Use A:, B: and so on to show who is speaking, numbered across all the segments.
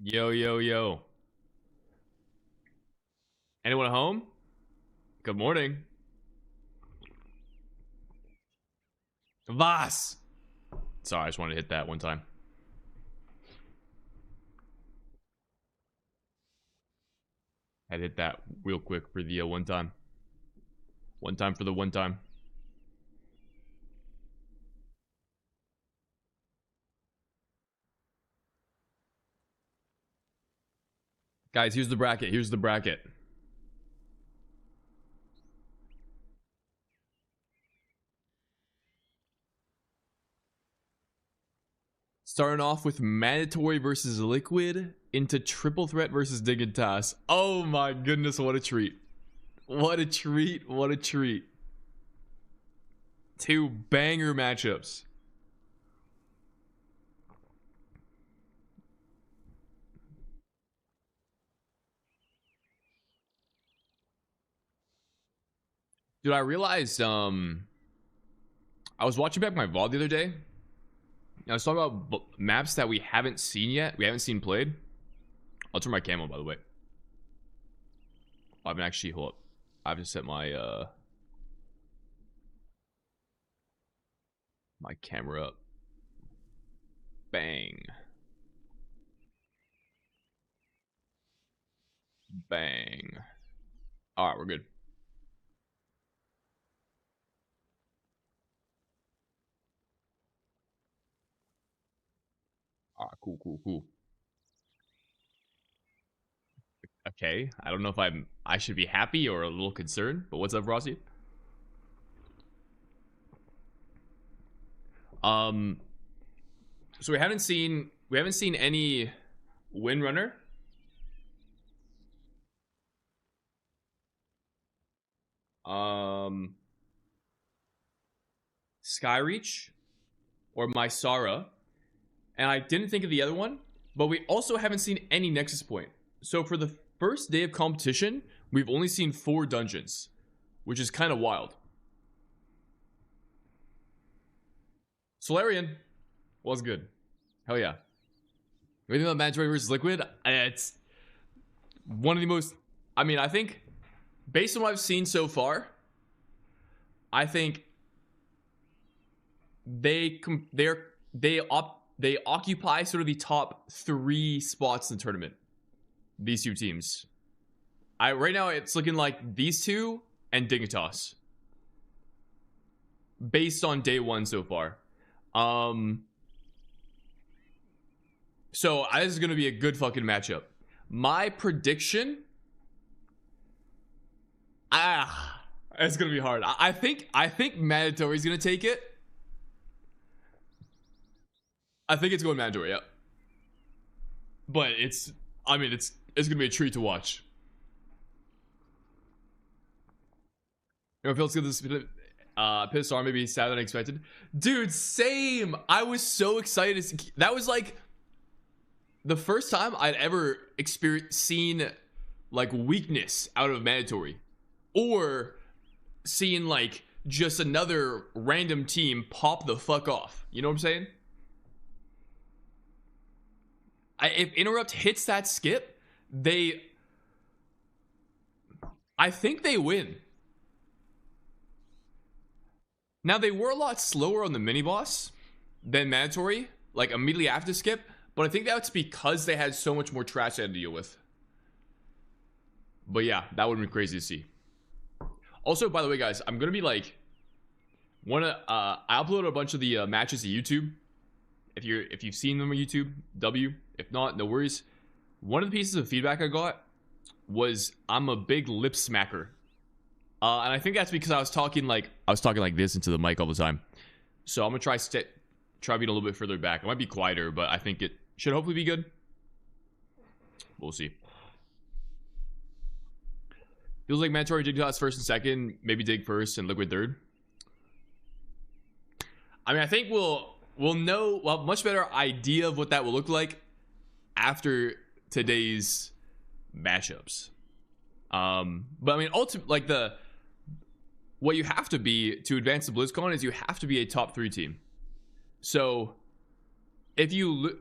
A: Yo, yo, yo. Anyone at home? Good morning. Vas! Sorry, I just wanted to hit that one time. I hit that real quick for the one time. One time for the one time. Guys, here's the bracket. Here's the bracket. Starting off with Mandatory versus Liquid into Triple Threat versus Dignitas. Oh my goodness, what a treat. What a treat. What a treat. Two banger matchups. Dude, I realized I was watching back my VOD the other day. I was talking about maps that we haven't seen yet. We haven't seen played. I'll turn my camo, by the way. I haven't actually, hold up. I have to set my my camera up. Bang. Bang. Alright, we're good. Alright, cool. Okay, I don't know if I should be happy or a little concerned, but what's up, Rossi? So we haven't seen any Windrunner. Skyreach or Mysara. And I didn't think of the other one, but we also haven't seen any Nexus Point. So for the first day of competition, we've only seen 4 dungeons, which is kind of wild. Solarian was good. Hell yeah. Anything about Mandatory versus Liquid? It's one of the most... I mean, I think, based on what I've seen so far, I think they occupy sort of the top 3 spots in the tournament. These two teams. Right now it's looking like these two and Dignitas. Based on day 1 so far. So this is gonna be a good fucking matchup. My prediction. It's gonna be hard. I think Mandatory's gonna take it. I think it's going Mandatory, yeah. But it's gonna be a treat to watch. You know, it feels good this pissed off, maybe sadder than expected. Dude, same. I was so excited. That was like the first time I'd ever seen like weakness out of Mandatory, or seen like just another random team pop the fuck off. You know what I'm saying? If Interrupt hits that skip, I think they win. Now, they were a lot slower on the mini boss than Mandatory, like immediately after skip, but I think that's because they had so much more trash to deal with. But yeah, that would have been crazy to see. Also, by the way, guys, I'm gonna be like, I upload a bunch of the matches to YouTube. If you've seen them on YouTube, W. If not, no worries. One of the pieces of feedback I got was I'm a big lip smacker. And I think that's because I was talking like this into the mic all the time. So I'm gonna try being a little bit further back. It might be quieter, but I think it should hopefully be good. We'll see. Feels like Mandatory Dignitas first and second, maybe Dig first and Liquid third. I mean, I think we'll have a much better idea of what that will look like after today's matchups. But I mean, ultimately, like what you have to be to advance to BlizzCon is you have to be a top 3 team. So if you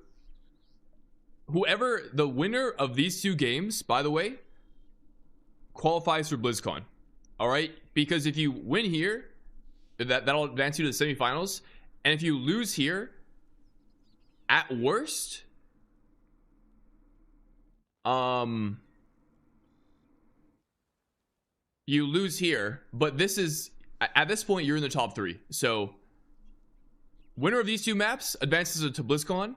A: the winner of these 2 games, by the way, qualifies for BlizzCon. All right, because if you win here, that'll advance you to the semifinals, and if you lose here, at worst, you lose here, but this is, at this point, you're in the top 3. So, winner of these 2 maps advances to BlizzCon,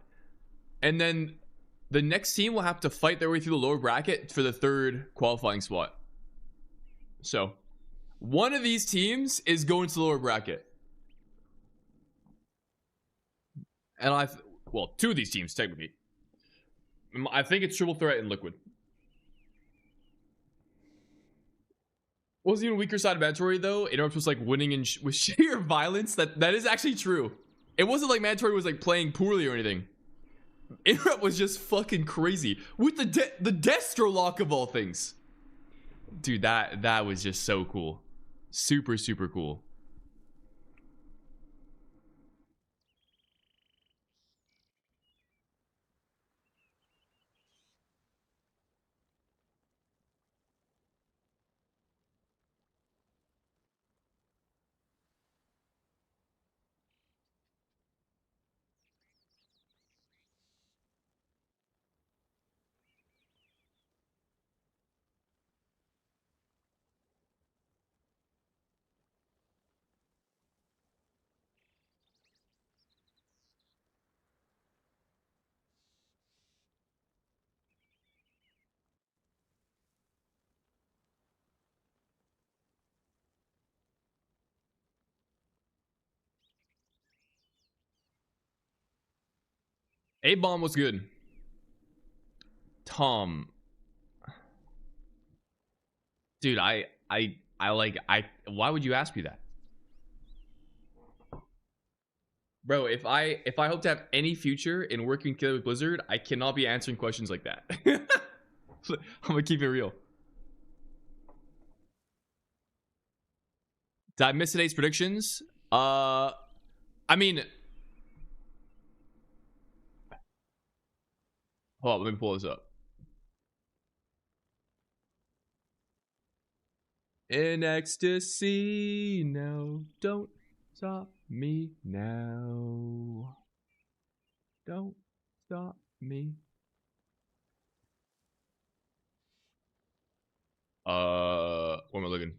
A: and then the next team will have to fight their way through the lower bracket for the 3rd qualifying spot. So, one of these teams is going to the lower bracket. And well, 2 of these teams, technically. I think it's Triple Threat and Liquid. What was the even weaker side of Mandatory, though? Interrupt was like winning with sheer violence. That is actually true. It wasn't like Mandatory was like playing poorly or anything. Interrupt was just fucking crazy with the Destro lock of all things. Dude, that was just so cool. Super, super cool. A-Bomb was good. Tom. Dude, why would you ask me that? Bro, if I hope to have any future in working together with Blizzard, I cannot be answering questions like that. I'm gonna keep it real. Did I miss today's predictions? I mean, hold on, let me pull this up. In ecstasy, no, don't stop me now. Don't stop me. Where am I looking?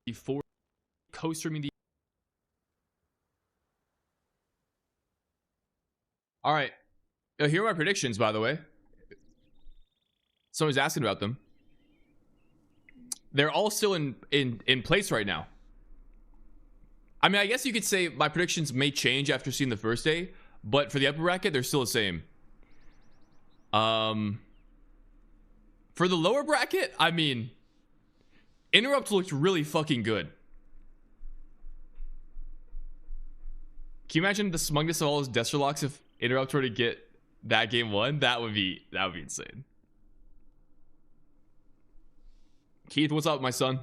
A: Before co-streaming the. All right, here are my predictions. By the way, someone's asking about them. They're all still in place right now. I mean, I guess you could say my predictions may change after seeing the first day, but for the upper bracket, they're still the same. For the lower bracket, I mean, Interrupt looked really fucking good. Can you imagine the smugness of all those Destro locks if Interrupt were to get that game 1? That would be insane. Keith, what's up, my son?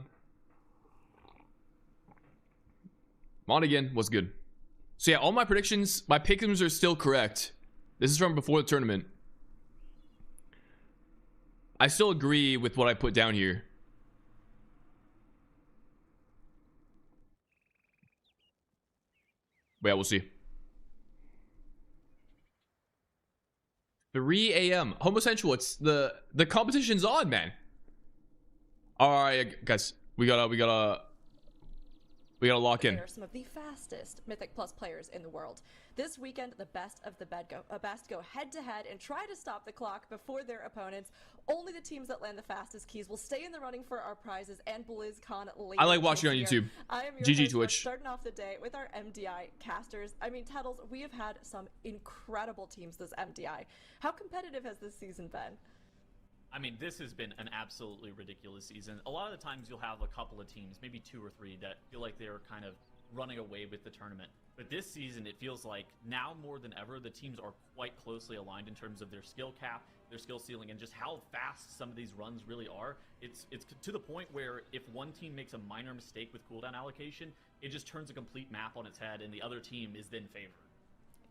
A: Monaghan was good. So yeah, all my predictions, my pick'ems are still correct. This is from before the tournament. I still agree with what I put down here. But yeah, we'll see. 3 a.m. Homosexual, it's the competition's on, man. Alright, guys. We gotta lock in.
B: They are some of the fastest Mythic Plus players in the world. This weekend, the best of the best go head-to-head and try to stop the clock before their opponents. Only the teams that land the fastest keys will stay in the running for our prizes and BlizzCon later.
A: I like watching on YouTube.
B: I am your
A: GG
B: host,
A: Twitch.
B: starting off the day with our MDI casters. I mean, Tettles, we have had some incredible teams this MDI. How competitive has this season been?
C: I mean, this has been an absolutely ridiculous season. A lot of the times you'll have a couple of teams, maybe 2 or 3, that feel like they're kind of running away with the tournament. But this season, it feels like now more than ever, the teams are quite closely aligned in terms of their skill cap, their skill ceiling, and just how fast some of these runs really are. It's to the point where if one team makes a minor mistake with cooldown allocation, it just turns a complete map on its head, and the other team is then favored.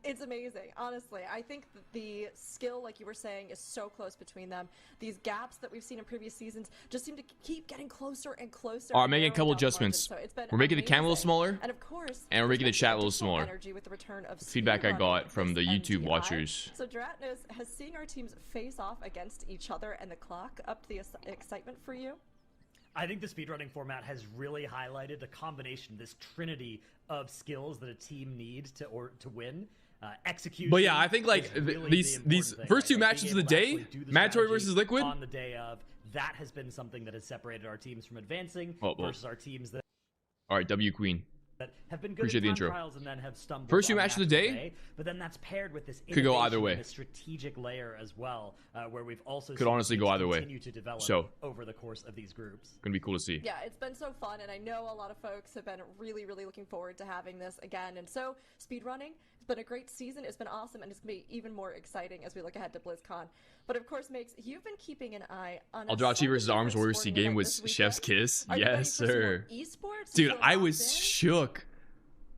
B: It's amazing, honestly. I think that the skill, like you were saying, is so close between them. These gaps that we've seen in previous seasons just seem to keep getting closer and closer.
A: All right, making a couple adjustments.
B: So it's been
A: we're making the cam a little
B: amazing.
A: smaller,
B: and of course,
A: and we're making the chat a little smaller.
B: Energy with the return of
A: Feedback I
B: speedrunning
A: got from the
B: this
A: YouTube
B: MTI.
A: watchers.
B: So Dratnos, has seeing our teams face off against each other and the clock upped the excitement for you?
D: I think the speedrunning format has really highlighted the combination, this trinity of skills that a team needs to win. Execution.
A: But yeah, I think like
D: really
A: these
D: thing,
A: first two
D: right?
A: matches of the day, Mandatory versus Liquid.
D: On the day of, that has been something that has separated our teams from advancing versus our teams that.
A: All right, W Queen.
D: That have been good
A: Appreciate
D: at
A: the
D: time
A: intro.
D: trials and then have stumbled.
A: First two
D: on
A: matches of the day,
D: but then that's paired with this
A: could go either
D: innovation
A: way.
D: and a strategic layer as well, where we've also
A: Could honestly go either way.
D: continue to develop
A: So
D: over the course of these groups.
A: gonna be cool to see.
B: Yeah, it's been so fun, and I know a lot of folks have been really, really looking forward to having this again. And so, speedrunning, it's been a great season. It's been awesome, and it's going to be even more exciting as we look ahead to BlizzCon. But of course, Makes, you've been keeping an eye on
A: Eldrazi versus Arms Warriors C game was Chef's Kiss. Yes, sir. Dude, I was shook.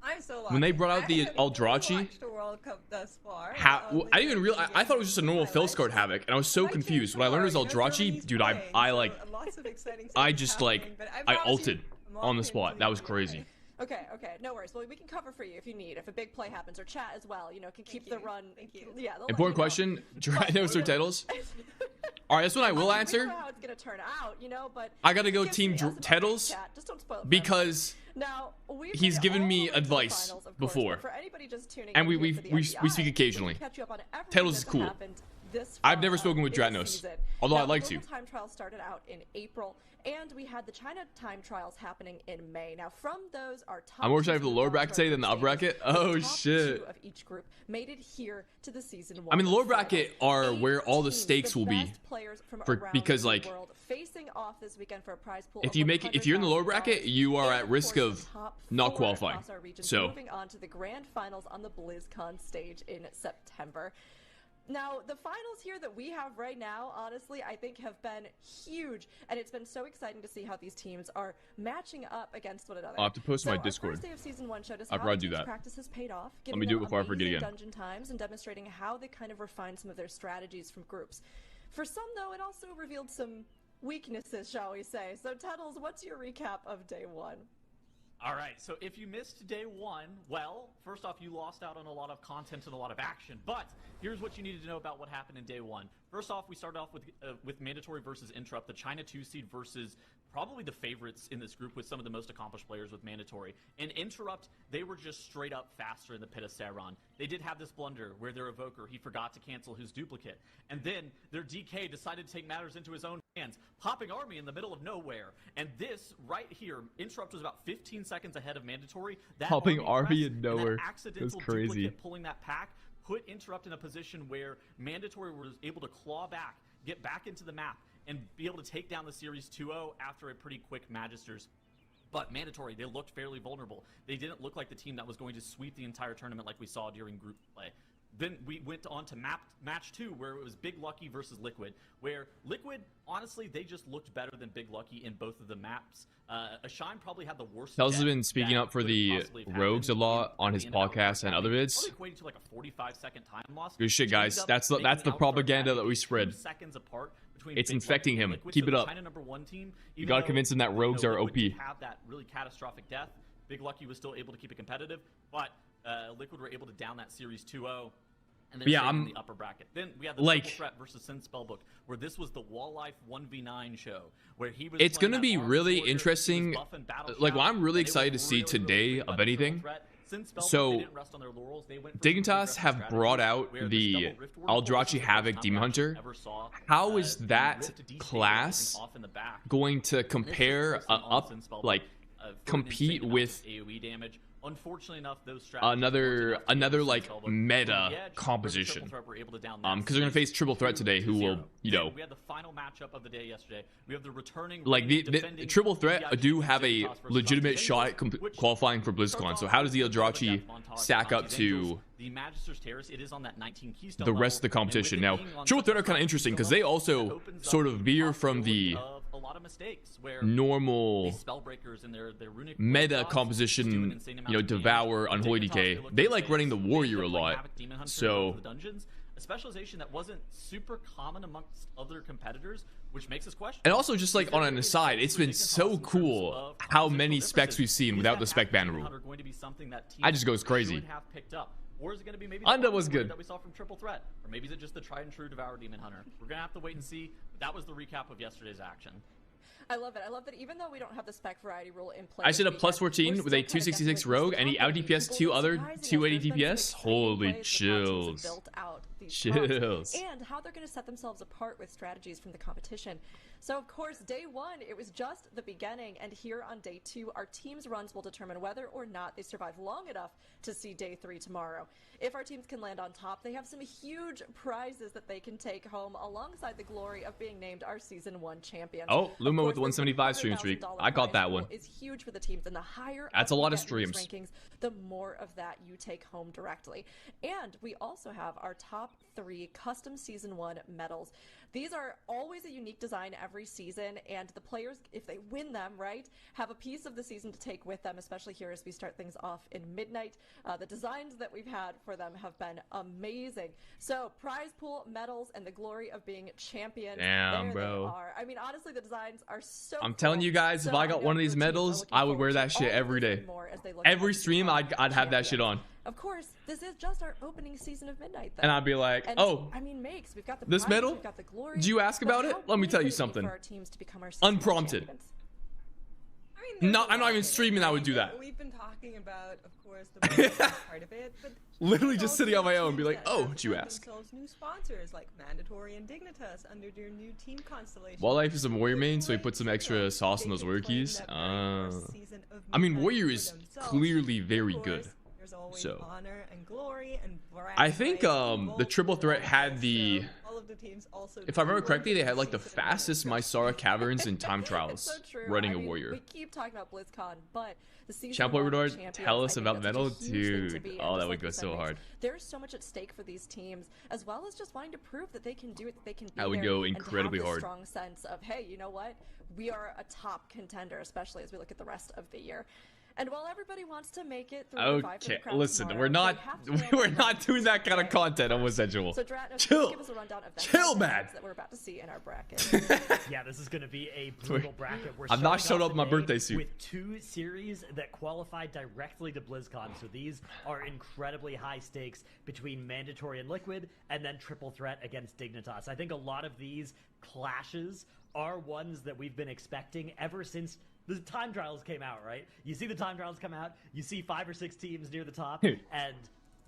E: I'm so lucky.
A: When they brought out the Eldrazi,
E: watched the World Cup thus far.
A: I didn't even realize. I thought it was just a normal Felskart Havoc, and I was so confused. When I learned it was Eldrazi, dude, I just like, I ulted on the spot. That was crazy.
B: Okay, no worries. Well, we can cover for you if you need. If a big play happens, or chat as well, can keep the run.
E: Thank you.
B: Yeah.
A: Important question. Dranos or Tettles? All right, that's what I will answer.
B: We know how it's gonna turn out, but
A: I gotta go
B: give
A: Team
B: me us a
A: Tettles
B: chat. Just don't spoil it for
A: because
B: now,
A: he's given me advice before,
B: for anybody just tuning
A: and
B: in
A: we
B: here for the
A: we
B: MPI,
A: speak occasionally.
B: we can catch you up on everything
A: Tettles is
B: that
A: cool.
B: happened this
A: I've
B: far
A: never spoken with
B: in the
A: Dratnos,
B: season.
A: although
B: Now,
A: I'd like to.
B: Global Time Trials started out in April, and we had the China Time Trials happening in May. Now, from those, our top
A: I'm more excited
B: two
A: for the lower
B: from
A: bracket today than the upper bracket.
B: the
A: Oh
B: top
A: shit!
B: two of each group made it here to the season 1.
A: I mean, the lower
B: finals.
A: bracket are
B: 8
A: where all the
B: teams,
A: stakes will be.
B: best players from
A: For-
B: around
A: because,
B: the
A: like,
B: world, facing off this weekend for a prize pool.
A: If
B: of
A: you make it, if you're in the lower bracket,
B: $100,000,
A: you are
B: and
A: at risk
B: course,
A: of
B: the top
A: not
B: 4
A: qualifying.
B: across our region,
A: So
B: moving on to the grand finals on the BlizzCon stage in September. Now, the finals here that we have right now, honestly, I think have been huge, and it's been so exciting to see how these teams are matching up against one another.
A: I'll have to post my
B: Our
A: Discord.
B: first day of season 1 showed us
A: I'd
B: how
A: rather
B: the
A: do
B: team's
A: that.
B: practice has paid off,
A: Let
B: giving
A: me do it
B: them
A: before I forget
B: amazing
A: again.
B: dungeon times and demonstrating how they kind of refined some of their strategies from groups. For some, though, it also revealed some weaknesses, shall we say. So, Tettles, what's your recap of day 1?
C: All right, so if you missed day 1, well, first off, you lost out on a lot of content and a lot of action. But here's what you needed to know about what happened in day 1. First off, we started off with Mandatory versus Interrupt, the China 2 seed versus probably the favorites in this group with some of the most accomplished players with Mandatory. In Interrupt, they were just straight up faster in the Pit of Sauron. They did have this blunder where their Evoker, he forgot to cancel his duplicate. And then their DK decided to take matters into his own hands, popping Army in the middle of nowhere. And this right here, Interrupt was about 15 seconds ahead of Mandatory. That
A: Popping Army
C: press
A: in
C: and that
A: nowhere.
C: accidental
A: That's crazy.
C: duplicate pulling that pack put Interrupt in a position where Mandatory was able to claw back, get back into the map, and be able to take down the series 2-0 after a pretty quick Magisters. But Mandatory, they looked fairly vulnerable. They didn't look like the team that was going to sweep the entire tournament like we saw during group play. Then we went on to match 2, where it was Big Lucky versus Liquid, where Liquid, honestly, they just looked better than Big Lucky in both of the maps. Ashine probably had the worst.
A: Tettles has
C: death
A: been speaking
C: that
A: up for
C: could
A: the
C: possibly have
A: Rogues a
C: happened
A: lot on
C: in
A: his
C: the in-out
A: podcast and other vids.
C: Probably equating to like a 45-second time loss.
A: Good shit,
C: He
A: guys.
C: ended up
A: That's
C: making
A: the
C: out for
A: propaganda
C: a
A: that we
C: 2
A: spread.
C: seconds apart between
A: It's
C: Big
A: infecting
C: Lucky and
A: him.
C: Liquid.
A: Keep
C: So
A: it
C: the
A: up.
C: China #1 team,
A: You
C: even
A: gotta
C: though,
A: convince him that Rogues are
C: Liquid did
A: OP.
C: have that really catastrophic death, Big Lucky was still able to keep it competitive, but Liquid were able to down that series 2-0. And then
A: Yeah,
C: stayed in
A: I'm-
C: the upper bracket. Then we had the
A: like-
C: Triple Threat versus Sin Spellbook, where this was the Wall Life 1v9 show, where he was.
A: It's
C: playing
A: gonna
C: that
A: be
C: Arms
A: really
C: Warrior, he was
A: interesting.
C: buffing Battle
A: Like,
C: Shout,
A: what I'm really
C: and it
A: excited to
C: was
A: see
C: really, really
A: today
C: good by
A: of
C: the Triple
A: anything.
C: Threat. Sin Spellbook,
A: So,
C: they didn't rest on their laurels. They went for some
A: Dignitas
C: aggressive
A: have
C: strategy
A: brought out
C: where this
A: the
C: double Rift Warrior
A: Eldrazi
C: was the first
A: Havoc
C: time
A: Demon
C: we actually
A: Hunter.
C: ever saw,
A: How is
C: the
A: that
C: Rift to destabilize
A: class
C: off in the back.
A: going to
C: And this is
A: compare
C: mostly on
A: up,
C: Sin Spellbook,
A: like,
C: for an
A: compete
C: insane amount
A: with
C: of AoE damage. Unfortunately enough, those strategies
A: another like
C: Silva
A: meta
C: the edge,
A: composition.
C: Triple Threat were able to down that
A: Because they're gonna face Triple Threat today, who will,
C: 2-0.
A: you know,
C: We had the final matchup of the day yesterday. We have the returning
A: like the
C: defending
A: Triple Threat
C: PGIG
A: do have a
C: Dignitas versus
A: legitimate
C: Dante
A: shot
C: Daniels,
A: at
C: which
A: qualifying for
C: starts
A: BlizzCon. So
C: off
A: how does the
C: with a bit of a
A: Eldrachi
C: death montage.
A: stack up
C: Dante
A: to
C: Daniels, the Magister's Terrace? It is on that 19 keystone
A: the rest of the
C: level, and with
A: competition?
C: it
A: Now,
C: being on
A: Triple
C: such
A: Threat
C: a
A: are kind
C: high
A: of interesting because
C: keystone
A: they
C: level,
A: also
C: that opens
A: sort
C: up
A: of
C: the
A: veer from the
C: possibility of a lot of mistakes where
A: normal
C: these spellbreakers and their runic
A: meta
C: dots
A: composition,
C: do an insane amount
A: you know,
C: of damage.
A: Devour,
C: Dignitas,
A: Unholy
C: they
A: Decay.
C: look
A: They
C: to
A: like
C: face-
A: running the
C: they
A: Warrior
C: look
A: a
C: like
A: lot.
C: Havoc Demon Hunter
A: So
C: for the dungeons, a specialization that wasn't super common amongst other competitors, which makes us question.
A: and also just like on an aside, it's been so cool how many specs we've seen without the spec ban rule. I just goes crazy.
C: Have picked up. Or is it going to be maybe
A: Unda
C: the
A: was good.
C: that we saw from Triple Threat? Or maybe is it just the tried and true Devour Demon Hunter? We're going to have to wait and see. But that was the recap of yesterday's action.
B: I love it. I love that even though we don't have the spec variety rule in place,
A: I said a plus 14 with a 266 rogue and he out DPS 2 other 280 DPS. Holy chills. Chills.
B: And how they're going to set themselves apart with strategies from the competition. So of course, day one, it was just the beginning, and here on day two, our team's runs will determine whether or not they survive long enough to see day three tomorrow. If our teams can land on top, they have some huge prizes that they can take home alongside the glory of being named our season 1 champions.
A: Oh, Luma
B: Of
A: with the
B: course,
A: 175 stream streak. I got that one.
B: Is huge for the teams, and the higher
A: That's
B: up
A: a
B: you
A: lot of
B: get in these
A: streams.
B: rankings, the more of that you take home directly. And we also have our top 3 custom season 1 medals. These are always a unique design every season, and the players, if they win them, right, have a piece of the season to take with them, especially here as we start things off in Midnight. The designs that we've had for them have been amazing. So, prize pool, medals, and the glory of being champions.
A: Damn,
B: there
A: bro.
B: they are. I mean, honestly, the designs are so
A: I'm
B: cool.
A: telling you guys, if
B: So
A: I got
B: know
A: one of
B: your
A: these
B: teams are
A: medals,
B: looking
A: I would wear
B: forward
A: that
B: to
A: shit
B: all
A: every
B: this
A: day.
B: and more as they look
A: Every
B: ahead to
A: stream,
B: become
A: I'd have that shit
B: champions.
A: on.
B: Of course, this is just our opening season of Midnight, though.
A: And I'd be like,
B: And,
A: oh,
B: I mean, Makes, we've got the
A: this
B: prizes,
A: medal?
B: we've got the glory,
A: Did you ask
B: but
A: about it?
B: how
A: Let me
B: big
A: tell
B: would
A: you
B: it be
A: something.
B: for our teams to become our season one
A: Unprompted.
B: champions?
E: I mean,
A: No,
E: there's a
A: I'm not
E: lot
A: even
E: of it.
A: streaming, I would do that.
E: We've been talking about, of course, the marketing part of it, but
A: Literally
E: there's
A: just
E: also
A: sitting on my own and be
E: teams
A: like,
E: that
A: oh,
E: have
A: did you
E: found
A: ask?
E: themselves new sponsors like Mandatory and Dignitas under their new team constellation.
A: Wildlife is a warrior main, so he put some extra sauce on those warrior keys. I mean, warrior is clearly very good. So,
E: honor and glory and
A: I think the Triple Threat had the,
E: all of the teams also
A: if I remember
E: do
A: correctly, they
E: work
A: had like the
E: season and
A: fastest Mysara Caverns in time
B: It's
A: trials
B: so true.
A: running
B: I
A: a
B: mean,
A: warrior.
B: We keep talking about BlizzCon, but the season
A: Champ
B: one
A: Redor,
B: champions,
A: tell us
B: I think
A: about
B: that's
A: medal?
B: such a huge thing to
A: Dude,
B: be,
A: oh,
B: and
A: that
B: just
A: would
B: like
A: go
B: you said,
A: so
B: Mace,
A: hard.
B: There's so much at stake for these teams, as well as just wanting to prove that they can do it, that they can be
A: That would
B: there,
A: go
B: and to have
A: incredibly
B: this
A: hard.
B: strong sense of, hey, you know what? We are a top contender, especially as we look at the rest of the year. And while everybody wants to make it through the Vie for the
A: Okay,
B: Crown
A: listen,
B: tomorrow,
A: we're
B: they
A: not
B: have to know
A: we're
B: what
A: not doing that kind of
B: today.
A: content on Sensual.
B: So, Dratnos,
A: Chill.
B: give us a rundown of the
A: Chill,
B: head-to-heads
A: man.
B: that we're about to see in our bracket.
D: Yeah, this is going to be a brutal bracket. We're
A: I'm not
D: starting
A: showing
D: off
A: up in my
D: the day
A: birthday suit.
D: with 2 series that qualify directly to BlizzCon. So these are incredibly high stakes between Mandatory and Liquid, and then Triple Threat against Dignitas. I think a lot of these clashes are ones that we've been expecting ever since the time trials came out, right? You see the time trials come out, you see 5 or 6 teams near the top, and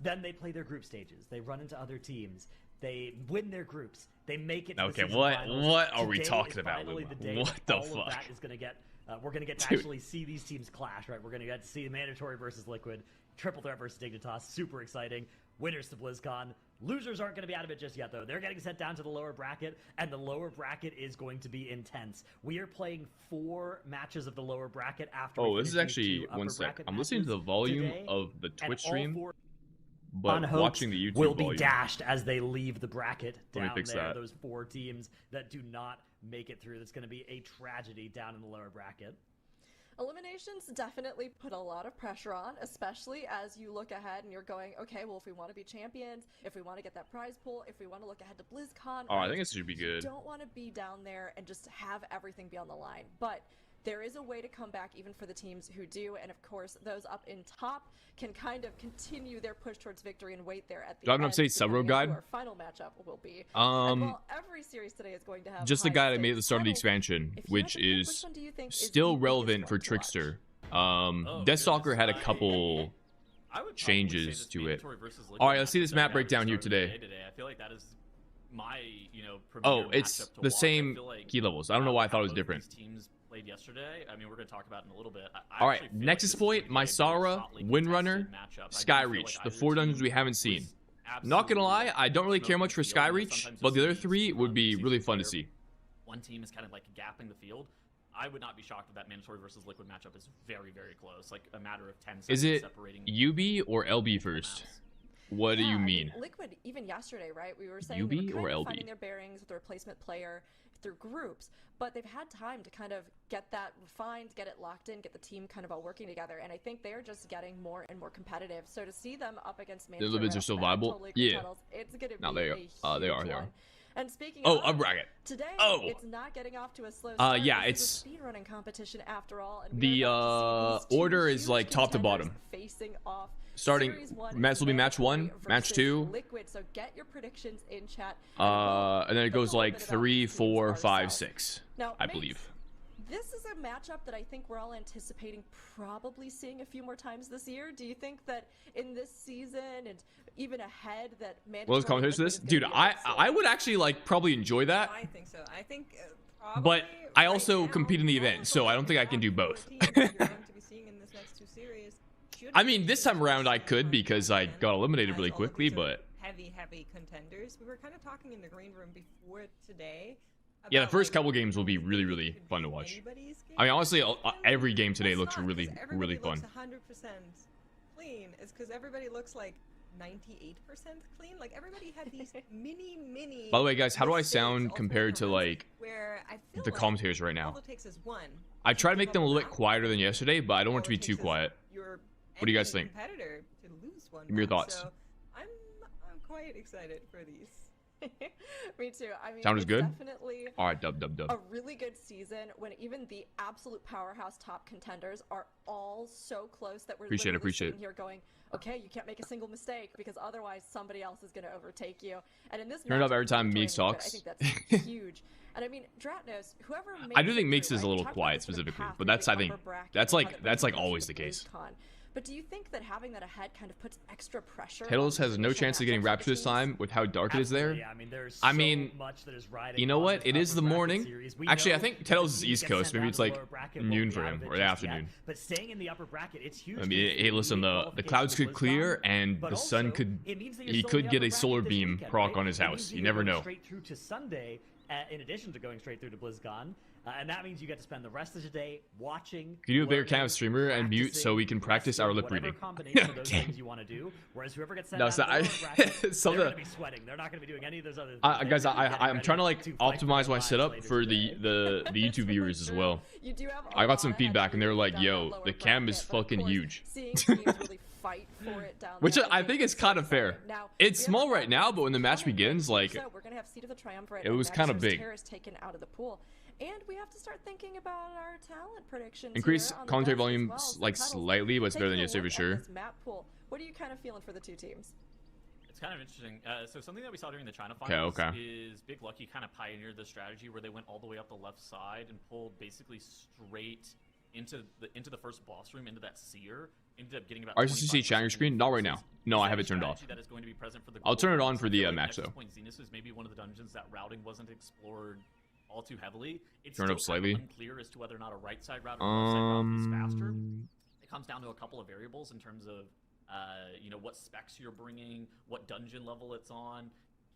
D: then they play their group stages. They run into other teams. They win their groups. They make it to
A: Okay,
D: the season
A: what-
D: finals.
A: what are we
D: Today
A: talking
D: is
A: about,
D: finally
A: Luma?
D: the day
A: What
D: that
A: the
D: all of
A: fuck?
D: that is going to get we're going to get to
A: Dude.
D: actually see these teams clash, right? We're going to get to see Mandatory versus Liquid, Triple Threat versus Dignitas. Super exciting. Winners to BlizzCon. Losers aren't going to be out of it just yet, though. They're getting sent down to the lower bracket, and the lower bracket is going to be intense. We are playing 4 matches of the lower bracket after.
A: Oh,
D: we
A: this is
D: finish these
A: actually
D: 2 upper
A: one sec.
D: bracket
A: I'm listening to the
D: matches
A: volume
D: today,
A: of the
D: and
A: Twitch
D: all
A: stream,
D: 4
A: but
D: on hopes
A: watching the YouTube
D: will be
A: volume.
D: dashed as they leave the bracket
A: Let me
D: down
A: fix
D: there.
A: that.
D: Those 4 teams that do not make it through. That's going to be a tragedy down in the lower bracket.
B: Eliminations definitely put a lot of pressure on, especially as you look ahead and you're going, okay, well, if we want to be champions, if we want to get that prize pool, if we want to look ahead to BlizzCon,
A: Oh, I
B: right,
A: think this should be good.
B: you don't want to be down there and just have everything be on the line. But there is a way to come back even for the teams who do, and of course, those up in top can kind of continue their push towards victory and wait there at the
A: Do I have an
B: end,
A: update sub-row
B: depending on
A: guide?
B: who our final matchup will be. And while every series today is going to have
A: Just the
B: high
A: guide I made at the
B: stakes
A: start of the
B: battles,
A: expansion,
B: if you had
A: which
B: to pick, which
A: is
B: one do you think is
A: still
B: the biggest
A: relevant
B: one
A: for
B: to watch?
A: Trickster.
C: Oh,
A: Deathstalker
C: goodness.
A: had a couple
C: I would probably say
A: changes
C: this
A: to it.
C: Mandatory versus Liquid
A: All right, let's see
C: matchup
A: this
C: that
A: map
C: we
A: breakdown here
C: have to start
A: today.
C: the day I feel like that is my, premier
A: Oh, it's
C: matchup to
A: the
C: watch. I
A: same
C: feel like,
A: key levels. I don't know why I thought it was
C: both of
A: different.
C: these teams played yesterday. I mean, we're going to talk about it in a little bit.
A: All right, Nexus Point, Mysara, Windrunner, Skyreach, the 4 dungeons we haven't seen. Not gonna lie, I don't really care much for Skyreach, but the other 3 would be really fun to see.
C: One team is kind of like gapping the field. I would not be shocked if that Mandatory versus Liquid matchup is very, very close. Like a matter of 10 seconds
A: Is it
C: separating
A: UB or LB first? What do you mean?
B: Liquid, even yesterday, right? We were saying
A: UB
B: they were
A: or
B: kind of
A: LB?
B: finding their bearings with the replacement player through groups, but they've had time to kind of get that refined, get it locked in, get the team kind of all working together, and I think they are just getting more and more competitive. So to see them up against
A: The
B: Mandatory
A: Livids are
B: right
A: still
B: off the bat,
A: viable?
B: totally
A: Yeah.
B: titles, it's gonna be
A: No, they are.
B: a huge
A: They are.
B: one. And speaking
A: Oh,
B: of
A: Unbracket.
B: today,
A: Oh.
B: it's not getting off to a slow start.
A: Yeah,
B: This
A: it's
B: is a speedrunning competition after all. And
A: the,
B: we're about to see these two
A: order is,
B: huge
A: like, top to
B: contenders
A: bottom.
B: facing off.
A: Starting-
B: Series 1
A: this will be match
B: Mandatory
A: 1, match
B: versus
A: 2.
B: Liquid. So get your predictions in chat.
A: And then it
B: Think
A: goes
B: a little
A: like
B: bit about
A: 3,
B: these teams
A: 4, 5,
B: ourselves.
A: 6.
B: Now,
A: I
B: Mace,
A: believe.
B: this is a matchup that I think we're all anticipating probably seeing a few more times this year. Do you think that in this season and even ahead that Mandatory
A: What was the commentators for
B: Liquid
A: this?
B: is gonna
A: Dude,
B: be a
A: I
B: big sword?
A: I would actually like probably enjoy that.
E: I think so. I think
A: But
E: probably
A: I
E: right
A: also
E: now,
A: compete in the event,
E: all of
A: so
E: the
A: I don't think I can do
E: top
A: both.
E: 4 teams you're going to be seeing in this next 2 series should
A: I
E: be
A: mean, this
E: pretty
A: time around I
E: much
A: could
E: on
A: because I
E: par
A: got eliminated
E: as
A: really
E: all of
A: quickly,
E: these are
A: but
E: heavy contenders. We were kind of talking in the green room before today.
A: yeah, the
E: about,
A: first
E: like,
A: couple games will be
E: who
A: really,
E: could
A: really
E: be
A: fun to watch.
E: anybody's
A: I mean,
E: game.
A: honestly,
E: And
A: every game today
E: it's
A: looks
E: not, 'cause
A: really,
E: everybody
A: really
E: looks
A: fun.
E: 100% clean. It's because everybody looks like 98% clean. Like everybody had these mini.
A: By the way, guys, how do I
E: mistakes
A: sound
E: all
A: compared
E: throughout
A: to,
E: the runs
A: like,
E: where I feel
A: the
E: like
A: commentators right
E: all
A: now?
E: it takes is one.
A: I try to
E: to
A: make
E: give
A: them a
E: up
A: little bit
E: round.
A: quieter than yesterday, but I don't want it to
E: All
A: be too
E: takes is
A: quiet.
E: your
A: What do you guys
E: enemy
A: think?
E: competitor to lose one
A: Give me your
E: round.
A: thoughts.
E: So I'm quite excited for these.
B: Me too. I mean,
A: Sound is
B: it's
A: good?
B: definitely
A: All right, dub.
B: a really good season when even the absolute powerhouse top contenders are all so close that we're
A: Appreciate it,
B: literally
A: appreciate
B: sitting here going, okay, you can't make a single mistake because otherwise somebody else is going to overtake you. And in this
A: Turn it up
B: matchup,
A: every time
B: Mandatory
A: Meeks
B: and Liquid,
A: talks.
B: I think that's huge. And I mean, Dratnos, whoever
A: I do
B: makes
A: think
B: it
A: Meeks
B: through,
A: is a
B: right?
A: little
B: Talked about
A: quiet
B: this in the
A: specifically,
B: past
A: but
B: through
A: that's
B: the
A: I think
B: upper bracket
A: that's
B: and
A: like
B: how the
A: that's like
B: progression
A: always
B: of
A: the case.
B: BlizzCon. But do you think that having that ahead kind of puts extra pressure?
A: Tails
B: on
A: has no
B: initial
A: chance of getting
B: matchups for
A: rapture
B: the
A: this
B: teams?
A: time with how dark it is there.
D: Absolutely, yeah. I mean, there's
A: I
D: so
A: mean,
D: much that is riding
A: you know
D: on
A: what?
D: this
A: It is
D: upper
A: the
D: bracket
A: morning.
D: series. We
A: Actually, I
D: know
A: think
D: that
A: Tails
D: the
A: is
D: team
A: East
D: gets
A: Coast.
D: sent
A: Maybe
D: down
A: it's
D: to the
A: like
D: lower bracket won't
A: noon
D: be
A: for
D: out
A: him
D: of it
A: or the
D: just yet.
A: afternoon.
D: But staying in the upper bracket, it's huge.
A: I mean,
D: because
A: hey,
D: it
A: listen,
D: really
A: the
D: qualifies
A: clouds
D: for
A: could clear
D: BlizzCon,
A: and
D: but
A: the sun
D: also,
A: could
D: it means that you're
A: he
D: still in
A: could
D: the
A: get
D: upper
A: a solar
D: bracket this
A: beam
D: weekend,
A: proc
D: right?
A: on his
D: It means
A: house.
D: that
A: You
D: you're
A: never
D: going
A: know.
D: Straight through to Sunday, in addition to going straight through to BlizzCon. And that means you get to spend the rest of the day watching.
A: Can you do a bigger
D: learning,
A: cam of streamer and mute so we can practice our lip
D: whatever
A: reading?
D: combination of those
A: Okay.
D: things you want to do. Whereas whoever gets sent
A: No,
D: down
A: so
D: to the
A: I-
D: lower bracket,
A: so
D: they're
A: the-
D: going to be sweating. They're not going to be doing any of those other things.
A: Guys,
D: They're gonna be getting
A: I'm trying to like
D: ready fight for
A: optimize
D: their
A: my
D: lives
A: setup
D: later
A: for
D: today.
A: the YouTube
B: It's really
A: viewers as
B: true.
A: well.
B: You do have a
A: I got some
B: lot
A: feedback
B: ahead
A: and they were
B: of you
A: like,
B: down that
A: "Yo,
B: lower
A: the cam is
B: bracket, but of
A: fucking
B: course,
A: huge."
B: Seeing teams really fight for it down
A: Which
B: there,
A: I think is kind of fair.
B: Now,
A: It's
B: we have
A: small
B: a
A: right now, but when the match
B: coming in
A: begins, like,
B: so we're gonna have Seed of the Triumvirate.
A: it
B: and
A: was
B: Magnus
A: kinda
B: versus
A: big.
B: Terrace taken out of the pool. And we have to start thinking about our talent predictions.
A: increase
B: here on the
A: commentary
B: desk as
A: volume
B: well. So
A: like
B: Cuddles,
A: slightly, but it's better than
B: taking a
A: yesterday for
B: look at
A: sure.
B: this map pool. What are you kind of feeling for the two teams?
C: It's kind of interesting. So something that we saw during the China
A: Okay,
C: finals
A: okay.
C: is Big Lucky kind of pioneered this strategy where they went all the way up the left side and pulled basically straight into the first boss room into that seer. Ended up getting about.
A: RCC chat on your screen? Not right now. No, I have it turned off.
C: That is going to be present for the
A: I'll turn it
C: global
A: on for
C: ones. I
A: the,
C: feel like
A: match,
C: Nexus
A: though.
C: Point Zenith is maybe one of the dungeons that routing wasn't explored all too heavily. It's
A: Turn it up
C: still kind of
A: slightly.
C: unclear as to whether or not a right side route or a left side route is faster.
A: Um,
C: It comes down to a couple of variables in terms of, what specs you're bringing, what dungeon level it's on.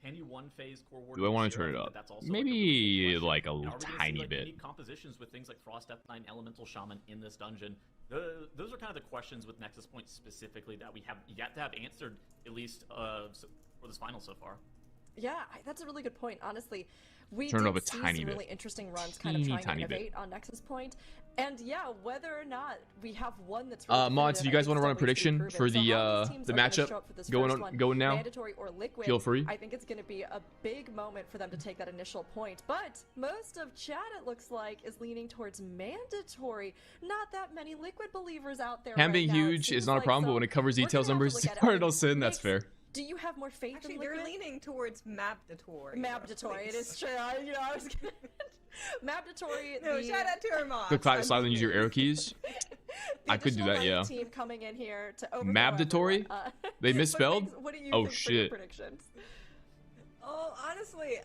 C: Can you one phase core ward?
A: Do I want to
C: Zero?
A: turn it
C: I think
A: up?
C: that's also, like, a
A: Maybe
C: really big question.
A: like a
C: Now, are we gonna see,
A: tiny
C: like,
A: bit.
C: unique compositions with things like Frost Death Knight, Elemental Shaman in this dungeon. Those are kind of the questions with Nexus Point specifically that we have yet to have answered, at least for this final so far.
B: Yeah, that's a really good point. Honestly, we
A: Turn it
B: did
A: up a
B: see
A: tiny
B: some
A: bit.
B: really interesting runs, kind of
A: Teeny
B: trying
A: tiny
B: to
A: bit.
B: innovate on Nexus Point. And yeah, whether or not we have one that's really
A: mods, if you
B: definitive, I
A: guys
B: think
A: want to run a
B: still needs to be
A: prediction
B: proven.
A: for
B: So
A: the
B: how these teams
A: the
B: are gonna
A: matchup
B: show up for this
A: going
B: first
A: on
B: one,
A: going now,
B: Mandatory or Liquid,
A: feel free.
B: I think it's going to be a big moment for them to take that initial point. But most of chat, it looks like, is leaning towards Mandatory. Not that many Liquid believers out there.
A: Cam
B: right
A: being
B: now. It
A: huge
B: seems
A: is not a
B: like
A: problem, but
B: some-
A: when it covers
B: we're
A: details
B: gonna have
A: numbers,
B: to look at it.
A: Cardinal sin, that's
B: Mix,
A: fair.
B: Do you have more faith
E: Actually,
B: in
E: they're
B: Liquid?
E: leaning towards Mapdatory.
B: Mapdatory, it is true. I was gonna... Mapdatory.
E: No,
B: the,
E: shout out to our mods.
A: Click
E: I'm
A: silent and use your
E: kidding.
A: arrow keys.
B: the
A: I could do
B: additional
A: that, yeah.
B: ranked Team coming in here to overthrow
A: Mapdatory?
B: everyone.
A: They
B: but
A: misspelled?
B: Mix, what do you
A: Oh,
B: think for your
A: shit.
B: predictions?
E: Oh, honestly,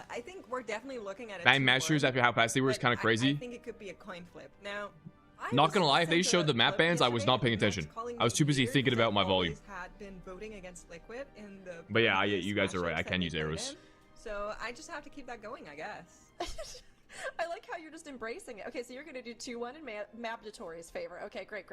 E: I think we're definitely looking at it.
A: That Masters after how fast they were is kind of
E: I
A: crazy.
E: think it could be a coin flip. Now,
A: Not gonna lie, if they showed the map bans, I was not paying attention. I was too busy thinking about my volume.
E: Had been voting against Liquid in the
A: But yeah,
E: previous
A: you guys are right.
E: matchups
A: I
E: that
A: can
E: they
A: use
E: played
A: arrows.
E: in. So I just have to keep that going, I guess.
B: I like how you're just embracing it. Okay, so you're going to do 2-1 in Mabdatori's favor. Okay, great.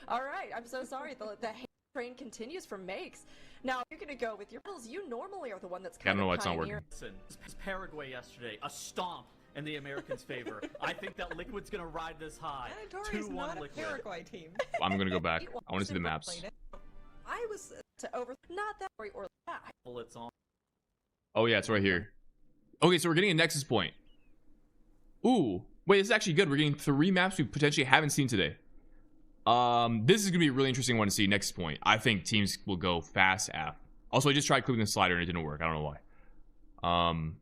B: All right, I'm so sorry. The hate train continues from Makes. Now, you're going to go with your battles. You normally are the one that's
A: I
B: kind
A: don't know why
B: of
A: it's not working.
C: Listen, it's Paraguay yesterday, a stomp in the Americans' favor. I think that Liquid's gonna ride this high.
E: Mandatory is
C: 2-1
E: not a
C: Liquid.
E: Paraguay team.
A: I'm gonna go back. I want to see the maps.
E: Played it. I was
B: to over not that or that.
C: Bullets on.
A: Oh yeah, it's right here. Okay, so we're getting a Nexus point. Ooh, wait, this is actually good. We're getting 3 maps we potentially haven't seen today. This is gonna be a really interesting one to see. Nexus point. I think teams will go fast app. Also, I just tried clicking the slider and it didn't work. I don't know why.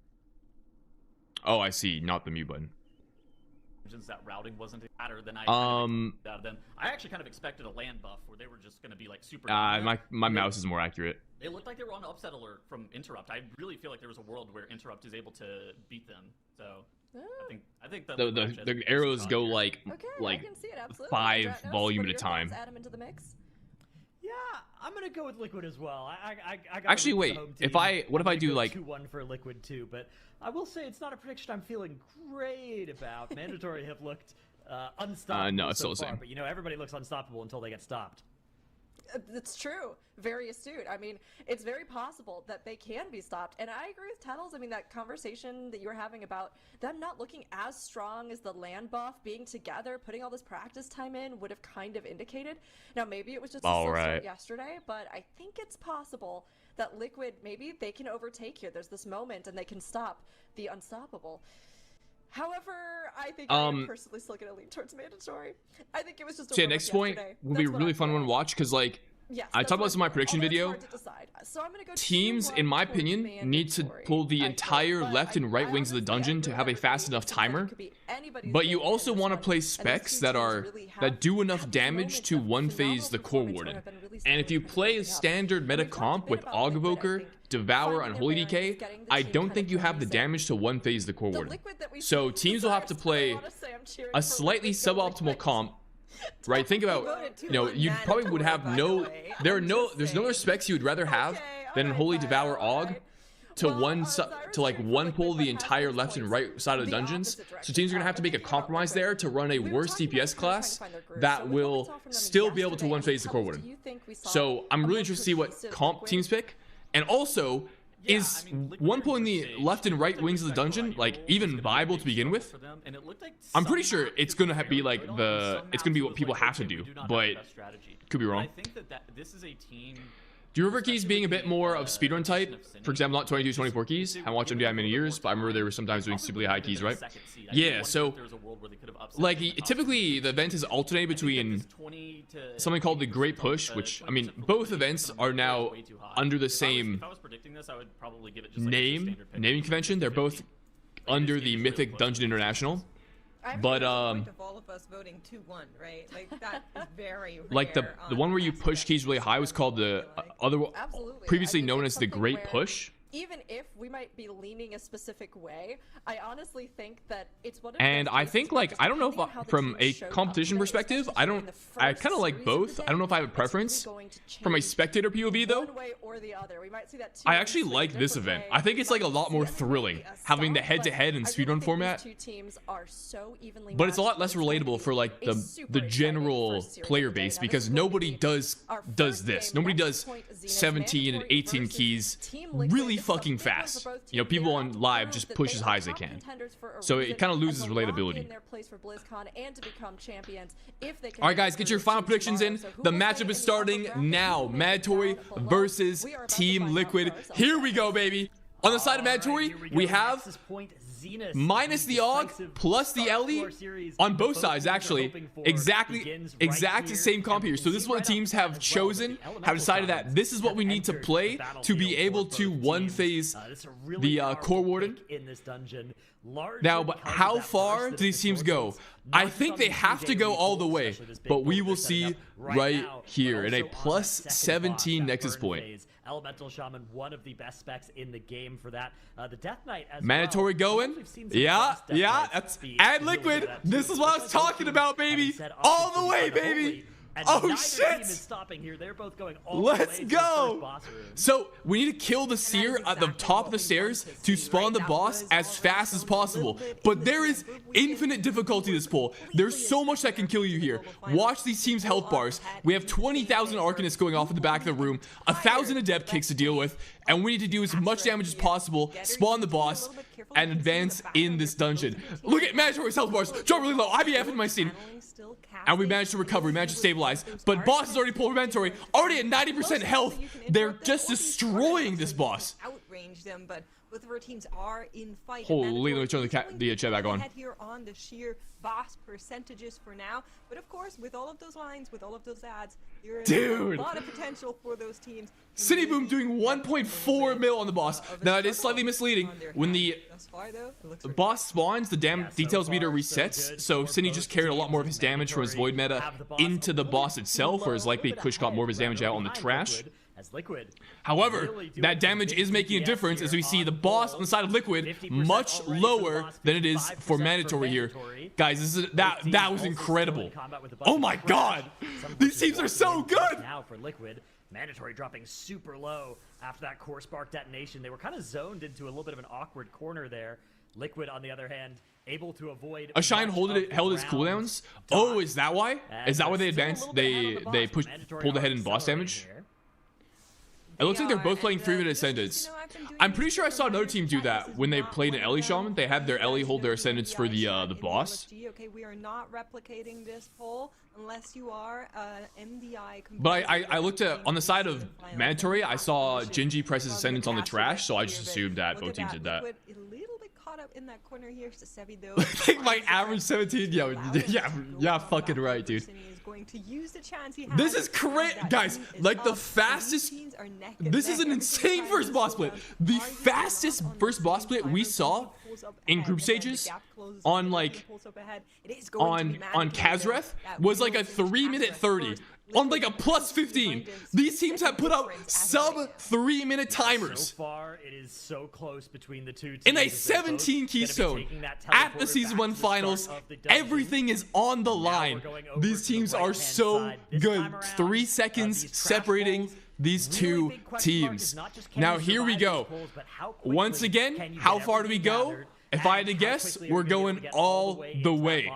A: Oh, I see. Not the mute button.
C: That routing wasn't better than I kind of out of them. I actually kind of expected a land buff where they were just going to be like super.
A: My mouse is more accurate.
C: They looked like they were on upset alert from Interrupt. I really feel like there was a world where Interrupt is able to beat them. So I think that
A: The arrows go like
B: Okay,
A: like
B: I can see it, absolutely.
A: 5
B: Dratnos,
A: volume
B: what
A: at
B: are
A: a
B: your
A: time.
B: thoughts? Add him into the mix.
D: Yeah, I'm gonna go with Liquid as well. I got
A: Actually, wait. What if I do like
D: 2-1 for Liquid too? But I will say it's not a prediction I'm feeling great about. Mandatory have looked unstoppable
A: no, it's
D: so
A: still the
D: far,
A: same.
D: but you know everybody looks unstoppable until they get stopped.
B: It's true. Very astute. I mean, it's very possible that they can be stopped. And I agree with Tettles. I mean, that conversation that you were having about them not looking as strong as the land buff, being together, putting all this practice time in would have kind of indicated. Now, maybe it was just a slow start yesterday, but I think it's possible that Liquid, maybe they can overtake here. There's this moment and they can stop the unstoppable. However, I think I'm personally still going to lean towards Mandatory. I think it was just a
A: next point will be a really fun one to watch because like I talked about this in my prediction video.
B: So I'm gonna go
A: Teams, in my opinion, need to pull the entire left and right wings of the dungeon to have a fast enough timer. But you also want to play specs that do enough damage to one-phase the Core Warden. And if you play standard meta comp with Augvoker, Devour, and Holy DK, I don't think you have the damage to one-phase the Core Warden. So teams will have to play a slightly suboptimal comp. Right, think about, you probably would have there's no other specs you would rather have than Holy Devour Aug to one pull the entire left and right side of the dungeons. So teams are gonna have to make a compromise there to run a worse DPS class that will still be able to one phase the Core Warden. So I'm really interested to see what comp teams pick, and also is one pulling the left and right wings of the dungeon like even viable to begin with? I'm pretty sure it's gonna be like it's gonna be what people have to do, but could be wrong. Do you remember Keys being a bit more of speedrun type? For example, not 22, 24 keys. I haven't watched MDI in many years, but I remember they were sometimes doing stupidly high keys, right? Yeah, so like typically the event is alternating between something called the Great Push, which I mean both events are now under the same naming convention. They're both under the Mythic Dungeon International. But
E: of all of us voting 2-1, right? Like that is very rare.
A: Like the one where you push keys really high was called the previously known as the Great Push.
B: Even if we might be leaning a specific way, I honestly think that it's one of
A: and I think like I don't know if from a competition perspective, I kind of like both. I don't know if I have a preference from a spectator POV though. I actually like this event. I think it's like a lot more thrilling having the head-to-head and speedrun format. But it's a lot less relatable for like the general player base because nobody does this. Nobody does 17 and 18 keys really fucking fast. People on live just push as high as they can. So it kind of loses relatability. Alright guys, get your final predictions in. The matchup is starting now. Mandatory versus Team Liquid. Here we go, baby. On the side of Mandatory, we have minus the AUG plus the Ellie on both sides, actually. Exact same comp here. So this is what the teams have chosen, have decided that this is what we need to play to be able to one phase the Core Warden. Now, but how far do these teams go? I think they have to go all the way, but we will see right here in a plus 17 Nexus point.
D: Elemental Shaman, one of the best specs in the game for that. The Death Knight as
A: Mandatory
D: well.
A: going.
D: We've seen some
A: Yeah,
D: fast Death
A: yeah.
D: Knights
A: That's
D: be
A: and
D: really
A: Liquid.
D: good at
A: This
D: too.
A: is what I was
D: Just like
A: talking about, baby.
D: having said
A: All
D: options
A: the
D: to
A: way,
D: be unholy,
A: baby.
D: and
A: Oh,
D: neither
A: shit.
D: team is stopping here. They're both going all
A: Let's
D: the way to the first
A: go.
D: boss room.
A: So we need to kill the seer
E: is
A: at the
E: exactly
A: top of
E: what
A: the
E: we
A: stairs
E: want to
A: to
E: see,
A: spawn
E: right?
A: the
E: That
A: boss
E: was
A: as
E: already
A: fast as
E: shown a little
A: possible.
E: bit in
A: But
E: the
A: there is
E: December weekend.
A: infinite difficulty this pull. There's so much that can kill you here. Watch these teams' health bars. We have 20,000 Arcanists going off in the back of the room, 1,000 Adept kicks to deal with, and we need to do as much damage as possible, spawn the boss, and advance in this dungeon. Look at Mandatory's health bars. Drop really low. IBF in my scene. And we managed to recover, we managed to stabilize. But boss has already pulled Mandatory, already at 90% health. They're just destroying this boss.
E: Outrange them, but both of our teams are in fight.
A: Holy, let me turn the chat back on.
E: Head here on the sheer boss percentages for now, but of course, with all of those lines, with all of those ads, there is
A: Dude.
E: a lot of potential for those teams.
A: City Boom doing 1.4 mil on the boss. Now it is slightly misleading. When the boss spawns, the details meter resets, so Cine just carried a lot more of his damage from his Void meta into the boss itself, whereas likely Kush got more of his damage out on the trash. However, that damage is making a difference as we see the boss on the side of Liquid much lower than it is for Mandatory here. Guys, this is that was incredible. Oh my god! These teams are so good!
D: Now for Liquid, Mandatory dropping super low after that Core Spark detonation. They were kind of zoned into a little bit of an awkward corner there. Liquid, on the other hand, able to avoid.
A: A Shine held his
D: rounds.
A: cooldowns. Oh, is that why? Is that why they advanced? They pulled ahead in boss damage. It looks like they're both playing 3-minute Ascendants. I'm pretty sure I saw another team do that when they played an Ellie Shaman. They had their Ellie hold their Ascendants for the boss.
E: Okay, we are not replicating this poll unless you are MDI.
A: But I looked at, on the side of Mandatory, I saw Gingy press his Ascendants on the trash, so I just assumed that both teams did that.
E: A little bit caught up in that corner here. Sebi, though.
A: I think my average 17, yeah, fucking right, dude.
E: Going to use the chance he
A: This
E: has
A: is great, guys. Like the fastest. This is an insane first boss split. The fastest first boss split we saw in group stages on like on Kazreth was like a 3-minute 30 on like a plus 15. These teams have put up sub 3-minute timers.
D: So far, it is so close between the two teams.
A: In a 17 keystone at the season 1 finals, everything is on the line. These teams are so good. 3 seconds separating these two teams. Now here we go. Once again, how far do we go? If I had to guess, we're going all the way.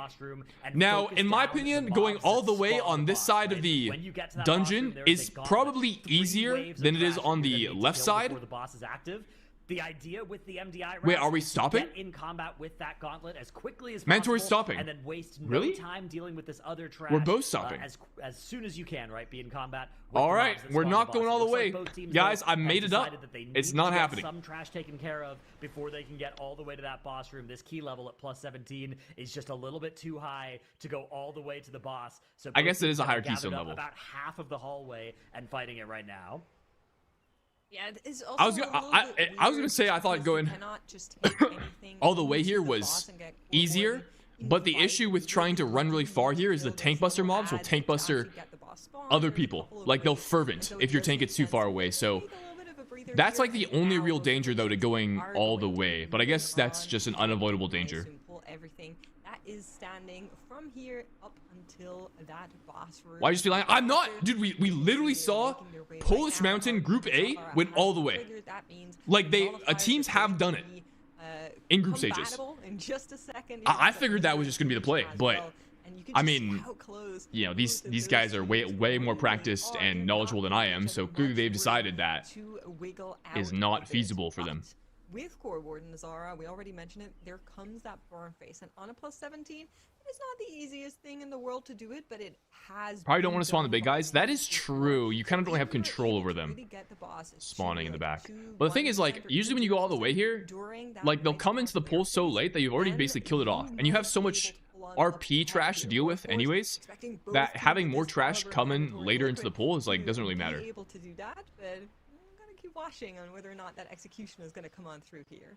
A: Now, in my opinion, going all the way on this side of the dungeon is probably easier than it is on the left side.
D: The idea with the MDI
A: Wait, are we stopping?
D: Get in combat with that gauntlet as quickly as
A: Mandatory's
D: possible,
A: stopping.
D: and then waste no
A: Really?
D: time dealing with this other trash.
A: We're both stopping.
D: As soon as you can, right? Be in combat. With
A: All
D: the
A: right,
D: mobs that
A: we're
D: spawn
A: not
D: the
A: going
D: boss.
A: all the
D: Looks
A: way.
D: like both teams,
A: Guys,
D: though,
A: I
D: have
A: made it up.
D: decided that they
A: It's
D: need
A: not
D: to get
A: happening.
D: Some trash taken care of before they can get all the way to that boss room. This key level at plus 17 is just a little bit too high to go all the way to the boss. So
A: I
D: both
A: guess it is
D: teams
A: a
D: have
A: higher
D: gathered
A: keystone
D: up
A: level.
D: About half of the hallway and fighting it right now.
E: Yeah, it's also
A: I was gonna say I thought going all the way here was easier, but the issue with trying to run really far here is the tank buster mobs will tank buster other people. Like they'll fervent if your tank gets too far away. So that's like the only real danger though to going all the way. But I guess that's just an unavoidable danger.
E: Everything that is standing from here up until that boss room.
A: Why just be like, I'm not, dude. We literally saw Polish Mountain Group A went all the way. Like teams have done it in group stages.
E: In just a second.
A: I figured that was just gonna be the play, but I mean, you know, these guys are way more practiced and knowledgeable than I am, so clearly they've decided that is not feasible for them.
E: With Core Warden Zara, we already mentioned it, there comes that burn face. And on a plus 17, it's not the easiest thing in the world to do it, but it has...
A: Probably don't want to spawn the big guys. That is true. You kind of don't have control over them spawning in the back. But the thing is, like, usually when you go all the way here, like, they'll come into the pool so late that you've already basically killed it off. And you have so much RP trash to deal with anyways, that having more trash come in later into the pool is, like, doesn't really matter.
E: Able to do that, but watching on whether or not that execution is going to come on through here.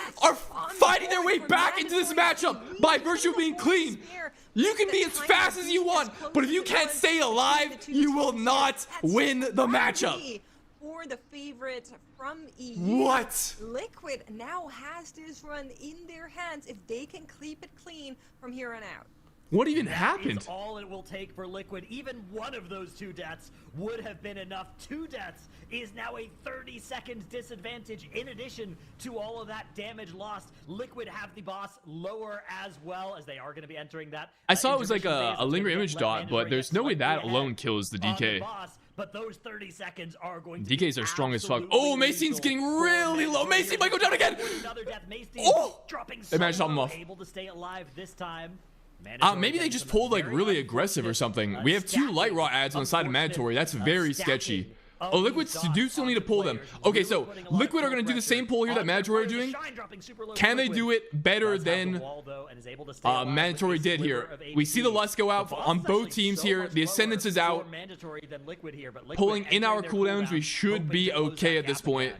A: are fighting their way back into this matchup by virtue of being clean. You can be as fast as you want, but if you can't stay alive, you will not win the matchup.
E: for the favorites from EU.
A: What?
E: Liquid now has this run in their hands if they can keep it clean from here on out.
A: What even
D: That
A: happened?
D: is all it will take for Liquid. Even one of those 2 deaths would have been enough. 2 deaths is now a 30-second disadvantage in addition to all of that damage lost. Liquid have the boss lower as well, as they are going to be entering that.
A: I saw it was like
D: intermission phase.
A: a
D: It's
A: lingering
D: gonna
A: image
D: let
A: dot,
D: Mandatory
A: but there's
D: get
A: no way
D: slightly
A: that
D: ahead
A: alone kills the
D: on
A: DK.
D: boss, but those 30 seconds are going to
A: DKs
D: be
A: are strong as fuck.
D: absolutely
A: Oh, Macy's
D: lethal
A: getting
D: for
A: really low.
D: Mandatory.
A: Macy might go down again.
D: Another death. Macy
A: Oh!
D: dropping
A: They managed to top him
D: solo,
A: off.
D: able to stay alive this time.
A: Maybe they just pulled like really aggressive or something. We have 2 light raw ads on the side of Mandatory. That's very sketchy. Oh, Liquid do still need to pull them. Okay, so Liquid are going to do the same pull here that Mandatory are doing. Can they do it better than Mandatory did here? We see the Lust go out on both teams here. The Ascendance is out. Pulling in our cooldowns, we should be okay at this point.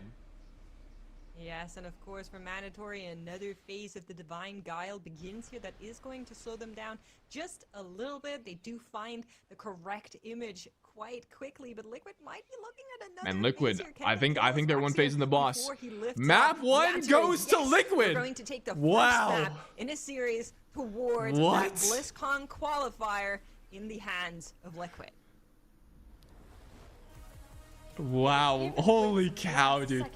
E: Yes, and of course for Mandatory, another phase of the Divine Guile begins here that is going to slow them down just a little bit. They do find the correct image quite quickly, but Liquid might be looking at another
A: And Liquid,
E: phase here. Can
A: I
E: they
A: think
E: kill
A: they're
E: us
A: one phase in the boss.
E: before he lifts
A: Map
E: up?
A: 1
E: Mandatory,
A: goes to
E: yes,
A: Liquid.
E: They're going to take the
A: Wow.
E: first map in a series towards
A: What?
E: that BlizzCon qualifier in the hands of Liquid.
A: Wow, holy cow, dude.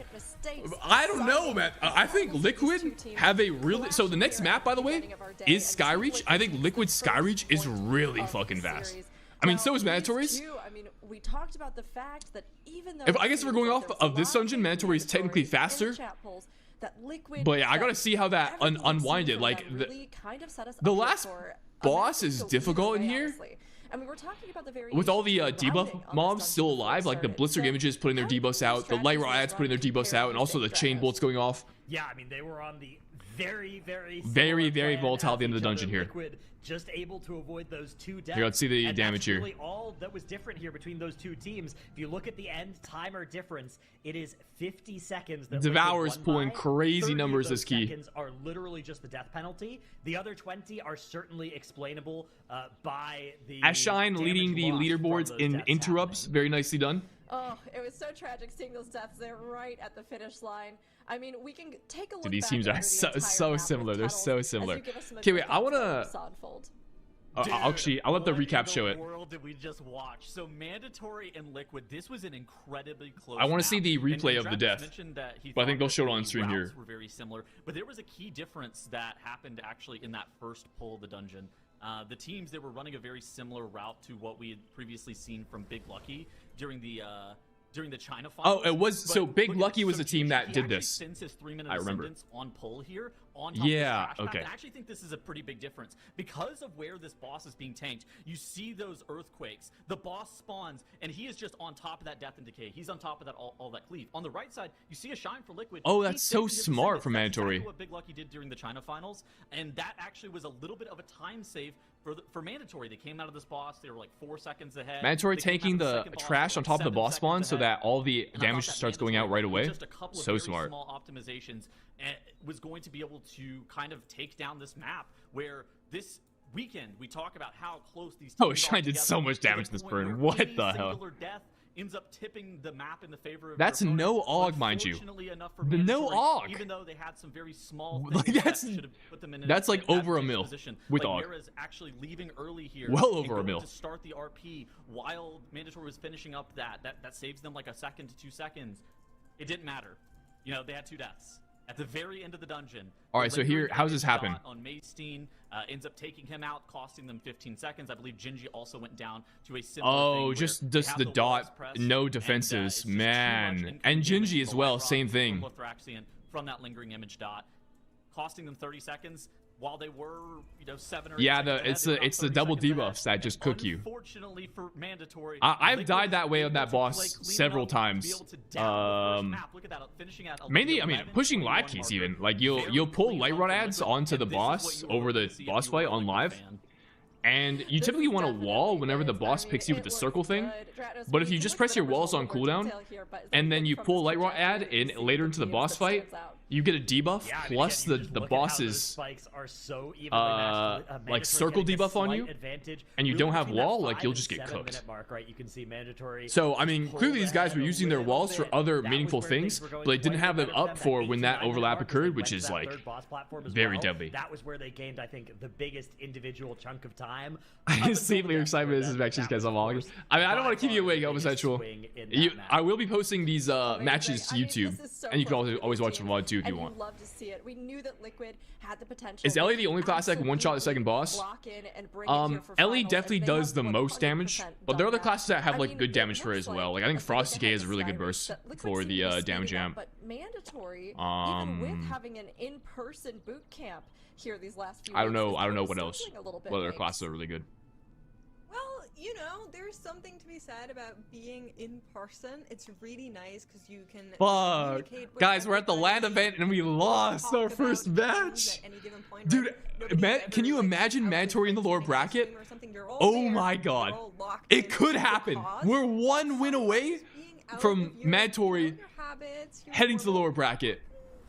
A: I don't know, man. I think Liquid have a really... So the next map, by the way, is Skyreach. I think Liquid Skyreach is really fucking fast. I mean, so is Mandatory's.
B: I mean, we talked about the fact that even though
A: I guess if we're going off of this dungeon, Mandatory is technically faster. But yeah, I gotta see how that unwinded. Like, the last boss is difficult in here.
B: I mean, we're talking about the very
A: With all the debuff mobs still alive, like the Blitzkrieg images putting their debuffs out, the Light Raw ads putting their debuffs out, and also the chain bolts going off.
D: Yeah, I mean, they were on the very
A: very volatile at the end of the dungeon here.
D: Liquid just able to avoid those 2 deaths.
A: Here, let's see the
D: and
A: damage
D: that's
A: here.
D: really all that was different here between those 2 teams. If you look at the end timer difference, it is 50 seconds that
A: Devour's
D: Liquid won
A: pulling
D: by.
A: crazy
D: 30 of
A: numbers
D: those
A: this key.
D: seconds are literally just the death penalty. The other 20 are certainly explainable by the
A: Ashine leading the
D: damage loss from
A: leaderboards
D: those
A: in
D: deaths
A: interrupts.
D: happening.
A: Very nicely done.
B: Oh, it was so tragic seeing those deaths there right at the finish line. I mean, we can take a look.
A: Dude, these
B: back
A: teams are
B: over the
A: so
B: entire map
A: similar.
B: with
A: They're
B: Kettles
A: so
B: as
A: similar.
B: you give us some
A: Okay, wait,
B: of the
A: I
B: details
A: wanna-
B: of Saw unfold.
A: Actually, I'll let the
C: What in
A: recap show it.
C: world did we just watch? So Mandatory and Liquid, this was an incredibly close.
A: I wanna see
C: map.
A: the
C: And
A: replay of the
C: Travis
A: death.
C: mentioned that he
A: But I think
C: thought
A: they'll
C: that
A: show it on
C: the
A: stream here.
C: routes Were very similar, but there was a key difference that happened actually in that first pull of the dungeon. The teams that were running a very similar route to what we had previously seen from Big Lucky during the China finals.
A: Oh, it was so
C: But
A: Big
C: look at
A: Lucky
C: this.
A: was
C: So
A: the team that
C: he
A: did
C: actually
A: this.
C: Since his 3-minute
A: I remember.
C: ascendance on pull here, on top
A: Yeah,
C: of the
A: okay.
C: I actually think this is a pretty big difference because of where this boss is being tanked. You see those earthquakes. The boss spawns, and he is just on top of that death and decay. He's on top of that all that cleave. On the right side, you see a shine for Liquid.
A: Oh,
C: He's
A: that's so
C: taking his
A: smart
C: ascendance.
A: from
C: That's
A: Mandatory.
C: exactly what Big Lucky did during the China finals, and that actually was a little bit of a time save for Mandatory. They came out of this boss, they were like 4 seconds ahead.
A: Mandatory
C: They came out
A: taking
C: of
A: the
C: second boss,
A: trash
C: they
A: on
C: were
A: top of the
C: 7
A: boss spawn
C: seconds
A: so
C: ahead.
A: that all the
C: And I thought
A: damage
C: that
A: starts going out
C: Mandatory,
A: right
C: with
A: away.
C: just a couple of
A: So
C: very
A: smart.
C: small optimizations, was going to be able to kind of take down this map where this weekend we talk about how close these
A: Oh,
C: teams
A: Shine
C: are
A: did
C: together
A: so much
C: to the
A: damage in this
C: point
A: burn.
C: where
A: What
C: any
A: the hell?
C: singular death ends up tipping the map in the favor of
A: That's
C: their opponent.
A: no AUG, mind you.
C: Unfortunately enough for
A: The no
C: Mandatory,
A: AUG.
C: even though they had some very small
A: Like,
C: things
A: that's-
C: that should have put them in
A: that's like
C: an
A: over a
C: advantageous
A: mil
C: position.
A: with
C: like
A: AUG.
C: Mira's actually leaving early here.
A: Well
C: and
A: over a
C: going
A: mil.
C: to start the RP while Mandatory was finishing up that saves them like a second to 2 seconds. It didn't matter. You know, they had 2 deaths at the very end of the dungeon.
A: All right, so here, how does this happen?
C: On Maysteen ends up taking him out, costing them 15 seconds. I believe Gingy also went down to a similar thing
A: Oh,
C: where
A: just
C: they
A: just
C: have
A: the
C: walls
A: dot,
C: pressed,
A: no
C: and,
A: defenses,
C: it's just too much
A: man.
C: incoming
A: And
C: damage
A: Gingy as
C: from
A: well,
C: Light Rock,
A: same
C: from
A: thing.
C: Lothraxian, from that lingering image dot, costing them 30 seconds. While they were, 7 or 8
A: Yeah,
C: seconds ahead,
A: it's
C: they were
A: the
C: about
A: it's the
C: 30
A: double
C: seconds ahead.
A: debuffs that just cook you.
C: Unfortunately for Mandatory,
A: I've
C: Liquid
A: died that way on
C: able
A: that
C: to
A: boss
C: play clean
A: several
C: enough to
A: times.
C: be able to down the first map. Look at that, finishing at
A: Mainly, I mean,
C: 11,
A: pushing
C: 21
A: live keys
C: marker.
A: even. Like you'll
C: Very
A: pull
C: clean
A: light
C: run
A: rod
C: from
A: ads
C: Liquid,
A: onto
C: and
A: the
C: this is
A: boss
C: what you
A: over
C: were
A: the
C: hoping to see if
A: boss
C: you were
A: fight
C: a
A: on
C: Liquid
A: live.
C: fan.
A: And you
B: This
A: typically
B: is
A: want to
B: definitely
A: wall whenever the
B: good.
A: boss
B: I
A: picks
B: mean,
A: you with the
B: it
A: circle
B: looked
A: thing.
B: good. Dratos,
A: But
B: we
A: if you
B: can
A: just
B: look
A: press
B: at
A: your
B: numbers
A: walls
B: a
A: on
B: little more
A: cooldown,
B: detail here, but as
A: and
B: we
A: then
B: look
A: you
B: from
A: pull
B: this
A: light raw
B: trajectory,
A: ad
B: you
A: in
B: see
A: later into the
B: the
A: boss
B: that
A: fight,
B: stands out.
A: you get a debuff
D: Yeah, I mean,
A: plus
D: again, you just
A: the
D: look at how those
A: boss's
D: spikes are so evenly matched.
A: like
D: Mandatory
A: circle
D: getting a
A: debuff on
D: slight
A: you,
D: advantage.
A: and you
D: Really
A: don't have
D: between that
A: wall, like,
D: 5
A: you'll
D: and
A: just get
D: 7
A: cooked.
D: minute mark, right? You can see Mandatory.
A: So I mean,
D: pull
A: clearly these guys
D: ahead
A: were
D: a
A: using their
D: little
A: walls for
D: bit.
A: other
D: That was
A: meaningful
D: where
A: things,
D: were going
A: but they didn't
D: quite
A: have
D: a
A: them
D: bit better
A: up
D: for
A: for
D: them.
A: when
D: That
A: that
D: 18-9
A: overlap
D: mark, as they
A: occurred,
D: went
A: which
D: to
A: is
D: that
A: like
D: third boss platform as
A: very
D: well.
A: deadly.
D: That was where they gained, I think, the biggest individual chunk of time.
A: I see your excitement is actually because I'm all. I mean, I don't want to keep you awake, homosexual. I will be posting these matches to
B: I mean,
A: YouTube,
B: this is so
A: and you can
B: close for
A: always
B: these
A: watch them
B: teams,
A: on too if
B: and
A: you want.
B: love to see it. We knew that Liquid had the potential.
A: Is Ellie the
B: to
A: only class that can one-shot the second boss?
B: lock in and bring it here for
A: Ellie
B: finals,
A: definitely
B: and they
A: does
B: have
A: the most
B: 100%
A: damage, but there are
B: done
A: other classes that have
B: I
A: like
B: mean,
A: good
B: it
A: damage for it
B: looks
A: as well. Like I think
B: a
A: Frosty K
B: bit
A: has a really good
B: Skyrim
A: burst
B: that Liquid
A: for
B: seems
A: the
B: to be
A: damage
B: speeding up,
A: amp.
B: But Mandatory, even with having an in-person boot camp here these last few
A: I don't
B: weeks,
A: know.
B: is
A: I don't know
B: really
A: what else.
B: struggling a little bit,
A: What other
B: Mix.
A: classes are really good?
E: Well, you know, there's something to be said about being in person. It's really nice because you can communicate with
A: Guys, we're at the LAN
E: everybody,
A: event and we
E: you can
A: lost
E: talk
A: our
E: about
A: first
E: things
A: match.
E: at any given point,
A: Dude,
E: right? Nobody's
A: can you
E: ever, like,
A: imagine
E: out with
A: Mandatory in the
E: friends
A: lower
E: eating ice
A: bracket?
E: cream or something. They're all
A: Oh
E: there.
A: my
E: They're
A: god.
E: all locked
A: It
E: in
A: could
E: to the
A: happen.
E: cause.
A: We're one win away
E: Sometimes being out
A: from
E: of your,
A: Mandatory
E: your habits, your
A: heading to the
E: normal-
A: lower bracket.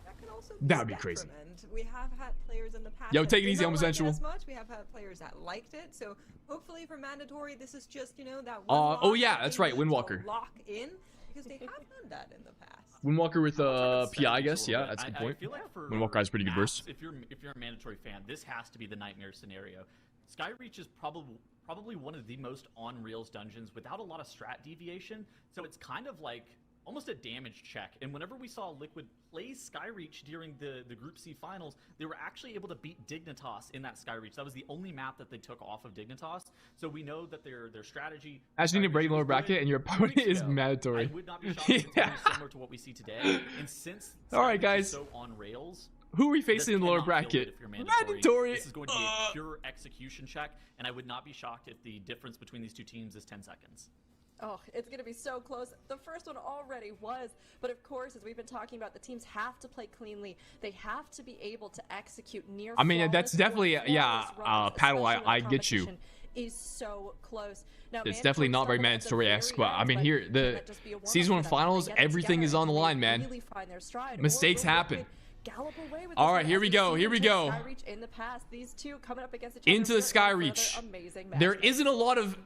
E: That could also
A: That
E: a
A: would be crazy.
E: detriment. We have had players in the past.
A: Yo,
E: that
A: take it
E: did
A: easy,
E: not like it
A: homosexual.
E: as much. We have had players that liked it. So hopefully for Mandatory, this is just, you know, that one
A: Oh
E: lock
A: yeah,
E: that
A: that's
E: they
A: right,
E: need to
A: Windwalker.
E: lock in because they have done that in the past.
A: Windwalker with
C: I'll try to
A: PI, I
C: study this
A: guess.
C: a
A: Yeah,
C: little
A: that's a
C: bit.
A: good point.
C: I feel like for
A: Windwalker has pretty good
C: maps,
A: burst.
C: if you're a Mandatory fan, this has to be the nightmare scenario. Skyreach is probably one of the most on rails dungeons without a lot of strat deviation. So it's kind of like almost a damage check. And whenever we saw Liquid play Skyreach during the Group C finals, they were actually able to beat Dignitas in that Skyreach. That was the only map that they took off of Dignitas. So we know that their strategy.
A: Actually, need to
C: Skyreach
A: break
C: was
A: lower
C: good
A: bracket, and your
C: 2
A: opponent
C: weeks
A: is
C: ago.
A: Mandatory.
C: I would not be shocked if it's
A: Yeah.
C: very similar to what we see today. And since
A: All right,
C: Skyreach
A: guys.
C: is so on rails,
A: Who are we
C: this
A: facing in the lower
C: cannot feel good
A: bracket?
C: if you're Mandatory.
A: Mandatory.
C: This is going to be a pure execution check, and I would not be shocked if the difference between these two teams is 10 seconds.
B: Oh, it's going to be so close. The first one already was. But of course, as we've been talking about, the teams have to play cleanly. They have to be able to execute near
A: I mean,
B: flawless
A: that's
B: or
A: definitely-
B: flawless
A: yeah,
B: runs,
A: Paddle,
B: especially when
A: I
B: the
A: get you.
B: competition is so close. Now,
A: It's definitely not very Mandatory-esque, but I mean, here, the Season 1 finals, everything is on the line, man. Mistakes happen. All right, here we go, here we go.
B: Skyreach in the past, these two coming up against each
A: Into
B: other
A: the
B: for another
A: Skyreach.
B: amazing
A: There
B: matchup.
A: isn't a lot of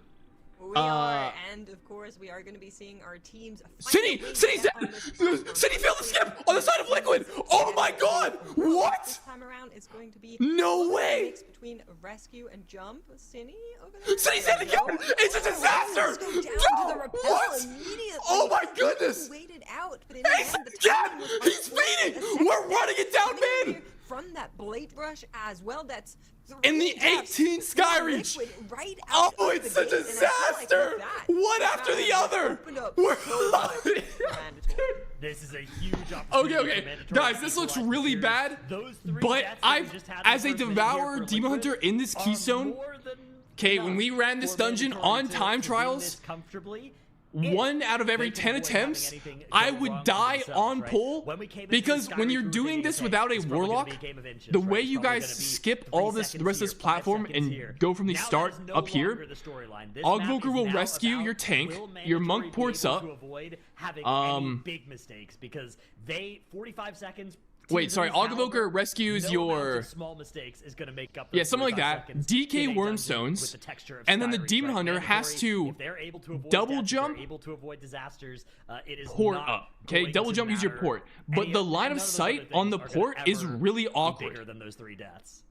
E: We are, and of course, we are going to be seeing our teams.
A: City failed to skip on the side of Liquid. Oh my god!
E: This
A: What?
E: time around, it's going to be
A: No
E: a
A: way!
E: mix between rescue and jump. Cine over there.
A: City's in again! It's a disaster!
E: Let's go down to
A: No!
E: the rappel
A: What?
E: immediately.
A: Oh my goodness!
E: He waited out, but in the
A: He's
E: end, the
A: again!
E: timing was
A: He's
E: right.
A: feeding!
E: A second
A: We're
E: step
A: running it down
E: coming in
A: mid!
E: here From that blade rush as well. That's
A: In the
E: 3 deaths
A: 18
E: for
A: Skyreach!
E: Liquid right
A: Oh,
E: out of
A: it's
E: the
A: a
E: gate, and I feel like with
A: disaster!
E: that,
A: One after the
E: that
A: other!
E: opened up
A: We're
E: so much for Mandatory.
D: This is a huge opportunity.
A: Okay,
D: for Mandatory
A: guys,
D: to
A: this looks
D: equalize the
A: really
D: series.
A: bad,
D: Those 3
A: but
D: deaths that we
A: I've,
D: just had in
A: as
D: the
A: a
D: first minute
A: Devourer
D: here for
A: Demon
D: Liquid
A: Hunter in this
D: are
A: Keystone,
D: more than
A: okay, when
D: enough
A: we ran this
D: for
A: dungeon
D: Mandatory
A: on
D: to
A: time
D: win
A: trials,
D: this comfortably.
A: 1 out of every
D: They can
A: 10
D: avoid
A: attempts,
D: having anything
A: I
D: go
A: would
D: wrong for
A: die
D: themselves,
A: on
D: right?
A: pull,
D: When we came into
A: because
D: the
A: when
D: Skyreach,
A: you're
D: we were
A: doing
D: thinking,
A: this
D: okay,
A: without a
D: it's probably gonna
A: Warlock,
D: be a game of inches,
A: the
D: right?
A: way
D: It's
A: you
D: probably
A: guys
D: gonna be
A: skip
D: 3
A: all the
D: seconds
A: rest of this
D: here, 5
A: platform
D: seconds
A: and
D: here.
A: go from the
D: Now
A: start
D: that is no
A: up here,
D: longer the storyline. This
A: Ogvoker
D: map is
A: will
D: now
A: rescue
D: about
A: your tank,
D: will
A: your
D: Mandatory
A: monk
D: be
A: ports
D: able
A: up,
D: to avoid having any big mistakes, because they 45 seconds.
A: Wait,
D: teams
A: sorry,
D: of this caliber,
A: Ogvoker rescues
D: no
A: your-
D: amount of small mistakes is going to make up.
A: Yeah,
D: those
A: something like
D: 45
A: that.
D: seconds
A: DK
D: in a dungeon
A: Wyrmstones,
D: with the texture of
A: and then the
D: Skyreach,
A: Demon
D: right?
A: Hunter has
D: Mandatory,
A: to
D: if they're able to avoid
A: double
D: death, if
A: jump,
D: they're able to avoid disasters. It is
A: port
D: not
A: up. Okay,
D: going
A: double
D: to
A: jump, use your
D: matter
A: port. But
D: any
A: the
D: of-
A: line
D: none
A: of
D: those
A: sight
D: other
A: on the
D: things are gonna
A: port is
D: ever
A: really
D: be
A: awkward.
D: bigger than those 3 deaths.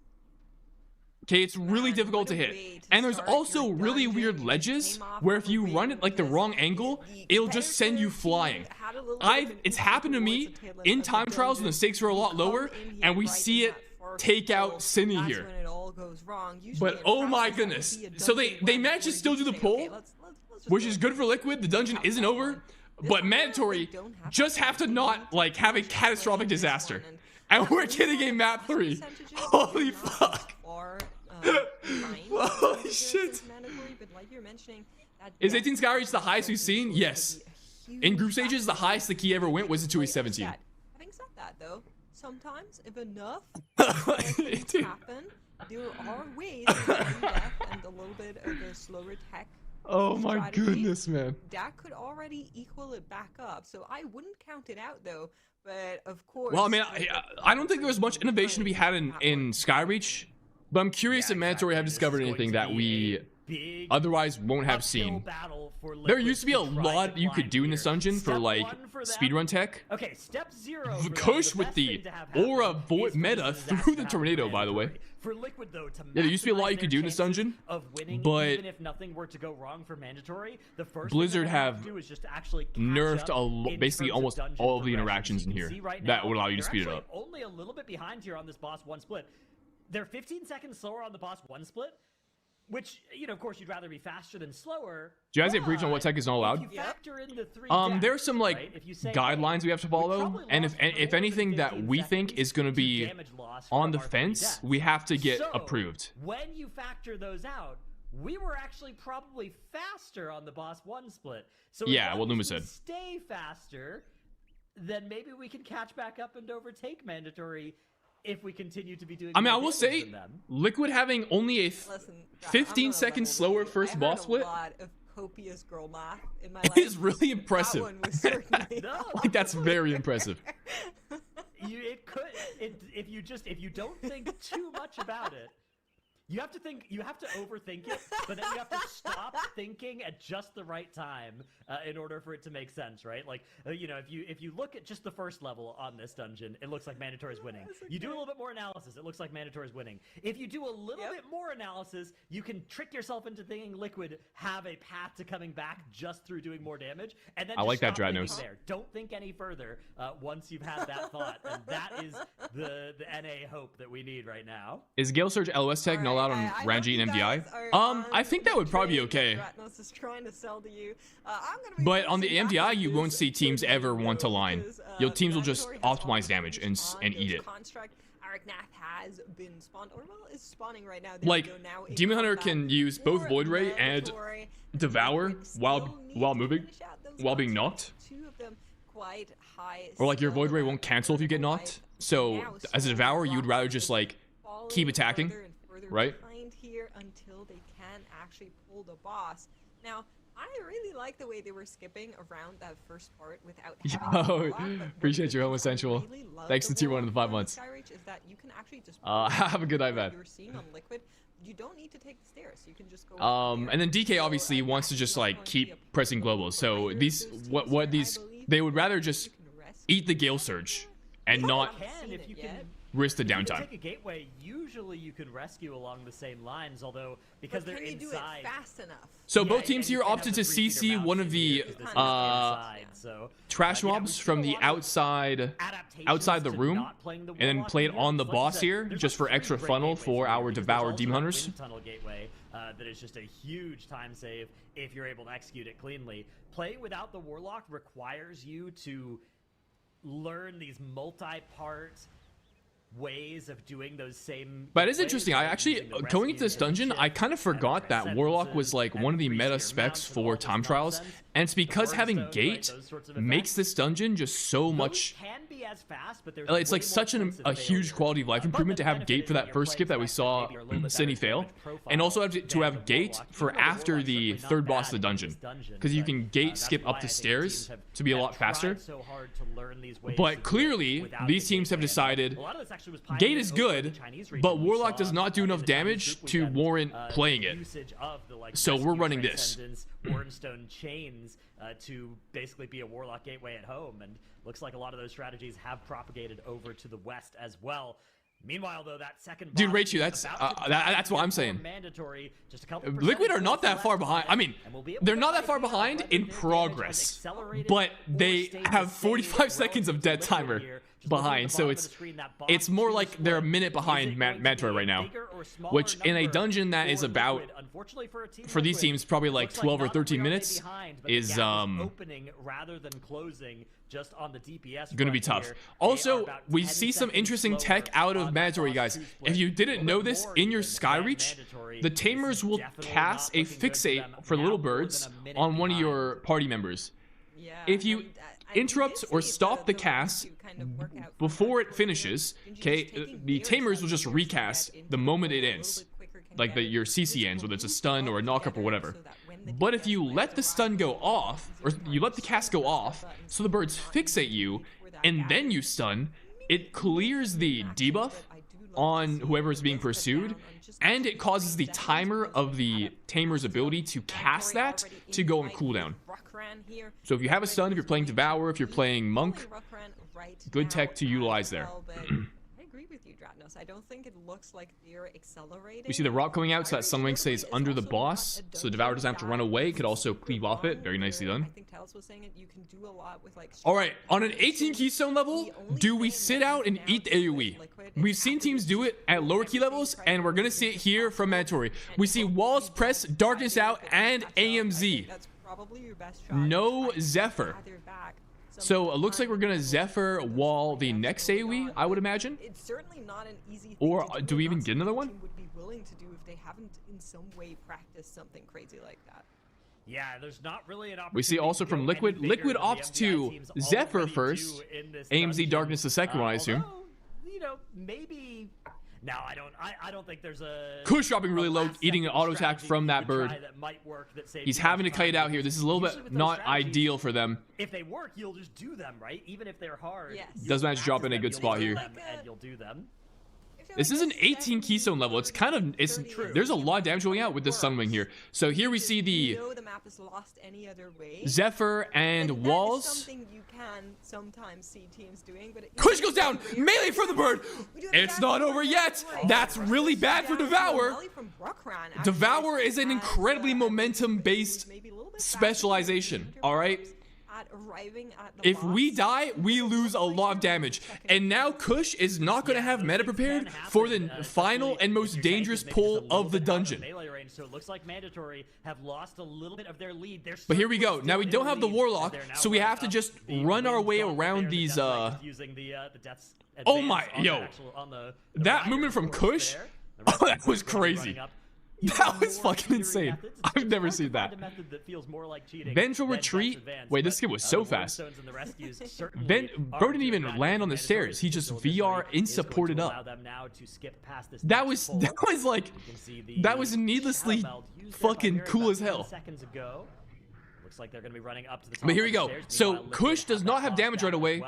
A: Okay, it's really
E: Man,
A: difficult to
E: what a
A: hit.
E: way to
A: And there's
E: start
A: also
E: your
A: really
E: dungeon.
A: weird
E: You
A: ledges
E: came off
A: where
E: of
A: if
E: a
A: you
E: win
A: run it like the
E: because
A: wrong angle,
E: the
A: it'll just send you
E: competitive
A: flying.
E: team had a little bit of
A: It's
E: an
A: happened to
E: edge
A: me
E: towards the tail end
A: in
E: of the
A: time trials when the
E: dungeon.
A: stakes are a lot
E: You
A: lower,
E: come in here
A: and we
E: right
A: see
E: in
A: it
E: that first
A: take out
E: pull,
A: Cine
E: that's
A: here.
E: when it all goes wrong. Usually
A: But
E: in
A: oh my
E: practice, that would
A: goodness.
E: be a
A: So
E: dungeon
A: they
E: run
A: managed to
E: where
A: still
E: you
A: do the
E: say,
A: pull,
E: okay, let's just
A: which
E: go
A: is
E: for
A: good
E: it.
A: for Liquid. The dungeon
E: Have
A: isn't
E: that
A: over,
E: one. This
A: but
E: one,
A: Mandatory
E: they don't have
A: just
E: that
A: have to
E: one.
A: not like have a
E: They need to
A: catastrophic
E: play this
A: disaster.
E: one,
A: And we're
E: at least
A: getting a
E: on
A: map
E: the
A: 3.
E: percentages,
A: Holy
E: they're not as
A: fuck.
E: far, behind
A: Holy
E: compared
A: shit.
E: to Mandatory, but like you're mentioning, that
A: Is
E: death
A: 18 Skyreach the highest we've seen?
E: is going to
A: Yes.
E: be a
A: In
E: huge
A: group stages, the
E: factor.
A: highest the key ever went was a
E: Play
A: 217.
E: upset. Having said that, though, sometimes if enough
A: Dude.
E: things happen, there are ways to do death and a little bit of a slower tech.
A: Oh my
E: strategy.
A: goodness, man.
E: That could already equal it back up. So I wouldn't count it out though. But of course.
A: Well, I mean, I don't think there was much innovation to be had in Skyreach, but I'm curious if Mandatory have discovered anything that we otherwise won't have seen. There used to be a lot you could do in this dungeon for like speedrun tech.
D: Okay, step 0.
A: Kush with the aura void meta through the tornado, by the way.
D: For Liquid, though, to
A: Yeah, there used to be a lot you could do in this dungeon,
D: of winning,
A: but
D: even if nothing were to go wrong for Mandatory, the first
A: Blizzard
D: thing
A: have
D: to do is just actually catch
A: nerfed
D: up
A: basically
D: in terms
A: almost
D: dungeon
A: all of the
D: progression.
A: interactions in
D: You
A: here
D: can see right
A: that
D: now,
A: would allow you to
D: they're
A: speed it
D: actually
A: up.
D: only a little bit behind here on this boss 1 split. They're 15 seconds slower on the boss 1 split, which, you know, of course, you'd rather be faster than slower.
A: Do you guys get briefed on what tech is not allowed?
D: If you factor in the 3
A: There's
D: deaths,
A: some like
D: right? If you say,
A: guidelines we have to
D: we
A: follow,
D: probably
A: and
D: lost
A: if
D: more
A: anything
D: than
A: that
D: 15
A: we think
D: seconds
A: is going to
D: to
A: be
D: damage loss
A: on
D: from
A: the
D: our 3
A: fence,
D: deaths.
A: we have to get
D: So,
A: approved.
D: when you factor those out, we were actually probably faster on the boss 1 split. So as
A: Yeah,
D: long
A: what
D: as
A: Luma
D: we
A: said.
D: stay faster, then maybe we can catch back up and overtake Mandatory if we continue to be doing.
A: I mean, I
D: more
A: will
D: damage
A: say,
D: than them.
A: Liquid having only a
E: Listen, I'm
A: 15
E: gonna
A: seconds
E: level
A: slower
E: with you.
A: first
E: I heard
A: boss split
E: a lot of copious girl math in my life.
A: is really impressive.
E: That one was certainly
D: No.
A: Like that's very impressive.
D: If you don't think too much about it, you have to overthink it, but then you have to stop thinking at just the right time in order for it to make sense, right? Like, you know, if you look at just the first level on this dungeon, it looks like Mandatory's winning. You do a little bit more analysis, it looks like Mandatory's winning. If you do a little bit more analysis, you can trick yourself into thinking Liquid have a path to coming back just through doing more damage, and then
A: I
D: just
A: like that,
D: stop thinking
A: Dradnos.
D: there. Don't think any further once you've had that thought, and that is the NA hope that we need right now.
A: Is Gale Surge LOS tech not allowed on Ranji and MDI? I think that would probably be okay.
E: Ratnos is trying to sell to you. I'm gonna be
A: But on the
E: posting back
A: MDI, you
E: this
A: won't see teams
E: video
A: ever want to line.
E: because,
A: Your teams will just
E: Mandatory has
A: optimize damage
E: already
A: and
E: spawned
A: eat
E: those
A: it.
E: Construct. Arachnath has been spawned, or well, is spawning right now. There we
A: Like,
E: go, now in
A: Demon Hunter
E: combat
A: can use both
E: for
A: Void Ray and
E: Mandatory.
A: Devour
E: Liquid
A: while
E: still need to
A: moving,
E: finish out those
A: while being
E: constructs.
A: knocked.
E: Two of them quite high
A: Or like your
E: skill
A: Void Ray
E: level,
A: won't cancel if you get
E: life.
A: knocked. So
E: Now,
A: as a
E: Soul
A: Devourer, you'd rather
E: Rock
A: just
E: is
A: like
E: falling
A: keep attacking,
E: further and further
A: right?
E: behind here until they can actually pull the boss. Now, I really like the way they were skipping around that first part without having
A: Yo,
E: to block, but one
A: appreciate
E: of
A: your
E: the
A: Homo
E: things I
A: Sensual.
E: really love
A: Thanks
E: the
A: to Tier 1
E: Warlock
A: in the 5
E: on
A: months.
E: Skyreach is that you can actually just
A: Have a good night, man.
E: You're seeing on Liquid, you don't need to take the stairs. You can just go.
A: And then DK obviously wants to just like keep pressing global. So these what these they would rather just eat the Gale Surge and not
D: If you can
A: risk the
D: If you can
A: downtime.
D: take a gateway, usually you can rescue along the same lines, although because
E: But
D: they're
E: can you do
D: inside.
E: it fast enough?
A: So
D: Yeah,
A: both
D: and
A: teams
D: you
A: here
D: can't
A: opted
D: have
A: to
D: the 3-seater
A: CC
D: mounts
A: one
D: in
A: of
D: here
A: the
D: 'cause this is inside, so
A: trash
D: yeah,
A: mobs
D: we've
A: from
D: seen a
A: the
D: lot of
A: outside
D: adaptations
A: the
D: to
A: room,
D: not playing the
A: and then
D: Warlock
A: play it
D: unit.
A: on the
D: Like you
A: boss
D: said,
A: here
D: there's
A: just
D: like
A: for
D: 3
A: extra
D: great
A: funnel
D: gateways
A: for
D: here,
A: our
D: because there's
A: Devour
D: also
A: Demon
D: that
A: Hunters.
D: Wind Tunnel gateway that is just a huge time save if you're able to execute it cleanly. Playing without the Warlock requires you to learn these multi-part ways of doing those same.
A: But it's
D: ways,
A: interesting. I
D: like
A: actually
D: using the
A: going into
D: rescue
A: this dungeon, I kind of
D: and
A: forgot that Warlock was like one of the meta
D: three-seater
A: specs
D: mounts and
A: for
D: all this
A: time trials,
D: nonsense.
A: and it's because
D: The
A: having
D: Burnstone,
A: Gate
D: right, those sorts of
A: makes
D: effects.
A: this dungeon just so much.
D: Those can be as fast, but there's
A: It's
D: way
A: like
D: more
A: such
D: points
A: a
D: of
A: huge
D: failure.
A: quality of life
D: But
A: improvement
D: the
A: to have
D: benefit
A: Gate
D: is
A: for that
D: you're
A: first skip that we
D: playing
A: saw
D: maybe a little bit
A: Cindy
D: better
A: fail,
D: damage profile
A: and also to
D: than
A: have
D: the
A: Gate
D: Warlock.
A: for
D: Even though
A: after
D: Warlock's
A: the
D: certainly not
A: third boss of the
D: bad in
A: dungeon,
D: this dungeon,
A: because you
D: but,
A: can Gate
D: that's
A: skip
D: why
A: up
D: I
A: the
D: think
A: stairs
D: teams have-
A: to be a
D: have
A: lot faster.
D: tried so hard to learn these ways
A: But
D: to do it
A: clearly,
D: without
A: these
D: the
A: teams have
D: gateway.
A: decided
D: A lot of this actually was
A: Gate
D: pioneered
A: is
D: over in the
A: good,
D: Chinese region.
A: but
D: We
A: Warlock
D: saw,
A: does not do
D: in
A: enough
D: the Chinese
A: damage
D: group
A: to
D: weekend,
A: warrant playing it.
D: usage of the, like,
A: So we're
D: rescue
A: running this.
D: transcendence, Burnstone chains to basically be a Warlock gateway at home, and looks like a lot of those strategies have propagated over to the west as well. Meanwhile, though, that second
A: Dude,
D: boss
A: Raichu,
D: is
A: that's
D: about to
A: that's what
D: be
A: I'm saying.
D: mandatory. Just a couple
A: Liquid are not
D: percentage
A: that
D: points
A: far
D: left
A: behind.
D: on
A: I
D: it,
A: mean,
D: and we'll be able
A: they're
D: to
A: not that far
D: figure out
A: behind
D: whether
A: in
D: their damage has
A: progress,
D: accelerated
A: but
D: or
A: they
D: stayed the
A: have
D: same
A: 45 seconds of
D: relative
A: dead
D: to
A: timer
D: Liquid here. Just looking at
A: behind,
D: the
A: so
D: bottom of the screen, that box
A: it's more
D: two
A: like they're a
D: split.
A: minute behind
D: Is it going to
A: Mandatory
D: be a
A: right now,
D: bigger or smaller
A: which in a
D: number
A: dungeon that is
D: for
A: about
D: Liquid? Unfortunately for a team
A: for these
D: Liquid,
A: teams probably like
D: looks
A: 12 or
D: not only
A: 13
D: are they
A: minutes
D: behind, but the
A: is
D: gap opening rather than closing just on the DPS
A: gonna be
D: front
A: tough.
D: here. They
A: Also,
D: are about
A: we
D: 10
A: see some
D: seconds
A: interesting
D: slower
A: tech out of
D: on that
A: Mandatory,
D: boss
A: guys.
D: two split.
A: If you
D: A
A: didn't
D: little
A: know
D: bit
A: this,
D: more
A: in your
D: even than
A: Skyreach,
D: Mandatory.
A: the
D: This
A: Tamers
D: is
A: will
D: definitely
A: cast
D: not
A: a
D: looking good
A: fixate
D: them
A: for
D: now,
A: little
D: more than
A: birds
D: a minute
A: on one of
D: behind.
A: your party members.
E: Yeah,
A: If you
E: and, we
A: interrupt
E: did
A: or
E: see
A: stop the
E: Rogue
A: cast
E: to kind of work out for
A: before it
E: Mandatory
A: finishes,
E: here. Genji
A: okay,
E: just taking
A: the
E: Gears
A: Tamers
E: out
A: will just
E: here so
A: recast
E: that into
A: the moment it
E: a little
A: ends.
E: bit quicker can
A: Like
E: get
A: your
E: it.
A: CC
E: This
A: ends, whether it's a
E: will
A: stun or a
E: loop
A: knockup or
E: together
A: whatever.
E: so that when the
A: But if you
E: DPS
A: let the
E: arrive,
A: stun go
E: it's
A: off, or
E: easier
A: you let the
E: to
A: cast go
E: press the
A: off,
E: buttons
A: so the birds
E: not
A: fixate
E: easy
A: you,
E: for that
A: and then you stun, it clears the debuff on whoever is being pursued, and it causes the timer of the Tamer's ability to cast that to go on cooldown. So if you have a stun, if you're playing Devour, if you're playing Monk, good tech to utilize there.
E: I agree with you, Dratnos. I don't think it looks like they're accelerating.
A: We see the rock coming out, so that Sunwing stays under the boss, so the Devourer doesn't have to run away. It could also cleave off it. Very nicely done.
E: I think Tails was saying it. You can do a lot with like.
A: All right, on an 18 keystone level, do we sit out and eat the AoE? We've seen teams do it at lower key levels, and we're gonna see it here from Mandatory. We see Walls press, Darkness out, and AMZ.
E: That's probably your best shot.
A: No Zephyr. So it looks like we're gonna Zephyr wall the next AoE, I would imagine.
E: It's certainly not an easy thing
A: Or
E: to
A: do we even get another one?
E: Would be willing to do if they haven't in some way practiced something crazy like that.
D: Yeah, there's not really an opportunity.
A: We see also
D: to
A: from
D: go
A: Liquid.
D: any bigger
A: Liquid
D: than the
A: opts
D: MDI
A: to
D: teams
A: Zephyr
D: already
A: first.
D: do in this
A: AMZ
D: dungeon.
A: Darkness the second one, I assume.
D: Although, you know, maybe. No, I don't think there's a.
A: Kush dropping really low, eating an auto attack
D: strategy
A: from
D: you
A: that
D: could
A: bird.
D: try that might work that saves
A: He's
D: you
A: having to
D: much
A: kite
D: time.
A: out here. This is a little
D: Usually
A: bit
D: with those
A: not
D: strategies,
A: ideal for them.
D: If they work, you'll just do them, right? Even if they're hard.
E: Yes.
D: you'll
A: Doesn't manage to drop
D: practice
A: in a
D: them,
A: good
D: you'll
A: spot
D: do
A: here.
D: them, and you'll do them.
A: This is an 18 keystone level. It's kind of, there's a lot of damage going out with the Sunwing here. So here we see the
E: know the map is lost any other way.
A: Zephyr and
E: That is
A: Walls.
E: something you can sometimes see teams doing, but
A: Kush goes down, melee from the bird. It's not over yet. That's really bad for Devour. Devour is an incredibly momentum-based specialization, all right? If we die, we lose a lot of damage. And now Kush is not going to have meta prepared for the final and most dangerous pull of the dungeon.
D: So it looks like Mandatory have lost a little bit of their lead.
A: But here we go. Now we don't have the Warlock, so we have to just run our way around these, Oh my, yo. That movement from Kush, oh, that was crazy. That was fucking insane. I've never seen that. Vengeful retreat. Wait, this kid was so fast. Bro didn't even land on the stairs. He just VR insupported up. That was like, that was needlessly fucking cool as hell.
D: Like they're going to be running up to the top.
A: But here we go. So Kush does not have damage right away.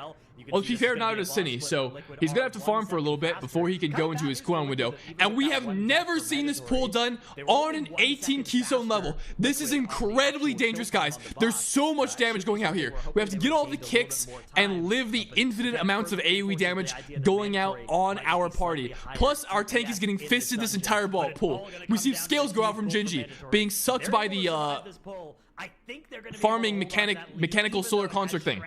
A: Well, to be fair, not as Cine, so he's gonna have to farm for a little bit before he can go into his cooldown window. And we have never seen this pull done on an 18 keystone level. This is incredibly dangerous, guys. There's so much damage going out here. We have to get all the kicks and live the infinite amounts of AoE damage going out on our party. Plus, our tank is getting fisted this entire pull. We see scales go out from Gingy, being sucked by the farming mechanical solar construct thing.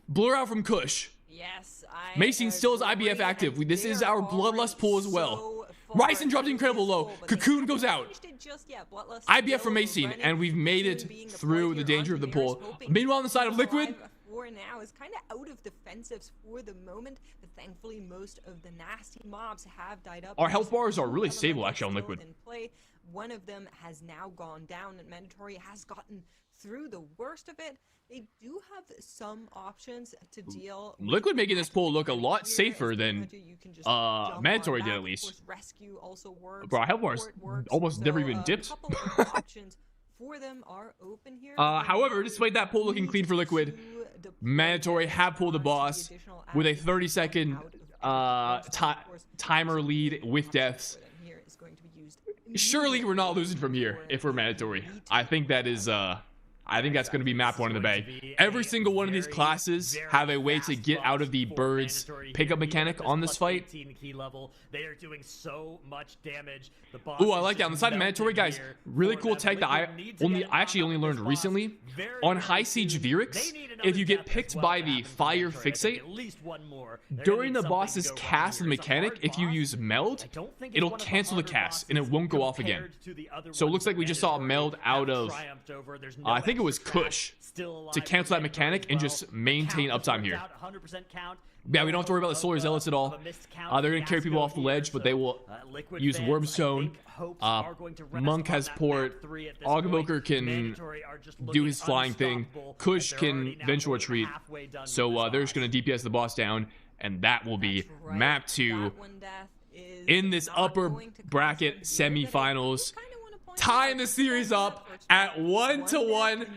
A: Blur out from Kush.
E: Yes,
A: Mason still has IBF active. This is our Bloodlust pull as well. Ryzen dropped incredible low. Cocoon goes out. IBF from Mason, and we've made it through the danger of the pull. Meanwhile, on the side of Liquid,
E: now is kind of out of defensives for the moment, but thankfully most of the nasty mobs have died up.
A: Our health bars are really stable actually on Liquid.
E: One of them has now gone down, and Mandatory has gotten through the worst of it. They do have some options to deal with.
A: Liquid making this pull look a lot safer than Mandatory did at least.
E: Rescue also works.
A: Bro, our health bars almost never even dipped.
E: Options for them are open here.
A: However, despite that pull looking clean for Liquid, Mandatory have pulled the boss with a 30-second timer lead with deaths. Surely we're not losing from here if we're Mandatory. I think that is I think that's going to be map one in the bag. Every single one of these classes have a way to get out of the bird's pickup mechanic on this fight.
D: They are doing so much damage.
A: Ooh, I like that. On the side of Mandatory, guys, really cool tech that I actually only learned recently. On High Siege Vyrix, if you get picked by the Fire Fixate, during the boss's cast of the mechanic, if you use Meld, it'll cancel the cast and it won't go off again. So it looks like we just saw Meld out of, I think it was Kush, to cancel that mechanic and just maintain uptime here. Yeah, we don't have to worry about the Solar Zealots at all. They're going to carry people off the ledge, but they will use Wormstone. Monk has port. Ogboker can do his flying thing. Kush can Vengeful Retreat. So they're just going to DPS the boss down, and that will be map 2 in this upper bracket semifinals. Tying the series up at 1-1.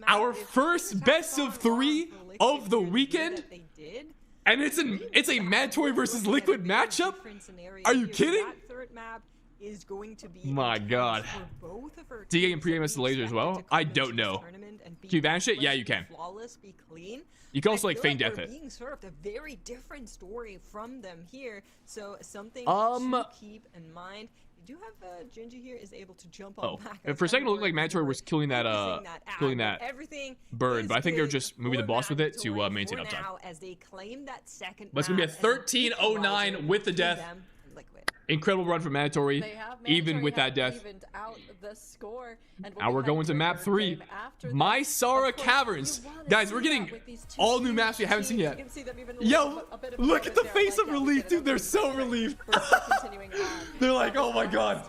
A: Our first best of 3 of the weekend.
E: did.
A: And it's a mandatory versus Liquid matchup? Are you kidding?
E: That third map is going to be
A: My
E: intense
A: God.
E: for both of our
A: DK
E: teams,
A: can pre-aim us
E: so
A: the
E: we
A: laser as
E: expect
A: well?
E: it to
A: I
E: come
A: don't
E: into this
A: know.
E: tournament and be
A: Can you vanish it? Yeah, you
E: flawless,
A: can.
E: Flawless, be clean.
A: You can also,
E: I
A: like,
E: feel
A: feign
E: we're
A: death it.
E: being served a very different story from them here, so something
A: Um,
E: to keep in mind. You do have Gingy here is able to jump on back.
A: And for a second it looked like Mandatory was killing that
E: everything
A: bird, but I think they're
E: is
A: just
E: good
A: moving the boss with it to
E: Mandatory
A: maintain
E: for
A: uptime.
E: now as they claim that second
A: But it's gonna be a
E: map as
A: 13-09
E: equalizer
A: with the
E: to
A: death.
E: them and Liquid.
A: Incredible run from Mandatory,
B: They have
A: even
B: Mandatory
A: with that
B: have
A: death.
B: evened out the score, and
A: Now we're going to map 3. My Sara Caverns. Guys, we're getting all new maps we haven't seen yet. Yo, look at the face of relief, dude. They're so relieved. They're like, oh my God.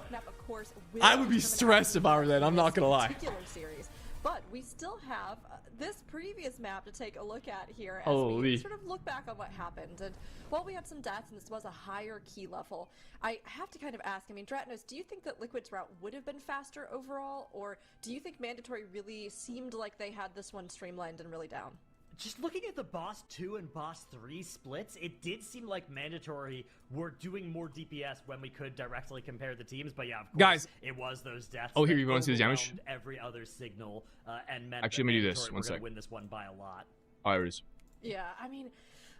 A: I would be stressed if I were that. I'm not gonna lie.
B: Series. But we still have this previous map to take a look at here as
A: Holy.
B: we sort of look back on what happened. And while we had some deaths and this was a higher key level, I have to kind of ask, I mean, Dratnos, do you think that Liquid's route would have been faster overall? Or do you think Mandatory really seemed like they had this one streamlined and really down?
D: Just looking at the Boss 2 and Boss 3 splits, it did seem like Mandatory were doing more DPS when we could directly compare the teams. But yeah, of course,
A: Guys.
D: it was those deaths.
A: Oh, here,
D: that
A: you wanna see the damage?
D: overwhelmed every other signal and meant
A: Actually,
D: that
A: let me do this.
D: Mandatory
A: One
D: were gonna
A: sec.
D: win this one by a lot.
A: Alright, it is.
B: Yeah, I mean,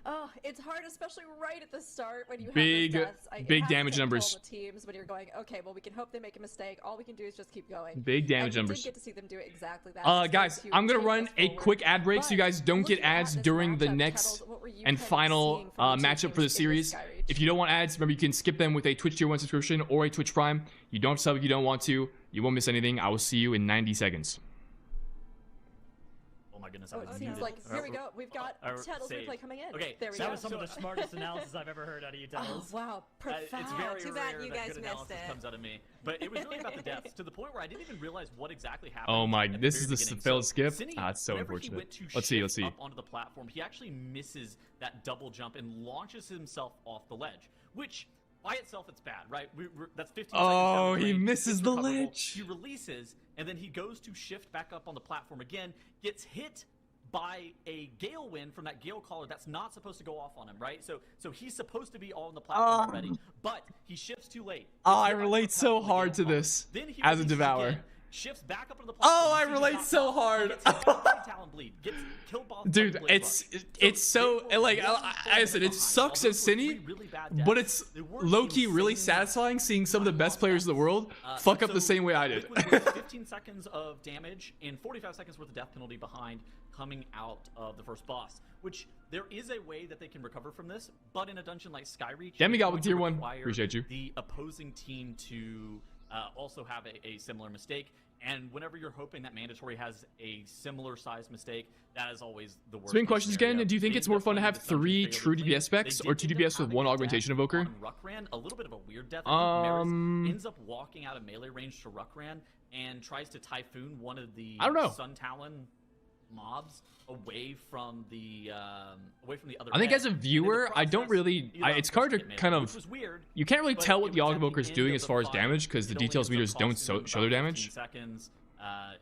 B: oh, it's hard, especially right at the start when you have
A: Big-
B: those deaths. It
A: big
B: has to
A: damage
B: take a toll
A: numbers.
B: on the teams when you're going, okay, well, we can hope they make a mistake. All we can do is just keep going.
A: Big damage
B: and we
A: numbers.
B: did get to see them do exactly that.
A: Guys, I'm gonna run a quick ad break so you guys don't get ads during the next and final matchup for the series. If you don't want ads, remember you can skip them with a Twitch Tier 1 subscription or a Twitch Prime. You don't have to sub if you don't want to. You won't miss anything. I will see you in 90 seconds.
C: Oh my goodness, I
B: Oh,
C: was
B: it
C: muted.
B: seems like, here we go. We've got Tuttle's
C: save.
B: replay coming in.
C: Okay,
B: there we
D: That
B: go.
D: was some of the smartest analysis I've ever heard out of you,
B: Oh,
D: Tuttles.
B: wow. Profound.
C: It's very
E: Too bad
C: rare
E: you
C: that
E: guys
C: good
E: missed
C: analysis
E: it.
C: comes out of me. But it was really about the deaths to the point where I didn't even realize what exactly happened.
A: Oh my,
C: at the
A: this
C: very
A: is the
C: beginning.
A: failed
C: So,
A: skip?
C: Cine,
A: Ah, it's so
C: whenever he
A: unfortunate.
C: went to
A: Let's see,
C: shift
A: let's see.
C: up onto the platform, he actually misses that double jump and launches himself off the ledge, which by itself it's bad, right? That's 15 seconds
A: Oh,
C: down the
A: he
C: drain.
A: misses
C: It's
A: the
C: recoverable.
A: ledge.
C: He releases, and then he goes to shift back up on the platform again, gets hit by a Gale wind from that Gale caller that's not supposed to go off on him, right? So he's supposed to be on the platform already, but he shifts too late.
A: Oh,
C: Gets
A: I
C: hit by the
A: relate so
C: platform, the
A: hard
C: Gale
A: to
C: caller.
A: this
C: Then he
A: as a
C: releases
A: Devourer.
C: again, shifts back up on the platform.
A: Oh, I
C: sees he's
A: relate
C: not
A: so
C: off,
A: hard.
C: gets hit by the Talon bleed, gets killed by
A: Dude,
C: the Blaze
A: it's
C: Rush.
A: it's so
C: they were
A: like
C: really
A: I said, it
C: behind.
A: sucks
C: Although
A: as
C: those were
A: Cine,
C: three really bad
A: but
C: deaths,
A: it's
C: they were
A: low key really
C: insanely
A: satisfying seeing some of the best players in the world fuck up the
C: so
A: same way I did.
C: Liquid was 15 seconds of damage and 45 seconds worth of death penalty behind coming out of the first boss, which there is a way that they can recover from this, but in a dungeon like Skyreach,
A: Demigod
C: it's
A: with
C: going to
A: tier 1.
C: require
A: Appreciate you.
C: the opposing team to also have a similar mistake. And whenever you're hoping that Mandatory has a similar size mistake, that is always the worst.
A: Spin
C: case
A: questions
C: scenario.
A: again. Do you think
C: They
A: it's
C: end
A: more
C: up
A: fun to
C: playing
A: have
C: this dungeon
A: 3
C: fairly
A: true
C: clean.
A: DPS specs
C: They
A: or
C: did
A: 2
C: end up
A: DPS with
C: having
A: 1
C: a
A: augmentation
C: death
A: evoker?
C: on Ruckran, a little bit of a weird death. I think Maris ends up walking out of melee range to Ruckran and tries to Typhoon one of the
A: I don't know.
C: Sun Talon mobs away from the other.
A: I think
C: bed.
A: as a
C: And in the
A: viewer, I don't
C: process,
A: really.
C: he allows
A: it's
C: Chris
A: hard to
C: get melee,
A: kind
C: which
A: of.
C: was weird.
A: You can't really
C: But
A: tell
C: it
A: what the
C: was at
A: Augmentoker is
C: end
A: doing
C: of
A: as
C: the
A: far as
C: fight.
A: damage because the
C: It only
A: details
C: ends up
A: meters don't
C: costing them
A: show their
C: about
A: damage.
C: 15 seconds.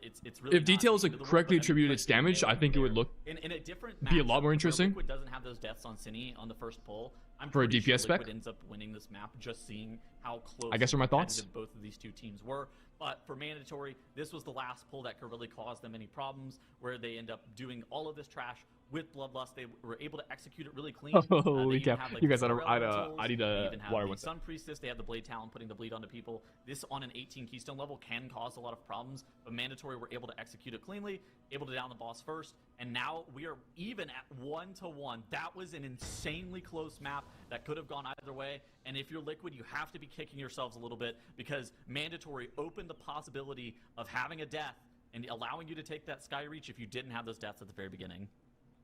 C: It's really
A: If details
C: not
A: are
C: the end of the world,
A: correctly
C: but
A: attributed
C: like
A: to damage, I think it would look
C: in a different
A: be a lot
C: matchup
A: more
C: where
A: interesting.
C: Liquid doesn't have those deaths on Cine on the first pull. I'm
A: For a
C: pretty
A: DPS
C: sure
A: spec?
C: Liquid ends up winning this map just seeing how close
A: I guess are my thoughts.
C: competitive both of these two teams were. But for Mandatory, this was the last pull that could really cause them any problems, where they end up doing all of this trash with Bloodlust. They were able to execute it really clean.
A: Holy
C: they even
A: cow.
C: have, like,
A: You guys,
C: the
A: I
C: Sorrel
A: need
C: Elementals.
A: a
C: They even have
A: water
C: the
A: one sec.
C: Sun Priestess. They have the Blade Talon putting the bleed onto people. This on an 18 Keystone level can cause a lot of problems, but Mandatory were able to execute it cleanly, able to down the boss first, and now we are even at 1-1. That was an insanely close map that could have gone either way, and if you're Liquid, you have to be kicking yourselves a little bit because Mandatory opened the possibility of having a death and allowing you to take that Skyreach if you didn't have those deaths at the very beginning.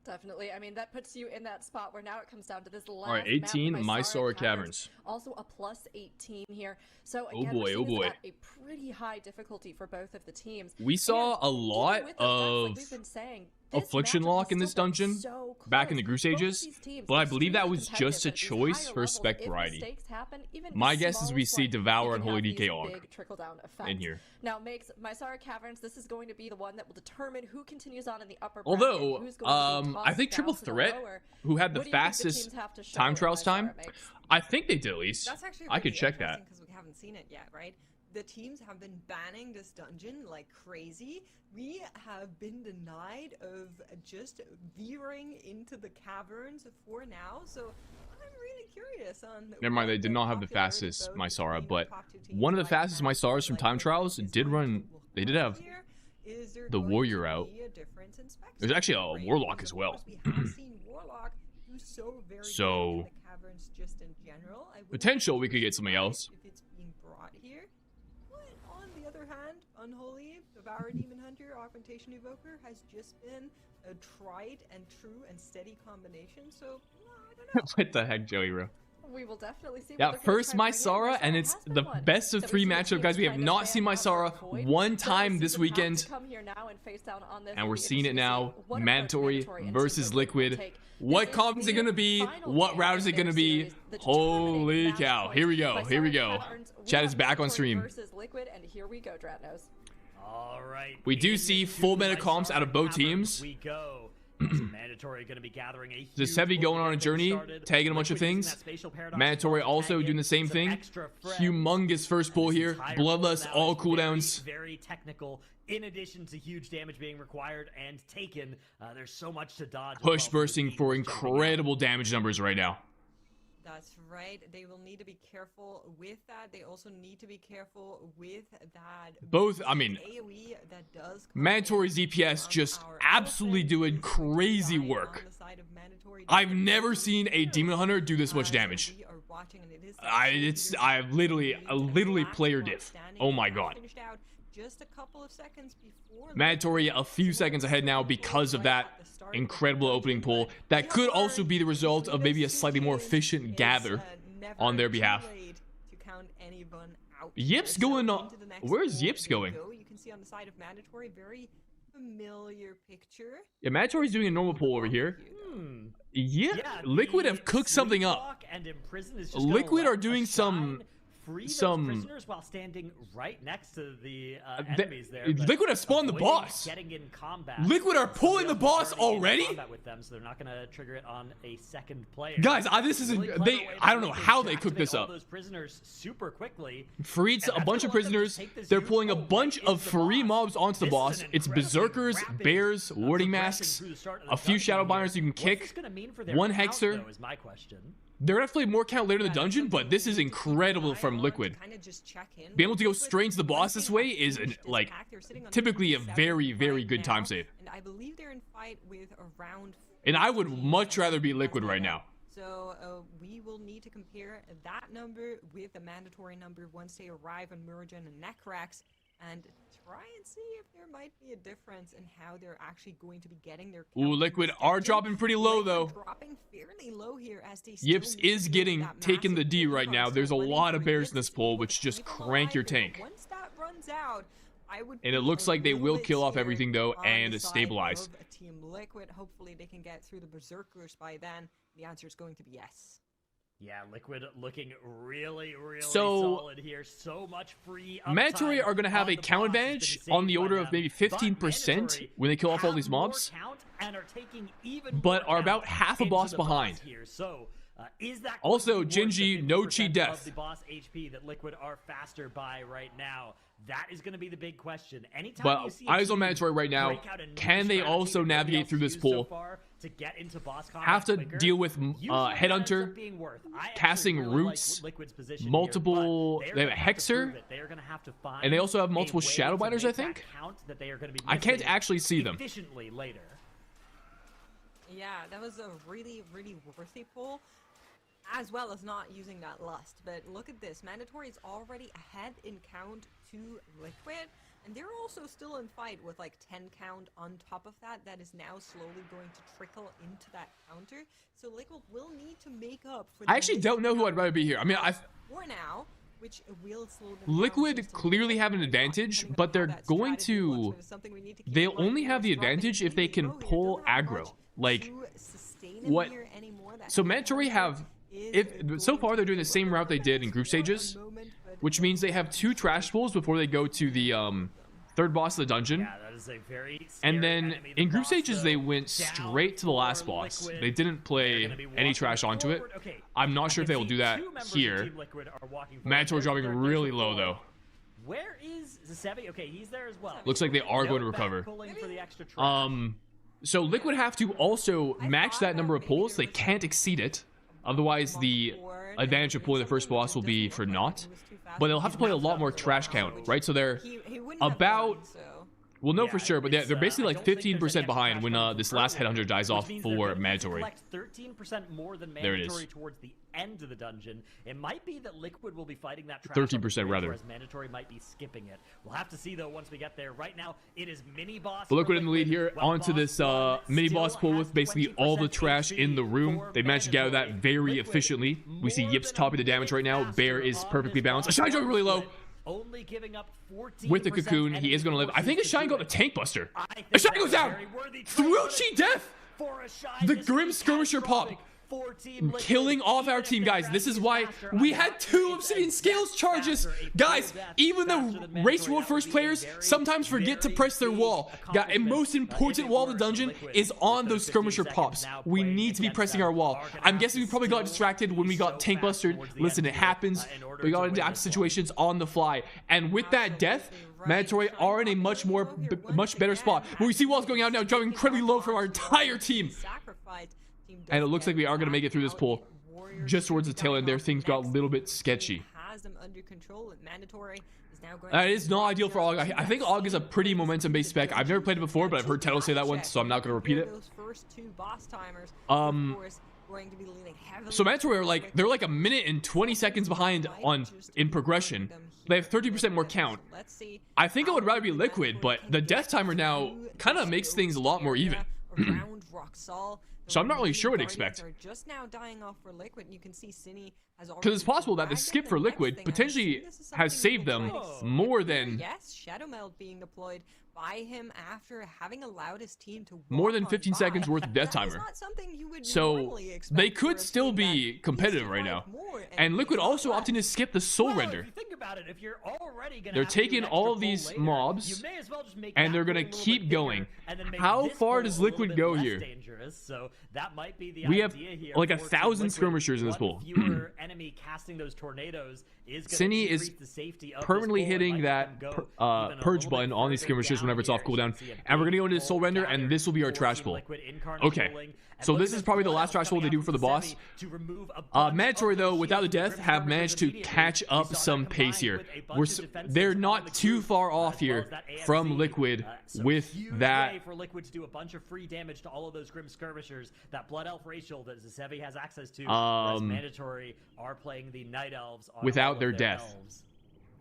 B: Definitely. I mean, that puts you in that spot where now it comes down to this last
A: Alright,
B: map,
A: 18,
B: the
A: Mysora Caverns.
B: Also a plus 18 here. So
A: Oh
B: again,
A: boy,
B: we're seeing
A: oh
B: this
A: boy.
B: at a pretty high difficulty for both of the teams.
A: We saw
B: And
A: a lot
B: even with those deaths, like
A: of
B: we've been saying,
A: Affliction
B: matchup
A: Lock
B: has
A: in this
B: still been
A: dungeon
B: so
A: back in the
B: close.
A: Goose
B: Both of
A: Ages,
B: these teams
A: but I believe that
B: extremely
A: was just a
B: competitive at these
A: choice
B: higher
A: for
B: levels.
A: spec
B: If
A: variety.
B: mistakes happen, even
A: My
B: the
A: guess is we
B: smallest
A: see
B: one,
A: Devour
B: it
A: and
B: can
A: Holy
B: have
A: DK
B: these
A: AUG
B: big trickle-down effects.
A: in here.
B: Now, makes Mysara Caverns, this is going to be the one that will determine who continues on in the upper bracket,
A: Although,
B: who's going to be
A: I
B: tossed
A: think
B: down
A: Triple
B: to the
A: Threat,
B: lower.
A: who had the
B: What do you think the
A: fastest
B: teams have to show
A: time
B: in
A: trials time,
B: Mysara Makes?
A: I think they did at least.
E: That's actually
A: I could
E: really
A: check that.
E: because we haven't seen it yet, right? The teams have been banning this dungeon like crazy. We have been denied of just veering into the caverns for now, so I'm really curious on.
A: Never mind,
E: what
A: they did not have the
E: popularity
A: fastest
E: vote
A: Mysara,
E: between
A: but
E: the top two teams
A: one of the
E: right
A: fastest
E: now
A: Mysaras
E: feels
A: from
E: like
A: time
E: what
A: trials
E: is
A: did
E: going
A: run.
E: to
A: They did
E: look
A: have
E: here. Is there
A: the
E: going
A: Warrior
E: to
A: out.
E: be a difference in specs?
A: There's actually a
E: Right,
A: Warlock
E: because
A: as
E: of
A: well.
E: course we have seen Warlock do so very
A: So,
E: good in the caverns just in general. I wouldn't
A: potential
E: be
A: we could get something
E: surprised
A: else.
E: if it's being brought here. But on the other hand, Unholy, Devour Demon Hunter, Augmentation Evoker has just been a tried and true and steady combination. So I don't know.
A: What the heck, Joey, bro?
B: We will definitely see.
A: Yeah,
B: what they're gonna
A: first
B: try to bring in.
A: Mysara, and
B: Mysara
A: it's
B: has been
A: the
B: one
A: best of
B: that
A: three
B: we've seen
A: matchup,
B: teams
A: guys. We have
B: trying to
A: not seen
B: fan out
A: Mysara
B: or avoid.
A: one
B: So
A: time
B: we'll
A: this
B: see them have to
A: weekend,
B: come here now and face down on this.
A: and
B: It'll
A: we're
B: be
A: seeing it
B: interesting to
A: now.
B: see what approach
A: Mandatory
B: Mandatory and
A: versus
B: Team Liquid will
A: Liquid.
B: take.
A: What
B: This
A: comp
B: is
A: is it
B: the
A: gonna be?
B: final
A: What
B: game
A: route
B: of
A: is it
B: their
A: gonna be?
B: series, the
A: Holy
B: determining match
A: cow!
B: points.
A: Here we go. Here we
B: Mysara
A: go.
B: Caverns, we
A: Chat
B: have
A: is back on
B: Mandatory
A: stream.
B: versus Liquid, and here we go, Dratnos.
D: All right.
A: We do
D: in
A: see
D: to
A: full meta comps
D: Mysara
A: out of both
D: Caverns
A: teams.
D: We go. Mandatory going to be gathering a huge
A: The Sevi
D: pull
A: going
D: to
A: on a
D: get things
A: journey,
D: started.
A: tagging a bunch of
D: Liquid using
A: things.
D: that spatial paradox
A: Mandatory
D: to
A: also
D: tag
A: doing
D: in
A: the same
D: some
A: thing.
D: extra friends.
A: Humongous first pull
D: This
A: here.
D: entire
A: Bloodlust,
D: pull now
A: all
D: is
A: cooldowns.
D: Very, very technical. In addition to huge damage being required and taken, there's so much to dodge. as
A: Push
D: well.
A: bursting
D: The
A: for
D: Eagles jumping out.
A: incredible damage numbers right now.
E: That's right. They will need to be careful with that. They also need to be careful with that.
A: Both, I mean,
E: AoE that does come
A: Mandatory's
E: in
A: DPS
E: from
A: just
E: our
A: absolutely
E: elephant.
A: doing
E: This is going to
A: crazy
E: die
A: work.
E: on the side of Mandatory.
A: I've never seen a Demon Hunter do this much
E: So
A: damage.
E: we are watching, and it is
A: I've literally player diff. Oh my god.
E: Finished out just a couple of seconds before
A: Mandatory a few seconds ahead now because of that incredible opening pull. That could also be the result of maybe a slightly more efficient gather on their behalf. Yips going on. Where's Yips going?
E: You can see on the side of Mandatory, very familiar picture.
A: Yeah, Mandatory's doing a normal pull over here. Yeah, Liquid have cooked something up. Liquid are doing some
D: prisoners while standing right next to the enemies there. but
A: Liquid have spawned the
D: avoiding
A: boss.
D: Getting in combat.
A: Liquid are pulling the boss already?
D: Combat with them, so they're not going to trigger it on a second player.
A: Guys, this isn't.
D: Really clever
A: They.
D: way
A: I
D: to
A: don't know
D: Liquid
A: how
D: to
A: they cooked this
D: activate all
A: up.
D: those prisoners super quickly.
A: Freed
D: And
A: a
D: that's
A: bunch
D: gonna
A: of
D: let them
A: prisoners.
D: take this
A: They're
D: huge
A: pulling a
D: pull
A: bunch
D: right
A: of
D: into the
A: free
D: boss.
A: mobs onto the
D: This is
A: boss.
D: an
A: It's
D: incredibly
A: berserkers,
D: rapid,
A: bears, warding
D: progression
A: masks,
D: through the start of the
A: a few
D: dungeon
A: shadow
D: here.
A: binders you can
D: What's
A: kick.
D: this gonna mean for their
A: One
D: count,
A: hexer.
D: though, is my question.
A: They're definitely more count later in the dungeon, but this is incredible from Liquid. Being able to go straight into the boss this way is like typically a very, very good time save.
E: And I believe they're in fight with around.
A: And I would much rather be Liquid right now.
E: So we will need to compare that number with the mandatory number once they arrive on Murogen and Necrax, and try and see if there might be a difference in how they're actually going to be getting their.
A: Ooh, Liquid are dropping pretty low though.
E: Dropping fairly low here as they
A: Yips
E: still need
A: is
E: to
A: getting
E: that
A: taking the
E: massive
A: D
E: pull
A: right
E: from
A: now. There's a
E: someone
A: lot of
E: for
A: bears
E: Yips
A: in this
E: to
A: pool,
E: keep
A: which just
E: them
A: crank your
E: alive, but
A: tank.
E: Once that runs out, I would
A: And it
E: be
A: looks
E: a
A: like they
E: little
A: will
E: bit
A: kill off
E: scared
A: everything, though,
E: on
A: and
E: the side
A: stabilize.
E: of Team Liquid. Hopefully they can get through the Berserkers by then. The answer is going to be yes.
D: Yeah, Liquid looking really, really
A: So,
D: solid here. So much free
A: Mandatory
D: uptime
A: are going to have
D: on
A: a
D: the
A: count
D: boss. It's
A: advantage
D: been
A: on the
D: saved
A: order
D: by
A: of
D: them.
A: maybe
D: But
A: 15%
D: Mandatory
A: when they kill off all
D: have
A: these
D: more
A: mobs.
D: count and are taking even
A: But
D: more
A: are about
D: count
A: half a
D: into
A: boss
D: the
A: behind.
D: Here. So, is that
A: Also,
D: going to be worth the
A: Genji, no
D: 50%
A: cheat death.
D: of the boss HP that Liquid are faster by right now? That is going to be the big question. Anytime you
A: But
D: see a
A: eyes on
D: team
A: Mandatory right now.
D: break out a new
A: Can they
D: strategy
A: also
D: that nobody
A: navigate
D: else
A: through
D: has
A: this
D: used so
A: pool?
D: far to get into boss combat
A: Have to
D: quicker,
A: deal with
D: usually that ends
A: Headhunter,
D: up being worth. I actually
A: casting
D: really like
A: roots,
D: Liquid's position
A: multiple-
D: here, but
A: they have
D: they're
A: a
D: gonna have to
A: Hexer,
D: prove it. They are gonna have to find
A: and they also have
D: a
A: multiple
D: way
A: Shadow
D: to
A: Binders, I
D: make that
A: think?
D: count that they are gonna be
A: I can't
D: missing
A: actually see them.
D: efficiently later.
E: Yeah, that was a really, really worthy pull, as well as not using that lust. But look at this. Mandatory is already ahead in count to Liquid, and they're also still in fight with like 10 count on top of that. That is now slowly going to trickle into that counter. So Liquid will need to make up for
A: I actually don't know who I'd rather be here. I mean,
E: for now. which will slow them down
A: Liquid
E: just a
A: clearly
E: little
A: have an
E: bit.
A: advantage,
E: Depending
A: but
E: on
A: they're
E: how that
A: going
E: strategy looks,
A: to...
E: and it's something we need to keep
A: They'll
E: in mind
A: only
E: here.
A: have the
E: It's dropping
A: advantage if they
E: easy
A: can
E: earlier.
A: pull
E: Doesn't have
A: aggro.
E: much
A: Like,
E: to sustain him
A: what-
E: here anymore. That
A: So
E: Hit
A: Mandatory
E: Hunter
A: have...
E: is
A: So
E: going
A: far,
E: to
A: they're doing the same route they did in group
E: for a
A: stages,
E: moment, but
A: which means they have 2 trash pulls before they go to the third boss of the dungeon.
D: Yeah, that is a very
A: And
D: scary
A: then
D: enemy. The
A: in group
D: boss,
A: stages,
D: though,
A: they went
D: down
A: straight to the last
D: for
A: boss.
D: Liquid.
A: They didn't
D: They're
A: play
D: gonna be
A: any
D: walking
A: trash onto it.
D: forward. Okay.
A: I'm not sure
D: I
A: if they
D: can
A: will
D: see
A: do that
D: 2 members of
A: here.
D: Team Liquid are walking forward.
A: Mandatory
D: There's
A: dropping
D: their
A: really
D: extra
A: low,
D: pull.
A: though.
D: Where is Zasevi? Okay, he's there as well.
A: Looks like they are
D: No
A: going to recover.
D: back-pulling for the extra trash.
A: So Liquid have to also match that number of pulls. They can't exceed it. Otherwise, the advantage of pulling the first boss will be for naught. But they'll have to play a lot more trash count, right? So they're
E: he wouldn't have
A: about...
E: won, so.
A: We'll know
D: Yeah,
A: for sure, but they're
D: it's,
A: basically
D: I
A: like
D: don't think there's
A: 15%
D: an
A: behind
D: extra
A: when
D: trash
A: this
D: count
A: last
D: for
A: headhunter dies
D: which
A: off
D: means they're
A: for
D: gonna need to
A: Mandatory.
D: collect 13% more than
A: There it
D: Mandatory
A: is.
D: towards the end of the dungeon. It might be that Liquid will be fighting that trash
A: 13%
D: on the bridge,
A: rather.
D: whereas Mandatory might be skipping it. We'll have to see though once we get there. Right now, it is mini boss.
A: But
D: for
A: Liquid in the lead here
D: while
A: onto
D: boss
A: this
D: one
A: mini
D: still
A: boss pull
D: has
A: with basically all the
D: 20%
A: trash in the room.
D: for
A: They managed to gather that
D: Mandatory.
A: very
D: Liquid,
A: efficiently. We see
D: more
A: Yips
D: than
A: topping the
D: a
A: damage right
D: minute
A: now. Bear
D: faster
A: is
D: on
A: perfectly
D: this
A: balanced. A
D: boss.
A: Shine dropping really low.
D: Only giving up 14%
A: With the cocoon, he is going to live. I think a Shine got the Tank Buster. A Shine goes down! Through Chi Death! The Grim Skirmisher pop. Killing off our team, guys. This is why we had 2 Obsidian Scales charges. Guys, even the Race World First players sometimes forget to press their wall. And most important wall of the dungeon is on those Skirmisher pops. We need to be pressing our wall. I'm guessing we probably got distracted when we got Tank Bustered. Listen, it happens. We got into situations on the fly. And with that death, Mandatory are in a much better spot. But we see walls going out now, dropping incredibly low from our entire team. And it looks like we are going to make it through this pool. Just towards the tail end there, things got a little bit sketchy.
E: Has them under control. Mandatory is now going
A: It is not ideal for Og. I think Og is a pretty momentum-based spec. I've never played it before, but I've heard Teto say that once, so I'm not going to repeat it.
E: Those first 2 boss timers, of course, going to be leaning heavily
A: So Mandatory are
E: towards
A: like, they're like a minute and 20 seconds behind in progression. They have 30% more count.
E: Let's see.
A: I think I would rather be Liquid, but the death timer now kind of makes things a lot more even.
E: Around Roxal.
A: So I'm not really sure what to expect.
E: Are just now dying off for Liquid. You can see Cine has
A: Because it's possible that the skip for Liquid potentially has saved them more than
E: Yes, Shadow Meld being deployed by him after having allowed his team to
A: more than
E: walk
A: 15
E: on
A: seconds
E: by.
A: worth of death
E: That is
A: timer.
E: not something you would
A: So
E: normally expect
A: they
E: for
A: could
E: a
A: still
E: team that
A: be
E: needs
A: competitive
E: to
A: right
E: fight
A: now.
E: more
A: And Liquid
E: needs
A: also
E: less.
A: opting to skip the Soul
D: Well,
A: Render.
D: if you think about it, if you're already gonna
A: They're
D: have to do
A: taking
D: an
A: all
D: extra
A: of these
D: pull later,
A: mobs,
D: you may as well just make
A: and
D: that
A: they're gonna
D: pull a little
A: keep
D: bit
A: going.
D: bigger, and then make
A: How
D: this
A: far
D: pull
A: does
D: a little
A: Liquid
D: bit
A: go
D: less
A: here?
D: dangerous. So that might be the
A: We have
D: idea here
A: like
D: for
A: 1,000
D: Team Liquid.
A: skirmishers in this
D: One
A: pool.
D: fewer enemy casting those tornadoes is gonna
A: Cine
D: increase
A: is
D: the safety of this
A: permanently
D: pull and
A: hitting
D: might
A: that
D: let them go even a
A: purge
D: little
A: button
D: bit
A: on these
D: further
A: skirmishers
D: down
A: whenever it's off
D: here.
A: cooldown.
D: You see a
A: And we're gonna
D: big
A: go into Soul
D: pull
A: Render,
D: gather
A: and this will be our
D: for
A: trash
D: Team
A: pull.
D: Liquid. Incarnate
A: Okay.
D: pulling, and
A: So
D: look
A: this
D: at
A: is probably the
D: Blood
A: last trash pull
D: coming
A: they do
D: out
A: for the
D: from
A: boss.
D: Zasevi to remove a bunch
A: Mandatory
D: of
A: though,
D: those
A: without the
D: shields
A: death,
D: from
A: have
D: Grim
A: managed to
D: immediately.
A: catch
D: We
A: up
D: saw that
A: some pace
D: combined
A: here.
D: with a bunch of defenses
A: They're
D: on
A: not
D: the
A: too
D: crew,
A: far
D: as
A: off
D: well as
A: here
D: that AMC.
A: from Liquid
D: So
A: with
D: huge
A: that.
D: way for Liquid to do a bunch of free damage to all of those Grim Skirmishers. That Blood Elf racial that Zasevi has access to. Whereas Mandatory are playing the Night Elves on
A: without
D: all of
A: their death.
D: elves.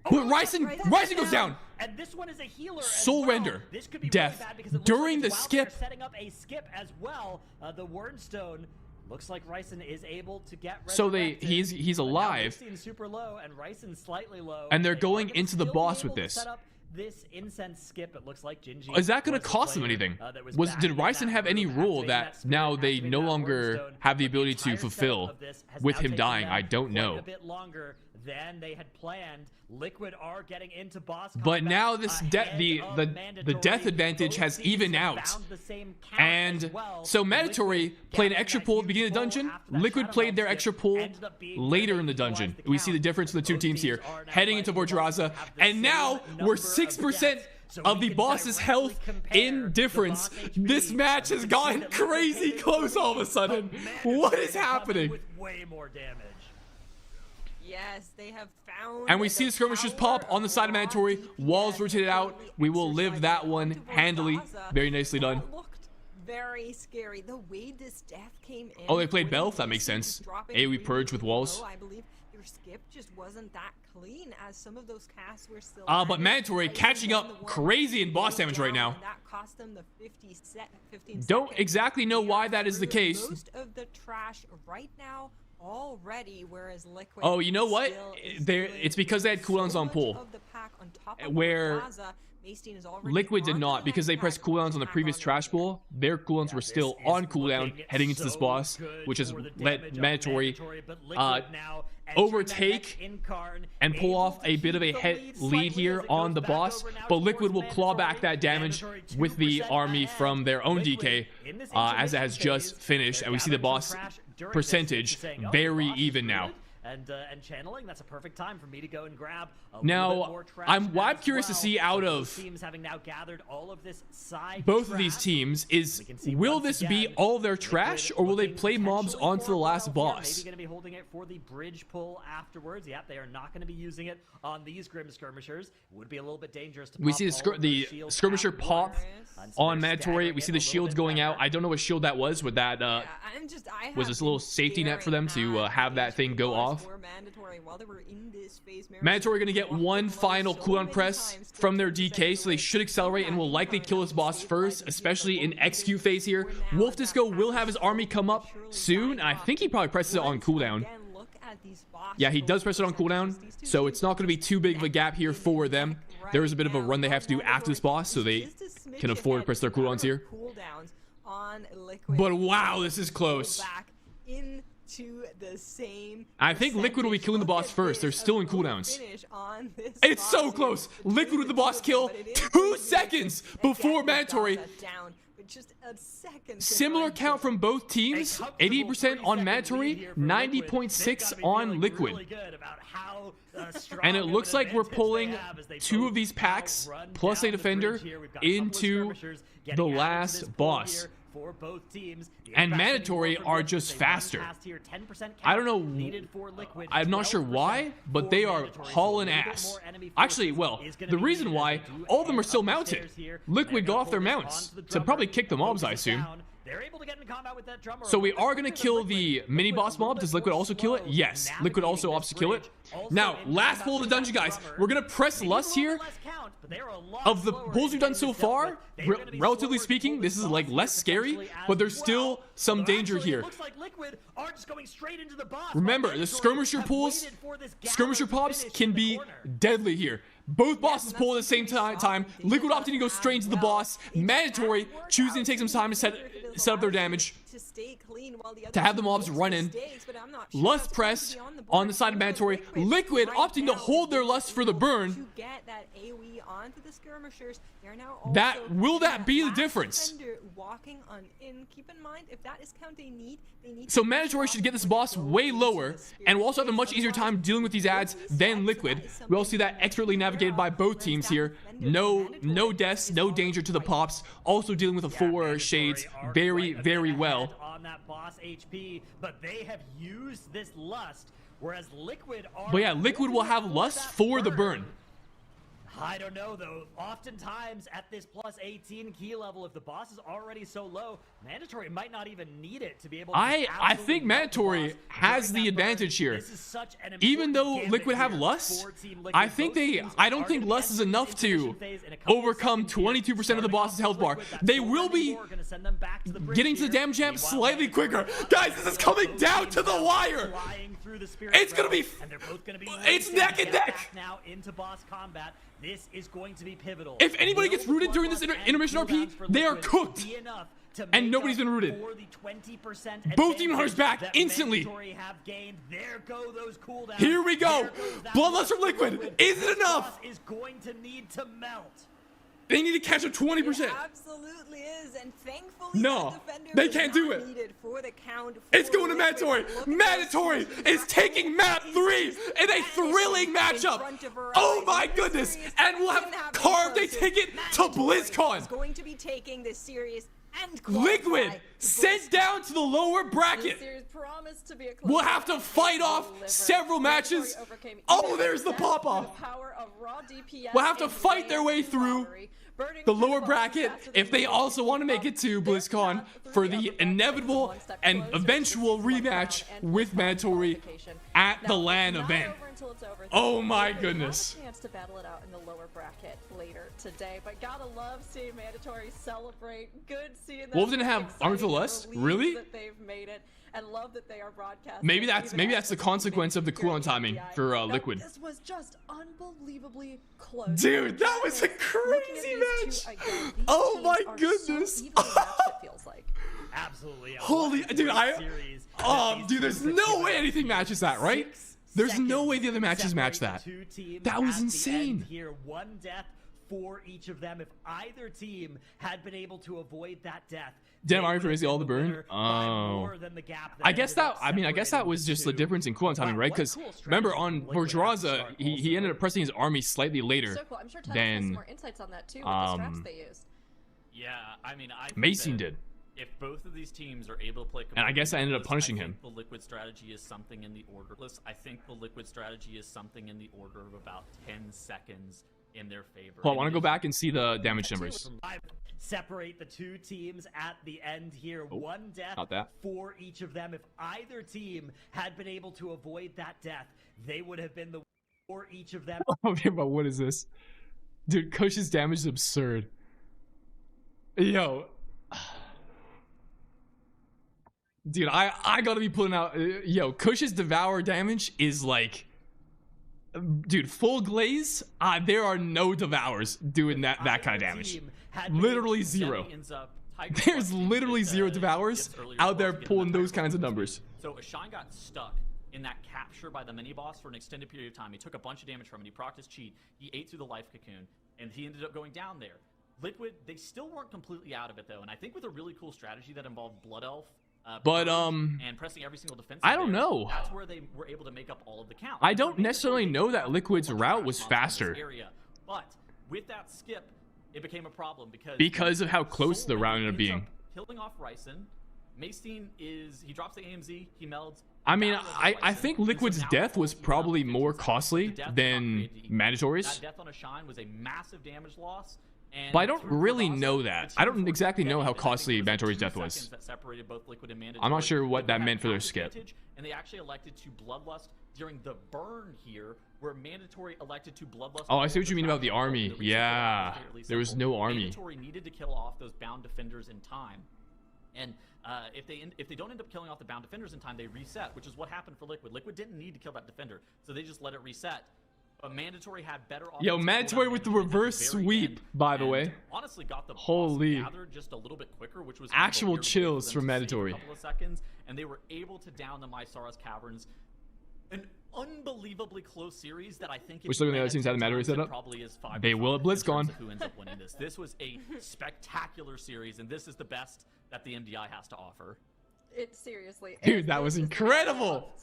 A: But Ryzen goes down.
D: And this one is a healer.
A: Soul
D: as well.
A: Render.
D: This could be
A: Death.
D: really bad because it looks
A: During
D: like
A: the
D: Wildfire
A: skip.
D: setting up a skip as well. The Wernstone looks like Ryzen is able to get
A: So
D: resurrected.
A: he's
D: But now
A: alive.
D: Lucian's super low and Ryzen slightly low.
A: And they're
D: They are
A: going
D: gonna
A: into the
D: still be
A: boss
D: able
A: with
D: to
A: this.
D: set up this incense skip. It looks like Jinji.
A: Is that going to
D: was the
A: cost them
D: player,
A: anything?
D: that was
A: Did
D: back in
A: Ryzen
D: that
A: have any
D: room,
A: rule
D: activating
A: that
D: spirit,
A: now they
D: activating
A: no
D: that
A: longer
D: Wernstone,
A: have the
D: but
A: ability to
D: entire
A: fulfill
D: setup of this has
A: with
D: now
A: him
D: taken
A: dying?
D: them
A: I don't
D: quite
A: know.
D: A bit longer than they had planned. Liquid are getting into boss
A: But
D: combat
A: now this
D: ahead
A: the
D: of
A: death
D: Mandatory.
A: advantage
D: Both
A: has
D: teams
A: evened
D: have
A: out.
D: found the same count
A: And
D: as well.
A: so Mandatory
D: Liquid
A: played an
D: gathered
A: extra
D: that
A: pull at the
D: huge
A: beginning of the
D: pull
A: dungeon.
D: after that
A: Liquid
D: Shadow
A: played
D: Meld
A: their
D: skip,
A: extra pull
D: ended up being
A: later
D: where
A: in the
D: they
A: dungeon.
D: equalized the
A: We see the
D: count.
A: difference in the two
D: Both
A: teams here.
D: teams are now
A: Heading into
D: playing
A: Vordraza.
D: have the
A: And
D: same
A: now
D: number
A: we're
D: of
A: 6%
D: deaths. So
A: of
D: we
A: the
D: can
A: boss's
D: directly
A: health
D: compare
A: in
D: the
A: difference.
D: boss HP.
A: This match has
D: You can see
A: gotten
D: that Liquid
A: crazy
D: came in
A: close all of a sudden.
D: Mandatory
A: What is
D: coming
A: happening?
D: With way more damage.
E: Yes, they have found.
A: And we see the skirmishers pop on the side of Mandatory. Walls rotated out. We will live that one handily. Very nicely done.
E: That looked very scary. The way this death came in.
A: Oh, they played
E: with
A: Belf? That
E: Lucy
A: makes sense.
E: dropping
A: AoE
E: really,
A: purge with
E: really
A: walls.
E: low, I believe their skip just wasn't that clean as some of those casts were still.
A: But
E: added.
A: Mandatory
E: Ryzen
A: catching
E: won the
A: up
E: war,
A: crazy in boss
E: goes
A: damage right
E: down,
A: now.
E: and that cost them the 15
A: Don't
E: seconds.
A: exactly know
E: They
A: why
E: are
A: that is the
E: through
A: case.
E: Most of the trash right now already, whereas Liquid.
A: Oh, you know what?
E: still is
A: There,
E: doing
A: it's because they had cooldowns
E: so
A: on
E: much
A: pull.
E: of the pack on top of
A: Where
E: Plaza. Maystein is already
A: Liquid did
E: on
A: not,
E: the
A: because they
E: pack
A: pressed cooldowns on the
E: pack
A: previous
E: on
A: trash
E: Liquid.
A: bowl. Their cooldowns were
D: This
A: still
D: is
A: on cooldown
D: looking
A: heading into this
D: so
A: boss,
D: good
A: which has
D: for the
A: let
D: damage of
A: Mandatory
D: but
A: uh,
D: Liquid now entering
A: overtake
D: that next Incarn,
A: and pull
D: able
A: off
D: to
A: a bit of a
D: keep the
A: head
D: lead
A: lead
D: slightly
A: here
D: as it
A: on
D: goes
A: the
D: back
A: boss,
D: over now
A: but
D: towards
A: Liquid will claw
D: Mandatory.
A: back that damage
D: Mandatory
A: with the
D: 2%
A: army
D: ahead.
A: from their own
D: Liquid
A: DK,
D: in this
A: as it has
D: intermission
A: just
D: phase,
A: finished,
D: they're
A: and we see the
D: gathering
A: boss
D: some trash during this,
A: percentage
D: saying, "Oh, the
A: very
D: boss is
A: even now.
D: rooted." And channeling, that's a perfect time for me to go and grab a
A: Now,
D: little bit more trash
A: I'm
D: as
A: curious to
D: well.
A: see out
D: So
A: of
D: both teams having now gathered all of this side
A: both of these
D: trash.
A: teams is,
D: We can see
A: will
D: once
A: this be
D: again,
A: all their
D: Liquid
A: trash, or will they
D: looking
A: play mobs
D: potentially
A: onto
D: for
A: the
D: a
A: last
D: while here.
A: boss?
D: Maybe going to be holding it for the bridge pull afterwards. Yep, they are not going to be using it on these Grim Skirmishers. Would be a little bit dangerous to
A: We
D: pop
A: see
D: all of
A: the
D: those shields
A: skirmisher
D: at
A: pop
D: once. And so
A: on
D: they're
A: Mandatory. We
D: staggering
A: see
D: it
A: the
D: a
A: shields
D: little bit
A: going out.
D: better.
A: I don't know what shield that was. Would that
E: I
A: was
E: have
A: this a little
E: been
A: safety net for them
E: staring
A: to
E: at
A: have that thing go
E: boss
A: off?
E: for Mandatory while they were in this phase.
A: Mandatory going to get
E: walked
A: one
E: the most
A: final
E: so
A: cooldown
E: many
A: press
E: times to
A: from their
E: defend
A: DK, so they
E: the
A: should accelerate and will likely kill this boss first, especially in execute phase here. Wolf Disco will have his army come up soon. I think he probably presses it on cooldown. Yeah, he does press it on cooldown, so it's not going to be too big of a gap here for them. There is a bit of a run they have to do after this boss, so they can afford to press their cooldowns here. But wow, this is close. I think Liquid will be killing the boss first. They're still in cooldowns. It's so close. Liquid with the boss kill 2 seconds before Mandatory. Similar count from both teams. 80% on Mandatory, 90.6 on Liquid. And it looks like we're pulling 2 of these packs plus a defender into the last boss.
D: For both teams.
A: And Mandatory are just faster. I don't know, I'm not sure why, but they are hauling ass. Actually, well, the reason why, all of them are still mounted. Liquid got off their mounts to probably kick the mobs, I assume.
D: They're able to get in combat with that drummer.
A: So we are going to kill the mini boss mob. Does Liquid also kill it? Yes. Liquid also opts to kill it. Now, last pull of the dungeon, guys. We're going to press Lust here. Of the pulls we've done so far, relatively speaking, this is like less scary, but there's still some danger here. Remember, the skirmisher pulls, skirmisher pops can be deadly here. Both bosses pull at the same time. Liquid opting to go straight into the boss. Mandatory choosing to take some time to set up their damage. To have the mobs run in. Lust press on the side of Mandatory. Liquid opting to hold their Lust for the burn. Will that be the difference? So Mandatory should get this boss way lower, and will also have a much easier time dealing with these ads than Liquid. We all see that expertly navigated by both teams here. No deaths, no danger to the pops. Also dealing with the 4 shades very, very well.
D: On that boss HP, but they have used this Lust, whereas Liquid are.
A: But yeah, Liquid will have Lust for the burn.
D: I don't know though. Oftentimes at this plus 18 key level, if the boss is already so low, Mandatory might not even need it to be able to.
A: I think Mandatory has the advantage here. Even though Liquid have Lust, I don't think Lust is enough to overcome 22% of the boss's health bar. They will be getting to the damage amp slightly quicker. Guys, this is coming down to the wire. It's gonna be. It's neck and neck.
D: Now into boss combat. This is going to be pivotal.
A: If anybody gets rooted during this intermission RP, they are cooked. And nobody's been rooted. Both Demon Hunters back instantly. Here we go. Bloodlust from Liquid. Is it enough?
D: Is going to need to melt.
A: They need to catch up 20%.
B: It absolutely is, and thankfully
A: no, they can't do it. It's going to Mandatory. Mandatory is taking map 3 in a thrilling matchup. Oh my goodness! And we'll have carved a ticket to BlizzCon.
B: Going to be taking this series and
A: Liquid sent down to the lower bracket. We'll have to fight off several matches. Oh, there's the pop-off. We'll have to fight their way through the lower bracket if they also want to make it to BlizzCon for the inevitable and eventual rematch with Mandatory at the LAN event.
B: until it's over.
A: Oh my
B: Liquid
A: goodness.
B: have a chance to battle it out in the lower bracket later today, but gotta love seeing Mandatory celebrate. Good seeing them.
A: Wolves didn't have
B: excited
A: Army for
B: and
A: Less?
B: relieved
A: Really?
B: That they've made it, and love that they are broadcasting.
A: Maybe that's
B: even
A: the
B: as
A: consequence of the
B: here
A: cooldown
B: at
A: timing
B: MDI.
A: for
B: Now,
A: Liquid.
B: This was just unbelievably close.
A: Dude, that was a
B: Looking at
A: crazy
B: these
A: match.
B: two again, these
A: Oh
B: teams
A: my
B: are
A: goodness.
B: So evenly matched, it feels like.
D: Absolutely. yeah.
A: Holy,
D: What a
A: dude,
D: great series that these
A: dude, there's
D: teams have
A: no
D: given
A: way
D: us.
A: anything matches that, right?
D: 6
A: There's no
D: seconds
A: way the other matches match
D: separate
A: that.
D: the two teams
A: That was
D: at the
A: insane.
D: end here, one death for each of them. If either team had been able to avoid that death,
A: Damn,
D: they
A: Iron
D: would
A: Fist
D: have
A: all
D: been
A: the burn?
D: winner by
A: Oh.
D: more than the gap
A: I guess
D: ended
A: that.
D: up
A: I mean, I guess that
D: separating
A: was
D: the
A: just the
D: two.
A: difference in cooldown timing,
D: Wow,
A: right?
D: what
A: Because
D: cool
A: remember
D: strategy
A: on
D: Liquid had to
A: Bourgeoisa,
D: start
A: he
D: also.
A: ended up pressing his army slightly later
B: So cool. I'm sure Tyler has some
A: than
B: more insights on that too with the strats they used.
C: Yeah, I mean, I think
A: Mason
C: that
A: did.
C: If both of these teams are able to play,
A: And I guess I ended up
C: completely
A: punishing
C: I
A: him.
C: think the Liquid strategy is something in the order. I think the Liquid strategy is something in the order of about 10 seconds in their favor.
A: Well, I want to go back and see the damage numbers.
D: Separate the two teams at the end here. One death
A: not that.
D: for each of them. If either team had been able to avoid that death, they would have been the for each of them.
A: Okay, but what is this? Dude, Kush's damage is absurd. Yo. Dude, I gotta be putting out. Yo, Kush's Devour damage is like. Dude, full glaze. There are no Devours doing that kind of damage. Literally zero. There's literally zero Devours out there pulling those kinds of numbers.
C: So Ashan got stuck in that capture by the mini boss for an extended period of time. He took a bunch of damage from it. He procced his cheat. He ate through the life cocoon, and he ended up going down there. Liquid, they still weren't completely out of it though, and I think with a really cool strategy that involved Blood Elf.
A: But
C: and pressing every single defense.
A: I don't know.
C: That's where they were able to make up all of the count.
A: I don't necessarily know that Liquid's route was faster.
C: Area. But with that skip, it became a problem
A: because of how close the round ended up being.
C: Killing off Ryzen. Maystein he drops the AMZ, he melds.
A: I mean, I think Liquid's death was probably more costly than Mandatory's.
C: That death on Ashan was a massive damage loss.
A: But I don't really know that. I don't exactly know how costly Mandatory's death was. I'm not sure what that meant for their skip.
C: And they actually elected to Bloodlust during the burn here, where Mandatory elected to Bloodlust.
A: Oh, I see what you mean about the army. Yeah, there was no army.
C: Mandatory needed to kill off those bound defenders in time. And if they don't end up killing off the bound defenders in time, they reset, which is what happened for Liquid. Liquid didn't need to kill that defender, so they just let it reset. But Mandatory had better.
A: Yo, Mandatory with the reverse sweep, by the way.
C: Honestly, got the
A: holy
C: gathered just a little bit quicker, which was
A: actual chills from
C: Mandatory.
A: Mandatory.
C: A couple of seconds, and they were able to down the Mysara's Caverns. An unbelievably close series that I think.
A: Which looking at the other teams had the Mandatory set up.
C: Probably is 5.
A: They will at BlizzCon.
C: Who ends up winning this? This was a spectacular series, and this is the best that the MDI has to offer.
B: It seriously,
A: dude, that was incredible.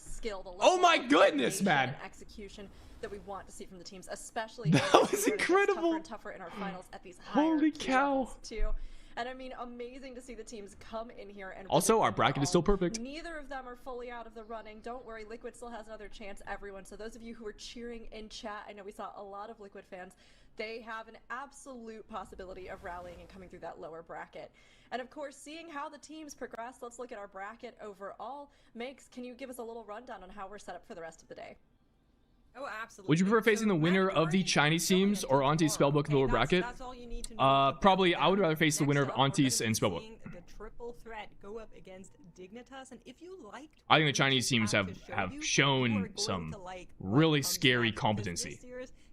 A: Oh my goodness, man!
B: Execution that we want to see from the teams, especially
A: that was incredible.
B: Tougher and tougher in our finals at these higher
A: holy cow
B: too. And I mean, amazing to see the teams come in here and
A: also our bracket is still perfect.
B: Neither of them are fully out of the running. Don't worry, Liquid still has another chance, everyone. So those of you who are cheering in chat, I know we saw a lot of Liquid fans. They have an absolute possibility of rallying and coming through that lower bracket. And of course, seeing how the teams progress, let's look at our bracket overall. Makes, can you give us a little rundown on how we're set up for the rest of the day?
E: Oh, absolutely.
A: Would you prefer facing the winner of the Chinese teams or Auntie's Spellbook in the lower bracket? Probably I would rather face the winner of Auntie's and Spellbook.
E: The triple threat go up against Dignitas, and if you liked,
A: I think the Chinese teams have shown some really scary competency.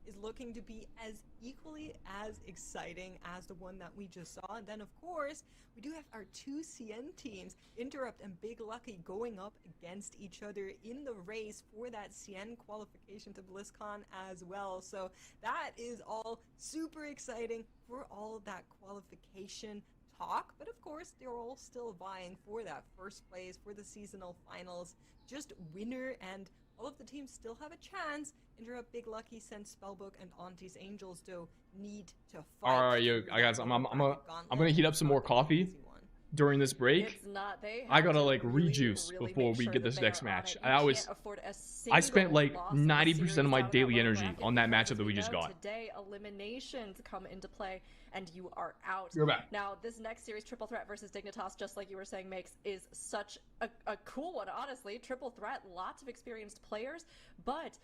E: Is looking to be as equally as exciting as the one that we just saw. And then of course we do have our two CN teams, Interrupt and Big Lucky, going up against each other in the race for that CN qualification to BlizzCon as well. So that is all super exciting for all of that qualification talk, but of course they're all still vying for that first place for the seasonal finals. Just winner, and all of the teams still have a chance. Interrupt, Big Lucky, Sense, Spellbook, and Auntie's Angels do need to fight.
A: Alright, yo, guys, I'm gonna heat up some more coffee during this break. I gotta like rejuice before we get this next match. I spent like 90% of my daily energy on that matchup that we just got.
B: Today, eliminations come into play, and you are out.
A: You're back.
B: Now, this next series, Triple Threat versus Dignitas, just like you were saying, Makes, is such a cool one, honestly. Triple Threat, lots of experienced players, but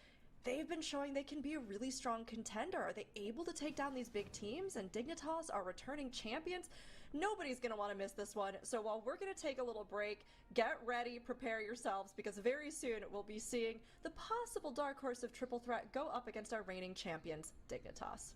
B: they've been showing they can be a really strong contender. Are they able to take down these big teams? And Dignitas are returning champions. Nobody's going to want to miss this one. So while we're going to take a little break, get ready, prepare yourselves, because very soon we'll be seeing the possible dark horse of Triple Threat go up against our reigning champions, Dignitas.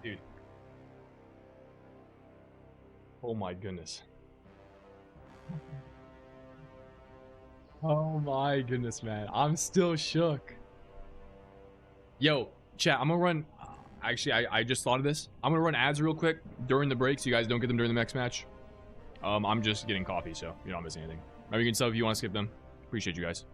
A: Dude. Oh my goodness. Oh my goodness, man. I'm still shook. Yo, chat, I'm gonna run... Actually, I just thought of this. I'm gonna run ads real quick during the break so you guys don't get them during the next match. I'm just getting coffee, so you're not missing anything. Maybe you can sub if you want to skip them. Appreciate you guys.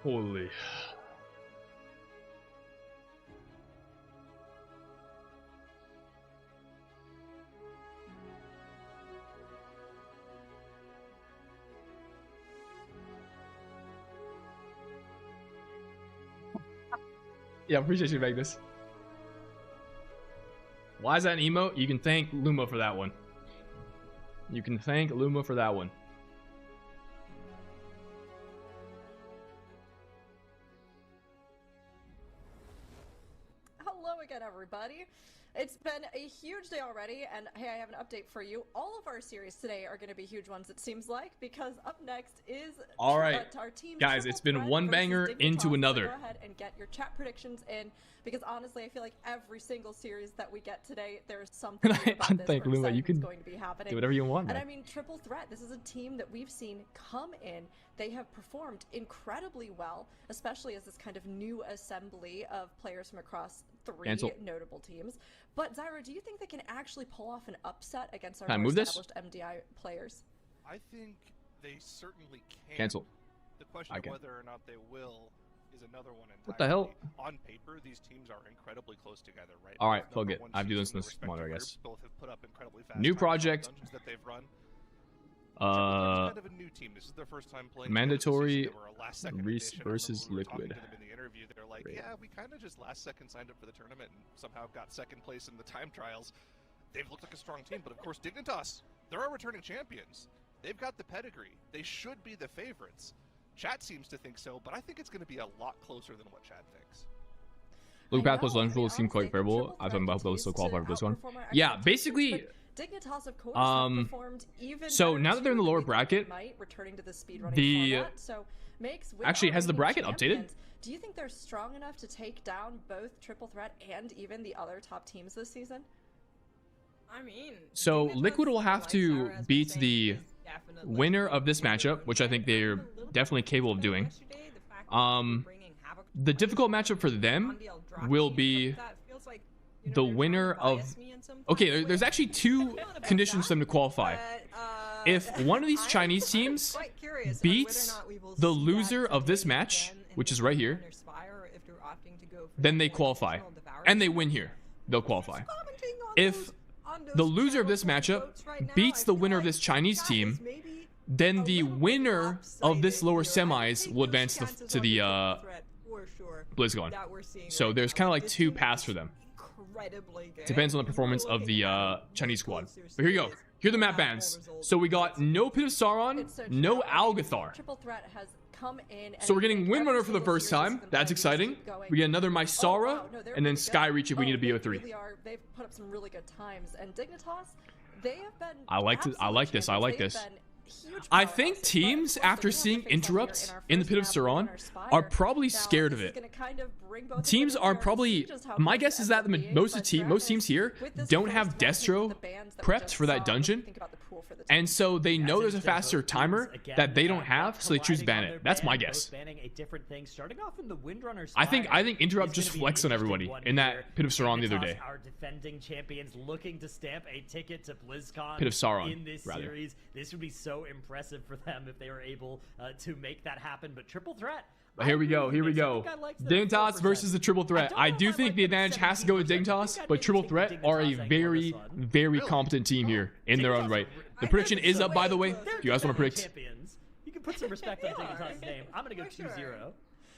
A: Holy. Yeah, appreciate you, Magnus. Why is that an emote? You can thank Luma for that one. You can thank Luma for that one.
B: Hello again, everybody. It's been a huge day already, and hey, I have an update for you. All of our series today are going to be huge ones, it seems like, because up next is
A: All right,
B: our team
A: guys,
B: Triple
A: it's been
B: Threat
A: one
B: versus
A: banger
B: Dignitas.
A: into
B: So
A: another.
B: go ahead and get your chat predictions in, because honestly, I feel like every single series that we get today, there's something
A: And I
B: about this
A: think,
B: we're
A: Luma, you
B: excited
A: can
B: is going to be happening.
A: Do whatever you want,
B: And
A: man.
B: I mean, Triple Threat, this is a team that we've seen come in. They have performed incredibly well, especially as this kind of new assembly of players from across three
A: Cancel.
B: notable teams. But Zyro, do you think they can actually pull off an upset against our
A: Can I
B: more
A: move this?
B: established MDI players?
F: I think they certainly can.
A: Cancel.
F: The question
A: I
F: of
A: can.
F: whether or not they will is another one entirely.
A: What the hell?
F: On paper, these teams are incredibly close together, right?
A: All right,
F: Both
A: fuck
F: number
A: it.
F: one
A: I have to do
F: seeds
A: this in
F: their
A: this monitor, I
F: respective
A: guess.
F: groups. Both have put up incredibly fast
A: New
F: time trial
A: project.
F: dungeons that they've run. Triple Threat is kind of a new team. This is their first time playing.
A: Mandatory
F: They were a last-second
A: Reese
F: addition. I remember
A: versus
F: when we were talking
A: Liquid.
F: to them in the interview, they're like,
A: Great.
F: "Yeah, we kind of just last second signed up for the tournament and somehow got second place in the time trials." They've looked like a strong team, but of course, Dignitas, they're our returning champions. They've got the pedigree. They should be the favorites. Chat seems to think so, but I think it's going to be a lot closer than what Chat thinks.
A: Luke
B: I
A: Path plus
B: know,
A: lunch will seem
B: honestly,
A: quite
B: the
A: favorable.
B: Triple
A: I
B: Threat
A: thought those still
B: continues
A: qualify for this
B: to
A: one.
B: outperform our
A: Yeah,
B: expectations,
A: basically,
B: but Dignitas, of course,
A: um,
B: have performed even
A: so
B: better
A: now that they're in the
B: too,
A: lower
B: than
A: bracket,
B: Might, returning to the speedrunning
A: the-
B: format, so makes with
A: actually,
B: our
A: has the
B: reigning
A: bracket updated?
B: champions, do you think they're strong enough to take down both Triple Threat and even the other top teams this season?
E: I mean,
A: So,
E: Dignitas,
A: Liquid will have
E: like
A: to
E: Sarah has been
A: beat
E: saying,
A: the
E: is definitely
A: winner of this
E: their
A: matchup,
E: own
A: which I think
E: way.
A: they're
E: I'm a little
A: definitely
E: bit
A: capable of
E: disappointed
A: doing.
E: yesterday, the fact that they were
A: Um,
E: bringing Havoc
A: the
E: to
A: difficult
E: play,
A: matchup for them
E: Mondial dropped
A: will
E: teams,
A: be
E: but that feels like, you know,
A: the
E: they're trying to
A: winner of.
E: bias me in some
A: Okay,
E: kind of
A: there's
E: way.
A: actually two
E: Not about
A: conditions for
E: that,
A: them to qualify.
E: but,
A: If one of these
E: I'm-
A: Chinese
E: I'm
A: teams
E: quite curious on whether or
A: beats
E: not we will
A: the
E: see
A: loser
E: that
A: of this
E: today
A: match,
E: again in
A: which is
E: the
A: right here,
E: Runner Spire, if they're opting to go for
A: then
E: the
A: they
E: more
A: qualify.
E: traditional Devourer
A: And they
E: team.
A: win here. They'll qualify.
E: Commenting on
A: If
E: those- on those
A: the loser of this
E: channel
A: matchup
E: votes right now,
A: beats
E: I
A: the
E: feel
A: winner of
E: like
A: this Chinese
E: chat
A: team,
E: is maybe
A: then
E: a
A: the
E: little bit
A: winner of this
E: lopsided
A: lower
E: here. I
A: semis
E: think
A: will
E: those
A: advance
E: chances
A: to
E: on
A: the
E: Triple Threat, for sure,
A: BlizzCon.
E: that we're seeing
A: So
E: right
A: there's
E: now.
A: kind of like
E: This
A: two
E: team
A: paths
E: is
A: for them.
E: incredibly good.
A: Depends on the
E: We're
A: performance of
E: looking
A: the
E: at
A: Chinese
E: much
A: squad.
E: closer
A: But here you go.
E: series,
A: Here are the map
E: powerful
A: bans.
E: results.
A: So we got no Pit of Sauron,
B: It's so
A: no
B: true. I mean,
A: Algathar.
B: Triple Threat has come in. And
A: So we're
B: I
A: getting
B: think every
A: Windrunner for the
B: single
A: first
B: series
A: time.
B: has been
A: That's
B: better.
A: exciting.
B: Keep going.
A: We get another
B: Oh,
A: Mysara,
B: wow. No, they're
A: and then
B: pretty good.
A: Skyreach if we need to
B: They
A: BO3.
B: really are. They've put up some really good times, and Dignitas, they have been.
A: I like this. I like this. I like this. I think teams, after seeing Interrupt in the Pit of Sauron, are probably scared of it. Teams are probably. My guess is that most teams here don't have Destro prepped for that dungeon, and so they know there's a faster timer that they don't have, so they choose to ban it. That's my guess.
D: Banning a different thing, starting off in the Windrunner
A: I think
D: Spire
A: Interrupt
D: is
A: just
D: gonna be
A: flexed
D: an
A: on everybody
D: interesting one
A: in that
D: here.
A: Pit of Sauron the other
D: Dignitas
A: day.
D: are defending champions looking to stamp a ticket to BlizzCon
A: Pit of Sauron,
D: in this
A: rather.
D: series. This would be so impressive for them if they were able to make that happen. But Triple Threat.
A: But here we go. Here we go. Dignitas versus the Triple Threat. I do think the advantage has to go with Dignitas, but Triple Threat are a very, very competent team here in their own right. The prediction is up, by the way. If you guys want to predict,
D: Champions. You can put some respect on Dignitas' name. I'm going to go
E: For sure.
D: 2-0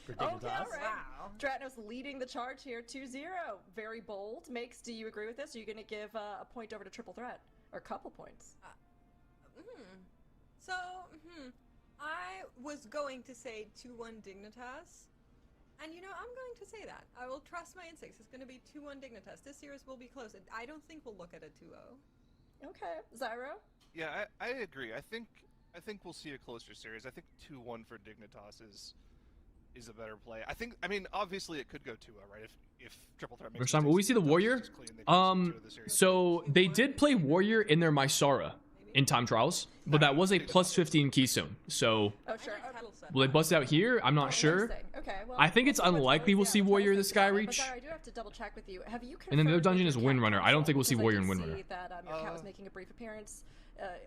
D: for
B: Okay,
D: Dignitas.
B: all right.
E: Wow.
B: Dratnos leading the charge here, 2-0. Very bold. Makes, do you agree with this? Are you going to give a point over to Triple Threat? Or a couple points?
E: So, I was going to say 2-1 Dignitas. And you know, I'm going to say that. I will trust my instincts. It's going to be 2-1 Dignitas. This series will be close. I don't think we'll look at a 2-0.
B: Okay. Zyro?
F: Yeah, I agree. I think we'll see a closer series. I think 2-1 for Dignitas is a better play. I mean, obviously it could go 2-0, right? If Triple Threat makes
A: first time. Will we see the Warrior? So they did play Warrior in their Mysara in time trials, but that was a plus 15 keystone. So
B: Oh, sure.
E: I like Kettle Set.
A: will they bust it out here? I'm not sure.
B: Interesting. Okay, well,
A: I think it's
B: we'll see what
A: unlikely
B: Tyler
A: we'll
B: says.
A: see
B: Yeah,
A: Warrior
B: Tyler
A: in the
B: says about it,
A: Skyreach.
B: But Zyro, I do have to double check with you. Have you
A: And then the other
B: confirmed
A: dungeon
B: with
A: is
B: your
A: Windrunner.
B: cat
A: I don't think we'll
B: council?
A: see Warrior and
B: Because I do
A: Windrunner.
B: see that your cat was making a brief appearance.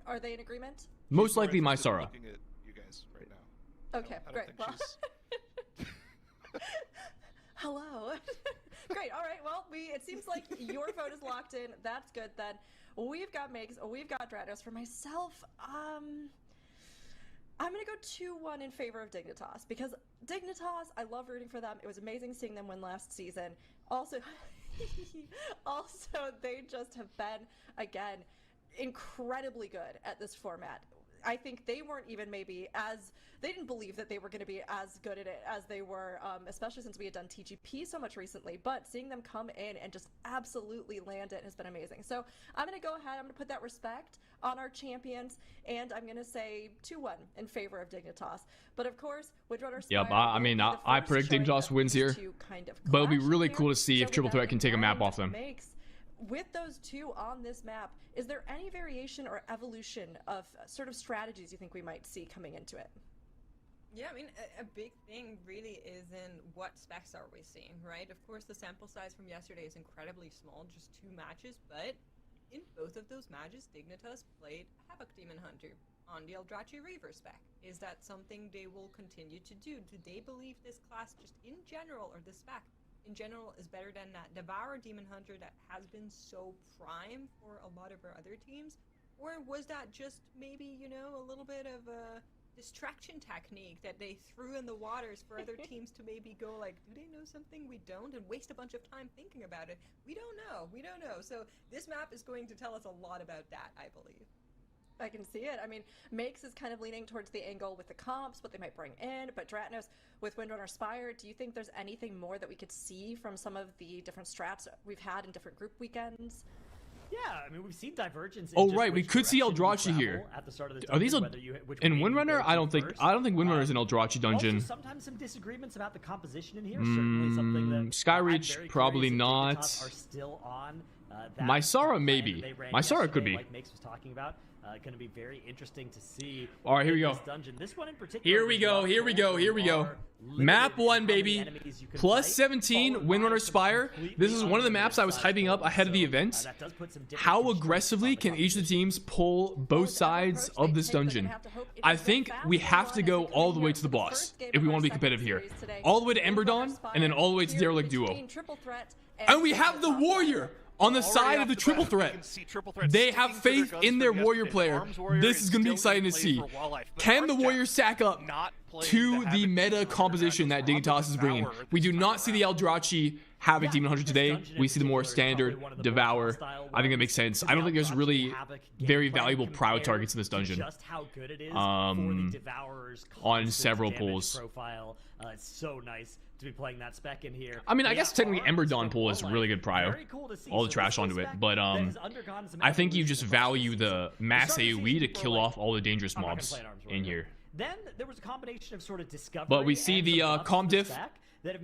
B: Are they in agreement?
A: Most likely Mysara.
F: Looking at you guys right now.
B: Okay,
F: I don't
B: great.
F: think
B: Well,
F: she's-
B: hello. Great. All right. Well, it seems like your vote is locked in. That's good then. We've got Megs. We've got Dratnos. For myself, I'm gonna go 2-1 in favor of Dignitas because Dignitas, I love rooting for them. It was amazing seeing them win last season. Also, they just have been again incredibly good at this format. I think they weren't even maybe as, they didn't believe that they were going to be as good at it as they were, especially since we had done TGP so much recently. But seeing them come in and just absolutely land it has been amazing. So I'm going to go ahead, I'm going to put that respect on our champions, and I'm going to say 2-1 in favor of Dignitas. But of course, Windrunner Spire.
A: Yep, I mean, I predict Dignitas wins here. But it'll be really cool to see if Triple Threat can take a map off them.
B: With those two on this map, is there any variation or evolution of sort of strategies you think we might see coming into it?
E: Yeah, I mean, a big thing really is in what specs are we seeing, right? Of course, the sample size from yesterday is incredibly small, just 2 matches, but in both of those matches, Dignitas played Havoc Demon Hunter on the Eldrazi Reaver spec. Is that something they will continue to do? Do they believe this class, just in general, or this spec in general, is better than that Devourer Demon Hunter that has been so prime for a lot of our other teams? Or was that just maybe, you know, a little bit of a distraction technique that they threw in the waters for other teams to maybe go like, do they know something we don't, and waste a bunch of time thinking about it? We don't know. So this map is going to tell us a lot about that, I believe.
B: I can see it. I mean, Makes is kind of leaning towards the angle with the comps, what they might bring in, but Dratnos with Windrunner Spire, do you think there's anything more that we could see from some of the different strats we've had in different group weekends?
D: Yeah, I mean, we've seen divergence.
A: Oh, right, we could see Eldrazi here.
D: At the start of the
A: Are these in Windrunner? I don't think Windrunner is an Eldrazi dungeon.
D: Also, sometimes some disagreements about the composition in here. Certainly something that
A: Skyreach probably not.
D: Are still on.
A: Mysara maybe. Mysara could be.
D: Like Makes was talking about. Going to be very interesting to see.
A: All right, here we go.
D: This dungeon. This one in particular.
A: Here we go. Map 1, baby. Plus 17, Windrunner Spire. This is one of the maps I was hyping up ahead of the event. How aggressively can each of the teams pull both sides of this dungeon? I think we have to go all the way to the boss if we want to be competitive here. All the way to Ember Dawn, and then all the way to Derelict Duo. And we have the Warrior on the side of the triple threat. They have faith in their Warrior player. This is going to be exciting to see. Can the Warrior stack up to the meta composition that Dignitas is bringing? We do not see the Eldrazi Havoc Demon Hunter today. We see the more standard Devour. I think that makes sense. I don't think there's really very valuable Proud targets in this dungeon. On several pulls.
D: It's so nice to be playing that spec in here.
A: I mean, I guess technically Ember Dawn pull is really good prio. All the trash onto it, but I think you just value the mass AoE to kill off all the dangerous mobs in here.
D: Then there was a combination of sort of discovery.
A: But we see the comp diff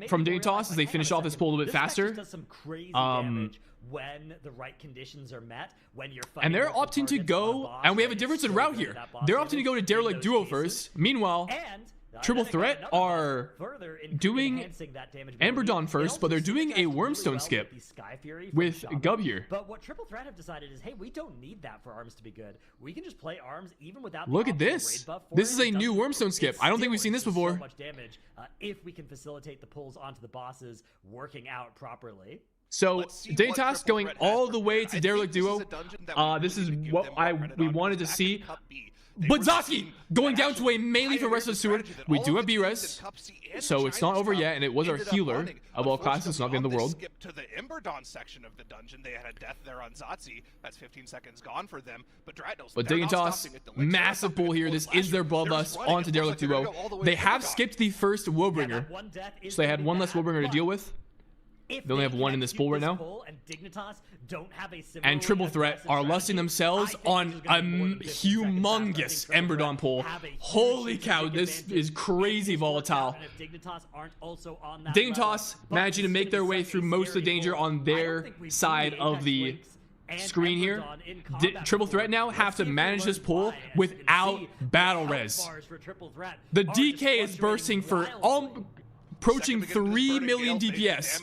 A: from Dignitas as they finish off this pull a little bit faster.
D: Does some crazy damage when the right conditions are met. When you're
A: and they're opting to go, and we have a difference in route here. They're opting to go to Derelict Duo first. Meanwhile, Triple Threat are doing Ember Dawn first, but they're doing a Wormstone skip with Gub here.
D: But what Triple Threat have decided is, hey, we don't need that for Arms to be good. We can just play Arms even without.
A: Look at this. This is a new Wormstone skip. I don't think we've seen this before.
D: So much damage if we can facilitate the pulls onto the bosses working out properly.
A: So Dignitas going all the way to Derelict Duo. This is what we wanted to see. But Zosky going down to a melee for Restless Steward. We do have B-Res, so it's not over yet, and it was our healer of all classes. It's not the end of the world.
F: Skip to the Ember Dawn section of the dungeon. They had a death there on Zotzi. That's 15 seconds gone for them. But
A: Dignitas, massive pull here. This is their bloodlust onto Derelict Duo. They have skipped the first Woebringer, so they had one less Woebringer to deal with. They only have one in this pool right now. And Triple Threat are lusting themselves on a humongous Ember Dawn pull. Holy cow, this is crazy volatile. Dignitas managing to make their way through most of the danger on their side of the screen here. Triple Threat now have to manage this pull without battle res. The DK is bursting for all approaching 3 million DPS.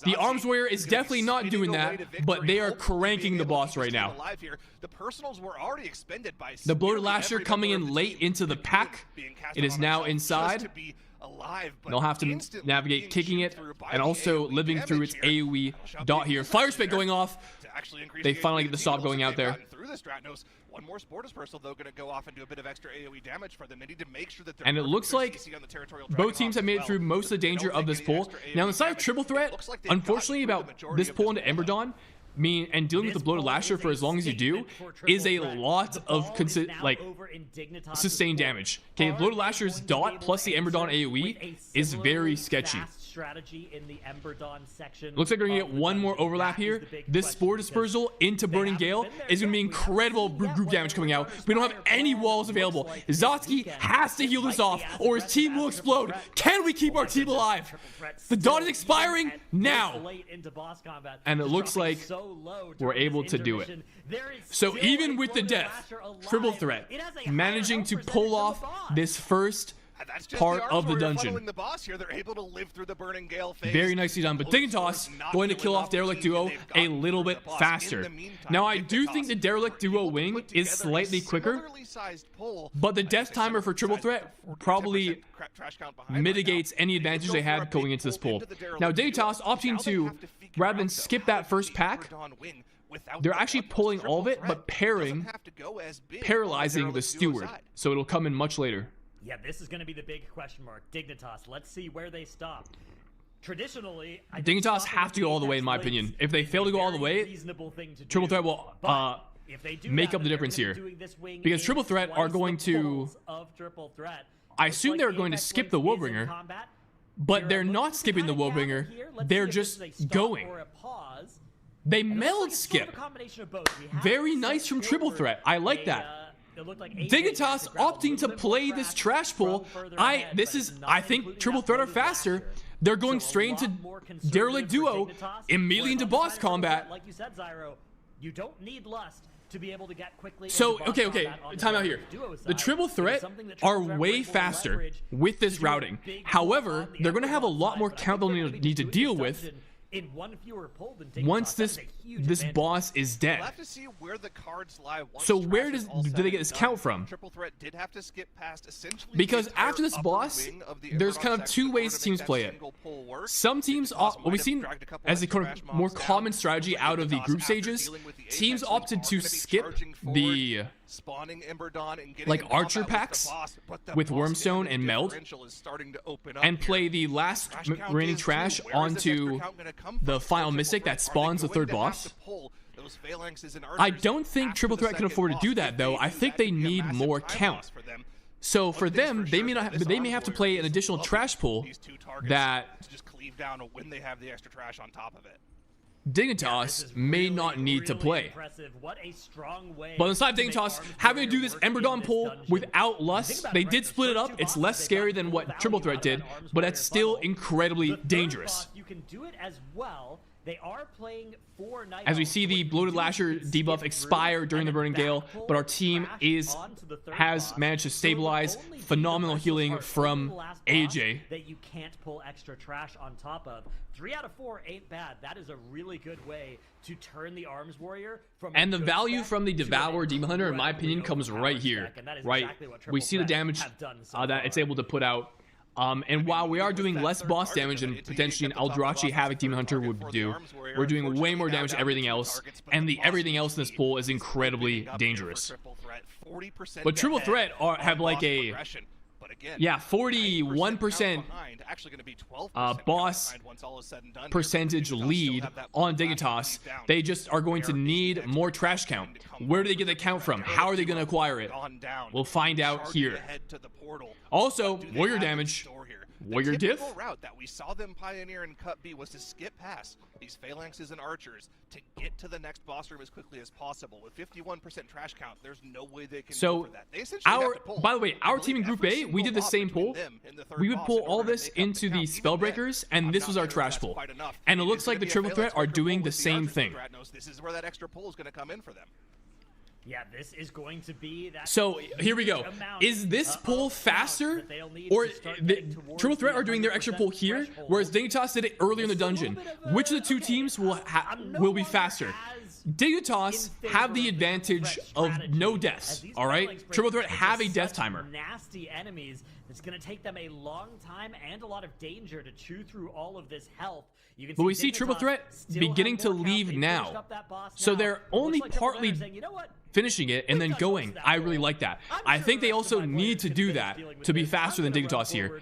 A: The Arms Warrior is definitely not doing that, but they are cranking the boss right now. The Bloated Lasher coming in late into the pack. It is now inside. They'll have to navigate kicking it and also living through its AoE dot here. Fire Spit going off. They finally get the stop going out there.
F: One more Spore Dispersal, though, going to go off and do a bit of extra AoE damage for them. They need to make sure that
A: and it looks like both teams have made it through most of the danger of this pull. Now, on the side of Triple Threat, unfortunately about this pull into Ember Dawn, and dealing with the bloated lasher for as long as you do is a lot of sustained damage. Okay, bloated lasher's dot plus the Ember Dawn AoE is very sketchy.
D: Strategy in the Ember Dawn section.
A: Looks like we're gonna get one more overlap here. This Spore Dispersal into Burning Gale is gonna be incredible group damage coming out. We don't have any walls available. Zotski has to heal this off or his team will explode. Can we keep our team alive? The dot is expiring now. And it looks like we're able to do it. So even with the death, Triple Threat managing to pull off this first part of the dungeon.
F: The boss here, they're able to live through the Burning Gale phase.
A: Very nicely done, but Dignitas going to kill off Derelict Duo a little bit faster. Now I do think the Derelict Duo wing is slightly quicker, but the death timer for Triple Threat probably mitigates any advantage they had going into this pull. Now Dignitas opting to, rather than skip that first pack, they're actually pulling all of it, but paralyzing the Steward, so it'll come in much later.
D: Yeah, this is going to be the big question mark. Dignitas, let's see where they stop. Traditionally,
A: Dignitas have to go all the way, in my opinion. If they fail to go all the way, Triple Threat will make up the difference here. Because Triple Threat are going to... I assume they're going to skip the Willbringer, but they're not skipping the Willbringer. They're just going. They meld skip. Very nice from Triple Threat. I like that. Dignitas opting to play this trash pull. I think Triple Threat are faster. They're going straight into Derelict Duo, immediately into boss combat.
D: Like you said, Zyro, you don't need Lust to be able to get quickly.
A: So, okay, time out here. The Triple Threat are way faster with this routing. However, they're going to have a lot more count they'll need to deal with once this boss is dead.
F: We'll have to see where the cards lie.
A: So where do they get this count from?
F: Triple Threat did have to skip past essentially
A: because after this boss, there's kind of two ways teams play it. Some teams, what we've seen as a more common strategy out of the group stages, teams opted to skip the like Archer packs with Wormstone and Meld and play the last remaining trash onto the final Mystic that spawns the third boss. I don't think Triple Threat can afford to do that though. I think they need more count. So for them, they may have to play an additional trash pull that
F: just cleave down when they have the extra trash on top of it.
A: Dignitas may not need to play. But instead of Dignitas having to do this Ember Dawn pull without Lust, they did split it up. It's less scary than what Triple Threat did, but it's still incredibly dangerous.
D: You can do it as well. They are playing 4 Night
A: as we see the Bloated Lasher debuff expire during the Burning Gale, but our team has managed to stabilize. Phenomenal healing from AJ.
D: That you can't pull extra trash on top of. 3 out of 4 ain't bad. That is a really good way to turn the Arms Warrior from.
A: And the value from the Devour Demon Hunter, in my opinion, comes right here. Right, we see the damage that it's able to put out. And while we are doing less boss damage than potentially an Eldrazi Havoc Demon Hunter would do, we're doing way more damage to everything else, and the everything else in this pool is incredibly dangerous. But Triple Threat have like a 41% boss percentage lead on Dignitas. They just are going to need more trash count. Where do they get the count from? How are they going to acquire it? We'll find out here. Also, warrior damage. Warrior diff?
F: The route that we saw them pioneer in Cut B was to skip past these Phalanxes and Archers to get to the next boss room as quickly as possible. With 51% trash count, there's no way they can go for that. They essentially have to pull.
A: By the way, our team in Group A, we did the same pull. We would pull all this into the Spellbreakers, and this was our trash pull. And it looks like the Triple Threat are doing the same thing.
F: This is where that extra pull is going to come in for them.
D: Yeah, this is going to be that.
A: So here we go. Is this pull faster, or the Triple Threat are doing their extra pull here, whereas Dignitas did it earlier in the dungeon? Which of the two teams will be faster? Dignitas have the advantage of no deaths. All right, Triple Threat have a death timer.
D: Nasty enemies. It's going to take them a long time and a lot of danger to chew through all of this health.
A: But we see Triple Threat beginning to leave now, so they're only partly finishing it and then going. I really like that. I think they also need to do that to be faster than Dignitas here.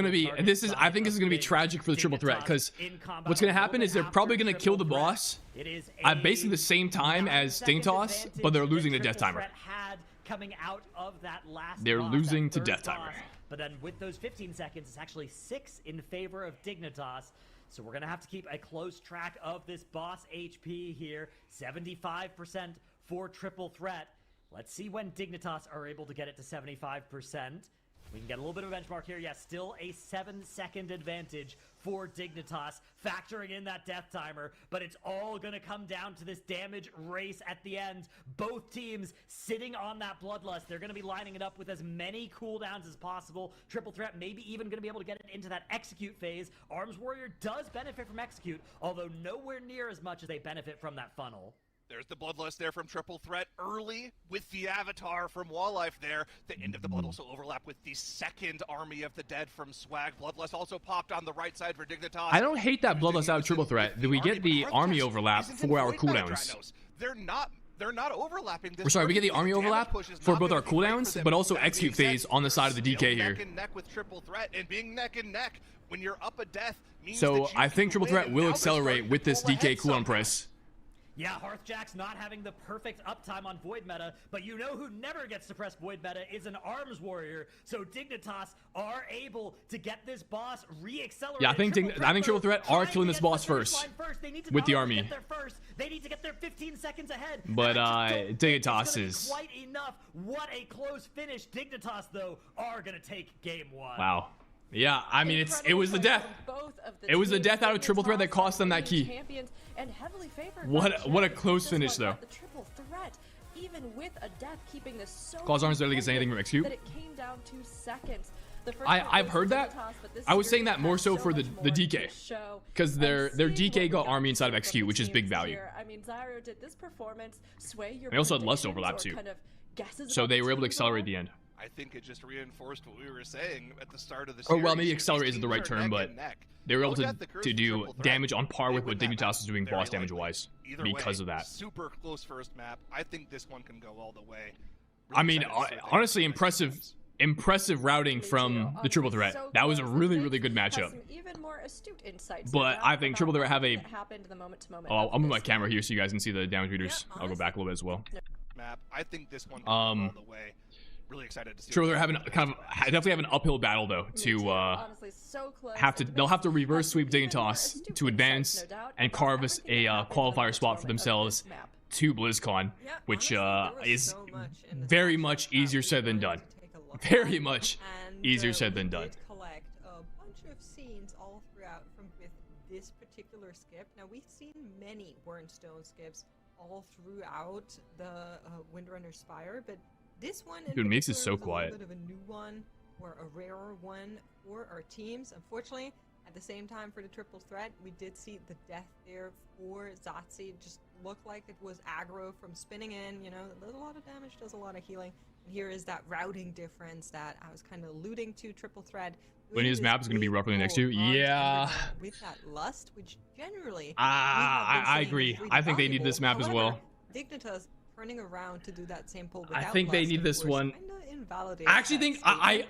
A: gonna be, and this is, I think this is gonna be tragic for the triple threat, because what's gonna happen is they're probably gonna kill the boss at basically the same time as Dignitas, but they're losing the death timer.
D: coming out of that last
A: They're
D: boss,
A: losing
D: that
A: to
D: third
A: Death Timer.
D: boss. But then with those 15 seconds, it's actually 6 in favor of Dignitas. So we're going to have to keep a close track of this boss HP here. 75% for Triple Threat. Let's see when Dignitas are able to get it to 75%. We can get a little bit of a benchmark here. Yeah, still a 7-second advantage for Dignitas, factoring in that death timer. But it's all going to come down to this damage race at the end. Both teams sitting on that Bloodlust. They're going to be lining it up with as many cooldowns as possible. Triple Threat maybe even going to be able to get it into that Execute phase. Arms Warrior does benefit from Execute, although nowhere near as much as they benefit from that funnel.
F: There's the Bloodlust there from Triple Threat early with the Avatar from Walllife there. The end of the Blood also overlap with the second Army of the Dead from Swag. Bloodlust also popped on the right side for Dignitas.
A: I don't hate that Bloodlust out of Triple Threat. Do we get the army overlap 4-hour cooldowns?
F: They're not overlapping this.
A: We're sorry, we get the army overlap for both our cooldowns, but also
F: Execute
A: Execute phase on the side of the DK here.
F: Neck and neck with Triple Threat, and being neck and neck when you're up a death means
A: So
F: that you
A: I
F: can
A: think Triple
F: win,
A: Threat
F: and
A: will
F: now they're
A: accelerate
F: starting
A: with
F: to
A: this
F: pull
A: DK
F: ahead
A: cooldown
F: somehow.
A: price.
D: Yeah, Hearthjack's not having the perfect uptime on Void meta, but you know who never gets to press Void meta is an Arms Warrior. So Dignitas are able to get this boss re-accelerated.
A: Yeah, I think Triple Threat are killing this boss first with the army.
D: They need to get there 15 seconds ahead.
A: But,
D: And I just don't think
A: Dignitas
D: it's gonna be
A: is-
D: quite enough. What a close finish. Dignitas, though, are going to take game 1.
A: Wow. Yeah, I mean, it was the death. It was the death out of Triple Threat that cost them that key. What a close finish, though.
B: The Triple Threat, even with a death, keeping this so
A: Claws Arms barely gets anything from Execute.
B: that it came down to seconds. The first
A: I've
B: one
A: heard
B: was
A: that.
B: Dignitas, but this
A: I was
B: series
A: saying that more
B: has
A: so for the
B: much more
A: DK.
B: to show.
A: Because their
B: And seeing
A: DK
B: what we
A: got army inside of
B: from
A: Execute,
B: the
A: which is big
B: teams
A: value.
B: here. I mean, Zyro did this performance sway your
A: They also had Lust
B: predictions
A: overlap,
B: or
A: too.
B: kind of guesses
A: So
B: about
A: they
B: the
A: were able to
B: teams
A: accelerate
B: overall?
A: the end.
F: I think it just reinforced what we were saying at the start of the
A: Or,
F: series.
A: well, maybe
F: These
A: accelerate isn't the
F: teams
A: right
F: are
A: term,
F: neck
A: but
F: and neck.
A: they were able
F: No
A: to
F: death occurs
A: do
F: for Triple Threat.
A: damage on par
F: They
A: with what
F: win that
A: Dignitas
F: map
A: is doing
F: very
A: boss damage
F: likely.
A: wise
F: Either
A: because
F: way,
A: of that.
F: Super close first map. I think this one can go all the way.
A: I mean,
F: excited to see what they
A: honestly,
F: do next
A: impressive.
F: games.
A: Impressive routing
B: Me too.
A: from the Triple Threat.
B: So
A: That was a
B: close.
A: really,
B: This
A: really good
B: has
A: matchup.
B: some even more astute insights
A: But
B: about
A: I think Triple Threat have a-
B: what happened the moment-to-moment
A: Oh,
B: of
A: I'll move
B: this
A: my camera here so you guys can see the damage readers.
E: Yeah,
A: I'll go back a little bit as well.
F: Map. I think this one can go all the way. Really excited to see.
A: Triple
F: what
A: Threat
F: they
A: having
F: do
A: kind of
F: next time.
A: definitely have an uphill battle though
B: Me
A: to
B: too. Honestly, so close.
A: they'll have to
B: And
A: reverse
B: has
A: sweep
B: some even more
A: Dignitas
B: astute
A: to advance
B: insights, no doubt,
A: and
B: about
A: carve us
B: everything that
A: a
B: happened
A: qualifier
B: in the
A: spot for
B: moment of
A: themselves
B: this map.
A: to BlizzCon,
E: Yeah,
A: which
E: honestly, there was
A: is
E: so much in this
A: very
E: matchup
A: much
E: that
A: easier
E: we
A: said than
E: wanted
A: done.
E: to take a look
A: Very
E: at.
A: much
E: And,
A: easier said than
E: we
A: done.
E: did collect a bunch of scenes all throughout from with this particular skip. Now we've seen many Wernstone skips all throughout the Windrunner Spire, but this one in
A: Dude, Mix is
E: particular
A: so
E: was
A: quiet.
E: a little bit of a new one or a rarer one for our teams. Unfortunately, at the same time for the Triple Threat, we did see the death there for Zotzi. It just looked like it was aggro from spinning in. You know, does a lot of damage, does a lot of healing. And here is that routing difference that I was kind of alluding to. Triple Threat.
A: Linea's
E: doing
A: map
E: this
A: is gonna be
E: big
A: roughly next
E: pull
A: to you.
E: on
A: Yeah.
E: Underground with that Lust, which generally
A: I agree. I think they need this map as well.
E: Dignitas turning around to do that same pull
A: I
E: without
A: think they
E: Lust,
A: need
E: of
A: this
E: course,
A: one.
E: kinda invalidates
A: I actually
E: that
A: think
E: statement.
A: I
E: There's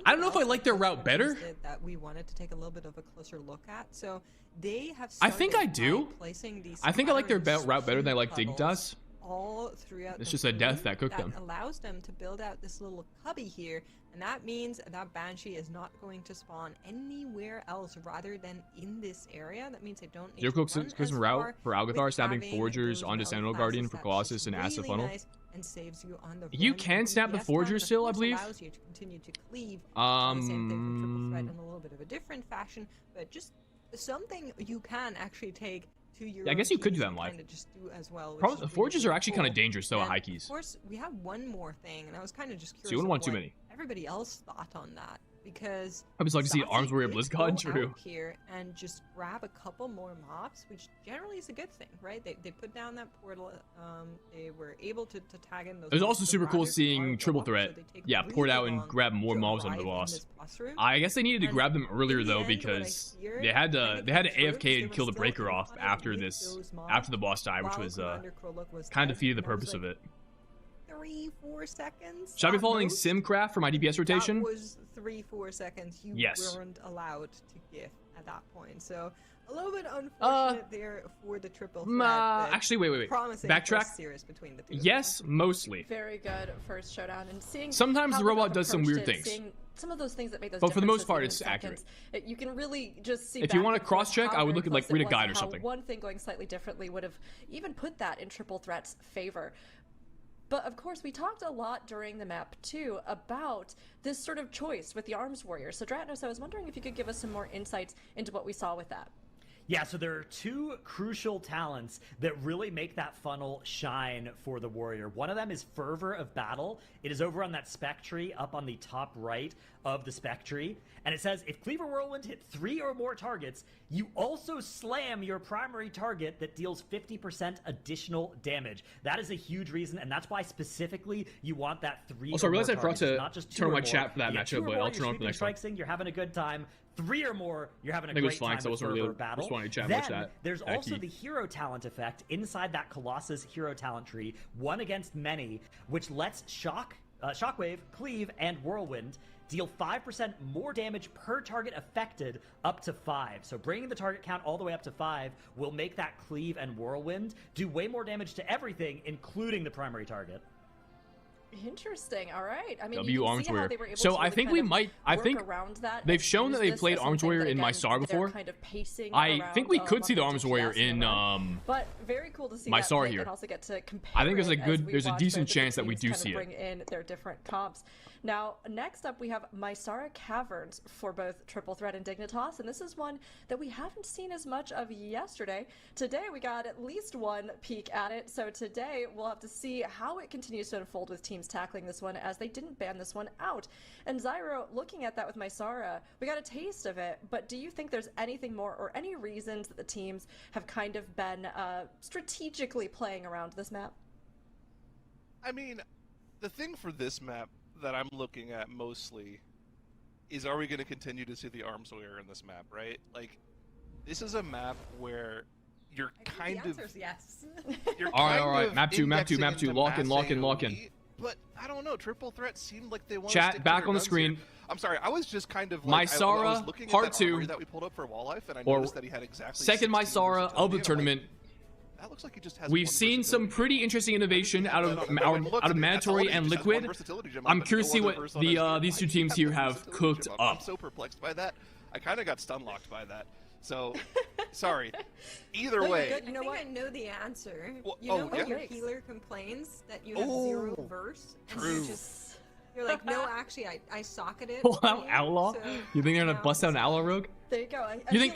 A: don't know if I
E: something
A: like their
E: else
A: route
E: that
A: better.
E: did that we wanted to take a little bit of a closer look at. So they have.
A: I think I
E: started by
A: do.
E: placing these
A: I think I like their
E: pattern
A: route better than I like
E: puddles
A: Dignitas.
E: all throughout.
A: It's
E: the
A: just a death
E: room
A: that cooked them.
E: allows them to build out this little cubby here, and that means that Banshee is not going to spawn anywhere else rather than in this area. That means they don't need
A: Zero
E: to
A: Cook's
E: run as
A: Christmas route
E: far
A: for Algathar,
E: with
A: snapping
E: having
A: Forgers
E: those
A: onto
E: melee
A: Sentinel
E: classes.
A: Guardian for
E: That's
A: Colossus
E: just
A: and Acid
E: really
A: Funnel.
E: nice and saves you on the
A: You
E: run.
A: can
E: And
A: snap the
E: yes,
A: Forger
E: time, of
A: still, I
E: course,
A: believe.
E: allows you to continue to cleave. The same thing for Triple Threat in a little bit of a different fashion, but just something you can actually take to your.
A: Yeah, I
E: own
A: guess you could
E: teams
A: do that
E: and
A: in live.
E: kinda just do as well. which
A: Probably
E: is
A: the
E: really,
A: Forges are
E: really
A: actually kind of
E: cool.
A: dangerous though at
E: And
A: high keys.
E: Of course, we have one more thing, and I was kind of just curious.
A: you wouldn't
E: of
A: want too
E: what
A: many.
E: Everybody else thought on that because
A: I would just like to see
E: Zotzi
A: Arms Warrior
E: did
A: BlizzCon.
E: go
A: True.
E: out here and just grab a couple more mobs, which generally is a good thing, right? They put down that portal. They were able to tag in those.
A: It was
E: mobs,
A: also
E: but
A: super cool
E: rather
A: seeing
E: far
A: Triple
E: walk,
A: Threat.
E: so they take
A: Yeah,
E: really
A: poured out and
E: long
A: grabbed more
E: to
A: mobs on the
E: arrive in
A: boss.
E: this boss room.
A: I guess they needed to
E: And
A: grab them earlier
E: in the
A: though
E: end, what I
A: because
E: hear
A: they had
E: kinda
A: to
E: came through
A: AFK
E: is they
A: and
E: were
A: kill the
E: still
A: breaker off
E: confident
A: after
E: with
A: this
E: those
A: after the
E: mobs,
A: boss died, which
E: while
A: was
E: Commander Kroluk was
A: kind of
E: dead,
A: defeated the
E: and I was
A: purpose of
E: like,
A: it.
E: 3-4 seconds.
A: Should I be
E: at
A: following
E: most?
A: Simcraft for my DPS rotation?
E: That was 3-4 seconds you
A: Yes.
E: weren't allowed to give at that point. So A little bit unfortunate there for the triple threat. but
A: Actually, wait.
E: promising
A: Backtrack.
E: first series between the two.
A: Yes, mostly.
B: Very good first showdown, and seeing
A: Sometimes
B: how
A: the
B: they
A: robot
B: both
A: does some
B: approached
A: weird
B: it,
A: things.
B: seeing some of those things that made those
A: But for the most
B: differences
A: part,
B: in
A: it's
B: seconds, you can really just see.
A: If you
B: back
A: want
B: and
A: to
B: forth
A: cross-check,
B: how
A: I would
B: very
A: look at, like,
B: close it
A: read a
B: was
A: guide
B: and
A: or
B: how
A: something.
B: One thing going slightly differently would have even put that in triple threat's favor. But of course, we talked a lot during the map too about this sort of choice with the Arms Warrior. So Dratnos, I was wondering if you could give us some more insights into what we saw with that.
D: Yeah, so there are two crucial talents that really make that funnel shine for the warrior. One of them is Fervor of Battle. It is over on that spec tree up on the top right of the spec tree. And it says, if Cleaver Whirlwind hit 3 or more targets, you also slam your primary target that deals 50% additional damage. That is a huge reason, and that's why specifically you want that 3
A: Also, I
D: or
A: realized
D: more
A: I forgot
D: targets,
A: to
D: not just 2
A: turn on
D: or
A: my
D: more.
A: chat for that
D: You get
A: matchup,
D: 2 or
A: but
D: more,
A: I'll
D: you're
A: turn on for the
D: sweeping
A: next one.
D: strike sing, you're having a good time. 3 or more, you're having a
A: I think it was
D: great
A: fine,
D: time
A: 'cause I
D: with
A: wasn't really
D: Fervor of Battle.
A: responding to chat
D: Then
A: much that
D: there's
A: that
D: also
A: key.
D: the hero talent effect inside that Colossus hero talent tree, one against many, which lets Shockwave, Cleave, and Whirlwind deal 5% more damage per target affected up to 5. So bringing the target count all the way up to 5 will make that Cleave and Whirlwind do way more damage to everything, including the primary target.
B: Interesting. All right. I mean,
A: W
B: you can
A: Arms
B: see how
A: Warrior.
B: they were able
A: So
B: to
A: I
B: really
A: think
B: kind
A: we
B: of
A: might. I
B: work
A: think
B: around that
A: they've
B: and
A: shown
B: use
A: that they've
B: this
A: played
B: as
A: Arms
B: something
A: Warrior
B: that,
A: in my
B: again,
A: Star
B: they're
A: before.
B: kind of pacing
A: I think we
B: around,
A: could see the
B: on
A: Arms Warrior
B: DPS
A: in
B: run. But very cool to see
A: my
B: that
A: Star
B: pick
A: here.
B: and also get to compare.
A: I think there's a
B: it as
A: good-
B: we
A: there's a
B: watch
A: decent
B: both of the
A: chance that we
B: teams
A: do
B: kind of
A: see it.
B: bring in their different comps. Now, next up, we have Mysara Caverns for both Triple Threat and Dignitas, and this is one that we haven't seen as much of yesterday. Today, we got at least one peek at it, so today we'll have to see how it continues to unfold with teams tackling this one, as they didn't ban this one out. And Zyro, looking at that with Mysara, we got a taste of it, but do you think there's anything more or any reasons that the teams have kind of been strategically playing around this map?
F: I mean, the thing for this map that I'm looking at mostly is, are we going to continue to see the Arms Warrior in this map, right? Like, this is a map where you're kind
E: the
F: of...
E: answer's yes.
F: You're
A: All right,
F: kind
A: all right.
F: of
A: Map two, map two,
F: indexing
A: map two.
F: into
A: Lock in, lock in,
F: mass
A: lock in.
F: AoE, But I don't know. Triple Threat seemed like they want
A: Chat,
F: to stick
A: back
F: to their
A: on the
F: guns
A: screen.
F: here. I'm sorry. I was just kind of like, I
A: Mysara,
F: was looking
A: part
F: at that
A: two,
F: armory that we pulled up for Wall Life, and I
A: or
F: noticed that he had exactly
A: second
F: 16
A: Mysara
F: versatility,
A: of the
F: and I'm
A: tournament.
F: Like, that looks like he just has
A: We've
F: one
A: seen some
F: versatility.
A: pretty interesting innovation out of
F: Look,
A: out of Mandatory
F: that's all
A: and
F: he just has one
A: Liquid.
F: versatility gem,
A: I'm
F: but
A: curious to
F: no
A: see
F: other
A: what
F: verse on his team.
A: these two
F: Why do
A: teams
F: you
A: here
F: have
A: have
F: versatility
A: cooked
F: gem?
A: up.
F: I'm so perplexed by that. I kind of got stunlocked by that. So, sorry. Either
B: No, you're
F: way,
B: good.
E: I
B: You know
E: think
B: what?
E: I know the answer.
F: Well,
E: You know
F: oh,
E: when
F: yeah.
E: your
B: Thanks.
E: healer complains that you have
F: Oh,
E: 0 verse? And
F: true.
E: you're like, no, actually, I socket it.
A: Pull
E: for
A: out
E: you,
A: Outlaw?
E: so,
A: You think they're gonna
E: know,
A: bust out an Outlaw Rogue?
B: There you go.
A: You think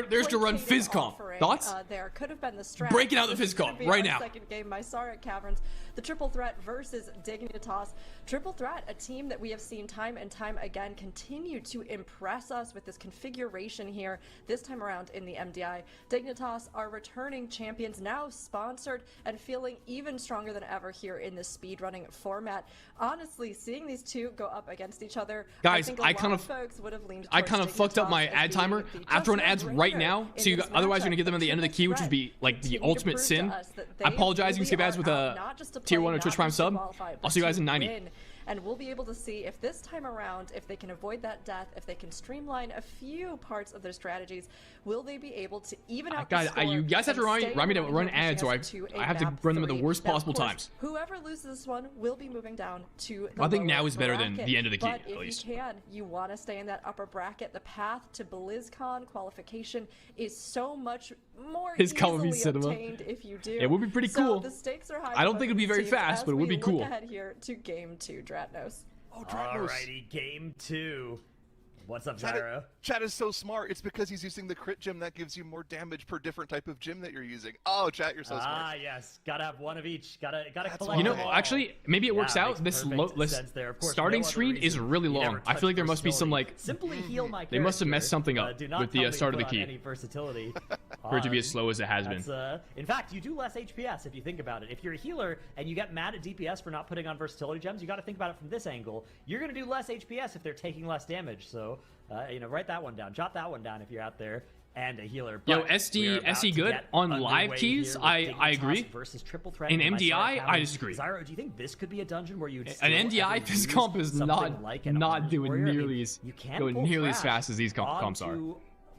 A: there's to run Fizz comp? Thoughts?
B: There could have been the strat.
A: Breaking out the
B: This
A: Fizz
B: is gonna
A: comp
B: be
A: right
B: our
A: now.
B: Second game, Mysara Caverns, the Triple Threat versus Dignitas. Triple Threat, a team that we have seen time and time again continue to impress us with this configuration here. This time around in the MDI, Dignitas are returning champions, now sponsored and feeling even stronger than ever here in this speedrunning format. Honestly, seeing these two go up against each other,
A: Guys,
B: I think a
A: I
B: lot
A: kind
B: of
A: of-
B: folks would have leaned
A: I
B: towards
A: kind of fucked up
B: Dignitas
A: my
B: as
A: ad
B: being
A: timer.
B: the
A: I have to run
B: just
A: ads
B: no-brainer
A: right now,
B: in
A: so you,
B: this
A: otherwise you're gonna
B: matchup.
A: get them at the end of the key, which would be like the ultimate sin. I apologize. You can skip ads with a tier 1 or Twitch Prime sub. I'll see you guys in 90.
B: And we'll be able to see if this time around, if they can avoid that death, if they can streamline a few parts of their strategies, will they be able to even out the
A: Guys,
B: score
A: you guys have to
B: and
A: remind
B: stay
A: me to
B: in the
A: run
B: running
A: ads,
B: here,
A: or
B: pushing us to
A: I
B: a
A: have to
B: map
A: run them at the
B: 3.
A: worst
B: Now, of
A: possible
B: course,
A: times.
B: Whoever loses this one will be moving down to the
A: I think
B: lower
A: now is better than
B: bracket.
A: the end of the key,
B: But
A: at
B: if
A: least.
B: you can, you want to stay in that upper bracket. The path to BlizzCon qualification is so much more
A: His Call of
B: easily
A: Duty cinema.
B: obtained if you do.
A: It would be pretty
B: So
A: cool.
B: the stakes are high.
A: I don't
B: for
A: think it'd be
B: both
A: very
B: teams
A: fast,
B: as
A: but it would
B: we
A: be cool.
B: Look ahead here to game 2, Dratnos.
F: oh, Dratnos.
D: Alrighty, game 2. What's up,
F: Chat,
D: Gyro?
F: Chat is so smart. It's because he's using the crit gem that gives you more damage per different type of gem that you're using. Oh, Chat, you're so smart.
D: Yes. Gotta have one of each. Gotta
F: That's
D: collect
A: You know,
D: them all.
A: actually, maybe it works
D: Yeah,
A: out.
D: makes
A: This
D: perfect sense there. Of course,
A: starting
D: no other
A: screen is
D: reason
A: really
D: you
A: long.
D: never
A: I feel like there
D: touch
A: must be some
D: versatility.
A: like
D: simply heal my
A: They must have messed
D: character.
A: something up
D: Do not
A: with the
D: tell me to
A: start of the
D: put on
A: key
D: any versatility
A: for it to be
D: on.
A: as slow as it has been.
D: That's, in fact, you do less HPS if you think about it. If you're a healer and you get mad at DPS for not putting on versatility gems, you got to think about it from this angle. You're going to do less HPS if they're taking less damage. So, write that one down. Jot that one down if you're out there and a healer.
A: Yo,
D: But
A: SD
D: we're about
A: SE
D: to
A: good
D: get
A: on
D: underway
A: live keys.
D: here with
A: I
D: Dignitas
A: agree.
D: Versus Triple Threat
A: In
D: and
A: MDI,
D: Mysara
A: I
D: Caverns.
A: disagree.
D: Zyro, do you think this could be a dungeon where you'd
A: An
D: still
A: NDI
D: ever
A: Fizz
D: use
A: comp is
D: something
A: not
D: like an
A: not
D: Arms
A: doing
D: Warrior? I mean,
A: nearly as
D: you can
A: going
D: pull
A: nearly as
D: Crash
A: fast as these comps are.
D: onto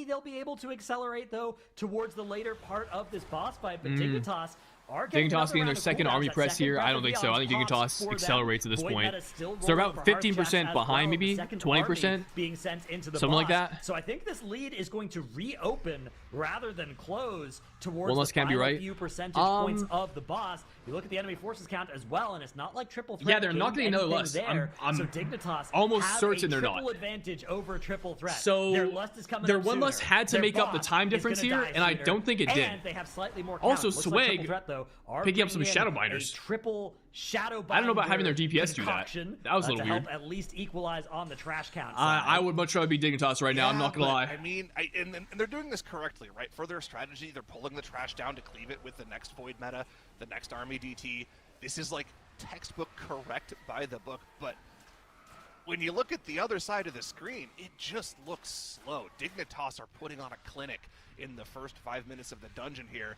D: Maybe they'll be able to accelerate, though, towards the later part of this boss fight, but Dignitas are getting
A: Dignitas
D: another
A: getting their
D: round of
A: second
D: cooldowns.
A: army
D: That
A: press
D: second
A: here.
D: breath
A: I
D: of
A: don't think so. I think
D: Beyond
A: Dignitas
D: for them.
A: accelerates at this
D: Void
A: point.
D: Meta still
A: So
D: rolling
A: around
D: for
A: 15%
D: Heartchest as
A: behind,
D: well.
A: maybe
D: The second
A: 20%,
D: army being sent into the
A: something like
D: boss.
A: that.
D: So I think this lead is going to reopen rather than close towards
A: One less
D: the
A: can't be
D: final
A: right.
D: few percentage points of the boss. You look at the enemy forces count as well, and it's not like Triple Threat.
A: Yeah, they're not
D: gained
A: getting another
D: anything
A: lust.
D: there.
A: I'm
D: so Dignitas
A: almost
D: have
A: certain
D: a
A: they're
D: triple
A: not.
D: advantage over Triple Threat.
A: So
D: their lust is coming
A: their
D: up
A: one
D: sooner.
A: lust had to
D: Their
A: make up the
D: boss
A: time
D: is
A: difference
D: gonna
A: here,
D: die
A: and I
D: sooner.
A: don't think it did.
D: And they have slightly more
A: Also,
D: count. Looks like Triple
A: Swag
D: Threat, though, are
A: picking up some
D: bringing
A: Shadow
D: in
A: Binders.
D: A triple Shadow Binder.
A: I don't know about having their DPS do that.
D: concoction,
A: That was a little
D: to
A: weird.
D: help at least equalize on the trash count side.
A: I would much rather be Dignitas right now. I'm
F: Yeah,
A: not gonna
F: but,
A: lie.
F: I mean, and they're doing this correctly, right? For their strategy, they're pulling the trash down to cleave it with the next Void meta, the next Army DT. This is like textbook correct by the book, but when you look at the other side of the screen, it just looks slow. Dignitas are putting on a clinic in the first 5 minutes of the dungeon here.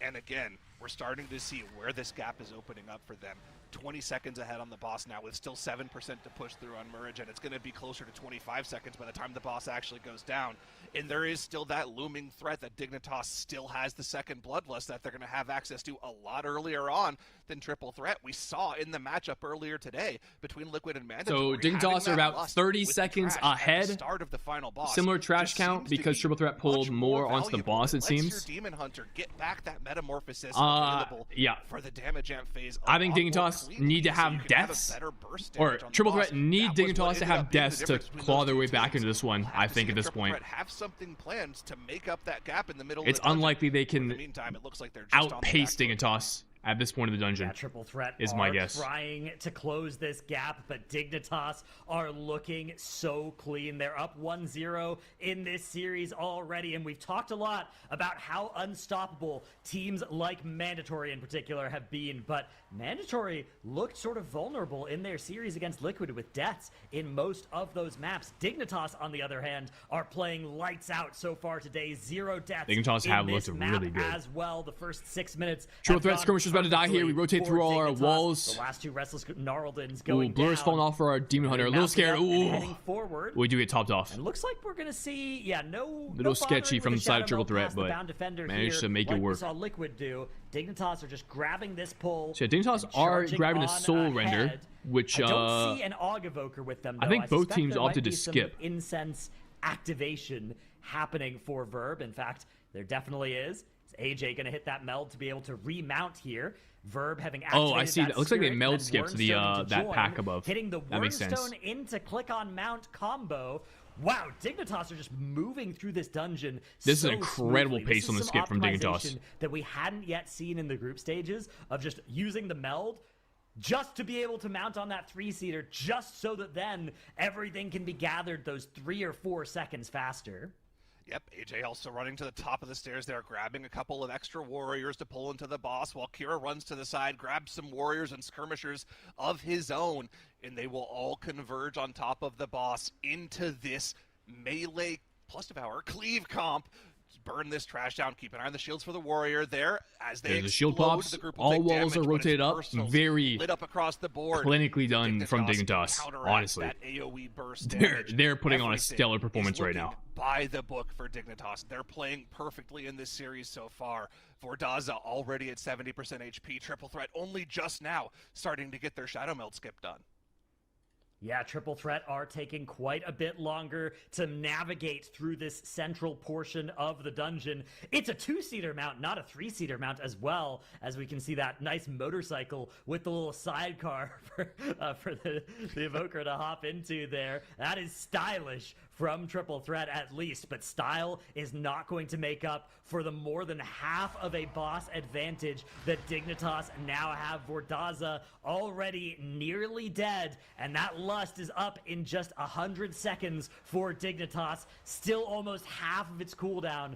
F: And again, we're starting to see where this gap is opening up for them. 20 seconds ahead on the boss now with still 7% to push through on Murage, and it's going to be closer to 25 seconds by the time the boss actually goes down. And there is still that looming threat that Dignitas still has the second Bloodlust that they're going to have access to a lot earlier on than Triple Threat. We saw in the matchup earlier today between Liquid and Mandatory.
A: So Dignitas are about 30 seconds ahead.
F: Start of the final boss.
A: Similar trash
F: Just
A: count
F: seems to
A: because
F: be
A: Triple Threat pulled
F: much
A: more onto the
F: valuable.
A: boss, it
F: Lets
A: seems.
F: your Demon Hunter get back that metamorphosis available
A: Yeah.
F: for the damage amp phase.
A: I think
F: a lot more
A: Dignitas
F: cleanly,
A: need to
F: so
A: have
F: you can have a
A: deaths,
F: better burst
A: or
F: damage on the
A: Triple
F: boss.
A: Threat need
F: That was what
A: Dignitas to
F: ended
A: have
F: up being the
A: deaths to
F: difference between
A: claw
F: those
A: their
F: two
A: way back
F: teams.
A: into this one,
F: We'll have
A: I
F: to
A: think,
F: see
A: at
F: if
A: this
F: Triple
A: point.
F: Threat have something planned to make up that gap in the middle
A: It's
F: of the dungeon.
A: unlikely they
F: In the
A: can
F: meantime, it looks like they're just on the
A: outpace
F: back foot.
A: Dignitas at this point of the dungeon.
D: Yeah, Triple Threat
A: is
D: are
A: my guess.
D: trying to close this gap, but Dignitas are looking so clean. They're up 1-0 in this series already, and we've talked a lot about how unstoppable teams like Mandatory in particular have been, but Mandatory looked sort of vulnerable in their series against Liquid with deaths in most of those maps. Dignitas, on the other hand, are playing lights out so far today. 0 deaths
A: Dignitas
D: in
A: have
D: this
A: looked
D: map
A: really good.
D: as well. The first 6 minutes
A: Triple
D: have
A: Threat
D: gone
A: skirmish is about to die here. We
D: perfectly
A: rotate through
D: for
A: all our
D: Dignitas.
A: walls.
D: The last two Restless Gnarldens
A: Ooh,
D: going
A: Blur's
D: down.
A: falling off for our Demon Hunter. A little
D: Mounting
A: scared.
D: up and
A: Ooh.
D: heading forward.
A: We do get topped off.
D: And looks like we're gonna see, no
A: Little sketchy
D: bothering
A: from
D: with
A: the side of
D: Shadow
A: Triple
D: Meld
A: Threat,
D: past the
A: but
D: bound defender
A: managed
D: here,
A: to make it
D: like
A: work.
D: We saw Liquid do. Dignitas are just grabbing this pull.
A: So yeah, Dignitas
D: and
A: are
D: charging
A: grabbing a
D: on
A: soul render,
D: ahead.
A: which
D: I don't see an Aug Evoker with them. Though.
A: I think both
D: suspect
A: teams
D: there might
A: opted to
D: be some
A: skip.
D: incense activation happening for Verb. In fact, there definitely is. Is AJ going to hit that meld to be able to remount here? Verb having activated
A: I see.
D: that
A: That looks like they
D: spirit,
A: meld
D: and
A: skipped the
D: Wyrmstone into
A: that
D: join,
A: pack above.
D: hitting the
A: That makes sense.
D: Wyrmstone into click on mount combo. Wow, Dignitas are just moving through this dungeon.
A: This is
D: so
A: an incredible
D: smoothly.
A: pace
D: This
A: on the
D: is some
A: skip from Dignitas.
D: optimization that we hadn't yet seen in the group stages of just using the meld just to be able to mount on that 3-seater, just so that then everything can be gathered those 3 or 4 seconds faster.
F: Yep, AJ also running to the top of the stairs there, grabbing a couple of extra warriors to pull into the boss, while Kira runs to the side, grabs some warriors and skirmishers of his own, and they will all converge on top of the boss into this melee plus devour cleave comp. Burn this trash down. Keep an eye on the shields for the warrior there as they
A: There's the shield
F: explode,
A: pops.
F: the group will
A: All
F: take
A: walls
F: damage,
A: are
F: but it's
A: rotated up.
F: personals
A: Very
F: lit up across the board.
A: clinically done from
F: can
A: Dignitas,
F: counteract
A: honestly.
F: that AoE burst
A: They're
F: damage.
A: putting on a
F: Everything
A: stellar
F: is
A: performance right
F: looking
A: now.
F: by the book for Dignitas. They're playing perfectly in this series so far. Vordaza already at 70% HP. Triple Threat only just now starting to get their Shadow Meld skip done.
D: Yeah, Triple Threat are taking quite a bit longer to navigate through this central portion of the dungeon. It's a 2-seater mount, not a 3-seater mount as well, as we can see that nice motorcycle with the little sidecar for the Evoker to hop into there. That is stylish from Triple Threat at least, but style is not going to make up for the more than half of a boss advantage that Dignitas now have. Vordaza already nearly dead, and that lust is up in just 100 seconds for Dignitas. Still almost half of its cooldown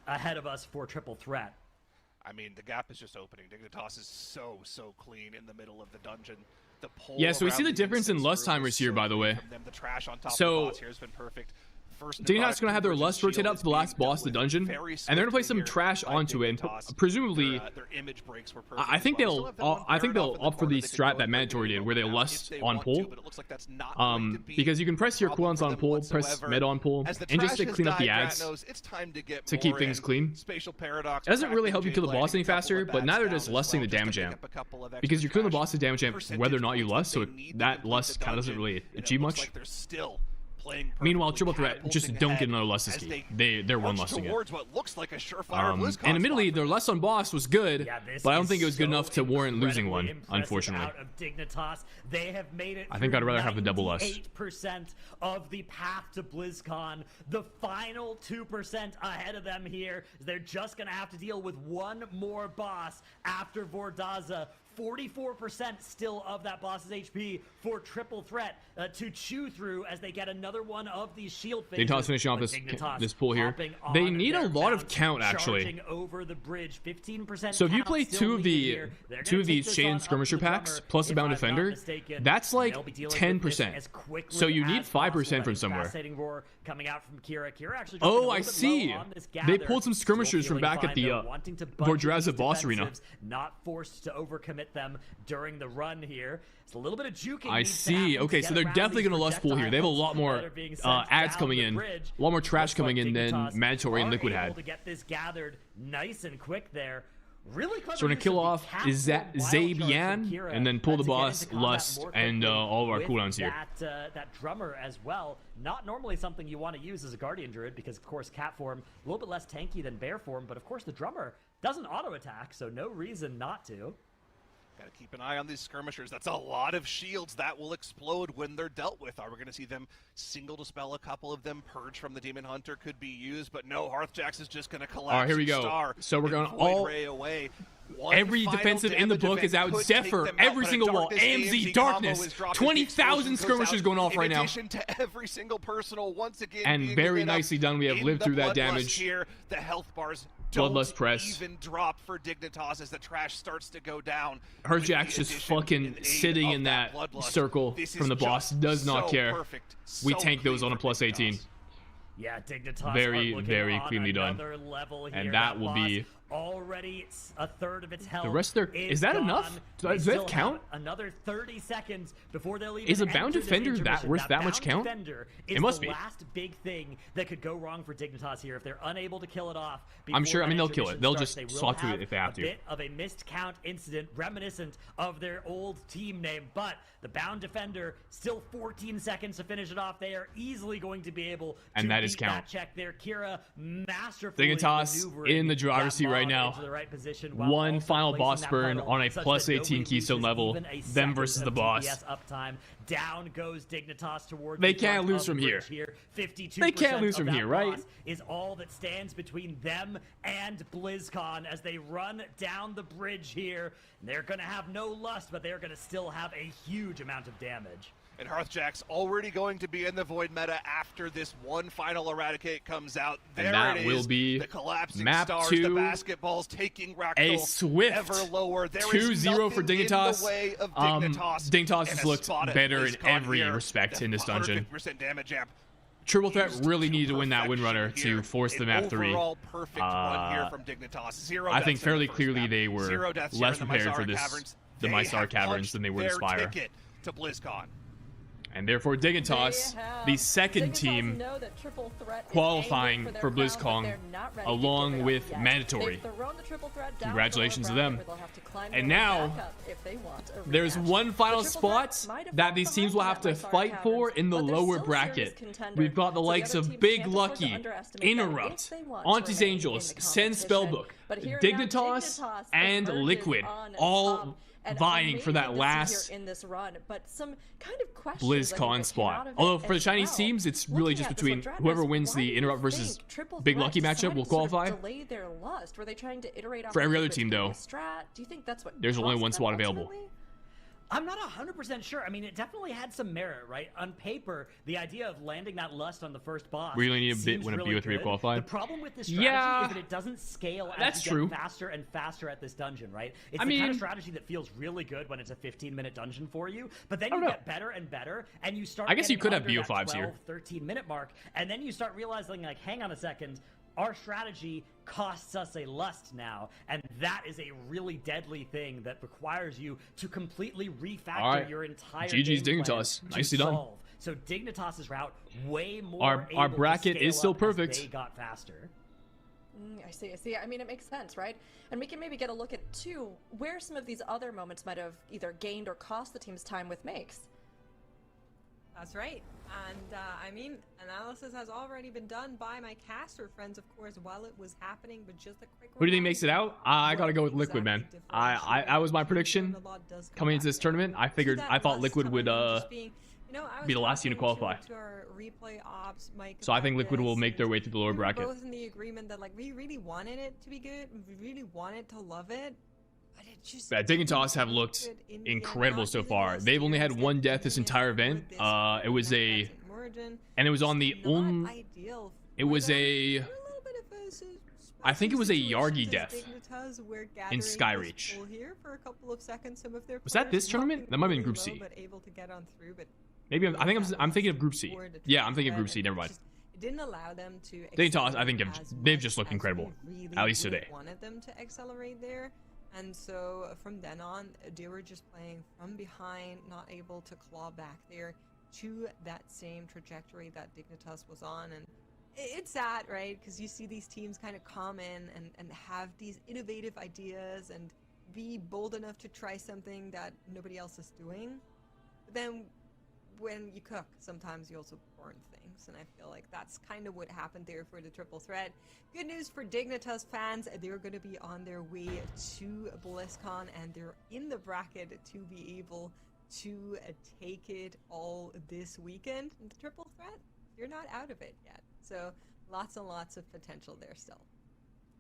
D: ahead of us for Triple Threat.
F: I mean, the gap is just opening. Dignitas is so clean in the middle of the dungeon. The pull
A: Yeah, so we see
F: around
A: the difference in
F: incense
A: lust
F: room
A: timers
F: is
A: here,
F: so
A: by the
F: clean
A: way.
F: from them. The trash on top
A: So-
F: of the boss here has been perfect. first
A: Dignitas gonna have their Lust rotate up to the last boss of the dungeon, and they're gonna play some trash onto it. And presumably,
F: their image breaks were
A: I think they'll opt for the strat that Mandatory did, where they Lust on pull. Because you can press your cooldowns on pull, press med on pull, and just to clean up the ads to keep things clean. It doesn't really help you kill the boss any faster, but neither does lusting the damage amp, because you're killing the boss with damage amp whether or not you lust, so that lust kind of doesn't really achieve much. Meanwhile, Triple Threat just don't get another lust this game. They're one lusting it. And admittedly, their lust on boss was good, but I don't think it was good enough to warrant losing one, unfortunately.
D: They have made it.
A: I think I'd rather have the double lust.
D: 8% of the path to BlizzCon. The final 2% ahead of them here. They're just gonna have to deal with one more boss after Vordaza. 44% still of that boss's HP for Triple Threat to chew through as they get another one of these shield phases.
A: Dignitas finishing off this pull here. They need a lot of count, actually.
D: Over the bridge, 15%
A: so if you play two of these Chain Skirmisher packs plus a Bound Defender, that's like 10%. So you need 5% from somewhere. Oh, I see. They pulled some Skirmishers from back at the Vordaza boss arena.
D: Not forced to overcommit them during the run here. It's a little bit of juking.
A: I see. Okay, so they're definitely going to lust pool here. They have a lot more ads coming in, a lot more trash coming in than Mandatory and Liquid had.
D: To get this gathered nice and quick there. Really clever.
A: So we're going to kill off Zabian and then pull the boss, Lust, and all of our cooldowns here.
D: That drummer as well. Not normally something you want to use as a Guardian Druid because, of course, cat form a little bit less tanky than bear form, but of course the drummer doesn't auto attack, so no reason not to.
F: Gotta keep an eye on these skirmishers. That's a lot of shields that will explode when they're dealt with. Are we gonna see them single dispel a couple of them? Purge from the Demon Hunter could be used, but no, Hearthjax is just gonna collapse.
A: All right, here we go. So we're going all... Every defensive in the book is out. Zephyr, every single wall. AMZ, Darkness. 20,000 skirmishers going off right now.
F: To every single personal, once again,
A: and very nicely done. We have lived through that damage.
F: Here, the health bars
A: Bloodlust press.
F: Even drop for Dignitas as the trash starts to go down.
A: Herjack's just fucking sitting in that circle from the boss. Does not care. We tank those on a plus 18.
D: Yeah, Dignitas
A: very cleanly done. And that will be
D: already a third of its health.
A: The rest of their... Is that enough? Does that count?
D: Another 30 seconds before they'll even...
A: Is a Bound Defender that worth that much count? It must be.
D: The last big thing that could go wrong for Dignitas here if they're unable to kill it off.
A: I'm sure. I mean, they'll kill it. They'll just swap to it if they have to.
D: A bit of a missed count incident reminiscent of their old team name, but the Bound Defender still 14 seconds to finish it off. They are easily going to be able to
A: and that is count.
D: That check there. Kira masterfully
A: Dignitas in the driver's seat right now. One final boss burn on a plus 18 keystone level, them versus the boss.
D: Down goes Dignitas towards
A: they can't lose from here.
D: 52%
A: they can't lose from here, right?
D: Is all that stands between them and BlizzCon as they run down the bridge here. They're going to have no lust, but they're going to still have a huge amount of damage.
F: And Hearthjack's already going to be in the Void meta after this one final Eradicate comes out. There
A: and that
F: it is.
A: Will be
F: the collapsing
A: map
F: stars,
A: 2,
F: the basketballs taking Raktal
A: a swift
F: ever lower. There
A: 2-0 for Dignitas.
F: Dignitas
A: has looked better in every respect in this dungeon.
F: Damage amp.
A: Triple Threat really needed to win that Windrunner to force the map 3.
F: Perfect one here from Dignitas.
A: I think fairly clearly they were less prepared for this, the Mysar Caverns, than they were Spire.
F: To BlizzCon.
A: And therefore Dignitas, the second team qualifying for BlizzCon, along with Mandatory. Congratulations to them. And now, there's one final spot that these teams will have to fight for in the lower bracket. We've got the likes of Big Lucky, Interrupt, Auntie's Angels, Send Spellbook, Dignitas, and Liquid, all vying for that last
B: in this run, but some kind of
A: BlizzCon spot. Although for the Chinese teams, it's really just between whoever wins the Interrupt versus Big Lucky matchup will qualify.
B: Were they trying to iterate
A: for every other team, though,
B: do you think that's what
A: there's only one spot available.
D: I'm not 100% sure. I mean, it definitely had some merit, right? On paper, the idea of landing that Lust on the first boss.
A: We really need a bit
D: seems
A: when a
D: really
A: BO3
D: good.
A: qualified.
D: The problem with this strategy
A: Yeah,
D: is that it doesn't scale as
A: that's
D: you
A: true.
D: get faster and faster at this dungeon, right? It's
A: I
D: the kind
A: mean-
D: of strategy that feels really good when it's a 15-minute dungeon for you, but then
A: I
D: you
A: don't know.
D: get better and better, and you start
A: I guess you
D: getting
A: could have
D: under that
A: BO5s here.
D: 13-minute mark, and then you start realizing, like, hang on a second, our strategy costs us a Lust now, and that is a really deadly thing that requires you to completely refactor
A: All right.
D: your entire
A: GG's
D: game plan
A: Dignitas.
D: to
A: Nicely done.
D: solve. So Dignitas's route way more
A: Our
D: able
A: bracket
D: to scale
A: is still
D: up as
A: perfect.
D: they got faster.
B: I see. I mean, it makes sense, right? And we can maybe get a look at, too, where some of these other moments might have either gained or cost the team's time with makes.
E: That's right. And I mean, analysis has already been done by my caster friends, of course, while it was happening. But just a quick.
A: Who do you think makes it out? I gotta go with Liquid, man. I was my prediction coming into this tournament. I thought Liquid would be the last team to qualify. So I think Liquid will make their way through the lower
E: we were
A: bracket.
E: both in the agreement that like we really wanted it to be good, we really wanted to love it, but it just
A: Yeah, Dignitas have looked
E: good in the end,
A: incredible
E: not
A: so
E: even
A: far.
E: last
A: They've only
E: year,
A: had
E: instead
A: one
E: of
A: death this
E: doing
A: entire
E: it
A: event.
E: for this
A: It was
E: present
A: a,
E: margin,
A: and it was on the
E: which is not
A: only.
E: ideal
A: It
E: for
A: was
E: them.
A: a.
E: They're a little bit of a
A: I think it was a
E: situation
A: Yargi
E: as
A: death
E: Dignitas, where
A: in
E: Gathering was
A: Skyreach.
E: full here for a couple of seconds. Some of their
A: Was that
E: players
A: this tournament?
E: dropping
A: That might have been
E: really
A: Group
E: low,
A: C.
E: but able to get on through, but
A: Maybe I'm thinking of Group C. Yeah, I'm thinking of Group C. Never mind.
E: It didn't allow them to.
A: Dignitas, I think
E: accelerate as
A: they've
E: much
A: just looked
E: as
A: incredible,
E: we really,
A: at least
E: really
A: today.
E: Wanted them to accelerate there, and so from then on, they were just playing from behind, not able to claw back there to that same trajectory that Dignitas was on, and it's sad, right? Because you see these teams kind of come in and have these innovative ideas and be bold enough to try something that nobody else is doing, but then when you cook, sometimes you also burn things, and I feel like that's kind of what happened there for the triple threat. Good news for Dignitas fans, they're going to be on their way to BlizzCon, and they're in the bracket to be able to take it all this weekend. And the triple threat, you're not out of it yet, so lots and lots of potential there still.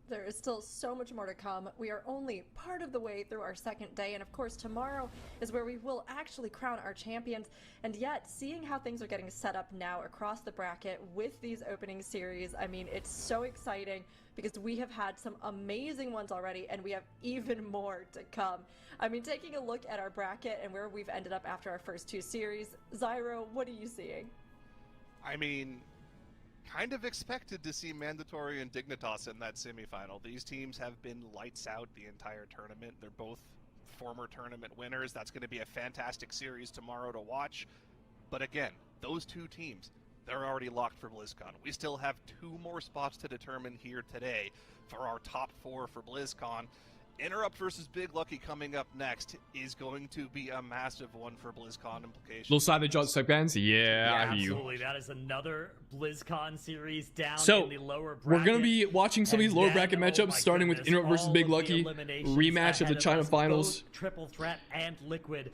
B: There is still so much more to come. We are only part of the way through our second day, and of course tomorrow is where we will actually crown our champions. And yet, seeing how things are getting set up now across the bracket with these opening series, I mean, it's so exciting because we have had some amazing ones already, and we have even more to come. I mean, taking a look at our bracket and where we've ended up after our first two series, Zyro, what are you seeing?
F: I mean, kind of expected to see Mandatory and Dignitas in that semifinal. These teams have been lights out the entire tournament. They're both former tournament winners. That's going to be a fantastic series tomorrow to watch. But again, those two teams, they're already locked for BlizzCon. We still have 2 more spots to determine here today for our top 4 for BlizzCon. Interrupt versus Big Lucky coming up next is going to be a massive one for BlizzCon implications.
A: Little side of the Sub Bands? Yeah, I hear you.
D: Absolutely. That is another BlizzCon series down
A: So,
D: in the lower bracket.
A: we're going to be watching some of these
D: And
A: lower
D: then,
A: bracket
D: oh
A: matchups,
D: my
A: starting with
D: goodness,
A: Interrupt versus
D: all
A: Big
D: of the
A: Lucky,
D: eliminations
A: rematch of the
D: ahead
A: China
D: us,
A: Finals.
D: both Triple Threat and Liquid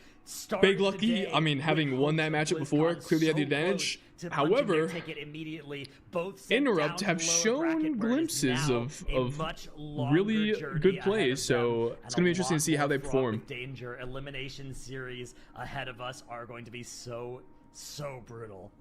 A: Big Lucky,
D: today
A: I mean, having
D: with
A: won that
D: hopes of
A: matchup before,
D: BlizzCon
A: clearly had the
D: so
A: advantage.
D: close to punching their
A: However,
D: ticket immediately. Both sent
A: Interrupt
D: down
A: have
D: to the lower
A: shown
D: bracket, where it is
A: glimpses
D: now
A: of
D: a much longer
A: really
D: journey
A: good
D: ahead
A: plays,
D: of
A: so
D: them,
A: it's
D: and
A: gonna be
D: a
A: interesting to
D: lot
A: see how
D: more
A: they
D: fraught
A: perform.
D: with danger. Elimination series ahead of us are going to be so brutal.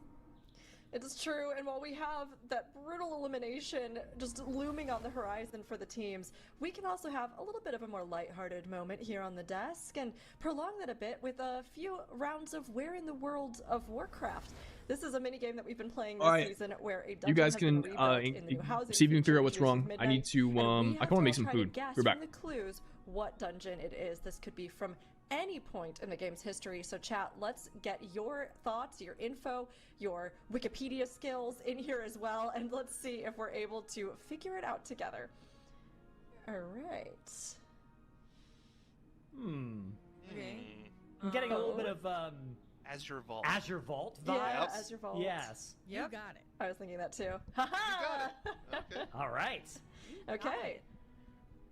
B: It's true, and while we have that brutal elimination just looming on the horizon for the teams, we can also have a little bit of a more lighthearted moment here on the desk and prolong that a bit with a few rounds of Where in the World of Warcraft. This is a mini game that we've been playing this
A: Alright.
B: season where a dungeon
A: You guys
B: has been
A: can
B: rebuilt in the new housing
A: see if you can
B: feature
A: figure out what's
B: used with
A: wrong. I
B: Midnight,
A: need to
B: and we
A: I
B: have
A: kind of want to
B: all
A: make some
B: try to
A: food.
B: guess
A: We're back.
B: from the clues what dungeon it is. This could be from any point in the game's history. So chat, let's get your thoughts, your info, your Wikipedia skills in here as well, and let's see if we're able to figure it out together. All right.
E: Okay.
D: I'm getting a little
B: Oh.
D: bit of
F: Azure Vault.
D: Azure Vault vibes.
B: Yeah, Azure Vault.
D: Yes.
E: Yep.
G: You got it.
B: I was thinking that too.
F: You got it. Okay.
D: All right.
B: Okay.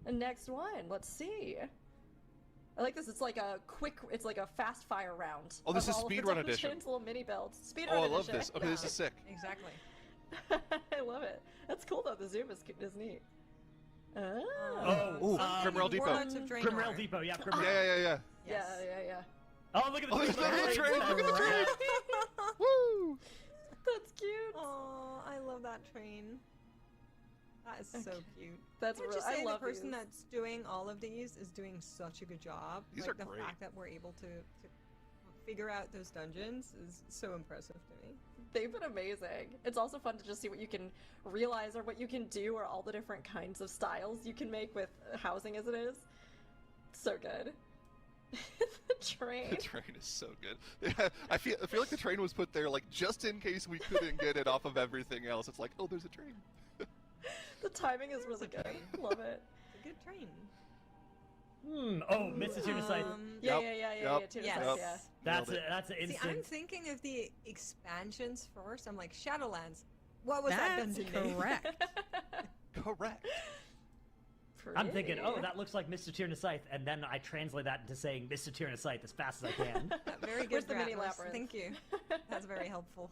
B: And next one, let's see. I like this. It's like a fast fire round.
F: Oh, this
B: of
F: is
B: all of the
F: speedrun edition.
B: dungeons, little mini builds. Speedrun
F: Oh, I
B: edition.
F: love this. Okay, this is sick.
E: Exactly.
B: I love it. That's cool though. The zoom is neat. Oh.
F: Ooh, Criminal Depot.
E: Warlords of Draenor.
D: Criminal Depot, yeah. Criminal.
F: Yeah.
B: Yeah,
E: Yes.
B: yeah, yeah.
D: Oh, look at the
F: Oh,
D: train!
F: there's the train! Look at the train! Woo!
B: That's cute.
E: Oh, I love that train. That is so cute.
B: That's
E: Can I
B: real.
E: just say
B: I love
E: the person
B: these.
E: that's doing all of these is doing such a good job.
F: These
E: like
F: are
E: the
F: great.
E: fact that we're able to figure out those dungeons is so impressive to me.
B: They've been amazing. It's also fun to just see what you can realize or what you can do or all the different kinds of styles you can make with housing as it is. So good. The train.
F: The train is so good. I feel like the train was put there like just in case we couldn't get it off of everything else. It's like, oh, there's a train.
B: The timing is really good. Love it.
E: It's a good train.
D: Oh, Mr. Tuna Scythe.
B: Yeah,
F: Yep,
B: yeah. Tuna
E: yes.
B: Scythe,
F: Yep.
B: yeah.
D: That's
F: Nailed
D: an
E: See,
D: instant.
E: I'm thinking of the expansions first. I'm like, Shadowlands. What was that
G: That's
E: dungeon name?
G: correct.
F: Correct.
D: I'm thinking,
B: Pretty.
D: oh, that looks like Mr. Tyrna Scythe, and then I translate that into saying Mr. Tyrna Scythe as fast as I can.
E: Very
B: Where's
E: good,
B: the mini
E: Ratmus.
B: labyrinth?
E: Thank you. That's very helpful.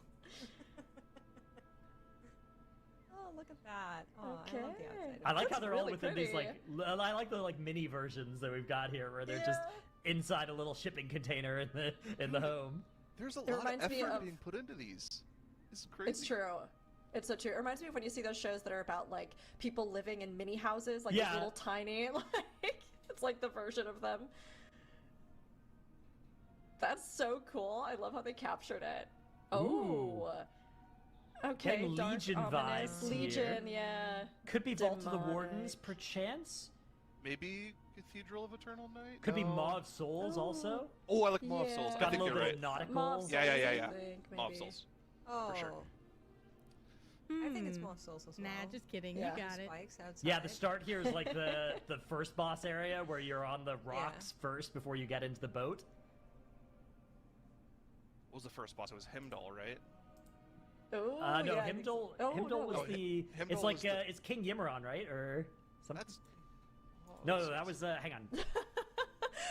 E: Oh, look at that. Oh, I love the
B: Okay.
E: outside.
D: I like how
B: That's
D: they're all
B: really
D: within these
B: pretty.
D: I like the mini versions that we've got here, where they're just inside a little shipping container in the home.
F: There's a
B: It
F: lot of
B: reminds me
F: effort
B: of-
F: being put into these. This is crazy.
B: It's true. It's so true. It reminds me of when you see those shows that are about like people living in mini houses, like
D: Yeah.
B: those little tiny, like it's like the version of them. That's so cool. I love how they captured it. Oh. Okay,
D: Getting
B: dark,
D: Legion
B: ominous.
D: vibes
B: Legion,
D: here.
B: yeah.
D: Could be Vault of the Wardens,
B: Demonic.
D: perchance.
F: Maybe Cathedral of Eternal Night?
D: Could be
F: No.
D: Maw of Souls
B: Oh.
D: also.
F: Oh, I like Maw of Souls.
B: Yeah.
F: I
D: Got a
F: think
D: little
F: you're
D: bit
F: right.
D: of nautical.
B: Mob Souls,
F: Yeah,
B: I
F: yeah.
B: think,
F: Maw of
B: maybe.
F: Souls.
E: Oh.
F: sure.
E: I think it's
G: Hmm.
E: more Souls as
G: Nah,
E: well.
G: just kidding.
B: Yeah.
G: You got it.
E: Spikes outside.
D: Yeah, the start here is like the first boss area where you're on the rocks first before you get into the boat.
F: What was the first boss? It was Heimdall, right?
B: Oh,
D: No,
B: yeah, I think so.
D: Heimdall.
B: Oh,
D: Heimdall
B: no,
D: was
B: wait.
D: the.
F: Heimdall
D: It's like
F: was the-
D: it's King Yimmeron, right? Or something.
F: That's.
D: No, that was. Hang on.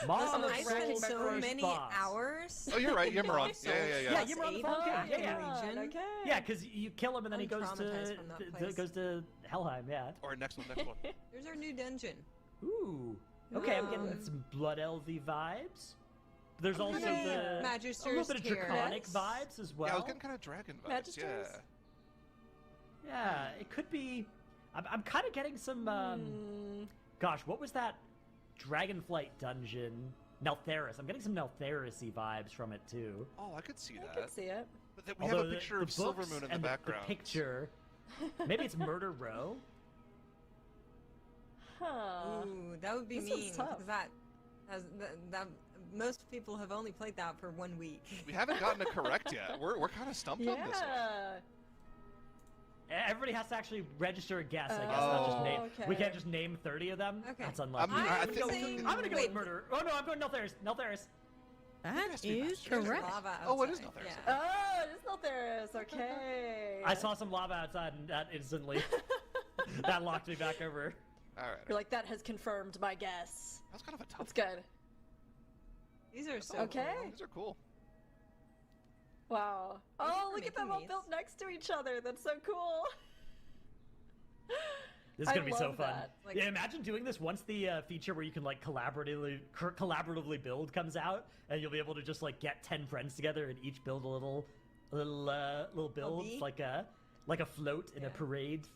D: Maw
E: Listen,
D: of
E: I
B: Souls
E: spent
D: Souls
E: so
D: first
E: many
D: boss.
E: hours.
F: Oh, you're right. Yimmeron.
E: Souls
F: Yeah.
D: Yeah,
E: plus
D: Yimmeron the
E: 8
D: Falcon,
E: in
D: yeah, yeah.
E: Legion.
B: Okay.
D: Yeah, because you kill him and then he
E: I'm
D: goes
E: traumatized from that place.
D: goes to Helheim. Yeah.
F: Or next one.
E: There's our new dungeon.
D: Ooh. Okay, I'm getting
E: Um,
D: some Blood Elvy vibes. There's also
E: Maybe
D: the a little
E: Magister's
D: bit of
E: Tears.
D: draconic vibes as well.
F: Yeah, I was getting kind of dragon vibes.
B: Magisters?
F: Yeah.
D: Yeah, it could be. I'm kind of getting some. Gosh, what was that Dragonflight dungeon? Neltharis. I'm getting some Neltharis-y vibes from it too.
F: Oh, I could see
B: I
F: that.
B: can see it.
F: But then we have a
D: Although
F: picture
D: the
F: of
D: books
F: Silvermoon in the
D: and
F: background.
D: The picture. Maybe it's Murder Row.
B: Huh.
E: Ooh, that would be
B: This one's
E: mean.
B: tough.
E: 'Cause that most people have only played that for 1 week.
F: We haven't gotten it correct yet. We're kind of stumped on this one.
B: Yeah.
D: Everybody has to actually register a guess, I guess. Not just
B: Oh,
D: name. We
B: okay.
D: can't just name 30 of them.
E: Okay.
D: That's unlucky.
F: I
D: I'm,
F: think-
D: gonna
E: saying-
D: go, I'm gonna go
E: wait.
D: with Murder. Oh no, I'm going Neltharis. Neltharis.
G: That
F: has to be
G: is
F: Magister's.
G: correct.
E: Lava
F: Oh, it is
E: outside,
F: Neltharis.
E: yeah.
B: Oh, it is Neltharis. Okay.
D: I saw some lava outside, and that instantly that locked me back over.
F: All right.
B: You're like, that has confirmed my guess.
F: That's kind of a tough.
B: That's good.
E: These are so
B: Okay.
E: cool.
F: These are cool.
B: Wow.
E: Thank you
B: Oh,
E: for
B: look at them
E: making
B: all
E: these.
B: built next to each other. That's so cool.
D: This is gonna
B: I
D: be so
B: love
D: fun.
B: that.
E: Like-
D: Yeah, imagine doing this once the feature where you can like collaboratively build comes out, and you'll be able to just like get 10 friends together and each build a little build,
E: bee?
D: like a float in a
E: Yeah.
D: parade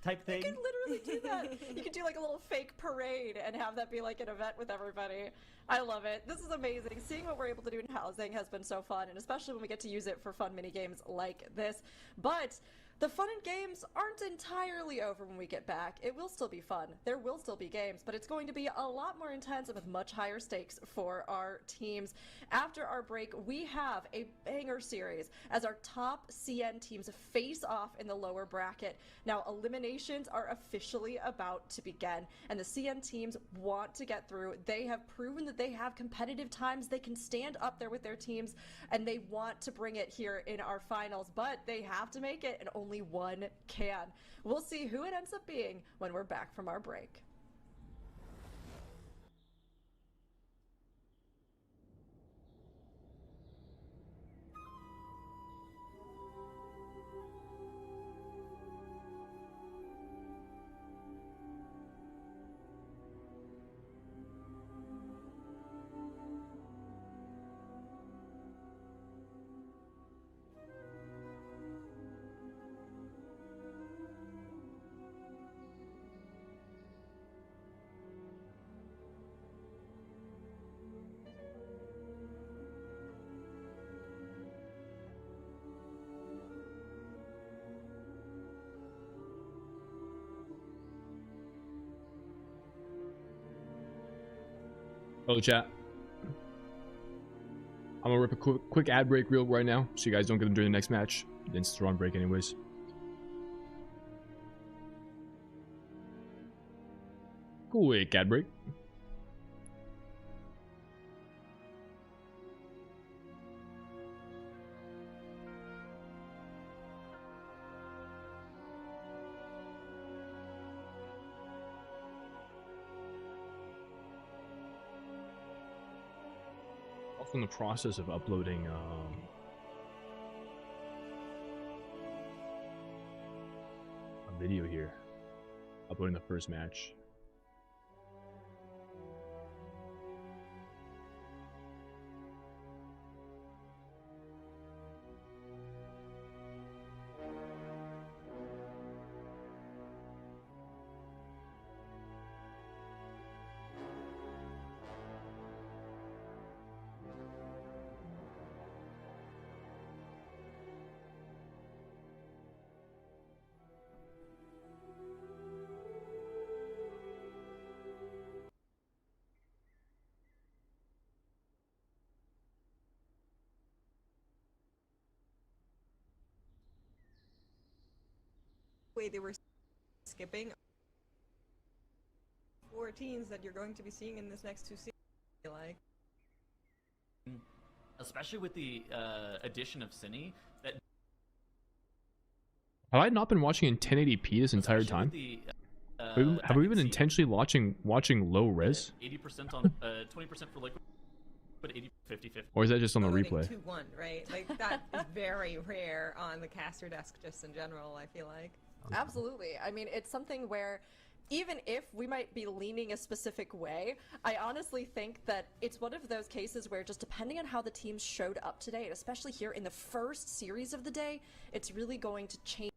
D: type thing.
B: You can literally do that. You could do like a little fake parade and have that be like an event with everybody. I love it. This is amazing. Seeing what we're able to do in housing has been so fun, and especially when we get to use it for fun mini games like this. But the fun and games aren't entirely over when we get back. It will still be fun. There will still be games, but it's going to be a lot more intense and with much higher stakes for our teams. After our break, we have a banger series as our top CN teams face off in the lower bracket. Now, eliminations are officially about to begin, and the CN teams want to get through. They have proven that they have competitive times. They can stand up there with their teams, and they want to bring it here in our finals, but they have to make it, and only one can. We'll see who it ends up being when we're back from our break.
A: Hello, chat. I'm gonna rip a quick ad break reel right now, so you guys don't get them during the next match. Then it's a wrong break anyways. Quick ad break. Also in the process of uploading a video here. Uploading the first match.
E: Way they were skipping 4 teams that you're going to be seeing in this next 2 seasons. Like,
C: especially with the addition of Cine, that
A: Have I not been watching in 1080p this entire time? Have we been intentionally watching low res?
C: 80% on 20% for Liquid, but 50-50.
A: Or is that just on the
E: voting
A: replay?
E: 2-1, right? Like, that is very rare on the caster desk just in general, I feel like.
B: Absolutely. I mean, it's something where even if we might be leaning a specific way, I honestly think that it's one of those cases where just depending on how the teams showed up today, and especially here in the first series of the day, it's really going to change.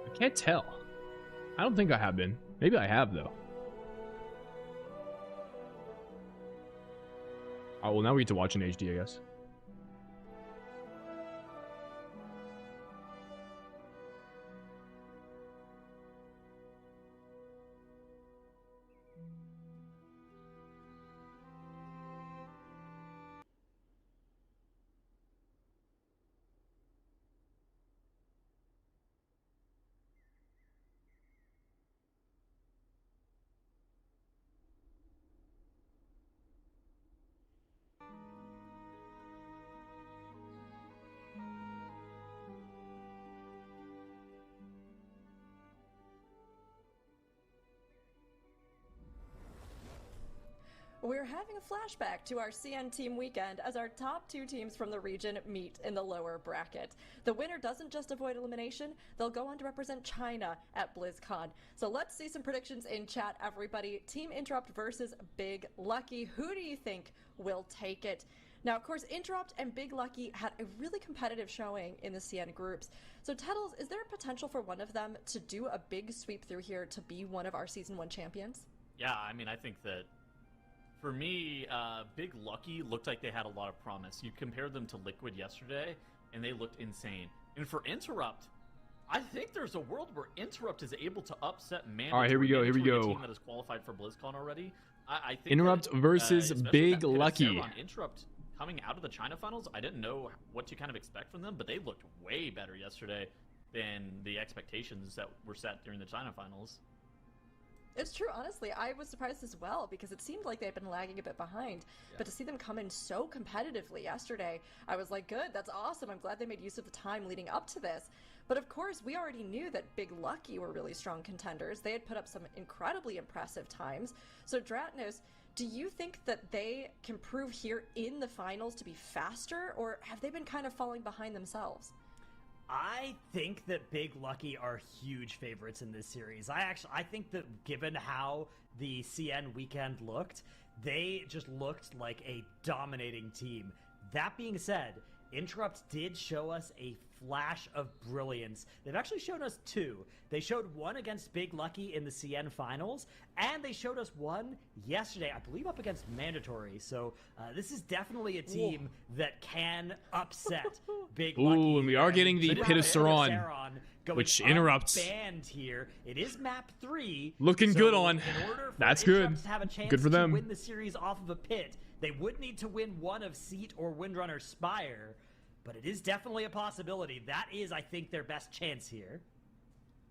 A: I can't tell. I don't think I have been. Maybe I have though. Oh well, now we get to watch in HD, I guess.
B: We're having a flashback to our CN Team weekend as our top 2 teams from the region meet in the lower bracket. The winner doesn't just avoid elimination, they'll go on to represent China at BlizzCon. So let's see some predictions in chat, everybody. Team Interrupt versus Big Lucky. Who do you think will take it? Now, of course, Interrupt and Big Lucky had a really competitive showing in the CN groups. So, Tettles, is there a potential for one of them to do a big sweep through here to be one of our Season 1 champions?
C: Yeah, I mean, I think that for me, Big Lucky looked like they had a lot of promise. You compared them to Liquid yesterday, and they looked insane. And for Interrupt, I think there's a world where Interrupt is able to upset Mandatory.
A: All right, here we go.
C: A team that is qualified for BlizzCon already. I think
A: Interrupt
C: that,
A: versus
C: especially
A: Big
C: that
A: Lucky.
C: Zeraron Interrupt coming out of the China finals, I didn't know what to kind of expect from them, but they looked way better yesterday than the expectations that were set during the China finals.
B: It's true, honestly. I was surprised as well because it seemed like they'd been lagging a bit behind. Yeah. But to see them come in so competitively yesterday, I was like, good, that's awesome. I'm glad they made use of the time leading up to this. But of course, we already knew that Big Lucky were really strong contenders. They had put up some incredibly impressive times. So Dratnos, do you think that they can prove here in the finals to be faster, or have they been kind of falling behind themselves?
D: I think that Big Lucky are huge favorites in this series. I think that given how the CN weekend looked, they just looked like a dominating team. That being said, Interrupt did show us a flash of brilliance. They've actually shown us two. They showed one against Big Lucky in the CN finals, and they showed us one yesterday, I believe up against Mandatory. So this is definitely a team that can upset Big Lucky.
A: Ooh, and we are getting the Pit of Saron, which Interrupts.
D: Banned here. It is map 3.
A: Looking good on.
D: In order for
A: That's good.
D: Interrupts to have a chance
A: Good for them.
D: to win the series off of a pit, they would need to win one of Seat or Windrunner Spire, but it is definitely a possibility. That is, I think, their best chance here.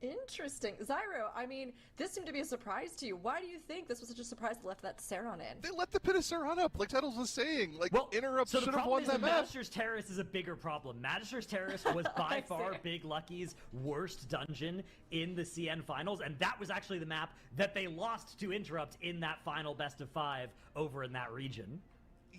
B: Interesting. Zyro, I mean, this seemed to be a surprise to you. Why do you think this was such a surprise to left that Saron in?
F: They let the Pit of Saron up, like Tuttles was saying. Like,
D: Well,
F: Interrupt
D: so the
F: should have
D: problem
F: won
D: is
F: that match.
D: Magister's Terrace is a bigger problem. Magister's Terrace was by
B: I
D: far
B: see.
D: Big Lucky's worst dungeon in the CN finals, and that was actually the map that they lost to Interrupt in that final best of 5 over in that region.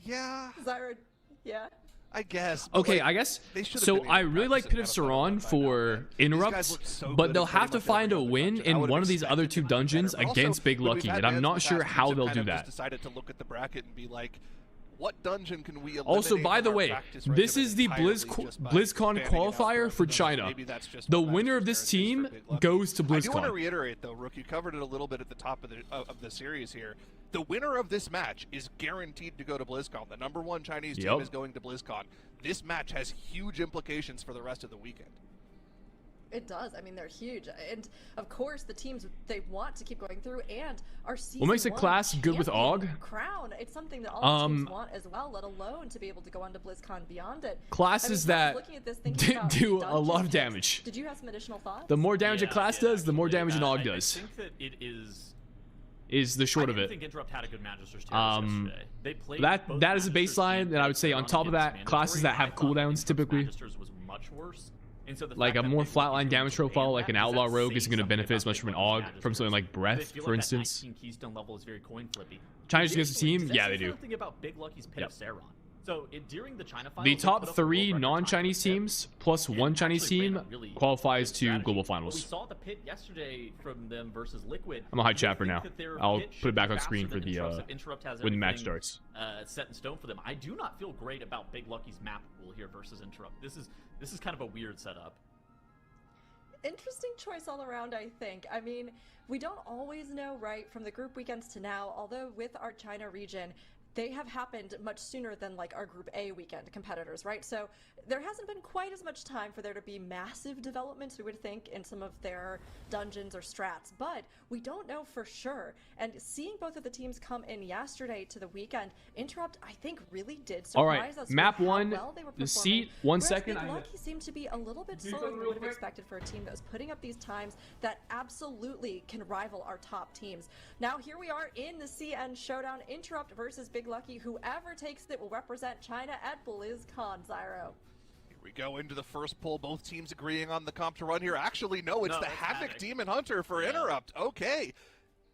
F: Yeah,
B: Zyro, yeah?
F: I guess. but,
A: Okay,
F: like,
A: I guess.
F: they should have
A: So
F: been able
A: I
F: to
A: really like Pit of
F: practice it kind of
A: Saron
F: by now,
A: for
F: man. These guys
A: Interrupts,
F: look so
A: but
F: good
A: they'll
F: at
A: have
F: pretty
A: to
F: much
A: find a
F: every other
A: win
F: dungeon. I
A: in
F: would
A: one
F: have
A: of these other two
F: expected them to be
A: dungeons
F: better. But also,
A: against Big
F: when we've
A: Lucky,
F: had
A: and I'm
F: bans
A: not
F: in the
A: sure
F: past,
A: how
F: teams
A: they'll
F: have
A: do
F: kind of just
A: that.
F: decided to look at the bracket and be like, what dungeon can we eliminate?
A: Also, by
F: from
A: the
F: our
A: way,
F: practice
A: this
F: regimen
A: is the
F: entirely
A: BlizzCon
F: just by
A: BlizzCon
F: banning it out
A: qualifier
F: other
A: for
F: dungeons?
A: China.
F: Maybe that's just
A: The
F: what
A: winner of
F: Magister's
A: this
F: Terrace is
A: team
F: for Big Lucky.
A: goes to
F: I do want to
A: BlizzCon.
F: reiterate, though, Rook, you covered it a little bit at the top of the series here. The winner of this match is guaranteed to go to BlizzCon. The number 1 Chinese team
A: Yep.
F: is going to BlizzCon. This match has huge implications for the rest of the weekend.
B: It does. I mean, they're huge. And, of course, the teams, they want to keep going through, and our season
A: What makes a
B: 1
A: class good with
B: champion
A: AUG?
B: crown, it's something that all teams
A: Um,
B: want as well, let alone to be able to go on to BlizzCon beyond it.
A: Classes
B: I mean,
A: that
B: looking at this, thinking about
A: do
B: the
A: a lot
B: dungeon
A: of
B: picks,
A: damage.
B: Did you have some additional thoughts?
A: The more damage a
C: Yeah,
A: class
C: I did,
A: does, the more
C: actually.
A: damage an AUG
C: I
A: does.
C: think that it is.
A: Is the short
C: I
A: of
C: didn't
A: it.
C: think Interrupt had a good Magister's Terrace yesterday. They played
A: That
C: both
A: is a
C: Magisters
A: baseline,
C: and
A: and I would say on
C: Saron
A: top of
C: against
A: that, classes that
C: Mandatory.
A: have
C: I thought
A: cooldowns
C: Interrupt's
A: typically,
C: Magisters was much worse. And so the
A: like
C: fact
A: a
C: that
A: more
C: Big Lucky
A: flatline
C: was
A: damage
C: able to
A: profile,
C: ban
A: like an
C: that, does
A: Outlaw
C: that
A: Rogue
C: say
A: isn't going to
C: something
A: benefit as
C: about
A: much from
C: Big
A: an
C: Lucky's
A: AUG from something like
C: Magisters?
A: Breath,
C: They feel
A: for
C: like
A: instance.
C: That 19 Keystone level is very coin flippy.
A: Chinese against a team,
C: Additionally,
A: yeah,
C: does
A: they
C: that say
A: do.
C: something about Big Lucky's Pit
A: Yep.
C: of Saron. So during the China finals,
A: The
C: they
A: top
C: put up a
A: 3
C: world record
A: non-Chinese
C: time on the
A: teams plus
C: pit,
A: one
C: and
A: Chinese
C: actually ran
A: team
C: a really
A: qualifies
C: good
A: to
C: strategy.
A: global
C: What we
A: finals.
C: saw the pit yesterday from them versus Liquid.
A: I'm gonna hide
C: Do you
A: chat for
C: think
A: now.
C: that their
A: I'll
C: pit
A: put
C: should
A: it back
C: be
A: on screen
C: faster
A: for
C: than
A: the
C: Interrupt's if Interrupt has
A: when the match
C: everything,
A: starts.
C: set in stone for them? I do not feel great about Big Lucky's map pool here versus Interrupt. This is kind of a weird setup.
B: Interesting choice all around, I think. I mean, we don't always know, right, from the group weekends to now, although with our China region, they have happened much sooner than like our Group A weekend competitors, right? So there hasn't been quite as much time for there to be massive developments, we would think, in some of their dungeons or strats, but we don't know for sure. And seeing both of the teams come in yesterday to the weekend, Interrupt, I think, really did surprise
A: All right,
B: us
A: map
B: with how
A: 1,
B: well they were
A: the
B: performing,
A: seat, 1
B: whereas
A: second.
B: Big Lucky seemed to be a little bit slower than we would have expected for a team that was putting up these times that absolutely can rival our top teams. Now here we are in the CN Showdown, Interrupt versus Big Lucky. Whoever takes it will represent China at BlizzCon, Zyro.
F: Here we go into the first poll. Both teams agreeing on the comp to run here. Actually, no, it's
C: No,
F: the
C: it's
F: Havoc
C: Havoc.
F: Demon Hunter for
C: Yeah.
F: Interrupt. Okay.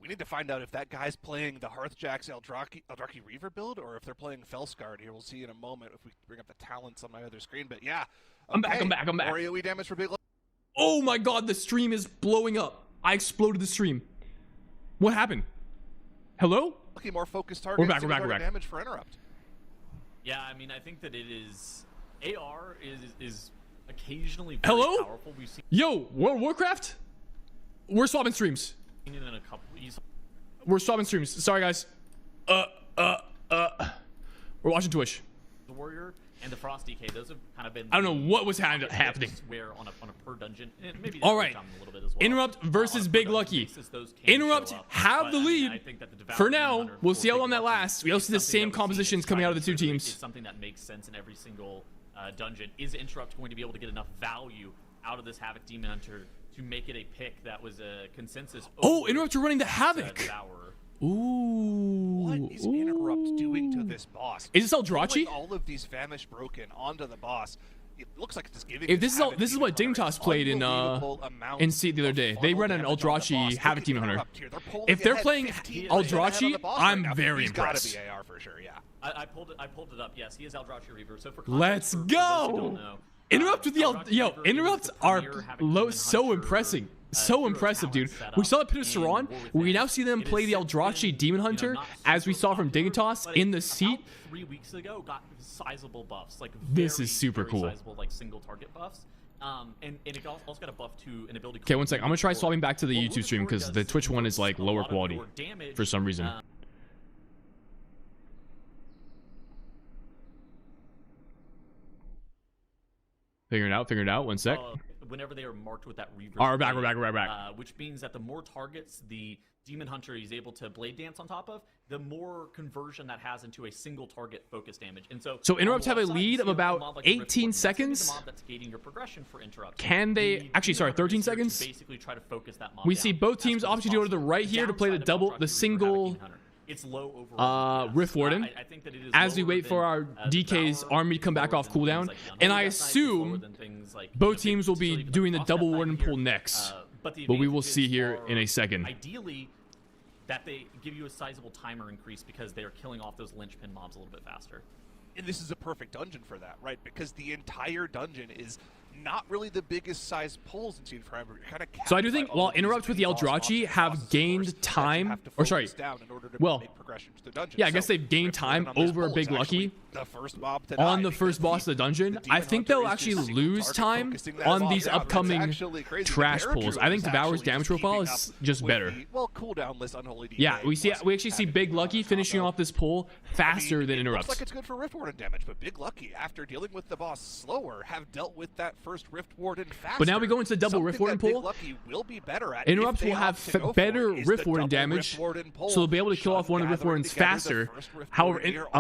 F: We need to find out if that guy's playing the Hearthjax Eldraki Reaver build or if they're playing Felsguard here. We'll see in a moment if we bring up the talents on my other screen. But yeah.
A: I'm back,
F: okay.
A: I'm back.
F: More AoE damage for Big Lucky.
A: Oh my god, the stream is blowing up. I exploded the stream. What happened? Hello?
F: More focused target.
A: We're back, we're
F: single
A: back,
F: target damage for Interrupt.
C: Yeah, I mean, I think that it is AR is occasionally very
A: Hello?
C: powerful. We've seen
A: Yo, World of Warcraft? We're swapping streams.
C: it in a couple.
A: We're swapping streams. Sorry, guys. We're watching Twitch.
C: The Warrior and the Frost DK, those have kind of been.
A: I don't know what was happening.
C: Where on a per dungeon, and maybe
A: All right.
C: a little bit as well.
A: Interrupt versus
C: On a per
A: Big
C: dungeon
A: Lucky.
C: basis, those can
A: Interrupt
C: show up,
A: have
C: but,
A: the
C: I mean,
A: lead.
C: I think that the Devoured
A: For
C: Demon
A: now,
C: Hunter
A: we'll
C: for
A: see how
C: Big
A: long that
C: Lucky
A: lasts. We also see the
C: is something
A: same
C: that we've seen
A: compositions
C: in
A: coming out of the
C: Strider
A: two
C: Series.
A: teams.
C: It's something that makes sense in every single dungeon. Is Interrupt going to be able to get enough value out of this Havoc Demon Hunter to make it a pick that was a consensus?
A: Oh,
C: over,
A: Interrupt are running the Havoc.
C: Devourer?
A: Ooh.
F: What is Interrupt doing to this boss?
A: Is this Eldrachi?
F: Pulling all of these Famish broken onto the boss. It looks like it's just giving.
A: If this is
F: Havoc
A: this is
F: Demon
A: what
F: Hunter
A: Dignitas
F: an
A: played in
F: unbelievable amount
A: in Seat the other
F: of
A: day. They
F: funnel
A: run an
F: damage on the boss.
A: Eldrachi
F: Look
A: Havoc
F: at
A: Demon Hunter.
F: Interrupt here. They're pulling
A: If they're
F: ahead
A: playing
F: 15
A: Eldrachi,
F: ahead on the boss right
A: I'm
F: now.
A: very
F: He's
A: impressed.
F: gotta be AR for sure. Yeah.
C: I pulled it up. Yes, he is Eldrachi Reaver. So for
A: Let's
C: context, for
A: go!
C: those who don't know,
A: Interrupt with the yo, interrupts are so impressing. So impressive, dude. We saw it put Saran. We now see them play the Eldrazi Demon Hunter, as we saw from Dignitas in the seat.
C: 3 weeks ago, got sizable buffs. Like
A: This is super
C: very
A: cool.
C: Sizable, like single target buffs. And it also got a buff to an ability.
A: Okay, one sec. I'm gonna try swapping back to the YouTube stream because the Twitch one is like lower quality for some reason. Figuring it out. 1 sec.
C: Whenever they are marked with that reverse.
A: All right, we're back.
C: Which means that the more targets the Demon Hunter is able to Blade Dance on top of, the more conversion that has into a single target focus damage. And so
A: Interrupts have a lead of about 18 seconds.
C: That's gating your progression for Interrupts.
A: Can they actually? Sorry, 13 seconds.
C: Basically, try to focus that mob
A: We
C: down
A: see both teams
C: as much
A: opting to go to the
C: possible.
A: right here to play the
C: Downside of
A: single.
C: Havoc Hunter. It's low overall. Yes.
A: Rift Warden.
C: I think that it is
A: As we
C: lower
A: wait for
C: than,
A: our DK's
C: Devour,
A: army to come back
C: lower
A: off
C: than
A: cooldown,
C: things like
A: and I
C: Unholy Knight, it's lower
A: assume
C: than things like,
A: both teams will be
C: particularly
A: doing the
C: boss
A: double
C: death
A: warden
C: here.
A: pull next.
C: But the
A: But we will
C: advantages
A: see here in
C: are
A: a second.
C: Ideally, that they give you a sizable timer increase because they are killing off those linchpin mobs a little bit faster.
F: And this is a perfect dungeon for that, right? Because the entire dungeon is not really the biggest size pulls in Scene Forever. You're kind of
A: So I do think while Interrupts with the Eldrazi have gained time, or sorry, well, yeah, I guess they've gained time over Big Lucky on the first boss of the dungeon. I think they'll actually lose time on these upcoming trash pulls. I think Devour's damage profile is just better. Yeah, we actually see Big Lucky finishing off this pull faster than Interrupts.
F: Looks like it's good for Rift Warden damage, but Big Lucky, after dealing with the boss slower, have dealt with that first Rift Warden faster.
A: But now we go into the double Rift Warden pull. Interrupts will have better Rift Warden damage, so they'll be able to kill off one of the Rift Wardens faster. However,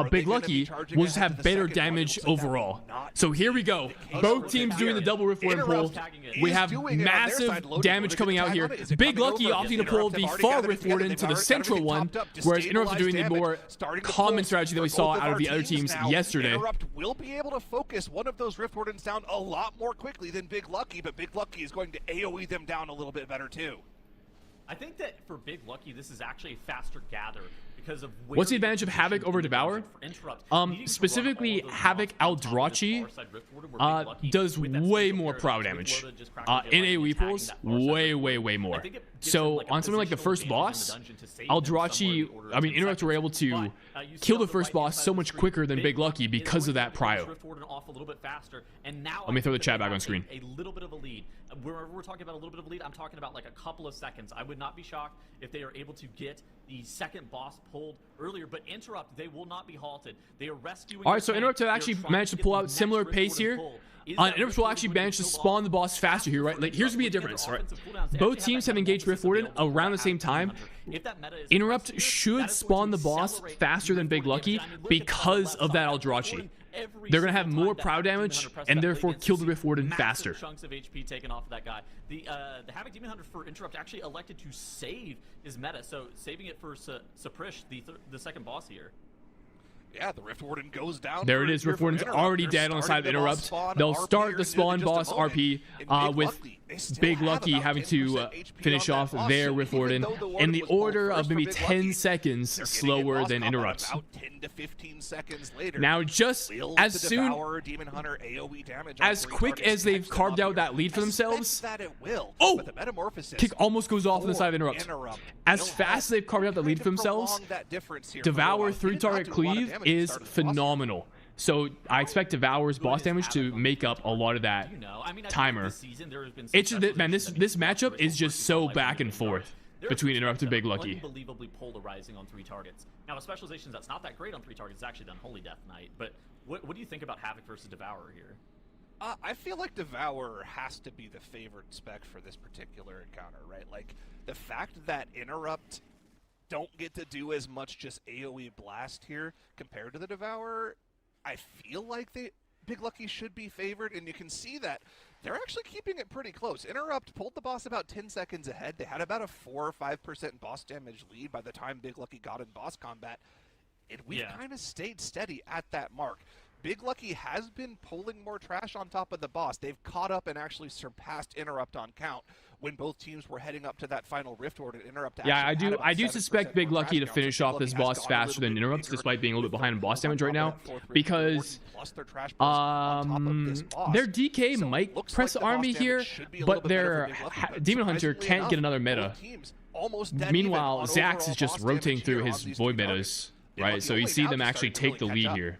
A: Big Lucky will just have better damage overall. So here we go. Both teams doing the double Rift Warden pull. We have massive damage coming out here. Big Lucky opting to pull the far Rift Warden to the central one, whereas Interrupts are doing the more common strategy that we saw out of the other teams yesterday.
F: Interrupt will be able to focus one of those Rift Wardens down a lot more quickly than Big Lucky, but Big Lucky is going to AoE them down a little bit better too.
C: I think that for Big Lucky, this is actually a faster gather because of
A: what's the advantage of Havoc over Devour? Specifically, Havoc Eldrazi does way more prow damage in AoE pulls, way more. So on something like the first boss, Eldrazi, I mean Interrupts were able to kill the first boss so much quicker than Big Lucky because of that prio. Let me throw the chat back on screen.
C: A little bit of a lead. Whenever we're talking about a little bit of a lead, I'm talking about like a couple of seconds. I would not be shocked if they are able to get the second boss pulled earlier, but Interrupt, they will not be halted. They are rescuing.
A: All right, so Interrupt have actually managed to pull out similar pace here. Interrupts will actually manage to spawn the boss faster here, right? Like, here's gonna be a difference, right? Both teams have engaged Rift Warden around the same time. Interrupt should spawn the boss faster than Big Lucky because of that Eldrazi. They're gonna have more prow damage and therefore kill the Rift Warden faster.
C: Chunks of HP taken off of that guy. The Havoc Demon Hunter for Interrupt actually elected to save his meta, so saving it for Saprish, the second boss here.
F: Yeah, the Rift Warden goes down.
A: There it is. Rift Warden's already dead on the side of Interrupt. They'll start the spawn boss RP with Big Lucky having to finish off their Rift Warden in the order of maybe 10 seconds slower than Interrupts.
F: 10 to 15 seconds later.
A: Now, just as soon, as quick as they've carved out that lead for themselves, oh, kick almost goes off on the side of Interrupt. As fast as they've carved out the lead for themselves, Devour 3-target cleave is phenomenal. So I expect Devour's boss damage to make up a lot of that timer. It's just, man, this matchup is just so back and forth between Interrupt and Big Lucky.
C: Unbelievably polarizing on 3 targets. Now, with specializations, that's not that great on 3 targets. It's actually done Holy Death Knight. But what do you think about Havoc versus Devourer here?
F: I feel like Devourer has to be the favored spec for this particular encounter, right? Like, the fact that Interrupt don't get to do as much just AoE blast here compared to the Devourer, I feel like Big Lucky should be favored, and you can see that they're actually keeping it pretty close. Interrupt pulled the boss about 10 seconds ahead. They had about a 4 or 5% boss damage lead by the time Big Lucky got in boss combat. And we've kind of stayed steady at that mark. Big Lucky has been pulling more trash on top of the boss. They've caught up and actually surpassed Interrupt on count when both teams were heading up to that final Rift Order. Interrupt
A: Yeah,
F: actually had about
A: I do
F: 7%
A: suspect Big
F: more
A: Lucky to
F: trash
A: finish
F: count, so
A: off
F: Big
A: this
F: Lucky has
A: boss
F: gone a
A: faster
F: little
A: than
F: bit
A: Interrupts,
F: bigger
A: despite being a little bit
F: with
A: behind in
F: their
A: boss
F: pulls on
A: damage right
F: top
A: now.
F: of that fourth Rift
A: Because
F: Order, plus their trash burst on top of this boss.
A: their DK
F: So
A: might
F: looks
A: press
F: like the boss
A: army
F: damage
A: here,
F: should be a little
A: but
F: bit better
A: their
F: for Big Lucky, but
A: Demon Hunter
F: surprisingly
A: can't
F: enough,
A: get another
F: both
A: meta.
F: teams almost dead even
A: Meanwhile,
F: on
A: Zax
F: overall
A: is just
F: boss
A: rotating
F: damage
A: through
F: here
A: his
F: on these
A: void
F: two targets.
A: metas,
F: Big
A: right?
F: Lucky
A: So you
F: only
A: see
F: now
A: them
F: just
A: actually
F: starting
A: take
F: to
A: the
F: really
A: lead
F: catch up.
A: here.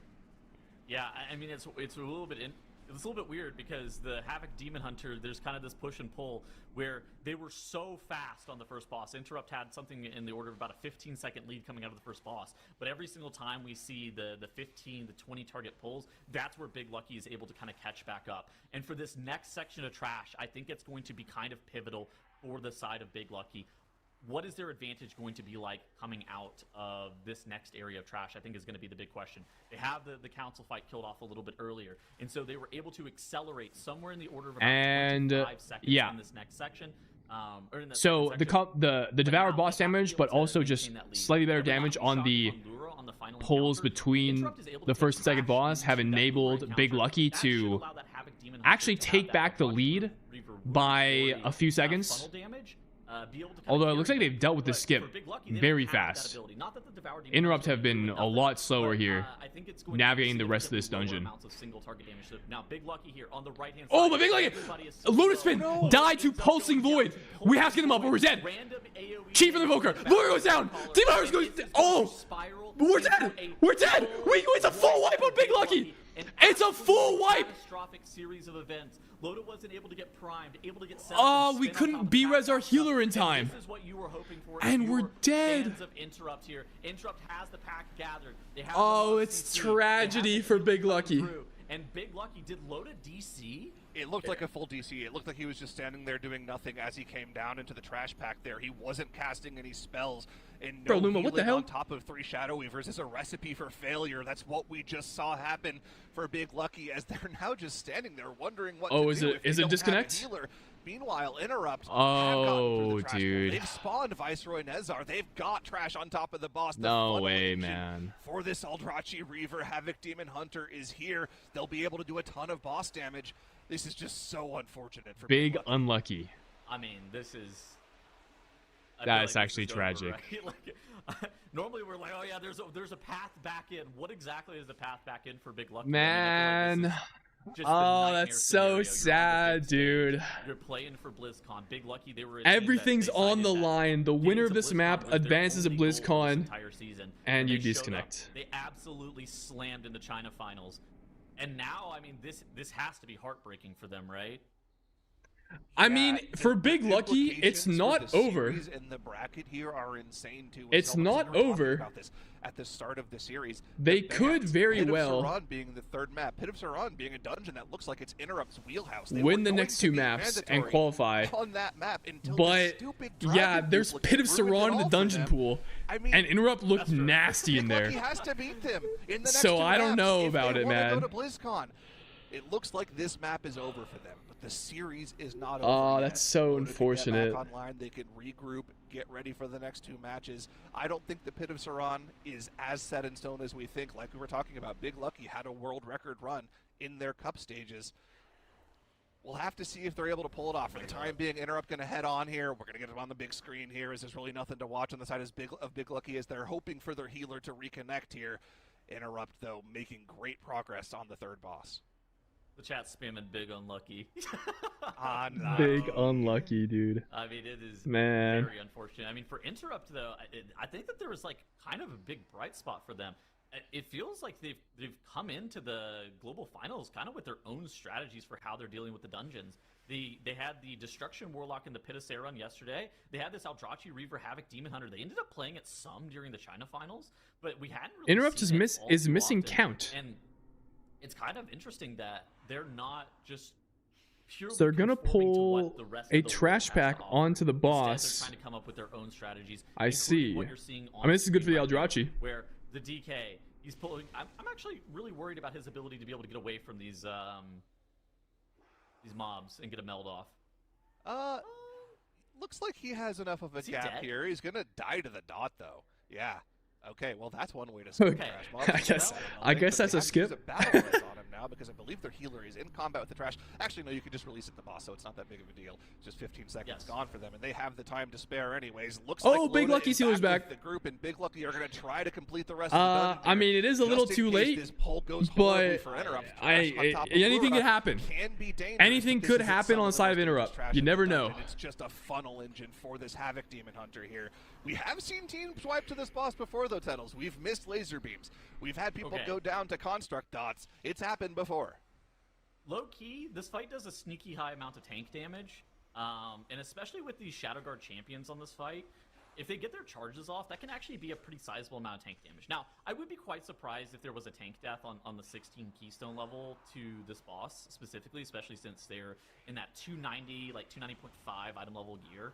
C: Yeah, I mean it's a little bit it's a little bit weird because the Havoc Demon Hunter, there's kind of this push and pull where they were so fast on the first boss. Interrupt had something in the order of about a 15-second lead coming out of the first boss. But every single time we see the 15, the 20 target pulls, that's where Big Lucky is able to kind of catch back up. And for this next section of trash, I think it's going to be kind of pivotal for the side of Big Lucky. What is their advantage going to be like coming out of this next area of trash, I think is going to be the big question. They have the council fight killed off a little bit earlier, and so they were able to accelerate somewhere in the order of about 25 seconds in this next section. Or in that
A: So
C: second section.
A: the Devour boss damage, but also just slightly better damage on the pulls between the first and second boss have enabled Big Lucky to actually take back the lead by a few seconds. Although it looks like they've dealt with this skip very fast. Interrupt have been a lot slower here, navigating the rest of this dungeon. Oh, but Big Lucky! Lotus Spin! Die to Pulsing Void! We have to get him up or we're dead! Chief of the Invoker! Void goes down! Demon Hunter's going... Oh! We're dead! We're dead! It's a full wipe on Big Lucky! It's a full wipe!
C: Series of events. Loda wasn't able to get primed, able to get set
A: Oh, we couldn't B-res our healer in time.
C: This is what you were hoping for.
A: And we're dead.
C: Fans of Interrupt here. Interrupt has the pack gathered. They have
A: Oh, it's tragedy for Big Lucky.
C: And Big Lucky, did Loda DC?
F: It looked like a full DC. It looked like he was just standing there doing nothing as he came down into the trash pack there. He wasn't casting any spells. And
A: Bro, Luma, what the hell?
F: On top of 3 Shadow Weavers is a recipe for failure. That's what we just saw happen for Big Lucky as they're now just standing there wondering what to do.
A: Is it a disconnect?
F: Meanwhile, Interrupt
A: Oh, dude.
F: They've spawned Viceroy Nezar. They've got trash on top of the boss.
A: No way, man.
F: For this Eldrachi Reaver, Havoc Demon Hunter is here. They'll be able to do a ton of boss damage. This is just so unfortunate for
A: Big unlucky.
C: I mean, this is...
A: That's actually tragic.
C: Over, right? Normally we're like, oh yeah, there's a path back in. What exactly is the path back in for Big Lucky?
A: Man.
C: I mean,
A: oh, that's so sad, dude.
C: You're playing for BlizzCon. Big Lucky, they were.
A: Everything's on the line. The winner of this map advances to BlizzCon, and you disconnect.
C: They absolutely slammed in the China finals, and now, I mean, this has to be heartbreaking for them, right?
A: I mean, for Big Lucky, it's not over.
F: And the bracket here are insane too.
A: It's not over.
F: About this at the start of the series,
A: they could very
F: Pit
A: well
F: of Saran being the third map. Pit of Saran being a dungeon that looks like it's Interrupt's wheelhouse. They
A: win the next 2 maps and qualify.
F: On that map until
A: but yeah, there's Pit of Saran in the dungeon pool,
F: I mean,
A: and Interrupt looked nasty in there.
F: He has to beat them in the next
A: so
F: 2
A: I don't
F: maps
A: know
F: if
A: about
F: they
A: it,
F: wanna
A: man.
F: Go to BlizzCon. It looks like this map is over for them, but the series is not over.
A: Oh,
F: yet.
A: that's so
F: Loda can
A: unfortunate.
F: Get back online, they can regroup, get ready for the next 2 matches. I don't think the Pit of Saran is as set in stone as we think. Like we were talking about, Big Lucky had a world record run in their cup stages. We'll have to see if they're able to pull it off. For the time being, Interrupt going to head on here. We're going to get them on the big screen here, as there's really nothing to watch on the side of Big Lucky as they're hoping for their healer to reconnect here. Interrupt, though, making great progress on the 3rd boss.
C: The chat's spamming Big Unlucky.
F: No.
A: Big unlucky, dude.
C: I mean, it is
A: Man.
C: very unfortunate. I mean, for Interrupt, though, I think that there was like kind of a big bright spot for them. It feels like they've come into the global finals kind of with their own strategies for how they're dealing with the dungeons. They had the Destruction Warlock in the Pit of Saran yesterday. They had this Eldrachi Reaver Havoc Demon Hunter. They ended up playing it some during the China finals, but we hadn't really
A: Interrupt
C: seen
A: is
C: it all
A: missing
C: too often.
A: count.
C: And it's kind of interesting that they're not just purely
A: So they're gonna
C: conforming to what
A: pull
C: the rest
A: a
C: of the
A: trash
C: world has
A: pack
C: to offer.
A: onto the
C: Instead,
A: boss.
C: they're trying to come up with their own strategies.
A: I
C: including
A: see.
C: What you're seeing on
A: I mean, this is good for the
C: screen right
A: Eldrachi.
C: now, where the DK, he's pulling. I'm actually really worried about his ability to be able to get away from these mobs and get a meld off.
F: Looks like he has enough of a
C: Is he
F: gap
C: dead?
F: here. He's gonna die to the dot, though. Yeah. Okay, well that's one way to skip
A: Okay.
F: Trash Mob.
A: I guess that's a skip.
F: A battle res on him now because I believe their healer is in combat with the Trash. Actually, no, you can just release it to the boss, so it's not that big of a deal. Just 15 seconds gone for them, and they have the time to spare anyways. Looks like
A: Big
F: Loda
A: Lucky's
F: is
A: healer's
F: back
A: back.
F: with the group, and Big Lucky are going to try to complete the rest of the dungeon
A: I mean, it is a little too late,
F: this poll goes horribly
A: but
F: for Interrupt. Trash on top of
A: anything
F: Flora
A: could happen.
F: Can be dangerous,
A: Anything
F: but
A: could
F: this isn't
A: happen
F: some
A: on the
F: of
A: side of
F: most
A: Interrupt.
F: Trash
A: You
F: in the
A: never
F: dungeon.
A: know.
F: It's just a funnel engine for this Havoc Demon Hunter here. We have seen teams swipe to this boss before, though, Tettles. We've missed laser beams. We've had people go down to construct dots. It's happened before.
C: Low key, this fight does a sneaky high amount of tank damage, and especially with these Shadow Guard champions on this fight, if they get their charges off, that can actually be a pretty sizable amount of tank damage. Now, I would be quite surprised if there was a tank death on the 16 Keystone level to this boss, specifically, especially since they're in that 290, like 290.5 item level gear.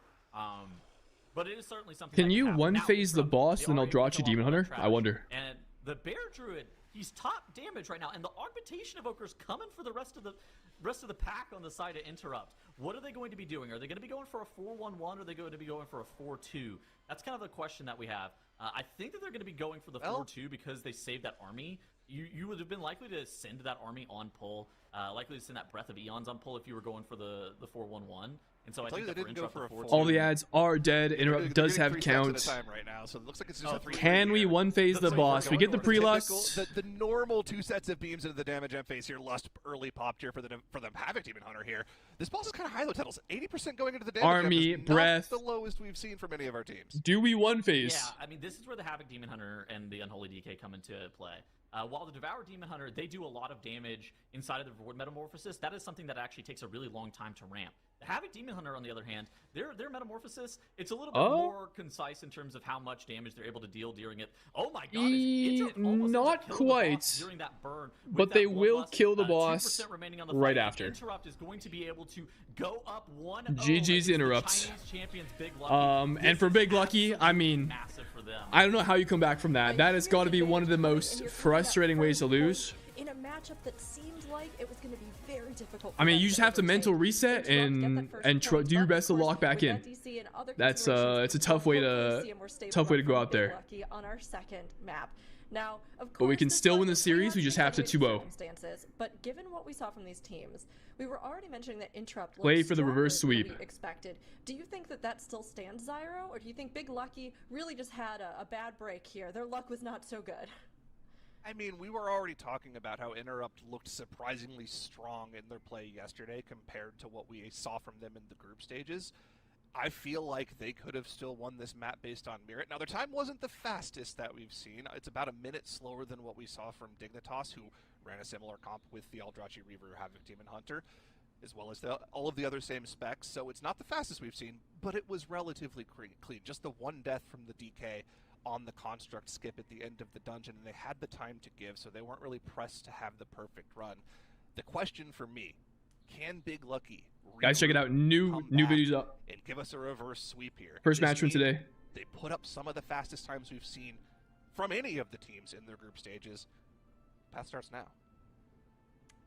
C: But it is certainly something.
A: Can
C: that
A: you
C: happen.
A: one
C: Now,
A: phase the
C: Interrupt,
A: boss,
C: they
A: then I'll
C: already
A: draw
C: went
A: you
C: off
A: Demon
C: on
A: Hunter?
C: Trash,
A: I wonder.
C: And the Bear Druid, he's top damage right now, and the Augmentation Evoker's coming for the rest of the pack on the side of Interrupt. What are they going to be doing? Are they going to be going for a 4-1-1, or are they going to be going for a 4-2? That's kind of the question that we have. I think that they're going to be going for the 4-2 because they saved that army. You would have been likely to send that army on pull, likely to send that Breath of Eons on pull if you were going for the 4-1-1. And so I think
F: they
C: that for
F: didn't go
C: Interrupt,
F: for a
C: 4-2.
A: All the ads are dead. Interrupt does have count.
F: Time right now, so it looks like it's just a 3-3
A: Can we
F: here.
A: one phase the
F: So
A: boss? We
F: we're
A: get the
F: going for
A: pre-lust.
F: the normal 2 sets of beams into the damage end phase here. Lust early popped here for the Havoc Demon Hunter here. This boss is kind of high though, Tettles. 80% going into the damage
A: Army,
F: end is
A: breath.
F: not the lowest we've seen from any of our teams.
A: Do we one phase?
C: Yeah, I mean, this is where the Havoc Demon Hunter and the Unholy DK come into play. While the Devour Demon Hunter, they do a lot of damage inside of the Void Metamorphosis. That is something that actually takes a really long time to ramp. The Havoc Demon Hunter, on the other hand, their Metamorphosis, it's a little bit more concise in terms of how much damage they're able to deal during it. Oh my god, Interrupt almost ends up
A: not
C: killing the boss
A: quite,
C: during that burn. with
A: but
C: that
A: they will
C: Bloodlust,
A: kill the
C: 2%
A: boss
C: remaining on the
A: right
C: fight.
A: after.
C: Interrupt is going to be able to go up 1-0
A: GG's
C: against the
A: Interrupt.
C: Chinese champions, Big Lucky.
A: And for Big Lucky, I mean,
C: Massive for them.
A: I don't know how you come back from that. That has got to be one of the most frustrating ways to lose.
B: In a matchup that seemed like it was going to be very difficult.
A: I mean, you just have to mental reset and do your best to lock back in. That's it's a tough way to go out there.
B: On our second map. Now, of course,
A: But we can still win the series. We just have to 2-0.
B: But given what we saw from these teams, we were already mentioning that Interrupt
A: Play
B: looked
A: for the reverse
B: stronger than
A: sweep.
B: we expected. Do you think that still stands, Zyro, or do you think Big Lucky really just had a bad break here? Their luck was not so good.
F: I mean, we were already talking about how Interrupt looked surprisingly strong in their play yesterday compared to what we saw from them in the group stages. I feel like they could have still won this map based on merit. Now, their time wasn't the fastest that we've seen. It's about a minute slower than what we saw from Dignitas, who ran a similar comp with the Eldrachi Reaver, Havoc Demon Hunter, as well as all of the other same specs. So it's not the fastest we've seen, but it was relatively clean. Just the one death from the DK on the construct skip at the end of the dungeon, and they had the time to give, so they weren't really pressed to have the perfect run. The question for me, can Big Lucky
A: Guys, check it out. New videos up.
F: and give us a reverse sweep here?
A: First
F: This
A: match from
F: team,
A: today.
F: They put up some of the fastest times we've seen from any of the teams in their group stages. Path starts now.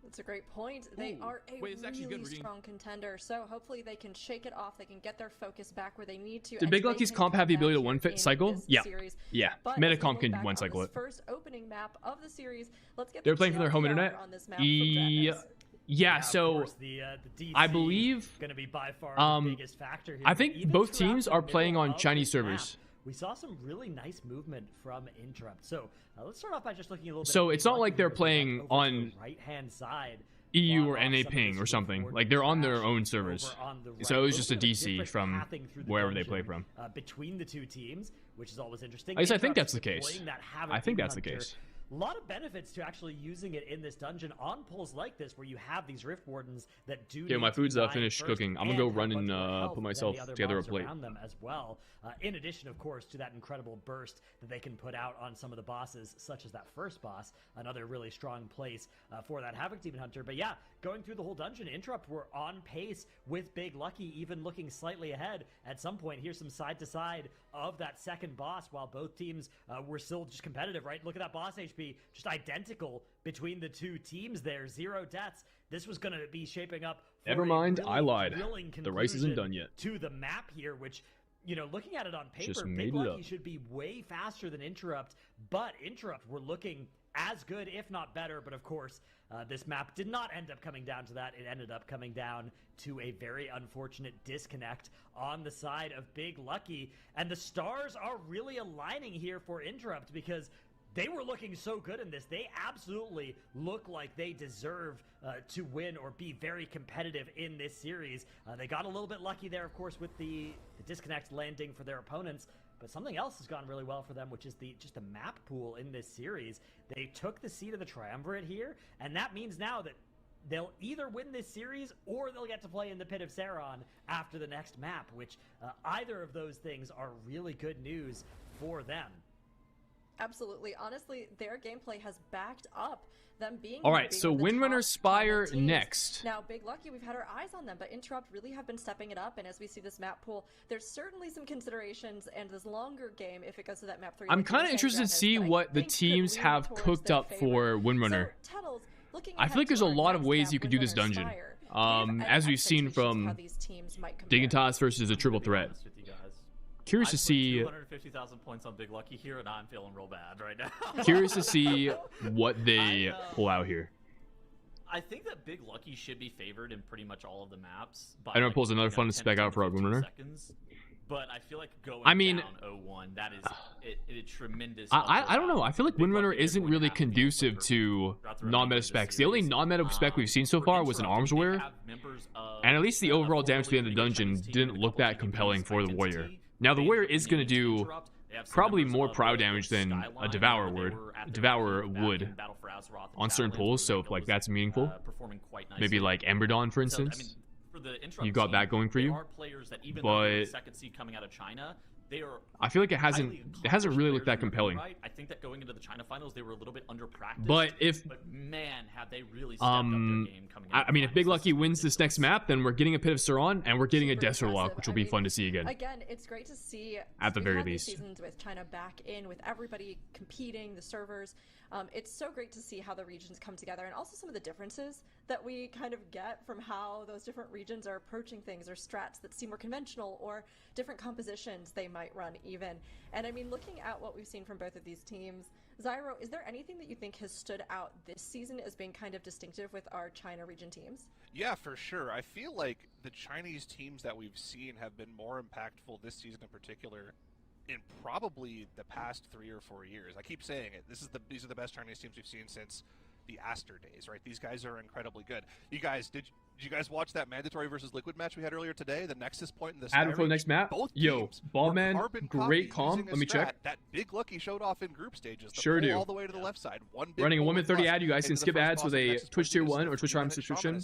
B: That's a great point. They are a
A: Wait, it's actually
B: really
A: good. We're getting-
B: strong contender, so hopefully they can shake it off. They can get their focus back where they need to.
A: Did
B: and
A: Big
B: they
A: Lucky's
B: can
A: comp
B: come
A: have the
B: back
A: ability to
B: here
A: one-fit
B: in
A: cycle?
B: this
A: Yeah.
B: series.
A: Yeah.
B: But as we
A: Metacomp
B: look
A: can
B: back on
A: one-cycle
B: this
A: it.
B: First opening map of the series. Let's get
A: They're
B: the
A: playing from their home
B: GLDR
A: internet?
B: on this map from
A: Yeah,
B: Dreadnoughts.
A: yeah.
D: of
A: So
D: course, the DC
A: I believe,
D: going to be by far the biggest factor here.
A: I
D: But
A: think
D: even
A: both
D: throughout
A: teams
D: the
A: are playing
D: middle
A: on
D: of
A: Chinese
D: this map,
A: servers.
D: we saw some really nice movement from Interrupt. So let's start off by just looking a little bit.
A: So
D: at
A: it's
D: Big
A: not like
D: Lucky
A: they're
D: here.
A: playing
D: Over
A: on
D: the right-hand side.
A: EU or
D: on
A: NA
D: some of
A: ping
D: this
A: or something.
D: forward
A: Like they're on their
D: trash
A: own servers.
D: over on the right.
A: So it was
D: Little
A: just a
D: bit of
A: DC
D: different
A: from
D: pathing through the
A: wherever they play
D: dungeon,
A: from.
D: between the two teams, which is always interesting.
A: At least I think
D: Interrupt
A: that's the case.
D: deploying that Havoc
A: I think
D: Demon
A: that's the
D: Hunter.
A: case.
D: A lot of benefits to actually using it in this dungeon on pulls like this, where you have these Rift Wardens that do.
A: Yeah, my
D: need to be
A: food's
D: dying
A: finished
D: first
A: cooking. I'm gonna
D: and
A: go
D: have
A: run
D: much
A: and
D: more health
A: put
D: than
A: myself
D: the other
A: together a
D: mobs
A: plate.
D: around them as well. In addition, of course, to that incredible burst that they can put out on some of the bosses, such as that first boss, another really strong place for that Havoc Demon Hunter. But yeah, going through the whole dungeon, Interrupt were on pace with Big Lucky, even looking slightly ahead at some point. Here's some side to side of that second boss, while both teams were still just competitive, right? Look at that boss HP, just identical between the two teams there. 0 deaths. This was going to be shaping up for
A: Never
D: a
A: mind,
D: really
A: I lied.
D: thrilling
A: The race isn't
D: conclusion
A: done yet.
D: to the map here, which looking at it on
A: Just
D: paper,
A: made
D: Big
A: it
D: Lucky
A: up.
D: should be way faster than Interrupt, but Interrupt were looking as good, if not better. But of course, this map did not end up coming down to that. It ended up coming down to a very unfortunate disconnect on the side of Big Lucky. And the stars are really aligning here for Interrupt because they were looking so good in this. They absolutely look like they deserve to win or be very competitive in this series. They got a little bit lucky there, of course, with the disconnect landing for their opponents. But something else has gone really well for them, which is just the map pool in this series. They took the seed of the Triumvirate here, and that means now that they'll either win this series or they'll get to play in the Pit of Saron after the next map, which either of those things are really good news for them.
B: Absolutely. Honestly, their gameplay has backed up them being.
A: All right, so Windrunner Spire next.
B: Now, Big Lucky, we've had our eyes on them, but Interrupt really have been stepping it up. And as we see this map pool, there's certainly some considerations. And this longer game, if it goes to that map 3,
A: I'm kind of interested to see what the teams have cooked up for Windrunner. I feel like there's a lot of ways you could do this dungeon. As we've seen from Dignitas versus a triple threat. Curious to see.
C: 250,000 points on Big Lucky here, and I'm feeling real bad right now.
A: Curious to see what they pull out here.
C: I think that Big Lucky should be favored in pretty much all of the maps.
A: I know it pulls another fun spec out for our Windrunner.
C: But I feel like going
A: down
C: 0-1, that is a tremendous.
A: I don't know. I feel like Windrunner isn't really conducive to non-meta specs. The only non-meta spec we've seen so far was an Arms Warrior, and at least the overall damage to the end of the dungeon didn't look that compelling for the Warrior. Now the Warrior is going to do probably more Prow damage than a Devourer would on certain pulls, so if like that's meaningful. Maybe like Ember Dawn, for instance. You got that going for you, but I feel like it hasn't really looked that compelling.
C: I think that going into the China finals, they were a little bit under practice.
A: But
C: man, have they really stepped up their game coming
A: I mean, if Big Lucky wins this next map, then we're getting a Pit of Saron and we're getting a Desert Lock, which will be fun to see again.
B: Again, it's great to see
A: at the very least.
B: Seasons with China back in, with everybody competing, the servers. It's so great to see how the regions come together, and also some of the differences that we kind of get from how those different regions are approaching things, or strats that seem more conventional, or different compositions they might run even. And I mean, looking at what we've seen from both of these teams, Zyro, is there anything that you think has stood out this season as being kind of distinctive with our China region teams?
F: Yeah, for sure. I feel like the Chinese teams that we've seen have been more impactful this season in particular in probably the past 3 or 4 years. I keep saying it. These are the best Chinese teams we've seen since the Aster days, right? These guys are incredibly good. You guys, did you guys watch that Mandatory versus Liquid match we had earlier today? The Nexus point in the
A: Adam for the next map? Yo, Ballman, great comp. Let me check.
F: That Big Lucky showed off in group stages.
A: Sure do.
F: All the way to the left side.
A: Running a 1-30 ad, you guys can skip ads with a Twitch Tier 1 or Twitch Prime subscription.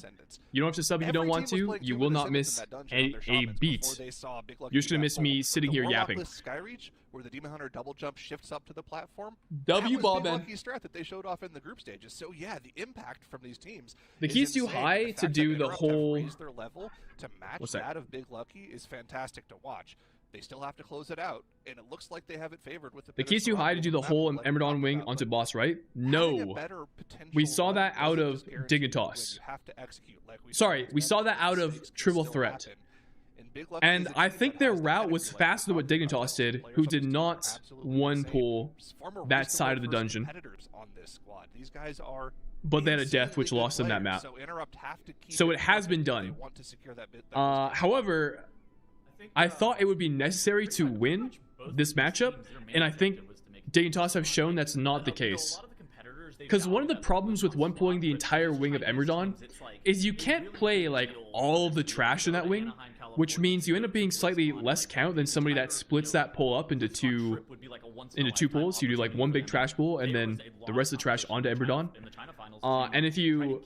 A: You don't have to sub if you don't want to. You will not miss a beat. You're just going to miss me sitting here yapping.
F: Skyreach, where the Demon Hunter double jump shifts up to the platform.
A: W Ballman.
F: That was Big Lucky's strat that they showed off in the group stages. So yeah, the impact from these teams.
A: The key's too high to do the whole.
F: Their level to match that of Big Lucky is fantastic to watch. They still have to close it out, and it looks like they have it favored with
A: the key's too high to do the whole Ember Dawn wing onto boss, right? No. We saw that out of Dignitas. Sorry, we saw that out of Triple Threat. And I think their route was faster than what Dignitas did, who did not one pull that side of the dungeon.
F: These guys are,
A: but they had a death which lost them that map. So it has been done. However, I thought it would be necessary to win this matchup, and I think Dignitas have shown that's not the case. Because one of the problems with one pulling the entire wing of Ember Dawn is you can't play like all of the trash in that wing, which means you end up being slightly less count than somebody that splits that pull up into two pulls. You do like one big trash pull and then the rest of the trash onto Ember Dawn. And if you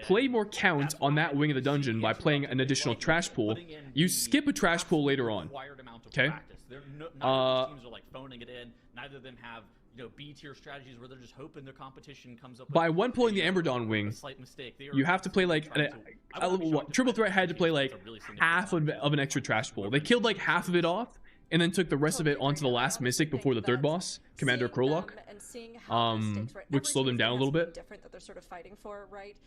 A: play more count on that wing of the dungeon by playing an additional trash pull, you skip a trash pull later on. Okay?
C: Teams are like phoning it in. Neither of them have B-tier strategies where they're just hoping their competition comes up.
A: By one pulling the Ember Dawn wing, you have to play like Triple Threat had to play like half of an extra trash pull. They killed like half of it off, and then took the rest of it
B: Totally
A: onto the
B: agree. I
A: last
B: honestly
A: Mystic
B: think
A: before the third
B: that
A: boss, Commander
B: seeing
A: Krolok.
B: them and seeing how the stakes, right,
A: Which
B: every
A: slowed them
B: team
A: down a
B: has
A: little
B: something
A: bit.
B: different that they're sort of fighting for, right?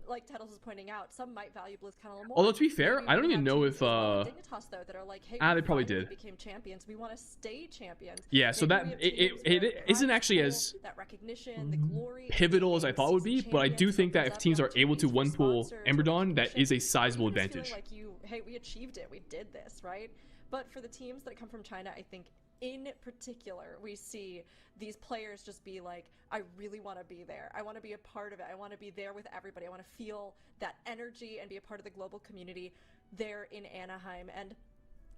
B: Like Tettles was pointing out, some might value BlizzCon a little more.
A: Although to be fair,
B: Maybe
A: I don't
B: we
A: even
B: have
A: know
B: teams
A: if
B: as well like Dignitas though that are like, hey,
A: they
B: we
A: probably
B: finally
A: did.
B: became champions. We want to stay champions.
A: Yeah, so
B: Maybe
A: that
B: we have teams
A: it
B: where
A: isn't
B: prize
A: actually
B: pool,
A: as
B: that recognition, the glory,
A: pivotal as I thought it would be,
B: season
A: but I do
B: champions
A: think that
B: opens
A: if
B: up
A: teams
B: the
A: are able to
B: opportunities
A: one
B: for
A: pool
B: sponsors or
A: Emberdawn, that is a
B: recognition, or
A: sizable
B: even just feeling
A: advantage.
B: like hey, we achieved it, we did this, right? But for the teams that come from China, I think in particular, we see these players just be like, I really want to be there. I want to be a part of it. I want to be there with everybody. I want to feel that energy and be a part of the global community there in Anaheim. And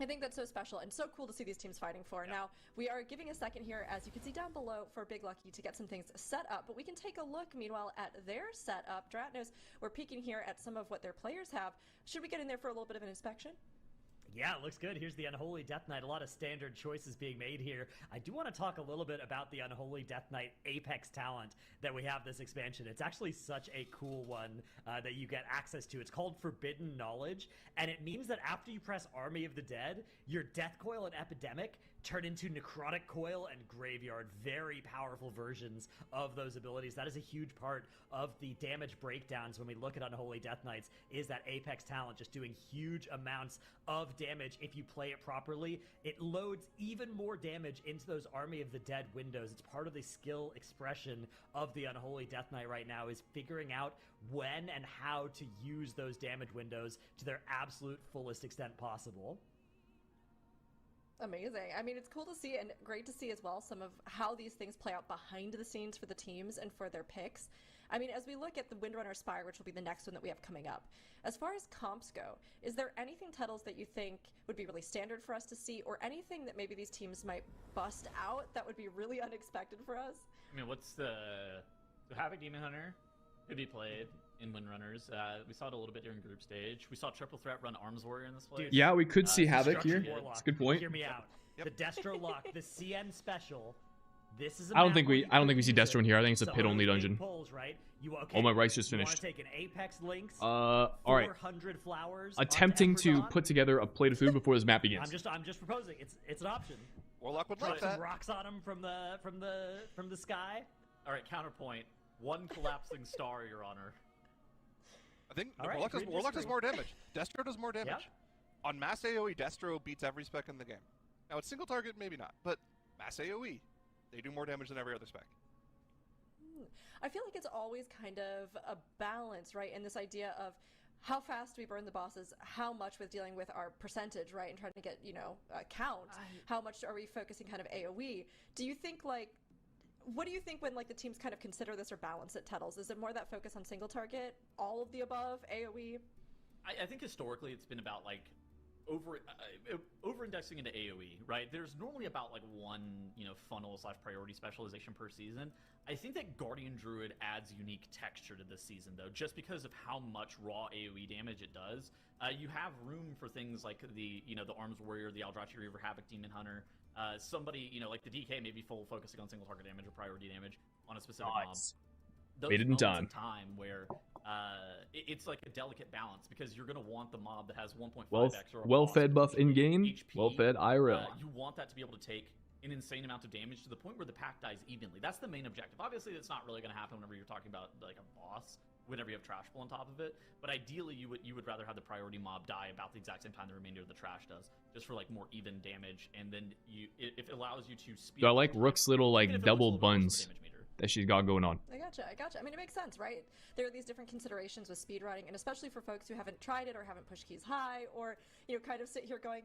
B: I think that's so special and so cool to see these teams fighting for. Yeah. Now, we are giving a second here, as you can see down below, for Big Lucky to get some things set up, but we can take a look, meanwhile, at their setup. Dratnos, we're peeking here at some of what their players have. Should we get in there for a little bit of an inspection?
D: Yeah, it looks good. Here's the Unholy Death Knight. A lot of standard choices being made here. I do want to talk a little bit about the Unholy Death Knight Apex talent that we have this expansion. It's actually such a cool one that you get access to. It's called Forbidden Knowledge, and it means that after you press Army of the Dead, your Death Coil and Epidemic turn into Necrotic Coil and Graveyard. Very powerful versions of those abilities. That is a huge part of the damage breakdowns when we look at Unholy Death Knights, is that Apex talent just doing huge amounts of damage if you play it properly. It loads even more damage into those Army of the Dead windows. It's part of the skill expression of the Unholy Death Knight right now, is figuring out when and how to use those damage windows to their absolute fullest extent possible.
B: Amazing. I mean, it's cool to see and great to see as well some of how these things play out behind the scenes for the teams and for their picks. I mean, as we look at the Windrunner Spire, which will be the next one that we have coming up, as far as comps go, is there anything, Tettles, that you think would be really standard for us to see, or anything that maybe these teams might bust out that would be really unexpected for us?
C: I mean, what's the Havoc Demon Hunter could be played in Windrunners. We saw it a little bit during group stage. We saw Triple Threat run Arms Warrior in this place.
A: Yeah, we could see Havoc here.
C: Warlock.
A: That's a good point.
D: Hear me out.
F: Yep.
D: The Destro Lock, the CN special. This is. A
A: I don't
D: map
A: think
D: where
A: we
D: you
A: see
D: use
A: Destro in here. I think it's a
D: some
A: pit only
D: of those big
A: dungeon.
D: Pulls, right?
A: Oh, my rice just
D: You
A: finished.
D: want to take an Apex Lynx.
A: All right.
D: 400 flowers.
A: Attempting
D: onto
A: to
D: Emberdawn.
A: put together a plate of food before this map begins.
D: I'm just proposing. It's an option.
F: Warlock would
D: Throw
F: like
D: some
F: that.
D: rocks on him from the sky.
C: All right, counterpoint. One collapsing star, Your Honor.
F: I think
D: All right,
F: Warlock does
D: disagree.
F: more damage. Destro does more damage.
D: Yeah.
F: On mass AoE, Destro beats every spec in the game. Now, it's single target, maybe not, but mass AoE, they do more damage than every other spec.
B: I feel like it's always kind of a balance, right? And this idea of how fast we burn the bosses, how much with dealing with our percentage, right? And trying to get, a count. How much are we focusing kind of AoE? Do you think, what do you think when, the teams kind of consider this or balance it, Tettles? Is it more that focus on single target, all of the above, AoE?
C: I think historically it's been about over-indexing into AoE, right? There's normally about one funnel/priority specialization per season. I think that Guardian Druid adds unique texture to this season, though, just because of how much raw AoE damage it does. You have room for things like the Arms Warrior, the Eldrazi Reaver, Havoc Demon Hunter. Somebody, like the DK, maybe full focusing on single target damage or priority damage on a specific mob. Those
A: Made it in
C: moments
A: time.
C: of time where it's like a delicate balance, because you're going to want the mob that has 1.5x or a
A: Well-fed
C: boss
A: buff in game,
C: HP.
A: well-fed IRL.
C: You want that to be able to take an insane amount of damage to the point where the pack dies evenly. That's the main objective. Obviously, that's not really going to happen whenever you're talking about a boss, whenever you have trash pull on top of it. But ideally, you would rather have the priority mob die about the exact same time the remainder of the trash does, just for more even damage. And then if it allows you to speed.
A: So I like Rook's little
C: even if it looks a
A: double
C: little bit worse
A: buns
C: for damage meter.
A: that she's got going on.
B: I gotcha. I mean, it makes sense, right? There are these different considerations with speedrunning, and especially for folks who haven't tried it or haven't pushed keys high, or, kind of sit here going,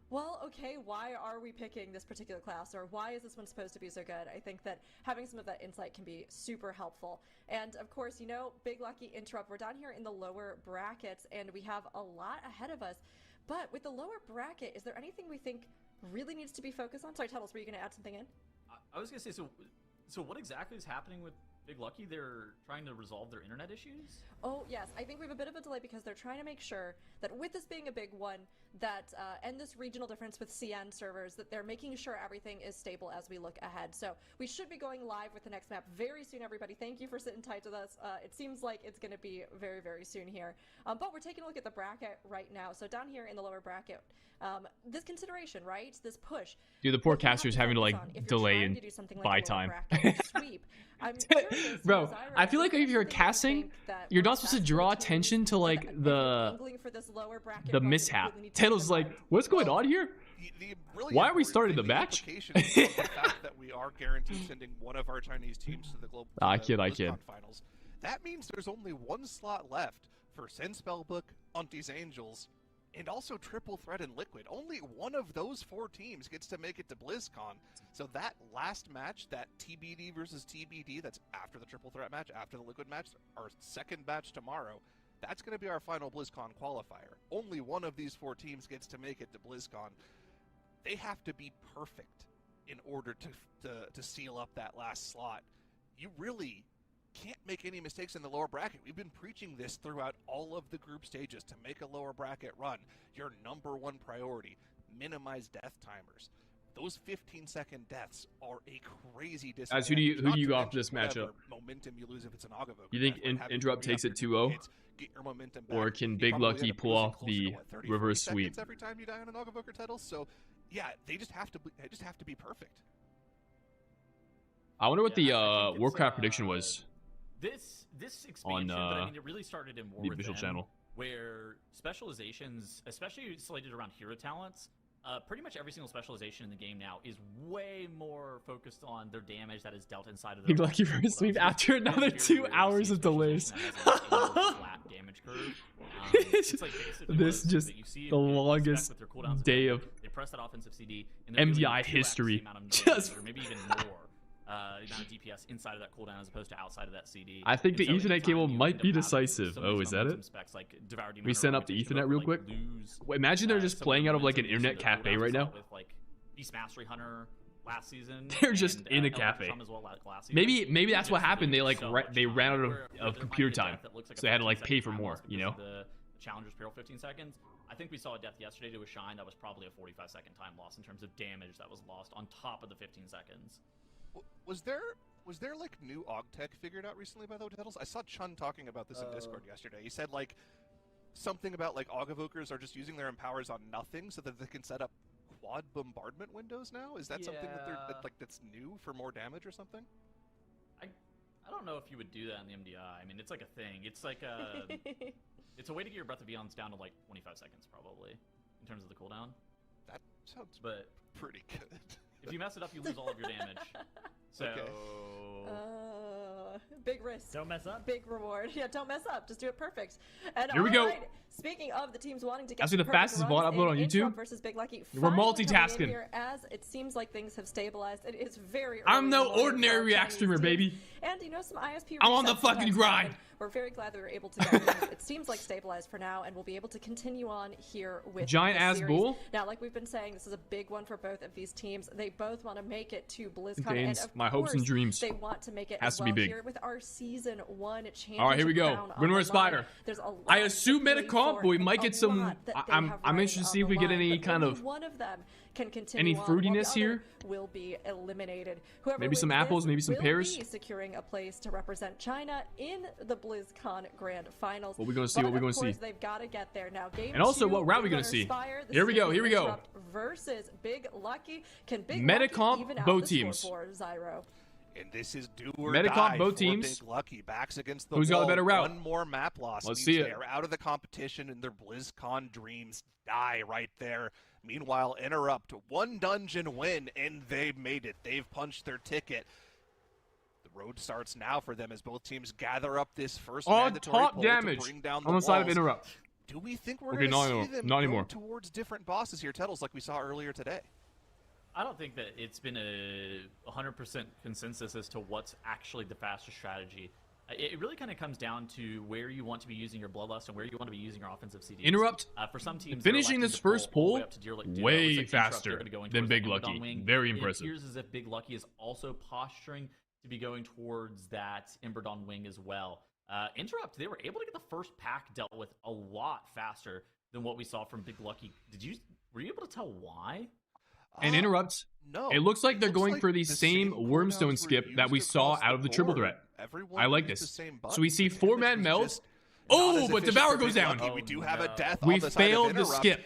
B: well, okay, why are we picking this particular class, or why is this one supposed to be so good? I think that having some of that insight can be super helpful. And of course, Big Lucky interrupt, we're down here in the lower brackets, and we have a lot ahead of us. But with the lower bracket, is there anything we think really needs to be focused on? Sorry, Tuttles, were you going to add something in?
C: I was going to say, so what exactly is happening with Big Lucky? They're trying to resolve their internet issues?
B: Oh, yes. I think we have a bit of a delay because they're trying to make sure that with this being a big one, that and this regional difference with CN servers, that they're making sure everything is stable as we look ahead. So we should be going live with the next map very soon, everybody. Thank you for sitting tight with us. It seems like it's going to be very, very soon here. But we're taking a look at the bracket right now. So down here in the lower bracket, This consideration, right? This push.
A: Dude, the poor
B: What you have
A: caster's
B: to
A: having to
B: focus
A: like
B: on if you're
A: delay
B: trying
A: and
B: to do something like
A: buy
B: a lower
A: time.
B: bracket sweep, I'm curious,
A: Bro,
B: Zyra,
A: I feel like
B: is there
A: if you're
B: something you
A: casting,
B: think that
A: you're not
B: works
A: supposed to
B: best for
A: draw
B: the teams
A: attention to
B: and
A: like
B: that if you're
A: the
B: angling for this lower bracket run, you
A: mishap.
B: really need to keep
A: Tedal's
B: in
A: like,
B: mind?
A: what's going on here?
F: The really
A: Why are we
F: important
A: starting
F: thing,
A: the match?
F: implication is the fact that we are guaranteed sending one of our Chinese teams to the global
A: I kid.
F: BlizzCon finals. That means there's only one slot left for Sin Spellbook, Auntie's Angels, and also Triple Threat and Liquid. Only one of those 4 teams gets to make it to BlizzCon. So that last match, that TBD versus TBD, that's after the Triple Threat match, after the Liquid match, our second match tomorrow, that's going to be our final BlizzCon qualifier. Only one of these 4 teams gets to make it to BlizzCon. They have to be perfect in order to seal up that last slot. You really can't make any mistakes in the lower bracket. We've been preaching this throughout all of the group stages. To make a lower bracket run, your number one priority, minimize death timers. Those 15-second deaths are a crazy disadvantage.
A: Guys, who do you go off this
F: whatever
A: matchup?
F: momentum you lose if it's an Agavo.
A: You think Interrupt takes it 2-0? Or can Big Lucky pull off the reverse sweep?
F: Every time you die on an Agavoker title, so yeah, they just have to be perfect.
A: I wonder what
C: Yeah,
A: the
C: I think it's,
A: Warcraft prediction was
C: This expansion, but I mean, it really started in War
A: the
C: Within,
A: official channel.
C: where specializations, especially slated around hero talents, pretty much every single specialization in the game now is way more focused on their damage that is dealt inside of the
A: Big Lucky reverse sweep after another 2 hours of delays.
C: Flat damage curve. It's like basically
A: This
C: what
A: just
C: that you see
A: the
C: in spec
A: longest
C: with their cooldowns
A: day
C: available.
A: of
C: They press that offensive CD and they're doing
A: MDI
C: 2x
A: history.
C: the amount of
A: Just-
C: damage, or maybe even more. Amount of DPS inside of that cooldown as opposed to outside of that CD.
A: I think the
C: And so
A: Ethernet
C: anytime
A: cable
C: you
A: might
C: end
A: be
C: up having
A: decisive.
C: some of
A: Oh,
C: these
A: is that
C: momentum
A: it?
C: specs like Devour Demon
A: We
C: or
A: send up the
C: Rotation
A: Ethernet
C: Book,
A: real
C: like,
A: quick?
C: lose,
A: Well, imagine they're just
C: some of
A: playing
C: the
A: out of like an
C: momentum
A: internet
C: using their
A: cafe
C: cooldowns
A: right now.
C: with, like, Beast Mastery Hunter last season.
A: They're just
C: and,
A: in a
C: Elder
A: cafe.
C: Trump as well last season.
A: Maybe that's what
C: Just
A: happened. They
C: lose
A: like
C: so much
A: they
C: time,
A: ran out
C: where there
A: of
C: might
A: computer
C: be a
A: time,
C: death that looks like a
A: so they had to like
C: 15
A: pay for
C: second
A: more.
C: time
A: You
C: loss
A: know.
C: because of the Challenger's Peril 15 seconds. I think we saw a death yesterday to a Shine that was probably a 45-second time loss in terms of damage that was lost on top of the 15 seconds.
F: Was there like new aug tech figured out recently by the Titles? I saw Chun talking about this in Discord yesterday. He said like something about like Augavokers are just using their empowers on nothing so that they can set up quad bombardment windows now. Is that something that that's new for more damage or something?
C: I don't know if you would do that in the MDI. I mean, it's like a thing. It's like a it's a way to get your Breath of Beyonds down to like 25 seconds probably in terms of the cooldown.
F: That sounds
C: But
F: pretty good.
C: if you mess it up, you lose all of your damage. So
F: Okay.
B: Big risk.
D: Don't mess up.
B: Big reward. Yeah, don't mess up. Just do it perfect. And
A: Here we go.
B: alright, speaking of the teams wanting to get
A: Actually, the
B: perfect
A: fastest
B: runs
A: VOD upload on
B: in
A: YouTube.
B: Interrupt versus Big Lucky,
A: We're
B: finally coming in
A: multitasking.
B: here as it seems like things have stabilized. It is very early
A: I'm
B: in the
A: no
B: morning for
A: ordinary
B: our
A: React
B: Chinese
A: streamer,
B: teams.
A: baby.
B: And you know, some ISP
A: I'm on the
B: resets
A: fucking
B: have
A: grind.
B: happened. We're very glad that we were able to get things, it seems like stabilized for now, and we'll be able to continue on here with
A: Giant
B: the
A: ass
B: series.
A: bull.
B: Now, like we've been saying, this is a big one for both of these teams. They both want to make it to BlizzCon,
A: Contains
B: and of
A: my hopes and
B: course,
A: dreams.
B: they want to make it
A: Has
B: as
A: to
B: well
A: be big.
B: here with our season 1 championship.
A: All right, here we go.
B: crown on
A: Winner
B: the
A: of Spider.
B: line. There's a lot
A: I
B: to
A: assume
B: play
A: meta comp,
B: for,
A: but we
B: and
A: might
B: a
A: get some.
B: lot that they
A: I'm
B: have
A: interested to
B: riding
A: see if
B: on
A: we
B: the
A: get
B: line,
A: any
B: but
A: kind
B: only
A: of
B: one of them can continue
A: any
B: on, while the
A: fruitiness
B: other
A: here.
B: will be eliminated. Whoever
A: Maybe some
B: wins
A: apples,
B: this
A: maybe some
B: will
A: pears.
B: be securing a place to represent China in the BlizzCon Grand Finals.
A: What we gonna see,
B: But
A: what we gonna
B: of course,
A: see.
B: they've got to get there now. Game
A: And also,
B: 2,
A: what route we gonna
B: Runner
A: see?
B: Spire. This
A: Here we
B: is
A: go,
B: gonna be
A: here we go.
B: Interrupt versus Big Lucky. Can Big
A: Meta
B: Lucky
A: comp,
B: even out
A: both
B: the
A: teams.
B: score for Zyro?
F: And this is do or
A: Metacomp,
F: die
A: both
F: for
A: teams.
F: Big Lucky. Backs against the
A: Who's got a
F: wall.
A: better route?
F: One more map loss.
A: Let's
F: means
A: see it.
F: They're out of the competition and their BlizzCon dreams die right there. Meanwhile, Interrupt, one dungeon win, and they've made it. They've punched their ticket. The road starts now for them as both teams gather up this first
A: On
F: mandatory
A: top
F: poll
A: damage
F: to bring down
A: on the side of
F: walls.
A: Interrupt.
F: Do we think we're
A: Okay,
F: going
A: not
F: to
A: anymore.
F: see them
A: Not
F: go
A: anymore.
F: towards different bosses here, Tettles, like we saw earlier today?
C: I don't think that it's been a 100% consensus as to what's actually the fastest strategy. It really kind of comes down to where you want to be using your Bloodlust and where you want to be using your offensive CDs.
A: Interrupt.
C: For some teams,
A: Finishing
C: they're
A: this
C: electing to
A: first
C: pull all the
A: pull,
C: way up to Deer Lake Duo.
A: way
C: Looks like Interrupt,
A: faster
C: they're gonna go in
A: than
C: towards
A: Big
C: that Amazon
A: Lucky.
C: wing.
A: Very
C: It
A: impressive.
C: appears as if Big Lucky is also posturing to be going towards that Emberdawn wing as well. Interrupt, they were able to get the first pack dealt with a lot faster than what we saw from Big Lucky. Were you able to tell why?
A: And Interrupt.
F: No.
A: It looks like they're going
F: like
A: for the
F: the
A: same Wormstone
F: cooldowns were
A: skip that we
F: used
A: saw
F: across
A: out of the triple
F: board.
A: threat.
F: Everyone
A: I like
F: used
A: this.
F: the same
A: So we
F: button.
A: see
F: The
A: 4-man
F: damage was
A: melt.
F: just not
A: Oh,
F: as
A: but
F: efficient
A: Devour
F: for
A: goes
F: Big
A: down.
F: Lucky. We do have a
C: no.
F: death
A: We
F: on the side of
A: failed the
F: Interrupt.
A: skip.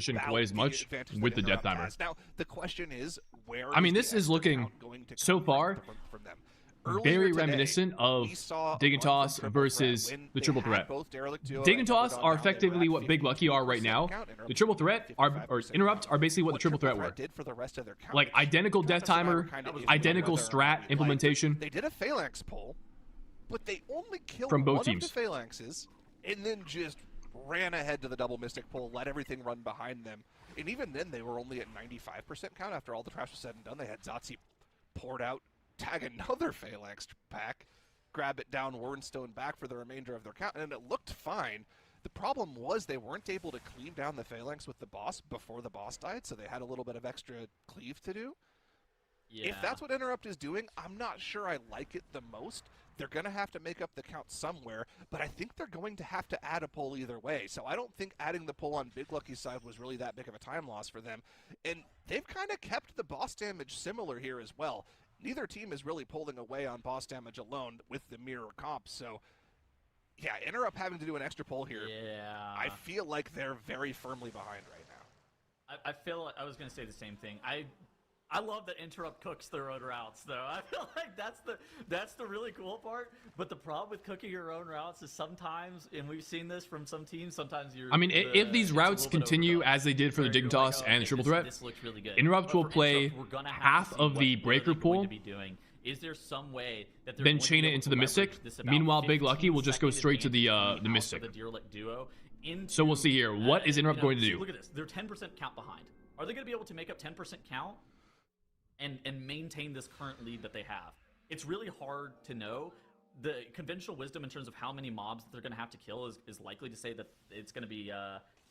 A: position
F: about
A: quite as
F: the
A: much
F: advantage
A: with
F: that
A: the Death
F: Interrupt
A: Timer.
F: has. Now, the question is, where
A: I mean,
F: the
A: this is
F: extra
A: looking
F: count going to
A: so
F: come
A: far.
F: from them? Earlier
A: very
F: today,
A: reminiscent of
F: we saw a
A: Dignitas
F: run from Triple
A: versus
F: Threat when
A: the
F: they
A: Triple
F: had
A: Threat.
F: both Derelict Duo and
A: Dignitas
F: Never
A: are
F: Gone Down. They were
A: effectively
F: at
A: what Big Lucky are right
F: 52%
A: now.
F: count.
A: The Triple Threat are, or
F: 55%
A: Interrupt are basically what the
F: What
A: Triple Threat were.
F: did for the rest of their count,
A: Like
F: which
A: identical death
F: Travis and I were
A: timer,
F: kinda iffy
A: identical
F: whether or not
A: strat
F: we liked.
A: implementation.
F: They did a phalanx pull, but they only killed
A: From both
F: one
A: teams.
F: of the phalanxes and then just ran ahead to the double mystic pull, let everything run behind them. And even then, they were only at 95% count after all the trash was said and done. They had Zotzi poured out, tag another phalanx pack, grab it down, Warrenstone back for the remainder of their count, and it looked fine. The problem was they weren't able to cleave down the phalanx with the boss before the boss died, so they had a little bit of extra cleave to do.
C: Yeah.
F: If that's what Interrupt is doing, I'm not sure I like it the most. They're going to have to make up the count somewhere, but I think they're going to have to add a pull either way. So I don't think adding the pull on Big Lucky's side was really that big of a time loss for them. And they've kind of kept the boss damage similar here as well. Neither team is really pulling away on boss damage alone with the mirror comp. So, yeah, Interrupt having to do an extra pull here.
C: Yeah.
F: I feel like they're very firmly behind right now.
C: I feel like I was gonna say the same thing. I love that Interrupt cooks their own routes, though. I feel like that's the really cool part. But the problem with cooking your own routes is sometimes, and we've seen this from some teams, sometimes you're.
A: I mean, if these
C: it's a
A: routes
C: little bit
A: continue
C: overdone,
A: as they did for the
C: where you're
A: Dignitas
C: like,
A: and the Triple Threat,
C: This looks really good.
A: Interrupt
C: But
A: will
C: for
A: play
C: Interrupt, we're gonna have
A: half
C: to see
A: of the
C: what
A: breaker
C: they're going
A: pool,
C: to be doing. Is there some way that they're
A: then
C: going to
A: chain
C: be
A: it
C: able
A: into
C: to
A: the
C: leverage
A: Mystic.
C: this about
A: Meanwhile, Big Lucky will just go
C: 15-second
A: straight to the
C: advantage coming out
A: Mystic.
C: of the Derelict Duo into,
A: So we'll see here. What is Interrupt going to do?
C: Look at this. They're 10% count behind. Are they going to be able to make up 10% count and maintain this current lead that they have? It's really hard to know. The conventional wisdom in terms of how many mobs that they're going to have to kill is likely to say that it's going to be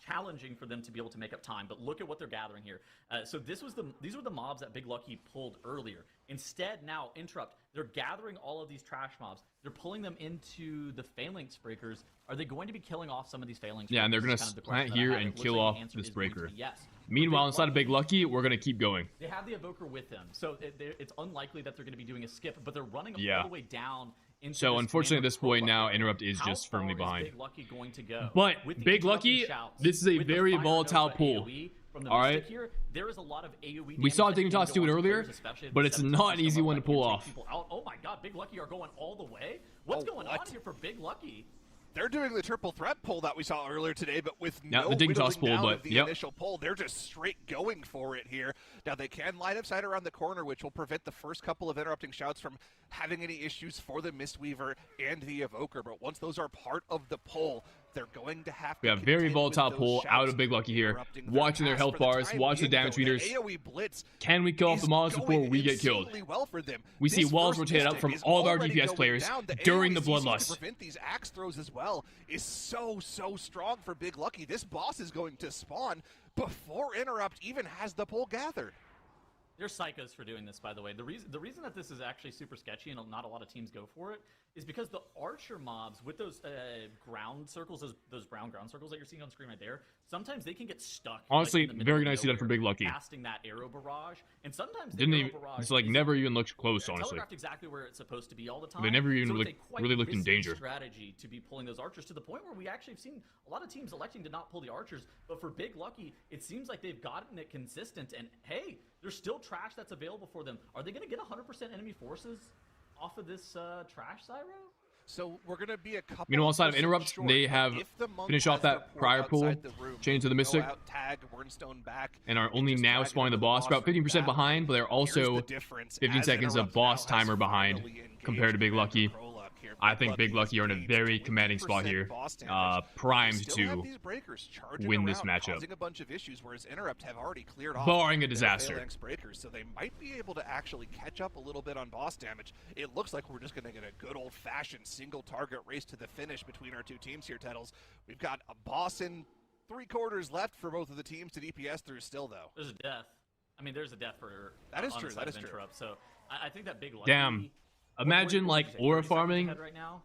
C: challenging for them to be able to make up time. But look at what they're gathering here. So these were the mobs that Big Lucky pulled earlier. Instead, now Interrupt, they're gathering all of these trash mobs. They're pulling them into the phalanx breakers. Are they going to be killing off some of these phalanx?
A: Yeah, and they're
C: breakers?
A: going
C: Is
A: to
C: kind of the question
A: plant
C: that I
A: here
C: have.
A: and
C: It looks
A: kill
C: like
A: off
C: the answer
A: this
C: is going to be
A: breaker.
C: yes.
A: Meanwhile,
C: Big
A: inside of Big Lucky, we're going to keep going.
C: They have the Evoker with them, so it's unlikely that they're going to be doing a skip, but they're running
A: Yeah.
C: all the way down into
A: So
C: this
A: unfortunately, at
C: Manor
A: this point
C: Pro
A: now,
C: Lucky.
A: Interrupt is
C: How
A: just firmly
C: far is
A: behind.
C: Big Lucky going to go?
A: But
C: With the
A: Big
C: interrupting
A: Lucky,
C: shouts,
A: this is a
C: with the
A: very
C: Fire
A: volatile
C: Nova
A: pull.
C: AoE from the
A: All
C: Mystic
A: right?
C: here, there is a lot of AoE
A: We saw
C: damage that can
A: Dignitas do
C: go
A: it
C: onto
A: earlier,
C: players, especially at
A: but
C: the
A: it's
C: 17%
A: not an easy
C: level
A: one to
C: that can
A: pull
C: take
A: off.
C: people out. Oh my god, Big Lucky are going all the way? What's going on here for Big Lucky?
F: They're doing the triple threat pull that we saw earlier today, but with
A: Yeah,
F: no
A: the Dignitas
F: whittling
A: pull,
F: down
A: but
F: of the
A: yep.
F: initial pull. They're just straight going for it here. Now they can line of sight around the corner, which will prevent the first couple of interrupting shouts from having any issues for the Mistweaver and the Evoker. But once those are part of the pull, they're going to have to.
A: We have very
F: contend with
A: volatile
F: those
A: pull out
F: shouts,
A: of Big Lucky here.
F: interrupting
A: Watching their
F: pass
A: health
F: for the
A: bars,
F: time
A: watch the
F: being,
A: damage
F: though.
A: meters.
F: The AoE blitz
A: Can we kill off
F: is
A: the mobs before
F: going
A: we get killed?
F: insanely well for them.
A: We see
F: This
A: walls
F: first
A: rotated up
F: Mystic
A: from
F: is
A: all of our
F: already
A: DPS
F: going
A: players
F: down. The
A: during the
F: AoE CC
A: bloodlust.
F: to prevent these axe throws as well is so strong for Big Lucky. This boss is going to spawn before Interrupt even has the pull gathered.
C: They're psychos for doing this, by the way. The reason that this is actually super sketchy and not a lot of teams go for it is because the archer mobs with those ground circles, those brown ground circles that you're seeing on screen right there, sometimes they can get stuck.
A: Honestly,
C: in the middle
A: very
C: of
A: nicely done for
C: nowhere,
A: Big Lucky.
C: Casting that arrow barrage, and sometimes the
A: Didn't
C: arrow
A: even,
C: barrage
A: it's like
C: isn't
A: never even looked close, honestly.
C: telegraphed exactly where it's supposed to be all the time.
A: They never even
C: so
A: looked-
C: it's a quite
A: really looked in
C: risky
A: danger.
C: strategy to be pulling those archers to the point where we actually have seen a lot of teams electing to not pull the archers. But for Big Lucky, it seems like they've gotten it consistent. And hey, there's still trash that's available for them. Are they going to get 100% enemy forces off of this trash, Cyro?
F: So we're going to be a couple.
A: Meanwhile, inside of
F: percent
A: Interrupt,
F: short,
A: they
F: but
A: have
F: if the monk
A: finished
F: has
A: off that
F: the port
A: prior pull,
F: outside the room,
A: changed to the
F: go
A: Mystic,
F: out, tag Wernstone back,
A: and are
F: and
A: only
F: just
A: now
F: drag it
A: spawning the
F: into
A: boss. About 50%
F: that
A: behind, but they're
F: Here's
A: also
F: the difference.
A: 15
F: As
A: seconds of
F: Interrupt
A: boss
F: now has
A: timer behind
F: finally engaged
A: compared to Big Lucky.
F: Commander Prologue here.
A: I think Big Lucky are in a
F: engaged
A: very
F: 20%
A: commanding spot here,
F: boss damage. They
A: primed
F: still have
A: to
F: these breakers charging
A: win this
F: around,
A: matchup.
F: causing a bunch of issues, whereas Interrupt have already cleared off
A: barring a
F: their
A: disaster.
F: phalanx breakers, so they might be able to actually catch up a little bit on boss damage. It looks like we're just going to get a good old-fashioned single target race to the finish between our two teams here, Tettles. We've got a boss in 3/4 left for both of the teams to DPS through still, though.
C: There's a death. I mean, there's a death for
F: That is
C: on
F: true,
C: the
F: that
C: side
F: is
C: of
F: true.
C: Interrupt. So I think that Big Lucky.
A: Damn. Imagine
C: what
A: like
C: would you say,
A: aura
C: 30 seconds
A: farming
C: ahead right now?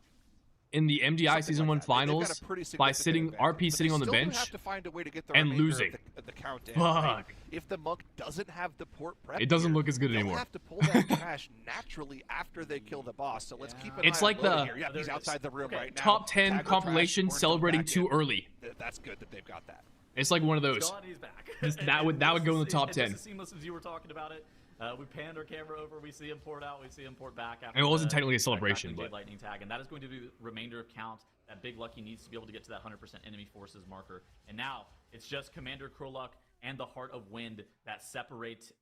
A: in the MDI
F: Something
A: Season
F: like
A: 1
F: that. They've got
A: finals
F: a pretty
A: by
F: significant
A: sitting
F: advantage,
A: RP
F: but
A: sitting
F: they
A: on the
F: still do
A: bench
F: have to find a way to get the
A: and
F: remainder
A: losing.
F: of the count in, right?
A: Fuck.
F: If the monk doesn't have the port prep,
A: It doesn't
F: here,
A: look as good
F: they'll
A: anymore.
F: have to pull that trash naturally after they kill the boss. So let's keep an
A: It's
F: eye
A: like
F: on Loda
A: the
F: here. Yeah,
C: There
F: he's
C: it is.
F: outside the room
C: Okay.
F: right now.
A: Top 10
F: Tag or
A: compilation
F: trash,
A: celebrating
F: back
A: too
F: in.
A: early.
F: That's good that they've got that.
A: It's like one of
C: He's
A: those.
C: gone, he's back.
A: That would go in the top
C: It's
A: 10.
C: just as seamless as you were talking about it. We panned our camera over, we see him port out, we him port back. After
A: It wasn't
C: the-
A: technically a
C: that
A: celebration,
C: Jade
A: but
C: Lightning tag, and that is going to be the remainder of count. That Big Lucky needs to be able to get to that 100% enemy forces marker. And now it's just Commander Kroluk and the Heart of Wind that separate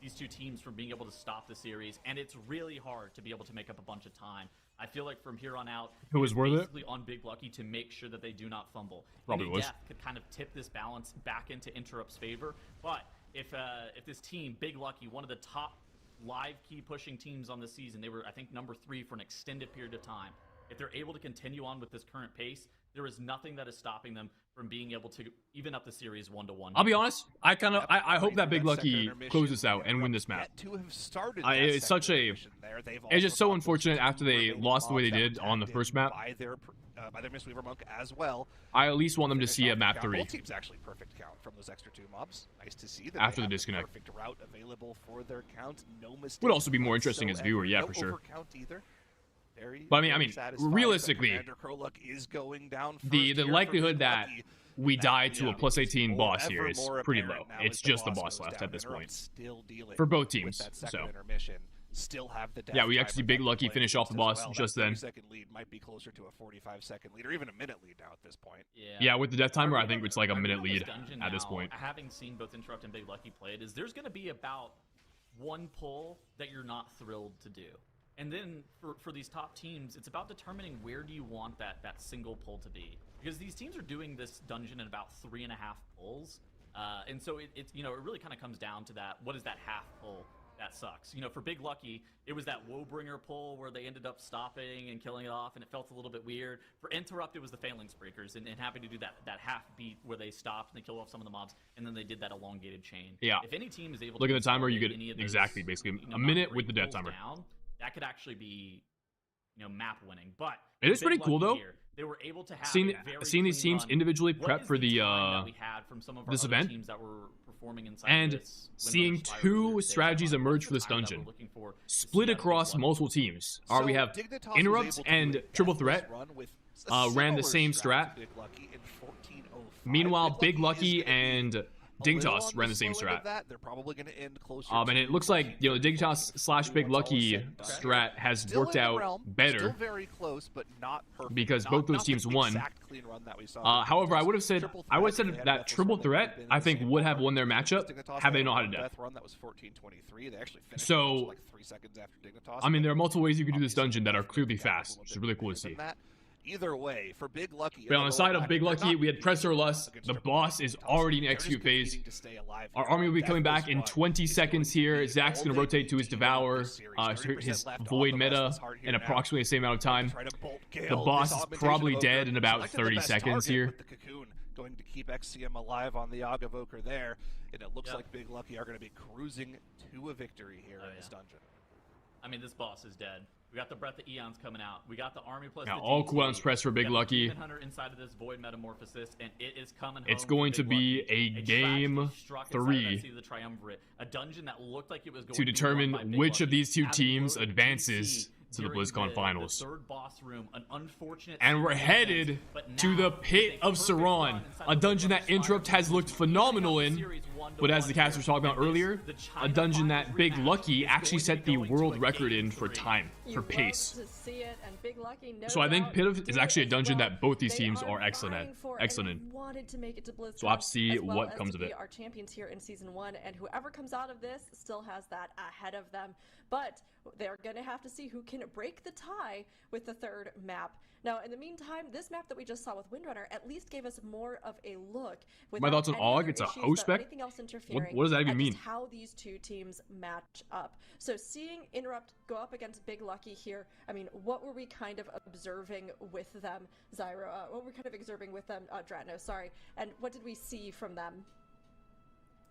C: these two teams from being able to stop the series. And it's really hard to be able to make up a bunch of time. I feel like from here on out,
A: It was worth it?
C: basically on Big Lucky to make sure that they do not fumble.
A: Probably
C: Any
A: was.
C: death could kind of tip this balance back into Interrupt's favor. But if this team, Big Lucky, one of the top live key pushing teams on the season, they were, I think, number 3 for an extended period of time. If they're able to continue on with this current pace, there is nothing that is stopping them from being able to even up the series 1-1.
A: I'll be honest. I hope that Big
F: That second
A: Lucky
F: intermission,
A: closes out and win
F: Interrupt
A: this map.
F: yet to have started
A: It's
F: that
A: such
F: second
A: a-
F: intermission there. They've
A: It's just
F: also
A: so
F: got those
A: unfortunate
F: two
A: after they
F: remaining
A: lost the way they
F: mobs that
A: did
F: were
A: on the
F: tagged
A: first
F: in
A: map.
F: by their Mistweaver Monk as well.
A: I at least want them to
F: Finish
A: see a
F: off the
A: map
F: count.
A: 3
F: Both teams actually perfect count from those extra 2 mobs. Nice to see that
A: After
F: they
A: the
F: have
A: disconnect.
F: Perfect route available for their count. No mistakes.
A: Would also be more interesting as a viewer, yeah,
F: no
A: for sure.
F: overcount either. Very,
A: But I mean,
F: very satisfying, but
A: realistically,
F: Commander Kroluk is going down
A: the
F: first here for
A: likelihood
F: Big
A: that
F: Lucky.
A: we
F: That,
A: die to
F: yeah,
A: a plus 18
F: is
A: boss
F: more-
A: here
F: ever
A: is
F: more
A: pretty
F: apparent
A: low.
F: now
A: it's
F: as the
A: just the
F: boss
A: boss
F: goes
A: left
F: down.
A: at this
F: Interrupt
A: point.
F: still dealing
A: For both
F: with
A: teams,
F: that
A: so.
F: second intermission. Still have the
A: Yeah, we
F: death
A: actually see
F: timer
A: Big
F: that
A: Lucky
F: they're
A: finish
F: playing
A: off the
F: as
A: boss
F: well.
A: just
F: That
A: then.
F: 30-second lead might be closer to a 45-second lead or even a minute lead now at this point.
A: Yeah, with the death timer, I think
C: Argument-
A: it's like a minute
C: argument
A: lead
C: on this dungeon
A: at this
C: now,
A: point.
C: Having seen both Interrupt and Big Lucky play it, is there's going to be about one pull that you're not thrilled to do. And then for these top teams, it's about determining where do you want that single pull to be. Because these teams are doing this dungeon in about 3.5 pulls. And so it really kind of comes down to that. What is that half pull that sucks? For Big Lucky, it was that Woebringer pull where they ended up stopping and killing it off, and it felt a little bit weird. For Interrupt, it was the Phalanx Breakers, and having to do that half beat where they stopped and they killed off some of the mobs, and then they did that elongated chain.
A: Yeah.
C: If any team is able
A: Look
C: to
A: at the timer, you
C: consolidate
A: get
C: any of those,
A: exactly, basically, a
C: not
A: minute
C: great
A: with the death
C: pulls
A: timer.
C: down, that could actually be map winning. But
A: It is
C: Big
A: pretty cool,
C: Lucky
A: though.
C: here, they were able to have
A: Seeing
C: a very
A: these
C: clean
A: teams
C: run.
A: individually
C: What
A: prep
C: is
A: for the
C: time that we had from some of our
A: this
C: other
A: event,
C: teams that were performing inside
A: and
C: this, when
A: seeing
C: Mother Spire
A: two
C: earlier today,
A: strategies
C: what's
A: emerge
C: the
A: for this
C: time that we're
A: dungeon,
C: looking for to
A: split
C: see out of Big
A: across
C: Lucky?
A: multiple teams.
F: So
A: We have
F: Dignitas was
A: Interrupt
F: able to
A: and
F: do a
A: Triple
F: deathless
A: Threat
F: run with
A: ran the
F: similar
A: same strat.
F: to Big Lucky in 14:05.
A: Meanwhile, Big Lucky
F: is gonna be
A: and
F: a little
A: Dignitas
F: on
A: ran the same
F: slow end of
A: strat.
F: that. They're probably going to end closer.
A: And
F: to
A: it looks like, the
F: 14:30.
A: Dignitas / Big
F: Once all
A: Lucky
F: said and done.
A: strat has
F: Still
A: worked
F: in the
A: out
F: realm,
A: better.
F: Still very close, but not perfect.
A: Because
F: Not-
A: both those
F: not the
A: teams won.
F: exact clean run that we saw.
A: However, I would have said
F: Triple
A: I would have
F: Threat,
A: said
F: they had
A: that
F: Deathless
A: Triple
F: run that would have
A: Threat
F: been
A: I
F: the
A: think
F: same
A: would have
F: ballpark.
A: won their matchup
F: Dignitas
A: had they
F: had
A: not
F: one
A: had a death.
F: run that was 14:23. They actually finished
A: So,
F: like 3 seconds after Dignitas.
A: I mean, there are
F: but
A: multiple ways you can do this
F: obviously
A: dungeon that are
F: Dignitas
A: clearly
F: got a
A: fast,
F: little
A: which is
F: bit
A: really cool to
F: better
A: see.
F: than that. Either way, for Big Lucky,
A: But on the side of Big Lucky, we had Pressure Lust. The boss is already in execute phase. Our army will be coming back in 20 seconds here. Zach's going to rotate to his Devour, his Void meta, in approximately the same amount of time. The boss is probably dead in about 30 seconds here.
F: The Cocoon going to keep XCM alive on the Ogavoker there, and it looks
C: Yep.
F: like Big Lucky are going to be cruising to a victory here
C: Oh,
F: in this
C: yeah.
F: dungeon.
C: I mean, this boss is dead. We got the Breath of Eons coming out. We got the army plus
A: Now,
C: the
A: all
C: DT.
A: cooldowns pressed for
C: We
A: Big
C: got the
A: Lucky.
C: Demon Hunter inside of this Void Metamorphosis, and it is coming
A: It's
C: home
A: going
C: for
A: to
C: Big
A: be
C: Lucky.
A: a
C: It
A: game
C: tragically struck inside of
A: 3
C: that Seat of the Triumvirate, a dungeon that looked like it was going
A: to
C: be
A: determine
C: won by Big
A: which of
C: Lucky.
A: these two
C: Having
A: teams
C: loaded
A: advances
C: DT
A: to the
C: during
A: BlizzCon finals.
C: The third boss room, an unfortunate
A: And we're
C: series of
A: headed
C: events, but
A: to
C: now,
A: the
C: with
A: Pit
C: a
A: of
C: perfect run
A: Saran,
C: inside
A: a
C: of
A: dungeon that
C: Spire,
A: Interrupt has looked phenomenal in. But as the casters talked about earlier, a dungeon that Big Lucky actually set the world record in for time, for pace.
B: To see it, and Big Lucky, no
A: So I think
B: doubt,
A: Pit of
B: do
A: is
B: it
A: actually a
B: as
A: dungeon
B: well.
A: that both these
B: They
A: teams are excellent
B: vying
A: at.
B: for
A: Excellent
B: and
A: in.
B: wanted to make it to BlizzCon,
A: So we'll have to see
B: as well
A: what
B: as
A: comes
B: to
A: of
B: be
A: it.
B: Our champions here in season 1, and whoever comes out of this still has that ahead of them. But they're going to have to see who can break the tie with the third map. Now, in the meantime, this map that we just saw with Windrunner at least gave us more of a look.
A: My thoughts on
B: without any
A: AUG?
B: other
A: It's a
B: issues
A: host
B: or
A: spec?
B: anything else interfering
A: What does that even
B: at
A: mean?
B: just how these two teams match up. So seeing Interrupt go up against Big Lucky here, I mean, what were we kind of observing with them, Zyro? What were we kind of observing with them, Dratno, sorry. And what did we see from them?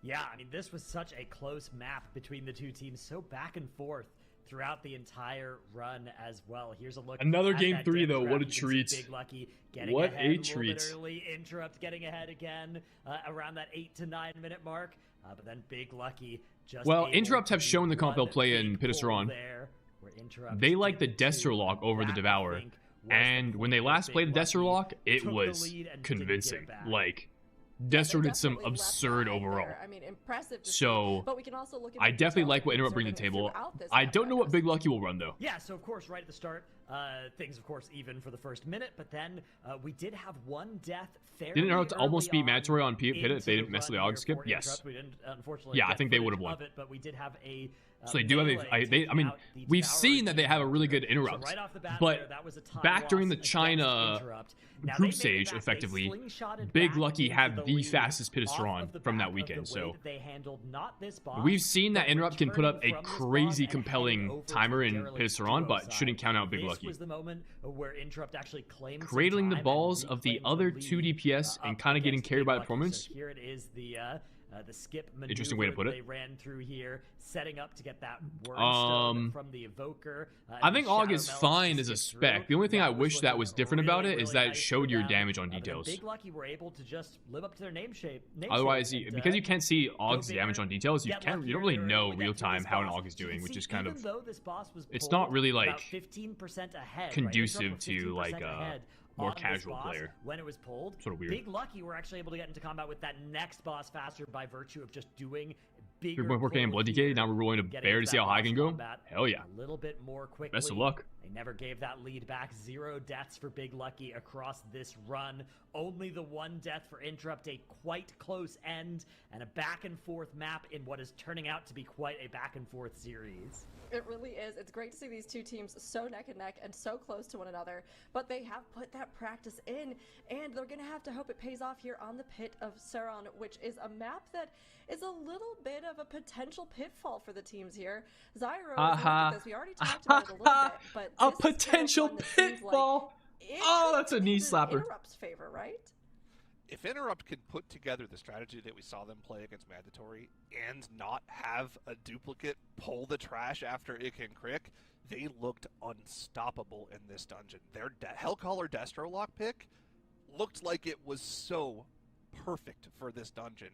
D: Yeah, I mean, this was such a close map between the two teams, so back and forth throughout the entire run as well. Here's a look.
A: Another
D: at
A: game
D: that
A: 3
D: damage
A: though,
D: graph.
A: what a
D: You can see
A: treat.
D: Big Lucky getting
A: What
D: ahead
A: a
D: little bit
A: treat.
D: early. Interrupt getting ahead again around that 8 to 9 minute mark. But then Big Lucky just
A: Well,
D: able
A: Interrupt have
D: to
A: shown the comp they'll
D: one
A: play in
D: big
A: Pit of
D: pull
A: Saran.
D: there, where Interrupt
A: They like the
D: didn't do
A: Destro lock over the
D: that, I
A: Devour.
D: think, was the
A: And when they
D: point where
A: last
D: Big
A: played the Destro
D: Lucky
A: lock, it
D: took the
A: was
D: lead and didn't get it
A: convincing.
D: back.
A: Like, Destro
B: They
A: did some
B: definitely left
A: absurd
B: behind
A: overall.
B: there. I mean, impressive to
A: So,
B: see. But we can also look at
A: I
B: the
A: definitely
B: detail
A: like what
B: that
A: Interrupt bring to the
B: observing
A: table.
B: throughout this
A: I
B: map,
A: don't know what
B: Rekkles.
A: Big Lucky will run though.
D: Yeah, so of course, right at the start, things of course even for the first minute, but then we did have one death fairly
A: Didn't Interrupt almost
D: early
A: beat Mandatory on Pit
D: into
A: if they didn't
D: the
A: mess with the
D: run
A: AUG skip?
D: here for
A: Yes.
D: Interrupt. We didn't, unfortunately,
A: Yeah, I
D: get
A: think they
D: footage
A: would've won.
D: of it, but we did have a
A: So they do have
D: melee
A: I mean,
D: taking out the
A: we've
D: Devourer
A: seen that they have a really good
D: So
A: Interrupt,
D: right off the bat
A: but
D: there, that was a time
A: back during the
D: loss against
A: China
D: Interrupt. Now,
A: group
D: they made it
A: stage,
D: back. They
A: effectively,
D: slingshotted
A: Big
D: back
A: Lucky
D: into
A: had the
D: lead
A: fastest pit of
D: off
A: Saran
D: of the
A: from that
D: back of
A: weekend,
D: the way
A: so
D: that they handled not this boss,
A: we've seen that
D: but
A: Interrupt can put up a
D: returning from this
A: crazy
D: boss and heading
A: compelling
D: over to
A: timer in
D: Derelict
A: Pit of Saran,
D: duo
A: but
D: side.
A: shouldn't count out Big
D: This
A: Lucky.
D: was the moment where Interrupt actually claimed some
A: Cradling the
D: time and
A: balls of the
D: reclaimed
A: other
D: lead,
A: 2 DPS and
D: up
A: kind of getting
D: against
A: carried
D: Big
A: by the
D: Lucky.
A: performance.
D: So here it is, the skip maneuver
A: Interesting way to put it.
D: they ran through here, setting up to get that Wormstone from the Evoker.
A: I think
D: Shadow
A: AUG is
D: Meld
A: fine
D: to
A: as a
D: skip
A: spec.
D: through.
A: The only thing I
D: was
A: wish that
D: looking
A: was different about it is
D: really
A: that it
D: nice
A: showed
D: for
A: your
D: them.
A: damage on
D: But the
A: details.
D: Big Lucky were able to just live up to their name
A: Otherwise,
D: and,
A: because you can't see
D: go
A: AUG's
D: bigger,
A: damage on details, you
D: get
A: don't
D: luckier
A: really know
D: with
A: real
D: that
A: time
D: this
A: how an
D: boss.
A: AUG is
D: You can
A: doing, which
D: see
A: is kind
D: even
A: of
D: though this boss was
A: it's
D: pulled
A: not really,
D: about
A: like,
D: 15% ahead,
A: conducive
D: right?
A: to, like, more
D: on this
A: casual
D: boss
A: player.
D: when it was pulled.
A: Sort of weird.
D: Big Lucky were actually able to get into combat with that next boss faster by virtue of just doing bigger
A: 3.4k and Blood DK, now we're rolling a
D: getting
A: bear
D: into
A: to see
D: that
A: how high I
D: boss
A: can go.
D: combat
A: Hell yeah.
D: a little bit more quickly.
A: Best of luck.
D: They never gave that lead back. 0 deaths for Big Lucky across this run. Only the 1 death for Interrupt, a quite close end, and a back and forth map in what is turning out to be quite a back and forth series.
B: It really is. It's great to see these two teams so neck and neck and so close to one another, but they have put that practice in, and they're going to have to hope it pays off here on the Pit of Saran, which is a map that is a little bit of a potential pitfall for the teams here. Zyro, look at this. We already talked about it a little bit, but
A: A
B: this is kind of
A: potential
B: one that seems like
A: pitfall.
B: it
A: Oh,
B: could
A: that's a
B: be
A: knee
B: in
A: slapper.
B: Interrupt's favor, right?
F: If Interrupt could put together the strategy that we saw them play against Mandatory and not have a duplicate pull the trash after Ick and Crick, they looked unstoppable in this dungeon. Their Hellcaller Destro lock pick looked like it was so perfect for this dungeon.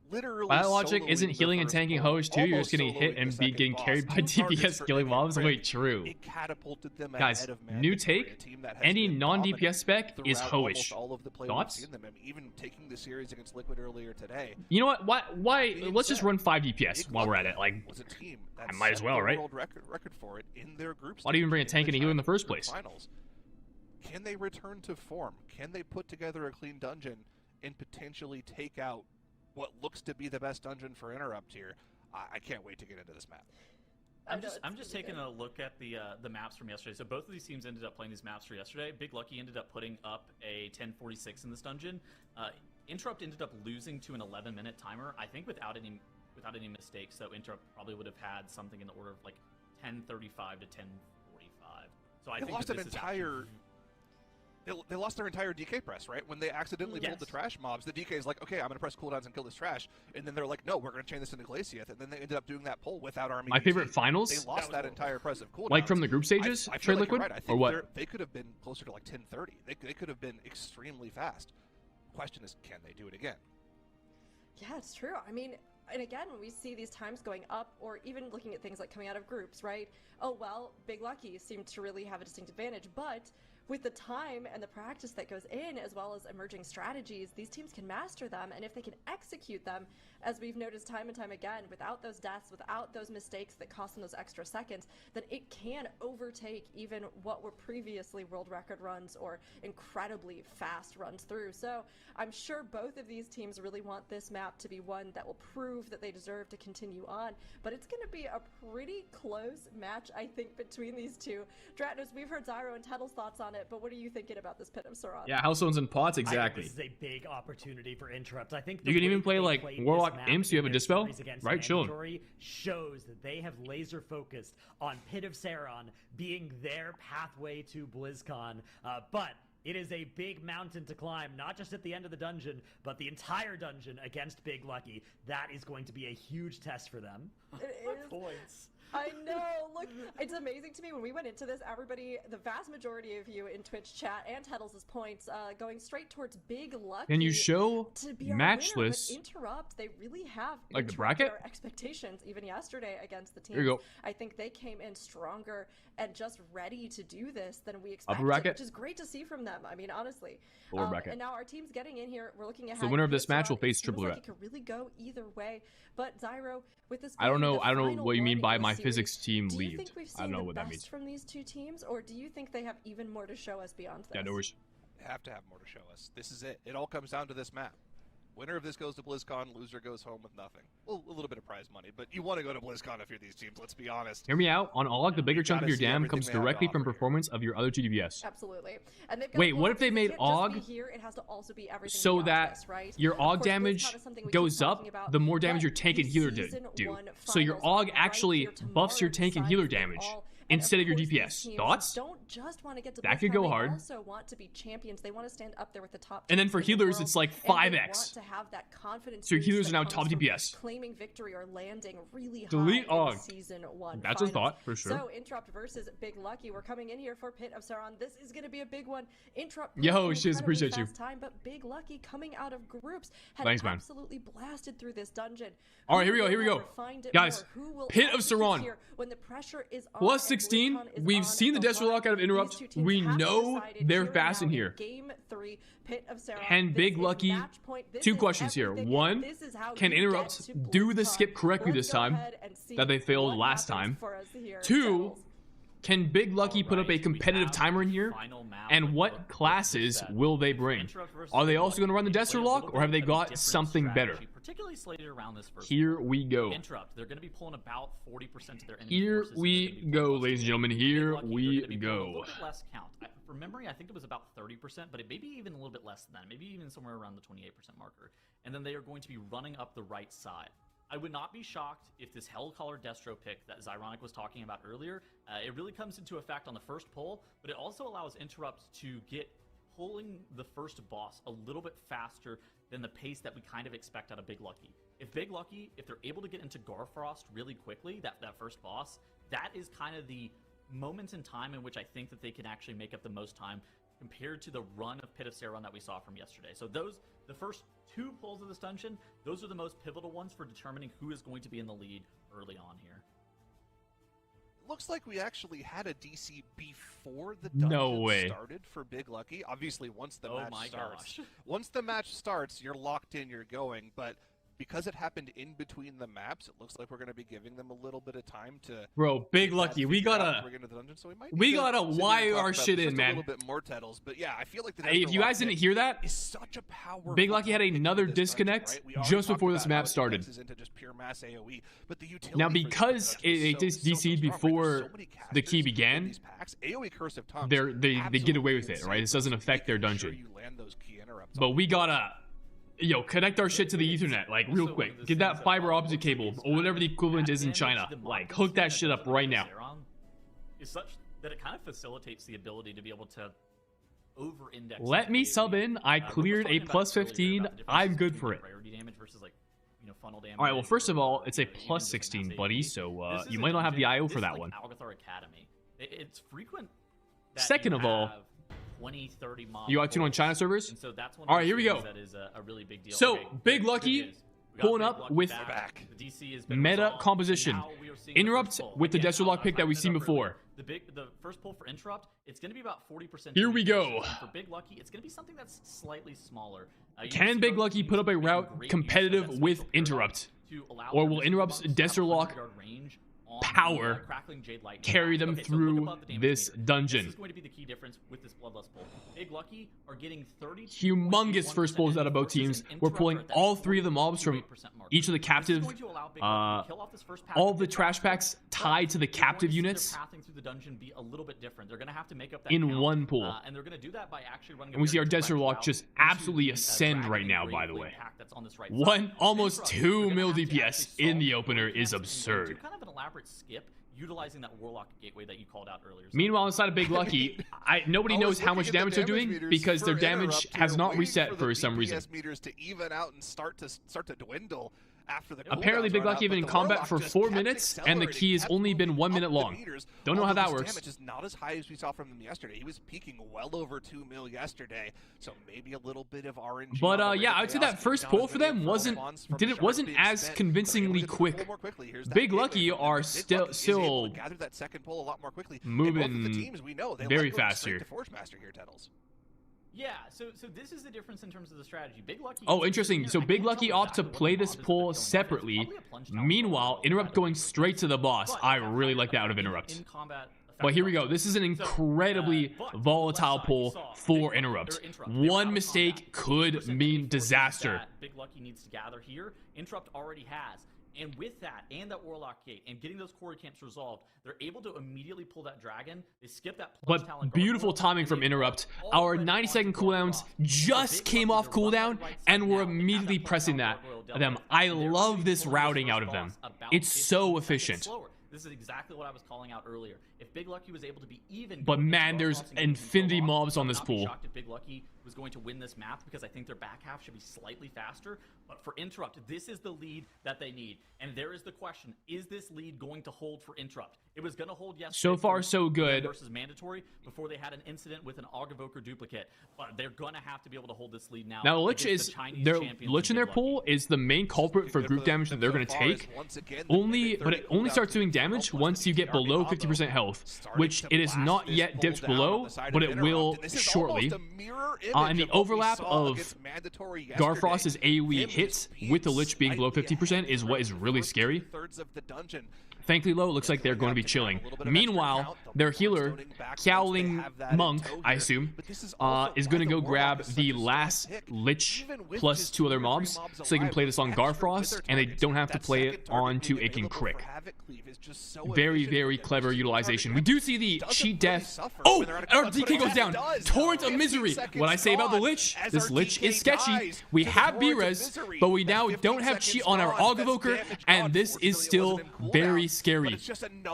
F: Literally,
A: Biologic
F: soloing
A: isn't
F: the
A: healing and
F: first
A: tanking
F: pull,
A: host too. You're
F: almost
A: just getting hit
F: soloing
A: and
F: the
A: be
F: second
A: getting
F: boss.
A: carried by
F: 2 targets
A: DPS
F: for
A: killing
F: Ick and
A: mobs.
F: Crick.
A: Wait, true.
F: It catapulted them
A: Guys,
F: ahead of
A: new
F: Mandatory,
A: take,
F: a team that has
A: any
F: been
A: non-DPS
F: dominant
A: spec is
F: throughout
A: hoish.
F: almost all of the play
A: Thoughts?
F: we've seen them. I mean, even taking the series against Liquid earlier today,
A: You know what? Why?
F: Being
A: Let's just
F: said,
A: run 5 DPS
F: Big
A: while we're at
F: Lucky
A: it. Like,
F: was a team that
A: I might as
F: set
A: well,
F: the
A: right?
F: world record for it in their group
A: Why do you even
F: stage
A: bring a
F: in
A: tank
F: the
A: and a healer in the
F: China
A: first
F: Group
A: place?
F: Finals. Can they return to form? Can they put together a clean dungeon and potentially take out what looks to be the best dungeon for Interrupt here? I can't wait to get into this map.
C: I'm just taking a look at the maps from yesterday. So both of these teams ended up playing these maps for yesterday. Big Lucky ended up putting up a 10:46 in this dungeon. Interrupt ended up losing to an 11-minute timer. I think without any mistakes, so Interrupt probably would have had something in the order of like 10:35 to 10:45. So I
F: They
C: think
F: lost
C: that
F: an
C: this is
F: entire. They lost their entire DK press, right? When they accidentally pulled the
C: Yes.
F: trash mobs, the DK is like, okay, I'm going to press cooldowns and kill this trash. And then they're like, no, we're going to chain this into Glaciath. And then they ended up doing that pull without Army
A: my
F: DT.
A: favorite finals,
F: They lost that entire press of cooldowns.
A: like from the group stages,
F: I feel
A: Trade
F: like you're
A: Liquid,
F: right. I
A: or
F: think
A: what?
F: they could have been closer to like 10:30. They could have been extremely fast. Question is, can they do it again?
B: Yeah, it's true. I mean, and again, when we see these times going up, or even looking at things like coming out of groups, right? Oh, well, Big Lucky seemed to really have a distinct advantage, but with the time and the practice that goes in, as well as emerging strategies, these teams can master them, and if they can execute them, as we've noticed time and time again, without those deaths, without those mistakes that cost them those extra seconds, then it can overtake even what were previously world record runs or incredibly fast runs through. So I'm sure both of these teams really want this map to be one that will prove that they deserve to continue on, but it's going to be a pretty close match, I think, between these two. Dratnos, we've heard Zyro and Tettle's thoughts on it, but what are you thinking about this Pit of Saran?
A: Yeah, Housestones and Pots,
D: I think
A: exactly.
D: this is a big opportunity for Interrupt. I think
A: You can
D: the
A: even
D: way
A: play,
D: they
A: like,
D: played
A: Warlock
D: this map
A: Imps, you have
D: in
A: a
D: their
A: Dispel,
D: series against
A: right? Chillin'.
D: Mandatory shows that they have laser focused on Pit of Saran being their pathway to BlizzCon. But it is a big mountain to climb, not just at the end of the dungeon, but the entire dungeon against Big Lucky. That is going to be a huge test for them.
B: It is.
C: Points.
B: I know. Look, it's amazing to me when we went into this. Everybody, the vast majority of you in Twitch chat and Heddles' points, going straight towards Big Lucky.
A: Can you show
B: to be our
A: match
B: winner,
A: list?
B: But Interrupt, they really have
A: Like the
B: interrupted
A: bracket?
B: our expectations even yesterday against the teams.
A: There you go.
B: I think they came in stronger and just ready to do this than we expected,
A: Upper bracket?
B: which is great to see from them. I mean, honestly.
A: Lower bracket.
B: And now our team's getting in here. We're looking ahead.
A: So the winner of this
B: It's,
A: match will
B: it
A: face
B: seems
A: Triple
B: like
A: Ret.
B: It could really go either way. But Zyro, with this,
A: I don't
B: being
A: know.
B: the
A: I don't know
B: final
A: what you mean
B: one
A: by
B: in the
A: my
B: series,
A: physics team
B: do you
A: leaved.
B: think we've
A: I don't
B: seen
A: know
B: the
A: what that
B: best
A: means.
B: from these two teams, or do you think they have even more to show us beyond this?
A: Yeah, no worries.
F: They have to have more to show us. This is it. It all comes down to this map. Winner of this goes to BlizzCon, loser goes home with nothing. Well, a little bit of prize money, but you want to go to BlizzCon if you're these teams, let's be honest.
A: Hear me out. On OG, the bigger
F: You
A: chunk of
F: gotta
A: your
F: see
A: dam
F: everything
A: comes
F: they have to
A: directly from
F: offer here.
A: performance of your other GDBS.
B: Absolutely. And they've got
A: Wait,
B: a
A: what
B: point.
A: if they
B: It
A: made
B: can't just
A: AUG
B: be here, it has to also be everything
A: so
B: beyond
A: that
B: this, right?
A: your
B: Of
A: AUG
B: course,
A: damage
B: BlizzCon is something we keep
A: goes up,
B: talking about,
A: the more damage
B: but
A: your tank
B: the
A: and healer
B: Season
A: do.
B: 1
A: So your
B: finals
A: AUG
B: are
A: actually
B: right here
A: buffs your
B: tomorrow,
A: tank and
B: decides
A: healer
B: it
A: damage
B: all. And
A: instead of your
B: course,
A: DPS.
B: these teams
A: Thoughts?
B: Don't just want to get to
A: That could
B: BlizzCon,
A: go
B: they
A: hard.
B: also want to be champions. They want to stand up there with the top
A: And then
B: teams
A: for
B: in the
A: healers,
B: world,
A: it's like
B: and they
A: 5x.
B: want to have that confidence
A: So your
B: boost
A: healers
B: that
A: are now
B: comes
A: top
B: from
A: DPS.
B: claiming victory or landing really high
A: Delete
B: in
A: AUG.
B: the Season 1
A: That's a
B: finals.
A: thought, for sure.
B: So Interrupt versus Big Lucky. We're coming in here for Pit of Sauron. This is going to be a big one. Interrupt.
A: Yo,
B: playing
A: Shiz,
B: incredibly
A: appreciate you.
B: fast Time, but Big Lucky coming out of groups had
A: Thanks, man.
B: absolutely blasted through this dungeon.
A: All right,
B: Who
A: here we go,
B: will
A: here we go.
B: have refined it
A: Guys,
B: more? Who will
A: Pit of
B: execute
A: Sauron.
B: here when the pressure is on
A: Plus
B: and
A: 16,
B: BlizzCon is
A: we've
B: on
A: seen the Desert
B: line?
A: Lock out of
B: These
A: Interrupt.
B: two teams
A: We
B: have
A: know
B: decided
A: they're
B: here and
A: fast in
B: now
A: here.
B: Game 3, Pit of Sauron.
A: Can
B: This
A: Big
B: is
A: Lucky-
B: match point. This
A: Two
B: is
A: questions here.
B: everything, and
A: One,
B: this is how
A: can
B: you
A: Interrupt
B: get to
A: do the
B: BlizzCon.
A: skip correctly
B: Let's
A: this
B: go
A: time
B: ahead and see
A: that they failed
B: what
A: last
B: happens
A: time?
B: for us here,
A: Two,
B: Heddles.
A: can Big Lucky put up a
C: Alright, we
A: competitive
C: have
A: timer in
C: the
A: here?
C: final map
A: And
C: with
A: what
C: the
A: classes
C: set.
A: will they bring?
C: Interrupt versus
A: Are they
C: Big
A: also
C: Lucky.
A: going to run the
C: They
A: Desert
C: play a
A: Lock,
C: little
A: or have
C: bit
A: they
C: of a
A: got
C: different
A: something better?
C: strategy, particularly slated around this first
A: Here
C: one.
A: we go.
C: Interrupt. They're going to be pulling about 40% of their enemy
A: Here
C: forces, and
A: we
C: they're gonna be
A: go,
C: pulling
A: ladies and
C: Big
A: gentlemen. Here
C: Lucky,
A: we
C: they're gonna be pulling a
A: go.
C: little bit less count. From memory, I think it was about 30%, but it may be even a little bit less than that. Maybe even somewhere around the 28% marker. And then they are going to be running up the right side. I would not be shocked if this Hellcaller Destro pick that Zyronic was talking about earlier, it really comes into effect on the first pull, but it also allows Interrupt to get pulling the first boss a little bit faster than the pace that we kind of expect out of Big Lucky. If Big Lucky, if they're able to get into Garfrost really quickly, that first boss, that is kind of the moment in time in which I think that they can actually make up the most time compared to the run of Pit of Sauron that we saw from yesterday. So the first two pulls of this dungeon, those are the most pivotal ones for determining who is going to be in the lead early on here.
F: Looks like we actually had a DC before the dungeon
A: No way.
F: started for Big Lucky. Obviously, once the
C: Oh
F: match
C: my
F: starts,
C: gosh.
F: once the match starts, you're locked in, you're going. But because it happened in between the maps, it looks like we're going to be giving them a little bit of time to.
A: Bro, Big
F: get that
A: Lucky, we
F: figured out
A: gotta.
F: before we get into the dungeon, so might
A: we
F: need to
A: gotta
F: sit here
A: wire
F: and talk
A: our
F: about
A: shit
F: just
A: in,
F: a
A: man.
F: little bit more Tettles, but yeah, I feel like the
A: Hey, if you guys didn't hear that,
F: is such a powerful.
A: Big Lucky had
F: pick for
A: another
F: this dungeon,
A: disconnect
F: right? We already
A: just
F: talked
A: before this
F: about
A: map
F: how it
A: started.
F: indexes into just pure mass AoE, but the utility
A: Now,
F: for this
A: because
F: dungeon is
A: it
F: so
A: DC'd
F: strong, right?
A: before
F: There's so many
A: the key
F: casters
A: began,
F: in these packs. AoE Curse of Tongues
A: they get away with it,
F: absolutely
A: right? This doesn't
F: insane.
A: affect their
F: Making sure
A: dungeon.
F: you land those key interrupts
A: But
F: on
A: we
F: the
A: gotta, connect our shit to the Ethernet, like real quick. Get that fiber optic cable, or whatever the equivalent is in China. Like, hook that shit up right now.
C: Is such that it kind of facilitates the ability to be able to over-index.
A: Let me sub in. I
C: Rick was
A: cleared a
C: talking about
A: plus
C: earlier
A: 15.
C: about the
A: I'm
C: differences
A: good
C: between
A: for it.
C: priority damage versus, like, funnel damage.
A: All right, well, first of all, it's a
C: even
A: plus
C: just
A: 16,
C: mass
A: buddy,
C: AoE.
A: so
C: This is
A: you
C: a
A: might not have the
C: dungeon-
A: IO
C: this
A: for
C: is
A: that
C: like
A: one.
C: Algothar Academy. It's frequent that
A: Second
C: you
A: of all,
C: have 20, 30 mob
A: you got tuned on
C: pulls,
A: China servers?
C: and so that's one of
A: All right,
C: those
A: here we
C: things
A: go.
C: That is a really big deal.
A: So,
C: Okay,
A: Big
C: good
A: Lucky
C: news. We got
A: pulling
C: Big
A: up
C: Lucky
A: with
F: back.
C: The DC has been
A: meta
C: resolved,
A: composition.
C: and now we are seeing the
A: Interrupt
C: first pull.
A: with the
C: Again,
A: Desert Lock
C: I'm
A: pick that we've
C: typing
A: seen
C: it up earlier.
A: before.
C: The first pull for Interrupt, it's going to be about 40%.
A: Here we go.
C: And for Big Lucky, it's going to be something that's slightly smaller. You
A: Can
C: see
A: Big
C: both
A: Lucky
C: teams
A: put up a
C: making
A: route
C: great use of
A: competitive
C: that
A: with
C: special paradox
A: Interrupt?
C: to allow
A: Or
C: them
A: will
C: to
A: Interrupt's
C: move up
A: Desert
C: to
A: Lock
C: 100-yard range on
A: power
C: the, Crackling Jade Lightning
A: carry
C: attacks?
A: them
C: Okay, so look
A: through
C: above the damage
A: this
C: meter.
A: dungeon?
C: This is going to be the key difference with this Bloodlust pull. Big Lucky are getting 30.
A: Humongous first pulls out of both teams. We're pulling all three of the mobs from each of the captive, all the trash packs tied to the captive units in one pull.
C: And they're going to do that by actually running
A: And we see our Desert Lock just absolutely ascend right now, by the way. Almost 2 mil DPS in the opener is absurd.
C: Kind of an elaborate skip utilizing that Warlock gateway that you called out earlier.
A: Meanwhile, inside of Big Lucky, nobody
F: I was
A: knows how
F: looking
A: much
F: at the
A: damage they're doing
F: meters
A: because their
F: for
A: damage
F: Interrupt
A: has
F: here,
A: not
F: waiting
A: reset
F: the
A: for some
F: DPS
A: reason.
F: meters to even out and start to dwindle. after the
A: Apparently,
F: cooldowns
A: Big
F: run
A: Lucky
F: out,
A: been in
F: but the
A: combat
F: Warlock
A: for
F: just
A: 4
F: kept
A: minutes, and the
F: accelerating,
A: key has
F: kept
A: only been
F: moving
A: 1
F: up
A: minute
F: the
A: long.
F: meters,
A: Don't know how
F: although
A: that
F: his
A: works.
F: damage is not as high as we saw from him yesterday. He was peaking well over 2 mil yesterday, so maybe a little bit of RNG.
A: But
F: on the
A: yeah,
F: way to
A: I'd say
F: chaos,
A: that first
F: not
A: pull
F: as
A: for
F: many
A: them
F: infernal
A: wasn't
F: bonds from
A: didn't
F: Shark
A: wasn't
F: being
A: as
F: spent. They're able
A: convincingly
F: to pull
A: quick.
F: more quickly. Here's that
A: Big
F: gateway
A: Lucky
F: from them,
A: are
F: and Big
A: still
F: Lucky is able
A: still
F: to gather that second pull a lot more quickly. And both of the
A: moving
F: teams we know, they
A: very
F: like going
A: fast
F: straight
A: here.
F: to Forge Master here, Tettles.
C: Yeah, so this is the difference in terms of the strategy. Big Lucky.
A: Oh, interesting. So Big Lucky opt to play this pull separately. Meanwhile, Interrupt going straight to the boss. I really like that out of Interrupt. But here we go. This is an incredibly volatile pull for Interrupt. One mistake could mean disaster.
C: Big Lucky needs to gather here. Interrupt already has. And with that, and that Warlock Gate, and getting those core camps resolved, they're able to immediately pull that Dragon. They skip that Plunge Talon
A: But beautiful
C: Gargoyle,
A: timing
C: and
A: from
C: they
A: Interrupt.
C: are
A: Our
C: already
A: 90-second
C: onto
A: cooldowns
C: Gargoyle.
A: just
C: Big
A: came
C: Lucky's
A: off
C: are running
A: cooldown,
C: right side
A: and we're
C: now. They have
A: immediately
C: that Plunge
A: pressing
C: Talon
A: that.
C: Gargoyle dealt
A: Them.
C: with.
A: I
C: And they're
A: love
C: really
A: this
C: pulling
A: routing
C: this
A: out of them.
C: boss about
A: It's
C: 15
A: so
C: seconds
A: efficient.
C: slower. This is exactly what I was calling out earlier. If Big Lucky was able to be even,
A: But
C: going into
A: man, there's
C: Gargoyle and getting
A: infinity
C: control off,
A: mobs
C: I
A: on
C: would
A: this
C: not be
A: pool.
C: shocked if Big Lucky was going to win this map because I think their back half should be slightly faster. But for Interrupt, this is the lead that they need. And there is the question, is this lead going to hold for Interrupt? It was going to hold yesterday.
A: So far, so good.
C: Versus Mandatory before they had an incident with an Augavoker duplicate. But they're going to have to be able to hold this lead now.
A: Now, Lich
C: against
A: is
C: the Chinese
A: their
C: champions
A: Lich in their
C: Big Lucky.
A: pool is the main culprit for group damage that they're going to take. But it only starts doing damage once you get below 50% health, which it is not yet dipped below, but it will shortly. And the overlap of Garfrost's AoE hits with the Lich being below 50% is what is really scary. Thankfully, though, it looks like they're going to be chilling. Meanwhile, their healer, Qiaoling Monk, I assume, is going to go grab the last Lich plus 2 other mobs, so they can play this on Garfrost, and they don't have to play it onto Icken Crick. Very, very clever utilization. We do see the cheat death. Oh, and our DK goes down. Torrent of Misery. What I say about the Lich, this Lich is sketchy. We have B-Res, but we now don't have cheat on our Augavoker, and this is still very scary.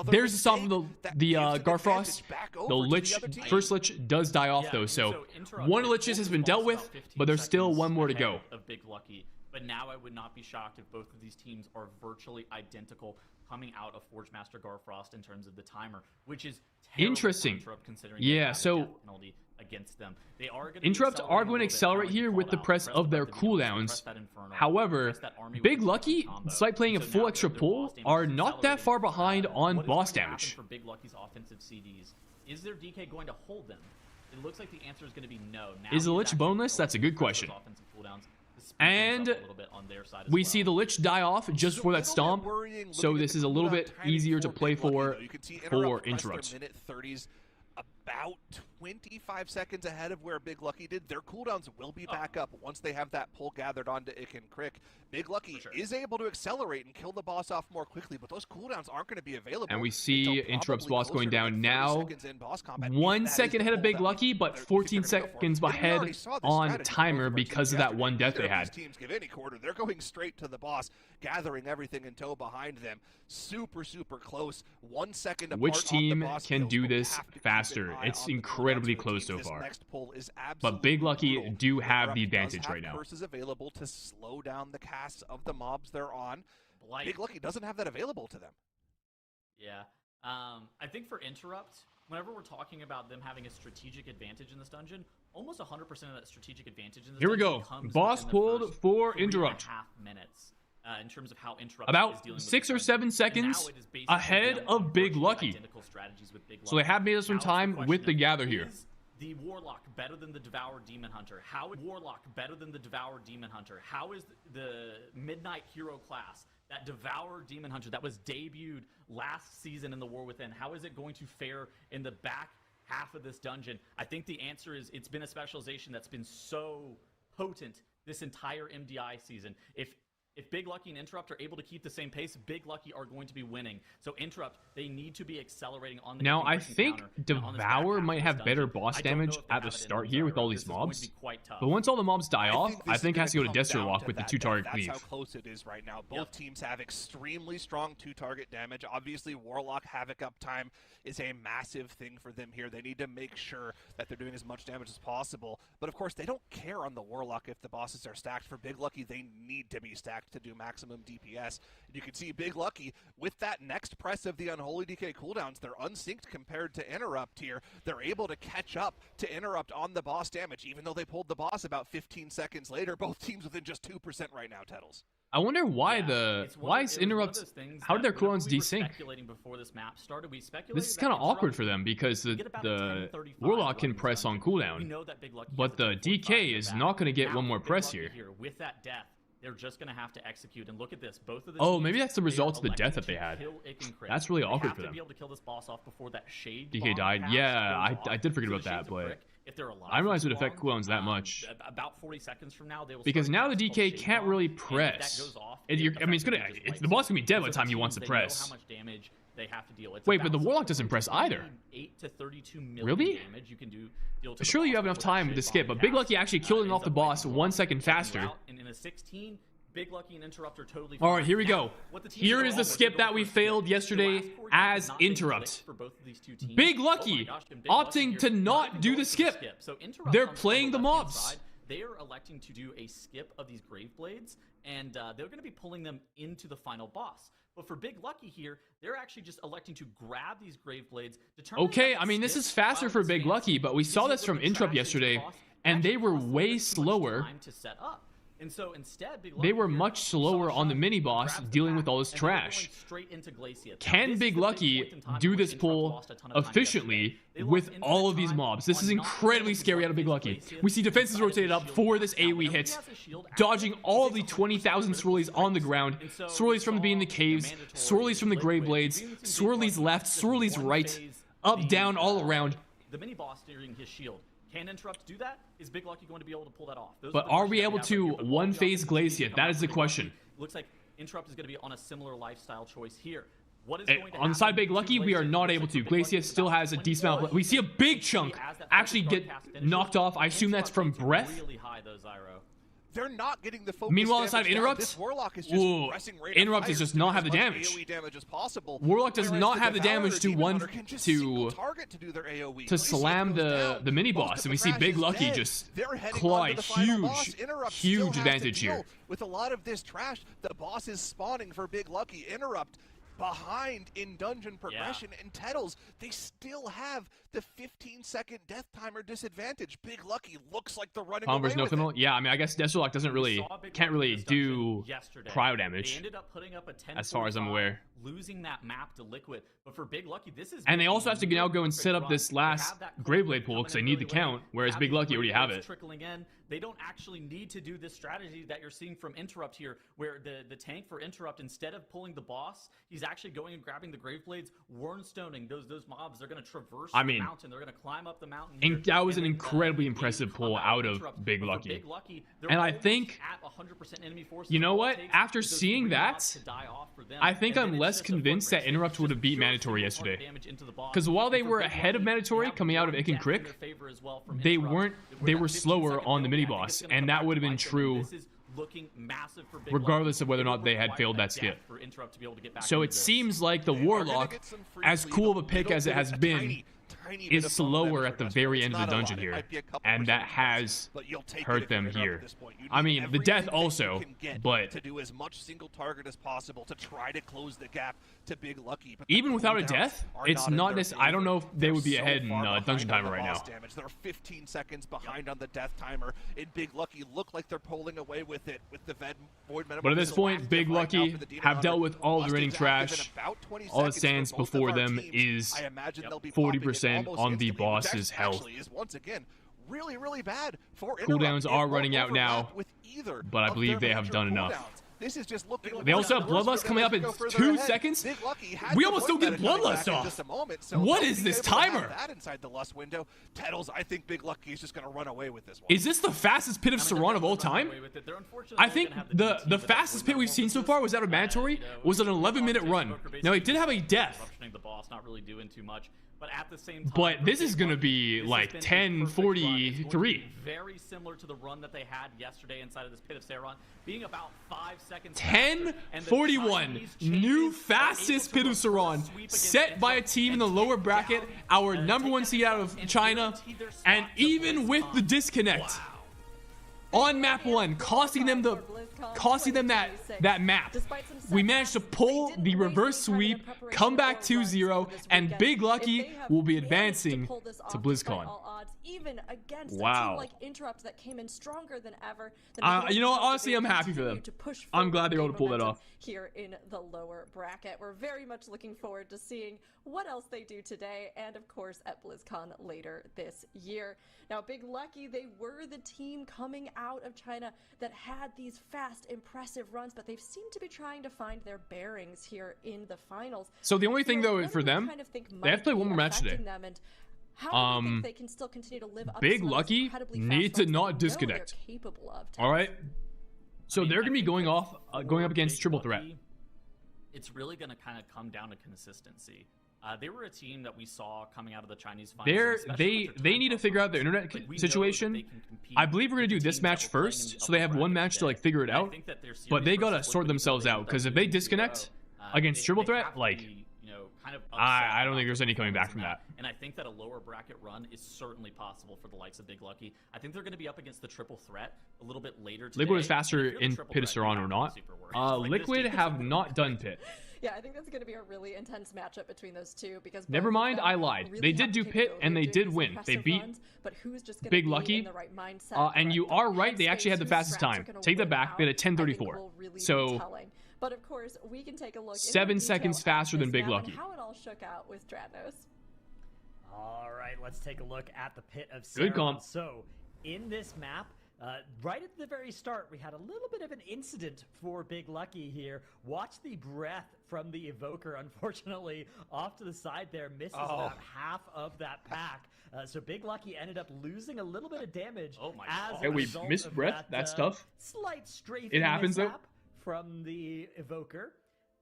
A: There's the stop of the Garfrost. The Lich, first Lich does die off though, so one of the Liches has been dealt with, but there's still one more to go.
C: Of Big Lucky. But now I would not be shocked if both of these teams are virtually identical coming out of Forge Master Garfrost in terms of the timer, which is
A: interesting.
C: Considering
A: Yeah, so
C: against them. They are going
A: Interrupt are going to accelerate here with the press of their cooldowns. However, Big Lucky, despite playing a full extra pull, are not that far behind on boss damage.
C: For Big Lucky's offensive CDs, is their DK going to hold them? It looks like the answer is going to be no. Now
A: Is the Lich boneless? That's a good question. And we see the Lich die off just before that stomp, so this is a little bit easier to play for Interrupt.
F: About 25 seconds ahead of where Big Lucky did. Their cooldowns will be back up once they have that pull gathered onto Icken Crick. Big Lucky is able to accelerate and kill the boss off more quickly, but those cooldowns aren't going to be available.
A: And we see Interrupt's boss going down now. 1 second ahead of Big Lucky, but 14 seconds ahead on timer because of that one death they had.
F: Teams give any quarter. They're going straight to the boss, gathering everything in tow behind them. Super, super close. 1 second apart.
A: Which team
F: on the boss
A: can
F: kills,
A: do
F: but we
A: this
F: have to keep
A: faster?
F: an eye
A: It's
F: on the
A: incredibly
F: cooldowns for
A: close
F: teams.
A: so
F: This
A: far.
F: next pull is
A: But Big Lucky
F: brutal.
A: do have
F: Interrupt
A: the
F: does
A: advantage
F: have
A: right now.
F: curses available to slow down the casts of the mobs they're on.
C: Blight.
F: Big Lucky doesn't have that available to them.
C: Yeah. I think for Interrupt, whenever we're talking about them having a strategic advantage in this dungeon, almost 100% of that strategic advantage in this
A: Here we
C: dungeon
A: go.
C: comes
A: Boss
C: within the
A: pulled
C: first
A: for
C: 3.5
A: Interrupt.
C: minutes. In terms of how Interrupt is
A: About
C: dealing with
A: 6
C: the
A: or
C: dungeon.
A: 7
C: And now
A: seconds
C: it is basically
A: ahead
C: them
A: of
C: on
A: Big
C: virtually
A: Lucky.
C: identical strategies with Big
A: So they
C: Lucky.
A: have made us some
C: Now it's the
A: time
C: question
A: with the
C: of,
A: gather here.
C: is the Warlock better than the Devour Demon Hunter? How is Warlock better than the Devour Demon Hunter? How is the Midnight Hero class, that Devour Demon Hunter that was debuted last season in the War Within, how is it going to fare in the back half of this dungeon? I think the answer is it's been a specialization that's been so potent this entire MDI season. If Big Lucky and Interrupt are able to keep the same pace, Big Lucky are going to be winning. So Interrupt, they need to be accelerating on the
A: Now,
C: Icken
A: I
C: Crick
A: think
C: encounter. On this back
A: Devour
C: half
A: might
C: of
A: have
C: this
A: better
C: dungeon,
A: boss
C: I don't know
A: damage
C: if they
A: at the
C: have it in
A: start
C: them
A: here with all
C: already.
A: these
C: This is going to
A: mobs.
C: be quite tough.
A: But once all the mobs die off,
F: think
A: I
F: this
A: think it
F: is
A: has to go to
F: gonna come
A: Destro
F: down
A: Lock
F: to
A: with the
F: that
A: 2
F: death.
A: target
F: That's
A: cleave.
F: how close it is right now. Both teams have extremely strong 2-target damage. Obviously, Warlock Havoc uptime is a massive thing for them here. They need to make sure that they're doing as much damage as possible. But of course, they don't care on the Warlock if the bosses are stacked. For Big Lucky, they need to be stacked. stacked to do maximum DPS. You can see Big Lucky with that next press of the Unholy DK cooldowns. They're unsynced compared to Interrupt here. They're able to catch up to Interrupt on the boss damage, even though they pulled the boss about 15 seconds later. Both teams within just 2% right now, Tettles.
A: I wonder why is Interrupt, how did their cooldowns desync? This is kind of awkward for them because the Warlock can press on cooldown, but the DK is not going to get one more press here.
C: With that death, they're just going to have to execute. And look at this. Both of the
A: oh, maybe that's the result of the death that they had. That's really awkward for them.
C: Be able to kill this boss off before that shade
A: DK died. Yeah, I did forget about that, but I didn't realize it would affect cooldowns that much.
C: About 40 seconds from now, they will
A: because now the DK can't really press. I mean, the boss can be dead by the time he wants to press.
C: How much damage they have to deal with.
A: Wait, but the Warlock doesn't press either.
C: 8 to 32 million
A: really?
C: Damage you can deal to
A: surely you have enough time with the skip, but Big Lucky actually killed him off the boss 1 second faster.
C: And in a 16, Big Lucky and Interrupt are totally
A: fine. All right, here we go. Here is the skip that we failed yesterday as Interrupt. Big Lucky opting to not do the skip. They're playing the mobs.
C: They are electing to do a skip of these Grave Blades, and they're going to be pulling them into the final boss. But for Big Lucky here, they're actually just electing to grab these Grave Blades.
A: Okay, I mean, this is faster for Big Lucky, but we saw this from Interrupt yesterday, and they were way slower.
C: And so instead,
A: they were much slower on the mini boss dealing with all this trash. Can Big Lucky do this pull efficiently with all of these mobs? This is incredibly scary out of Big Lucky. We see defenses rotated up for this AoE hit, dodging all of the 20,000 swirlies on the ground. Swirlies from being in the caves, swirlies from the Grave Blades, swirlies left, swirlies right, up, down, all around.
C: The mini boss steering his shield. Can Interrupt do that? Is Big Lucky going to be able to pull that off?
A: But are we able to one-phase Glacier? That is the question.
C: Looks like Interrupt is going to be on a similar lifestyle choice here. What is
A: on the side Big Lucky, we are not able to. Glacier still has a decent amount of... We see a big chunk actually get knocked off. I assume that's from breath.
C: Really high, though, Zyro.
F: They're not getting the focus.
A: Meanwhile, inside of Interrupt,
F: this Warlock is just pressing right
A: Interrupt does just not have the damage. Warlock does not have the damage to slam the mini boss, and we see Big Lucky just claw huge advantage here.
F: With a lot of this trash, the boss is spawning for Big Lucky. Interrupt behind in dungeon progression, and Tettles, they still have the 15-second death timer disadvantage. Big Lucky looks like they're running away with it.
A: Yeah, I mean, I guess Destrolock can't really do cryo damage.
C: They ended up putting up a 10
A: as far as I'm aware.
C: Losing that map to Liquid, but for Big Lucky, this is.
A: And they also have to now go and set up this last Graveblade pool because they need the count, whereas Big Lucky already have it.
C: Trickling in, they don't actually need to do this strategy that you're seeing from Interrupt here, where the tank for Interrupt, instead of pulling the boss, he's actually going and grabbing the Graveblades, Wernstoning those mobs. They're going to traverse the mountain. They're going to climb up the mountain.
A: And that was an incredibly impressive pull out of Big Lucky. And I think, you know what? After seeing that, I think I'm less convinced that Interrupt would have beat Mandatory yesterday. Because while they were ahead of Mandatory coming out of Ick and Crick, they were slower on the mini boss, and that would have been true regardless of whether or not they had failed that skip. So it seems like the Warlock, as cool of a pick as it has been, is slower at the very end of the dungeon here, and that has hurt them here. I mean, the death also, but
F: to do as much single target as possible to try to close the gap to Big Lucky.
A: Even without a death, it's not this. I don't know if they would be ahead in dungeon timer right now.
F: They're 15 seconds behind on the death timer, and Big Lucky look like they're pulling away with it with the Void Metamorphosis.
A: But at this point, Big Lucky have dealt with all the remaining trash. All that stands before them is 40% on the boss's health.
F: Once again, really bad for
A: cooldowns are running out now, but I believe they have done enough.
F: This is just looking like
A: they also have Bloodlust coming up in 2 seconds. We almost don't get Bloodlust off. What is this timer?
F: That inside the Lust window. Tettles, I think Big Lucky is just going to run away with this one.
A: Is this the fastest pit of Saran of all time? I think the fastest pit we've seen so far was out of Mandatory, was an 11-minute run. Now, it did have a death.
C: The boss not really doing too much. But at the same time,
A: but this is going to be like 10:43.
C: Very similar to the run that they had yesterday inside of this pit of Saron, being about 5 seconds.
A: 10:41, new fastest pit of Saron, set by a team in the lower bracket, our #1 seed out of China, and even with the disconnect, on map 1, costing them that map. We managed to pull the reverse sweep, come back 2-0, and Big Lucky will be advancing to BlizzCon.
B: Even against
A: Wow.
B: a team like Interrupt that came in stronger than ever.
A: You know what? Honestly, I'm happy for them. I'm glad they were able to pull that off.
B: Here in the lower bracket, we're very much looking forward to seeing what else they do today, and of course at BlizzCon later this year. Now, Big Lucky, they were the team coming out of China that had these fast, impressive runs, but they've seemed to be trying to find their bearings here in the finals.
A: So the only thing though
B: what
A: for
B: do we
A: them,
B: kind of think
A: they have to play
B: might
A: one more
B: be
A: match today.
B: affecting them, and how do you think they can still continue to live up
A: Big
B: to some of those
A: Lucky
B: incredibly
A: need
B: fast
A: to
B: runs
A: not
B: that we know
A: disconnect.
B: they're capable of?
A: All right. So
C: I mean,
A: they're
C: I
A: gonna be
C: think
A: going
C: that
A: off,
C: for
A: going up against
C: Big
A: Triple Threat.
C: Lucky, it's really going to kind of come down to consistency. They were a team that we saw coming out of the Chinese finals.
A: They need to figure out their internet situation. I believe we're gonna do this match first, so they have one match to like figure it out. But they gotta sort themselves out, because if they disconnect against Triple Threat, like I don't think there's any coming back from that.
C: And I think that a lower bracket run is certainly possible for the likes of Big Lucky. I think they're going to be up against the Triple Threat a little bit later today.
A: Liquid is faster
C: If you're the
A: in
C: Triple
A: Pit of
C: Threat,
A: Saran
C: you're
A: or
C: not
A: not.
C: super worried. Like, this
A: Liquid
C: team is
A: have
C: super
A: not
C: good.
A: done Pit.
B: Yeah, I think that's going to be a really intense matchup between those two because
A: Never
B: both of
A: mind,
B: them
A: I lied.
B: really
A: They
B: have
A: did
B: the
A: do Pit,
B: capability
A: and they
B: of
A: did
B: doing these
A: win. They
B: impressive
A: beat
B: runs, but who's just gonna
A: Big
B: be
A: Lucky.
B: in the right mindset,
A: And
B: the
A: you
B: right
A: are right, they actually had the
B: headspace,
A: fastest
B: whose strats
A: time.
B: are gonna
A: Take that
B: win
A: back, they had a
B: out, I think
A: 10:34.
B: will really be
A: So
B: telling. But of course, we can take a look in
A: 7
B: more
A: seconds
B: detail at
A: faster than
B: this
A: Big
B: map
A: Lucky.
B: and how it all shook out with Dratnos.
D: All right, let's take a look at the Pit of
A: Good
D: Saron.
A: comp.
D: So, in this map, right at the very start, we had a little bit of an incident for Big Lucky here. Watch the breath from the Evoker, unfortunately, off to the side there, misses about half of that pack. So Big Lucky ended up losing a little bit of damage.
C: Oh my
D: as
C: God.
D: a
A: Hey, we
D: result
A: missed
D: of
A: breath? That's tough.
D: Slight strafing
A: It happens, though.
D: mishap from the Evoker.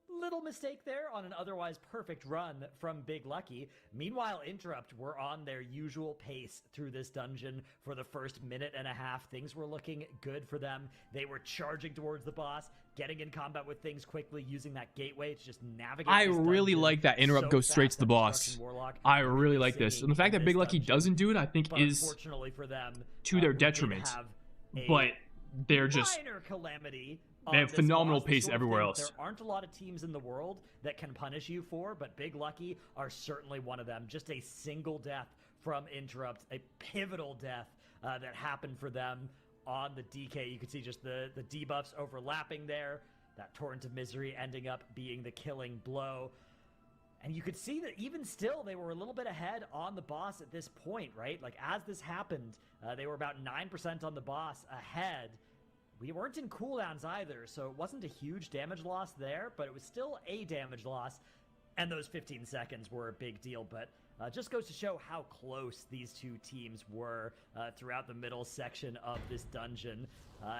D: Little mistake there on an otherwise perfect run from Big Lucky. Meanwhile, Interrupt were on their usual pace through this dungeon for the first minute and a half. Things were looking good for them. They were charging towards the boss, getting in combat with things quickly, using that gateway to just navigate.
A: I
D: this
A: really
D: dungeon
A: like that Interrupt
D: so
A: goes straight
D: fast
A: to the
D: that
A: boss.
D: Destruction Warlock
A: I really like this.
D: singing
A: And the fact
D: in
A: that Big
D: this
A: Lucky
D: dungeon.
A: doesn't do it, I think
D: But
A: is
D: unfortunately for them,
A: to their
D: we did
A: detriment.
D: have a
A: But they're just
D: minor calamity.
A: they have
D: on this
A: phenomenal
D: boss, the
A: pace
D: sort of
A: everywhere
D: thing
A: else.
D: There aren't a lot of teams in the world that can punish you for, but Big Lucky are certainly one of them. Just a single death from Interrupt, a pivotal death that happened for them on the DK. You can see just the debuffs overlapping there. That Torrent of Misery ending up being the killing blow. And you could see that even still, they were a little bit ahead on the boss at this point, right? Like, as this happened, they were about 9% on the boss ahead. We weren't in cooldowns either, so it wasn't a huge damage loss there, but it was still a damage loss. And those 15 seconds were a big deal, but just goes to show how close these two teams were throughout the middle section of this dungeon.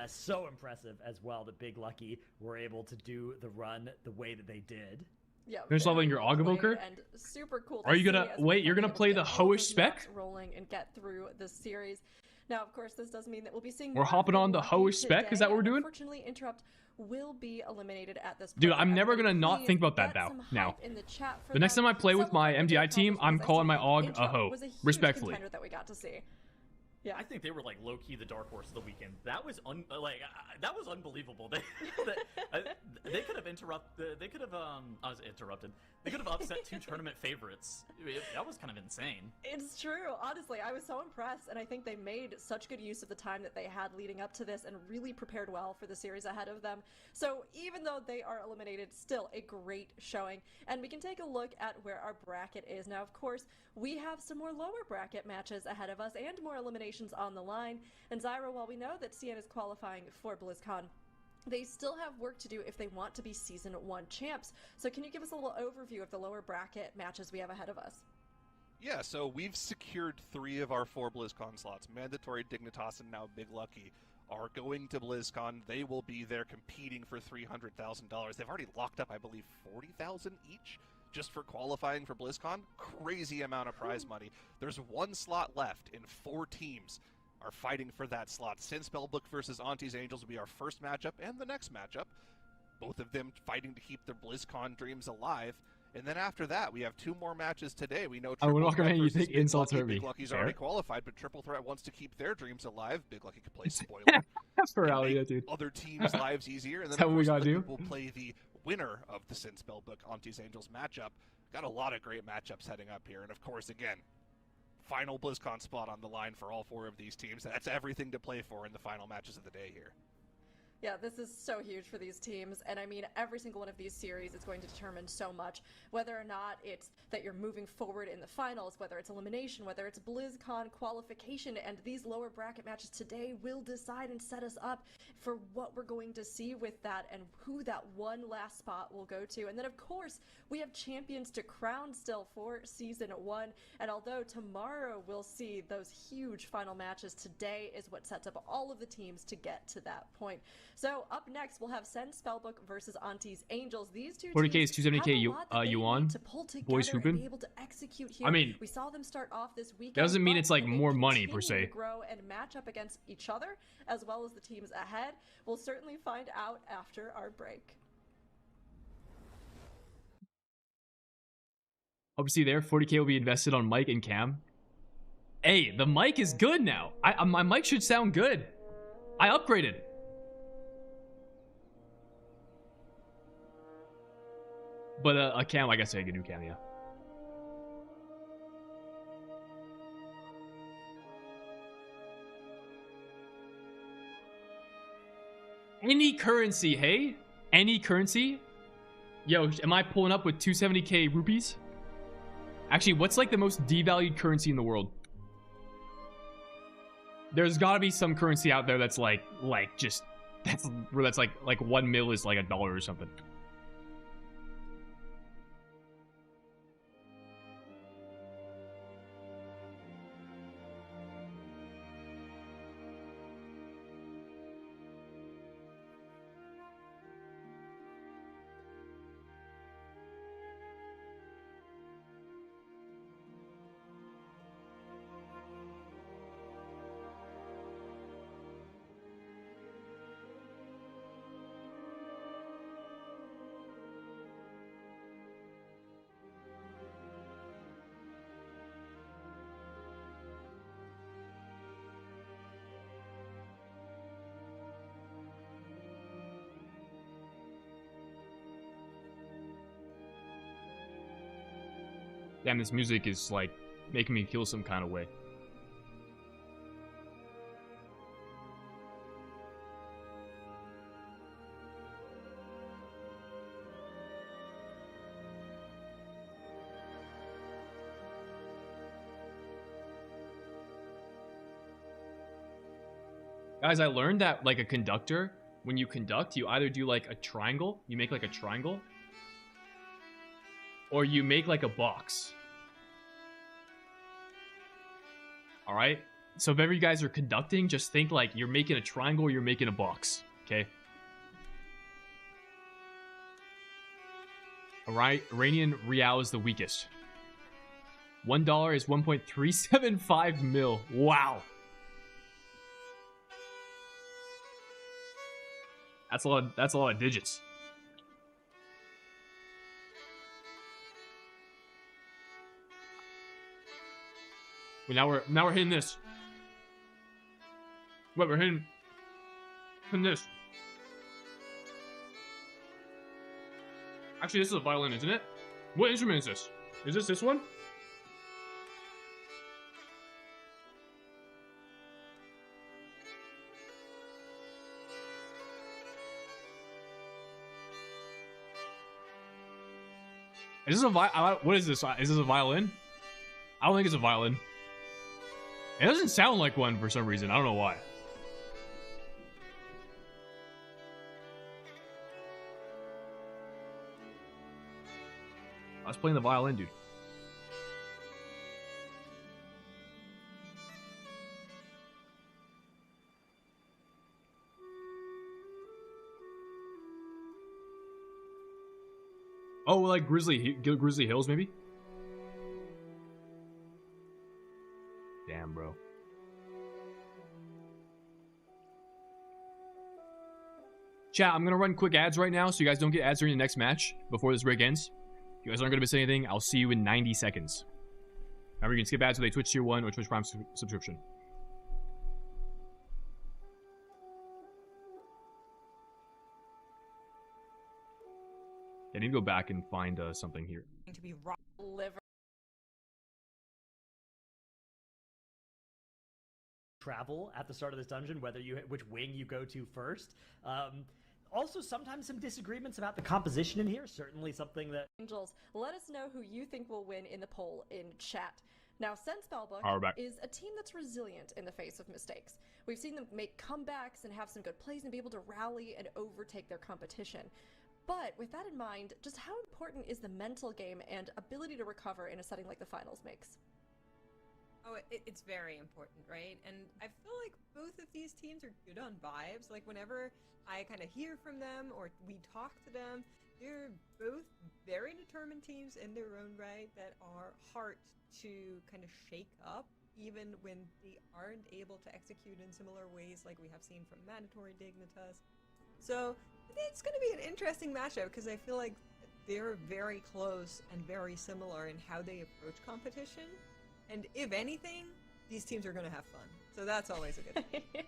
D: So impressive as well that Big Lucky were able to do the run the way that they did.
B: Yeah,
A: Finish leveling your
B: very
A: Og
B: well
A: Evoker?
B: played and super cool.
A: Are you
B: to
A: gonna-
B: see as
A: wait,
B: we're
A: you're gonna
B: able to
A: play
B: get
A: the
B: all
A: Hoish
B: those
A: spec?
B: maps rolling and get through this series. Now, of course, this does mean that we'll be seeing.
A: We're
B: more of
A: hopping
B: Big
A: on the
B: Lucky
A: Hoish spec? Is that what we're
B: today,
A: doing?
B: and Unfortunately, Interrupt will be eliminated at this point.
A: Dude, I'm never
B: Everybody
A: gonna not
B: please
A: think about that
B: get
A: now.
B: some
A: Now.
B: hype in the chat for
A: The next
B: them.
A: time I play with
B: Some
A: my
B: of the
A: MDI
B: big
A: team, I'm
B: accomplishments, I
A: calling my
B: think
A: Og a
B: Interrupt
A: hoe,
B: was a huge
A: respectfully.
B: contender that we got to see. Yeah.
C: I think they were like low key the dark horse of the weekend. That was that was unbelievable. They could have interrupted. They could have I was interrupted. They could have upset two tournament favorites. That was kind of insane.
B: It's true. Honestly, I was so impressed, and I think they made such good use of the time that they had leading up to this and really prepared well for the series ahead of them. So even though they are eliminated, still a great showing. And we can take a look at where our bracket is. Now, of course, we have some more lower bracket matches ahead of us and more eliminations on the line. And Zyro, while we know that CN is qualifying for BlizzCon, they still have work to do if they want to be Season 1 champs. So can you give us a little overview of the lower bracket matches we have ahead of us?
F: Yeah, so we've secured 3 of our 4 BlizzCon slots. Mandatory, Dignitas, and now Big Lucky are going to BlizzCon. They will be there competing for $300,000. They've already locked up, I believe, $40,000 each just for qualifying for BlizzCon. Crazy amount of prize money. There's 1 slot left, and 4 teams are fighting for that slot. Sin Spellbook versus Auntie's Angels will be our first matchup and the next matchup. Both of them fighting to keep their BlizzCon dreams alive. And then after that, we have 2 more matches today. We know
A: I would
F: Triple
A: not
F: Threat
A: recommend you
F: versus
A: think
F: Big
A: insults
F: Lucky.
A: hurt me.
F: Big Lucky's
A: Fair.
F: already qualified, but Triple Threat wants to keep their dreams alive. Big Lucky could play spoiler.
A: For
F: and
A: reality,
F: make
A: dude.
F: other teams' lives easier. And then
A: That's
F: of
A: what we
F: course,
A: gotta do.
F: Liquid will play the winner of the Sin Spellbook Auntie's Angels matchup. Got a lot of great matchups heading up here. And of course, again, final BlizzCon spot on the line for all 4 of these teams. That's everything to play for in the final matches of the day here.
B: Yeah, this is so huge for these teams, and I mean, every single one of these series is going to determine so much, whether or not it's that you're moving forward in the finals, whether it's elimination, whether it's BlizzCon qualification, and these lower bracket matches today will decide and set us up for what we're going to see with that and who that one last spot will go to. And then, of course, we have champions to crown still for Season 1, and although tomorrow we'll see those huge final matches, today is what sets up all of the teams to get to that point. So up next, we'll have Sen Spellbook versus Auntie's Angels. These two
A: 40K
B: teams
A: is 270K
B: have a lot that they
A: yuan.
B: need to pull together
A: Boys
B: and
A: hooping.
B: be able to execute here.
A: I mean,
B: we saw them start off this weekend.
A: doesn't mean
B: but
A: it's like
B: will they
A: more money per
B: continue
A: se.
B: to grow and match up against each other as well as the teams ahead. We'll certainly find out after our break.
A: Obviously, there 40K will be invested on mic and cam. Hey, the mic is good now. My mic should sound good. I upgraded. But a cam, I guess I can do cam, yeah. Any currency, hey? Any currency? Yo, am I pulling up with 270K rupees? Actually, what's like the most devalued currency in the world? There's gotta be some currency out there that's like just that's like 1 mil is like $1 or something. Damn, this music is like making me feel some kind of way. Guys, I learned that like a conductor, when you conduct, you either do like a triangle, you make like a triangle, or you make like a box. Alright? So if ever you guys are conducting, just think like you're making a triangle or you're making a box. Okay? Alright, Iranian Rial is the weakest. $1 is 1.375 mil. Wow. That's a lot of digits. But now we're hitting this. What we're hitting this. Actually, this is a violin, isn't it? What instrument is this? Is this one? Is this a what is this? Is this a violin? I don't think it's a violin. It doesn't sound like one for some reason. I don't know why. I was playing the violin, dude. Oh, like Grizzly Hills, maybe? Damn, bro. Chat, I'm gonna run quick ads right now so you guys don't get ads during the next match before this break ends. If you guys aren't going to miss anything, I'll see you in 90 seconds. Remember, you can skip ads with a Twitch Tier 1 or Twitch Prime subscription. I need to go back and find something here.
E: To be
B: Liver.
D: Travel at the start of this dungeon, which wing you go to first. Also, sometimes some disagreements about the composition in here. Certainly something that...
B: Angels, let us know who you think will win in the poll in chat. Now, Sense Spellbook is a team that's resilient in the face of mistakes. We've seen them make comebacks and have some good plays and be able to rally and overtake their competition. But with that in mind, just how important is the mental game and ability to recover in a setting like the finals makes?
E: Oh, it's very important, right? And I feel like both of these teams are good on vibes. Like, whenever I kind of hear from them or we talk to them, they're both very determined teams in their own right that are hard to kind of shake up, even when they aren't able to execute in similar ways like we have seen from Mandatory Dignitas. So it's going to be an interesting matchup because I feel like they're very close and very similar in how they approach competition. And if anything, these teams are going to have fun. So that's always a good thing.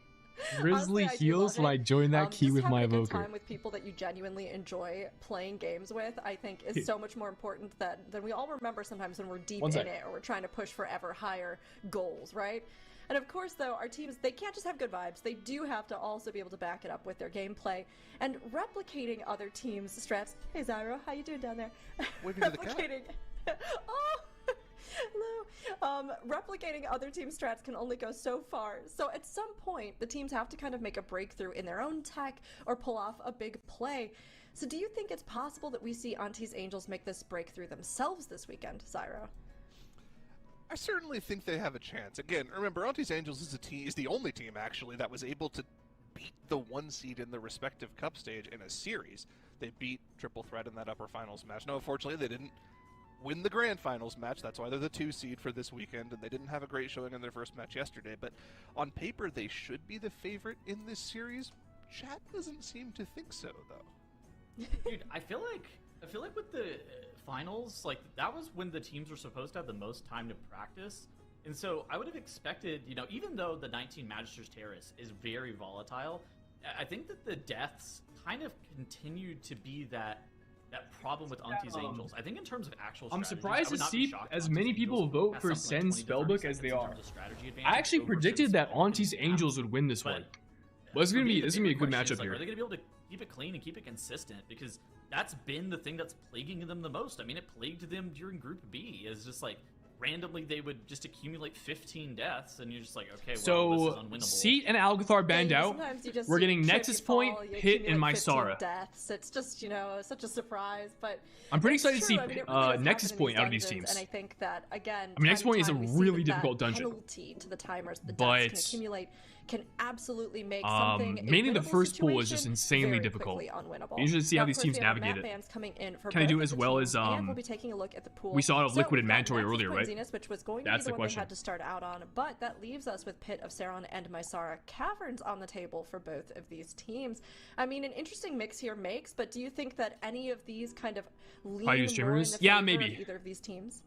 A: Grizzly heals when I join that key with my
B: evoker.
A: evoker.
B: Time with people that you genuinely enjoy playing games with, I think, is so much more important than we all remember sometimes when we're deep in it or we're trying to push for ever higher goals, right? And of course, though, our teams, they can't just have good vibes. They do have to also be able to back it up with their gameplay and replicating other teams' strats. Hey, Zyro, how you doing down there?
F: Waving to the cat.
B: Oh! Hello. Replicating other team strats can only go so far. So at some point, the teams have to kind of make a breakthrough in their own tech or pull off a big play. So do you think it's possible that we see Auntie's Angels make this breakthrough themselves this weekend, Zyro?
F: I certainly think they have a chance. Again, remember, Auntie's Angels is the only team, actually, that was able to beat the 1 seed in the respective cup stage in a series. They beat Triple Threat in that upper finals match. No, unfortunately, they didn't win the grand finals match. That's why they're the 2 seed for this weekend, and they didn't have a great showing in their first match yesterday. But on paper, they should be the favorite in this series. Chat doesn't seem to think so, though.
C: Dude, I feel like with the finals, like, that was when the teams were supposed to have the most time to practice. And so I would have expected, even though the 19 Magister's Terrace is very volatile, I think that the deaths kind of continue to be that problem with Auntie's Angels. I think in terms of actual
A: I'm
C: strategies,
A: surprised to see as many people vote for Sen's Spellbook as they are. I actually predicted that Auntie's Angels would win this one. Well, this is gonna be a good matchup here.
C: Are they gonna be able to keep it clean and keep it consistent? Because that's been the thing that's plaguing them the most. I mean, it plagued them during Group B. Is just like randomly they would just accumulate 15 deaths, and you're just like, okay, well, this is unwinnable.
A: Seat and Algathar banned out. We're getting Nexus Point, Pit, and Mysara.
B: Deaths. It's just, such a surprise, but
A: I'm pretty excited to see
B: really
A: Nexus Point out of these teams.
B: And I think that, again,
A: Nexus Point is a really difficult dungeon.
B: Penalty to the timers, the deaths can accumulate, can absolutely make something
A: mainly the first pool is just insanely difficult.
B: Unwinnable.
A: You should see how these teams navigate it. Can I do as well as
B: we'll be taking a look at the pool.
A: we saw out of Liquid and Mandatory earlier, right?
B: Which was going to be the one they had to start out on, but that leaves us with Pit of Saron and Mysara Caverns on the table for both of these teams. I mean, an interesting mix here makes, but do you think that any of these kind of lean more in the favor of either of these teams?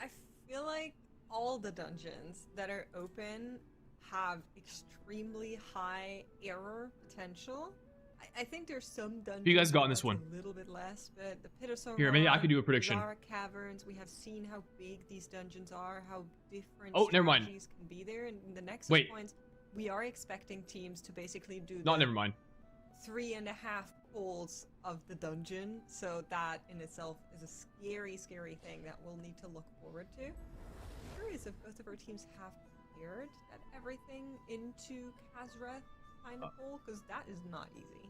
E: I feel like all the dungeons that are open have extremely high error potential. I think there's some dungeons.
A: You guys got in this one.
E: A little bit less, but the Pit of Saron,
A: here, maybe I could do a prediction.
E: Lara Caverns, we have seen how big these dungeons are, how different
A: strategies
E: can be there. And in the next points, we are expecting teams to basically do
A: 3.5
E: pulls of the dungeon. So that in itself is a scary, scary thing that we'll need to look forward to. I'm curious if both of our teams have prepared that everything into Kazreth kind of pull, because that is not easy.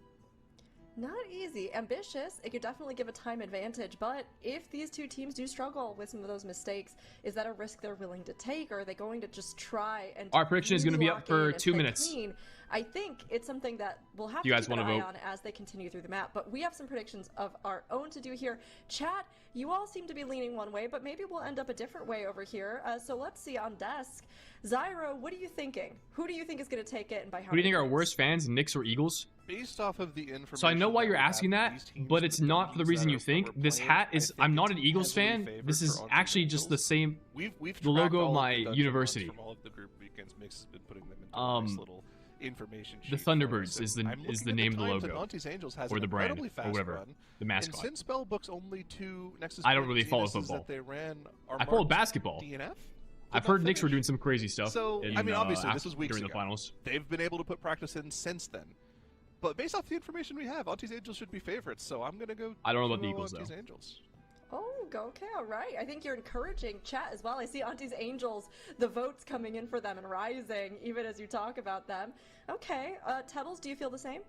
B: Not easy. Ambitious. It could definitely give a time advantage, but if these two teams do struggle with some of those mistakes, is that a risk they're willing to take, or are they going to just try and...
A: Our prediction is going to be up for 2 minutes.
B: Clean? I think it's something that we'll have
A: Do you
B: to
A: guys
B: keep an
A: wanna
B: eye
A: vote?
B: on as they continue through the map. But we have some predictions of our own to do here. Chat, you all seem to be leaning one way, but maybe we'll end up a different way over here. So let's see on desk. Zyro, what are you thinking? Who do you think is going to take it, and by how
A: Who do you
B: many
A: think are
B: points?
A: worst fans, Knicks or Eagles?
F: Based off of the information.
A: So I know why
F: that
A: you're
F: we have
A: asking
F: from
A: that,
F: these teams
A: but it's
F: and
A: not for the
F: leagues
A: reason
F: that
A: you
F: we're
A: think. This
F: playing,
A: hat
F: I
A: is.
F: think
A: I'm not
F: it's
A: an Eagles
F: heavily
A: fan.
F: favored
A: This
F: for
A: is
F: Aunties
A: actually just the
F: Angels.
A: same.
F: We've
A: the
F: tracked
A: logo of
F: all
A: my
F: the dungeon
A: university.
F: runs from all of the group weekends. Mix has been putting them into a nice little information
A: The
F: sheet for us,
A: Thunderbirds
F: and
A: is
F: I'm
A: the
F: looking
A: name
F: at
A: of the
F: times, and
A: logo,
F: Aunties Angels has
A: or
F: an
A: the brand,
F: incredibly
A: or
F: fast
A: whatever,
F: run.
A: the mascot.
F: And since Spellbook's only 2 Nexus
A: I don't really follow
F: Zeniths
A: football.
F: that they ran are
A: I followed
F: marked
A: basketball.
F: DNF.
A: I've
F: Did
A: heard
F: not
A: Knicks were
F: finish.
A: doing some crazy stuff.
F: So,
A: in,
F: I mean, obviously, this was weeks
A: during
F: ago.
A: the finals.
F: They've been able to put practice in since then. But based off the information we have, Aunties Angels should be favorites, so I'm going to go
A: I don't know about the
F: 2-0
A: Eagles,
F: Aunties
A: though.
F: Angels.
B: Oh, okay, all right. I think you're encouraging chat as well. I see Aunties Angels, the votes coming in for them and rising even as you talk about them. Okay, Tettles, do you feel the same?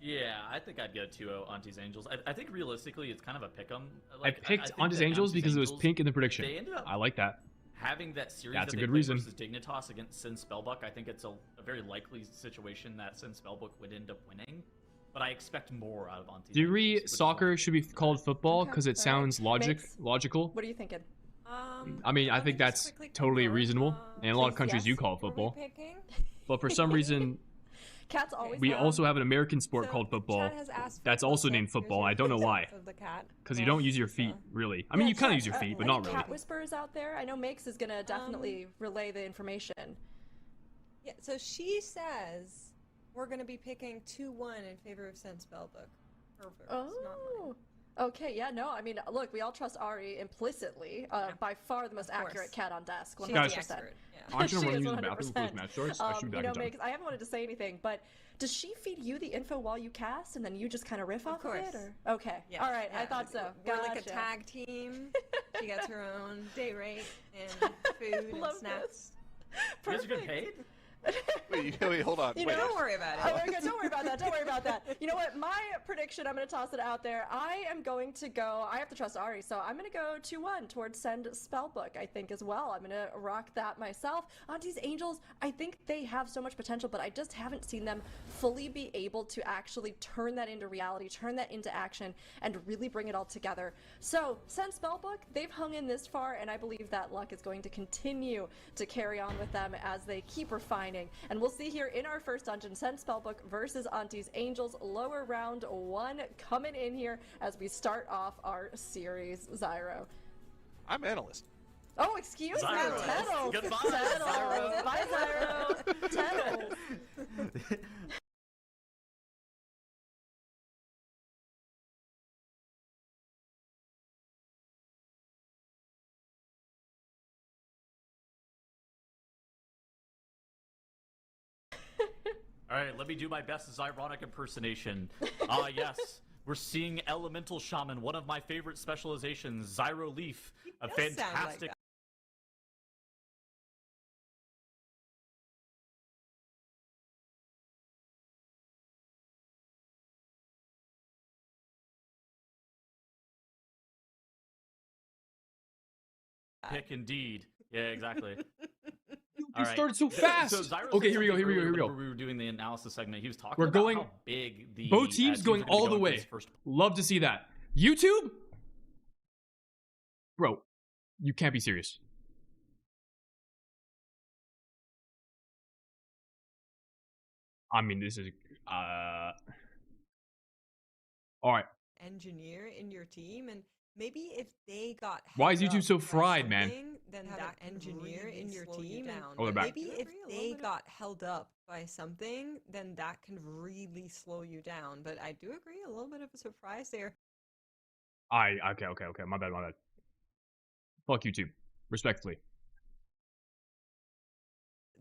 C: Yeah, I think I'd go 2-0 Aunties Angels. I think realistically, it's kind of a pick'em.
A: I picked
C: think
A: Aunties
C: that
A: Angels because it was
C: Angels,
A: pink in the prediction.
C: They ended up
A: I like that.
C: having that series
A: That's
C: that
A: a
C: they
A: good
C: played
A: reason.
C: versus Dignitas against Sin Spellbook. I think it's a very likely situation that Sin Spellbook would end up winning. But I expect more out of Aunties
A: Degree
C: Angels, which is
A: soccer
C: why-
A: should be called football
B: Okay,
A: because it
B: alright.
A: sounds
B: Makes-
A: logical.
B: What are you thinking?
A: I mean, I
E: let me
A: think
E: just
A: that's
E: quickly
A: totally
E: confirm,
A: reasonable. And a lot of
B: Please,
A: countries
B: yes.
A: you call it
E: were we
A: football.
E: picking?
A: But for some reason,
B: Cat's always
A: we
B: wrong.
A: also have an American sport
E: So,
A: called football.
E: Chad has asked for
A: That's
E: a
A: also
E: close-up.
A: named
E: Here's
A: football.
E: your
A: I don't know why.
E: close-up of the cat.
A: Because you
E: Well,
A: don't use your feet, really. I mean,
B: Yeah,
A: you kind of
B: chat,
A: use your feet, but
B: any
A: not really.
B: cat whisperers out there? I know Makes is gonna definitely relay the information.
E: Yeah, so she says we're going to be picking 2-1 in favor of Sin Spellbook. Her votes, not mine.
B: Oh, okay, yeah, no, I mean, look, we all trust Ari implicitly. By far the most
E: Of course.
B: accurate cat on desk. 100%.
E: She's
A: Guys,
E: the expert. Yeah.
A: Aren't you
B: She
A: gonna run
B: is
A: use the bathroom before this
B: 100%.
A: match starts? I should be
B: You
A: back
B: know,
A: in time.
B: Makes, I haven't wanted to say anything, but does she feed you the info while you cast, and then you just kind of riff off of it?
E: course.
B: Or? Okay,
E: Yeah,
B: all right, I
E: yeah,
B: thought so.
E: We're like a
B: Gotcha.
E: tag team. She gets her own day rate and food and
B: Love
E: snacks.
C: You guys are getting
B: Perfect.
C: paid?
F: Wait, hold on.
B: You
F: Wait.
B: know-
E: Don't worry about
B: Oh,
E: it.
B: very good. Don't worry about that. Don't worry about that. You know what? My prediction, I'm going to toss it out there. I am going to go, I have to trust Ari, so I'm going to go 2-1 towards Send Spellbook, I think, as well. I'm going to rock that myself. Auntie's Angels, I think they have so much potential, but I just haven't seen them fully be able to actually turn that into reality, turn that into action, and really bring it all together. So, Send Spellbook, they've hung in this far, and I believe that luck is going to continue to carry on with them as they keep refining. And we'll see here in our first dungeon, Send Spellbook versus Auntie's Angels, lower round 1 coming in here as we start off our series, Zyro.
F: I'm analyst.
B: Oh, excuse me,
C: Zyro.
B: Tettles.
C: Goodbye,
B: Tettles.
C: Zyro.
B: Bye, Zyro. Tettles.
C: All right, let me do my best Zyronic impersonation. Yes. We're seeing Elemental Shaman, one of my favorite specializations, Zyro Leaf. A
E: does sound like
C: fantastic.
E: that.
C: Pick indeed. Yeah, exactly.
A: You
C: All right.
A: started so fast.
C: So Zyro
A: Okay,
C: said
A: here we go.
C: something
A: Here we go.
C: earlier
A: Here we go.
C: whenever we were doing the analysis segment. He was talking
A: We're
C: about
A: going-
C: how big the
A: Both teams
C: teams
A: going
C: are gonna be
A: all the
C: going for
A: way.
C: this first.
A: Love to see that. YouTube? Bro, you can't be serious. I mean, this is all right.
E: Engineer in your team, and maybe if they got
A: Why is
E: held
A: YouTube
E: up
A: so
E: by
A: fried, man?
E: something, then
B: Have
E: that
B: an
E: engineer
B: really
E: in your
B: slow you
E: team, and
B: down.
A: Oh, they're back.
E: maybe if
B: Agree, a little
E: they
B: bit of-
E: got held up by something, then that can really slow you down. But I do agree, a little bit of a surprise there.
A: Okay. My bad. Fuck YouTube. Respectfully.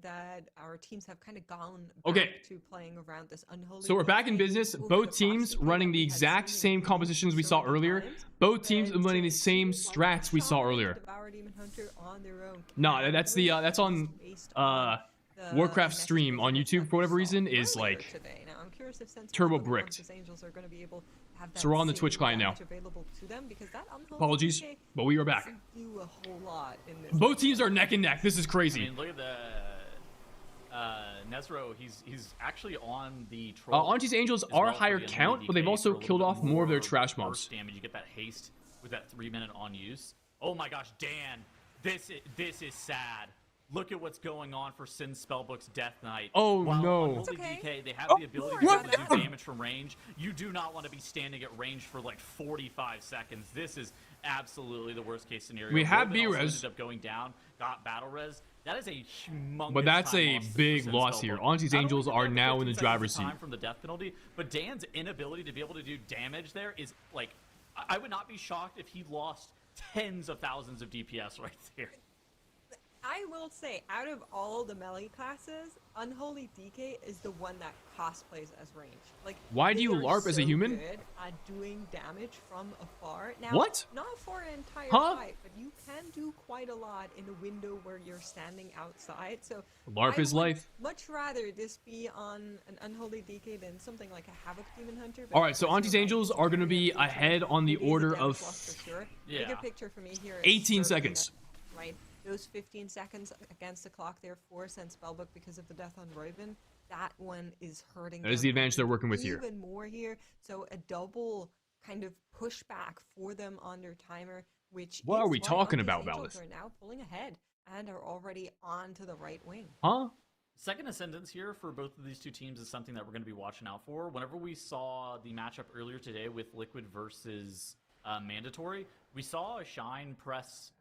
E: That our teams have kind of gone back
A: Okay.
E: to playing around this unholy.
A: So we're back in
E: buffet
A: business.
E: over the
A: Both
E: classic
A: teams
E: play
A: running
E: that
A: the
E: we had
A: exact
E: seen
A: same
E: in
A: compositions we
E: so
A: saw
E: many
A: earlier.
E: times.
A: Both teams
E: But
A: implementing the
E: to
A: same
E: see
A: strats we saw
E: Shaman
A: earlier.
E: Devour Demon Hunter on their own
A: No,
E: can
A: that's the,
E: really
A: that's on,
E: based on the
A: Warcraft
E: next
A: stream on
E: results
A: YouTube
E: that
A: for
E: we
A: whatever
E: saw
A: reason is,
E: earlier
A: like,
E: today. Now, I'm curious if Sense
A: turbo
E: Spellbook and
A: bricked.
E: Auntie's Angels are going to be able to have that
A: So we're on the
E: same
A: Twitch client now.
E: damage available to them, because that unholy
A: Apologies,
E: buffet
A: but we are back.
E: doesn't do a whole lot in this.
A: Both teams are neck and neck. This is
C: I
A: crazy.
C: mean, look at the Hezro, he's actually on the troll.
A: Auntie's Angels
C: as
A: are
C: well
A: higher
C: for the
A: count, but they've
C: NVDK
A: also
C: for a
A: killed
C: little
A: off
C: bit
A: more of their
C: more
A: trash
C: burst
A: mobs.
C: damage. You get that haste with that 3-minute on use. Oh my gosh, Dan, this is sad. Look at what's going on for Sin Spellbook's Death Knight.
A: Oh,
C: While
A: no.
C: on Holy
E: It's okay.
C: DK, they have
A: Oh,
C: the ability
A: what?
C: to be able to do damage from range. You do not want to be standing at range for like 45 seconds. This is absolutely the worst case scenario.
A: We have
C: Robin also
A: B-res.
C: ended up going down, got battle res. That is a humongous
A: But that's
C: time
A: a
C: loss for
A: big
C: Sin
A: loss here.
C: Spellbook.
A: Auntie's
C: Not only
A: Angels
C: did they
A: are
C: have
A: now in
C: 15
A: the
C: seconds
A: driver's
C: of time
A: seat.
C: from the death penalty, but Dan's inability to be able to do damage there is like, I would not be shocked if he lost tens of thousands of DPS right there.
E: I will say, out of all the melee classes, Unholy DK is the one that cosplays as range. Like,
A: Why do
E: they
A: you
E: are
A: LARP as a
E: so
A: human?
E: good at doing damage from afar. Now,
A: What?
E: Not for an entire
A: Huh?
E: fight, but you can do quite a lot in a window where you're standing outside. So
A: LARP
E: I
A: is
E: would
A: life.
E: Much rather this be on an Unholy DK than something like a Havoc Demon Hunter.
A: All right, so Auntie's Angels are going to be ahead on the order of
C: Yeah.
E: Bigger picture for me here is
A: 18
E: certainly
A: seconds.
E: that, right? Those 15 seconds against the clock there for Sin Spellbook because of the death on Roiven, that one is hurting.
A: That is
E: them
A: the advantage they're working with here.
E: Even more here, so a double kind of pushback for them on their timer, which
A: What
E: is
A: are we
E: why
A: talking
E: Auntie's
A: about,
E: Angels
A: Valdez?
E: are now pulling ahead and are already on to the right wing.
A: Huh?
C: Second Ascendance here for both of these two teams is something that we're going to be watching out for. Whenever we saw the matchup earlier today with Liquid versus Mandatory, we saw a Shine press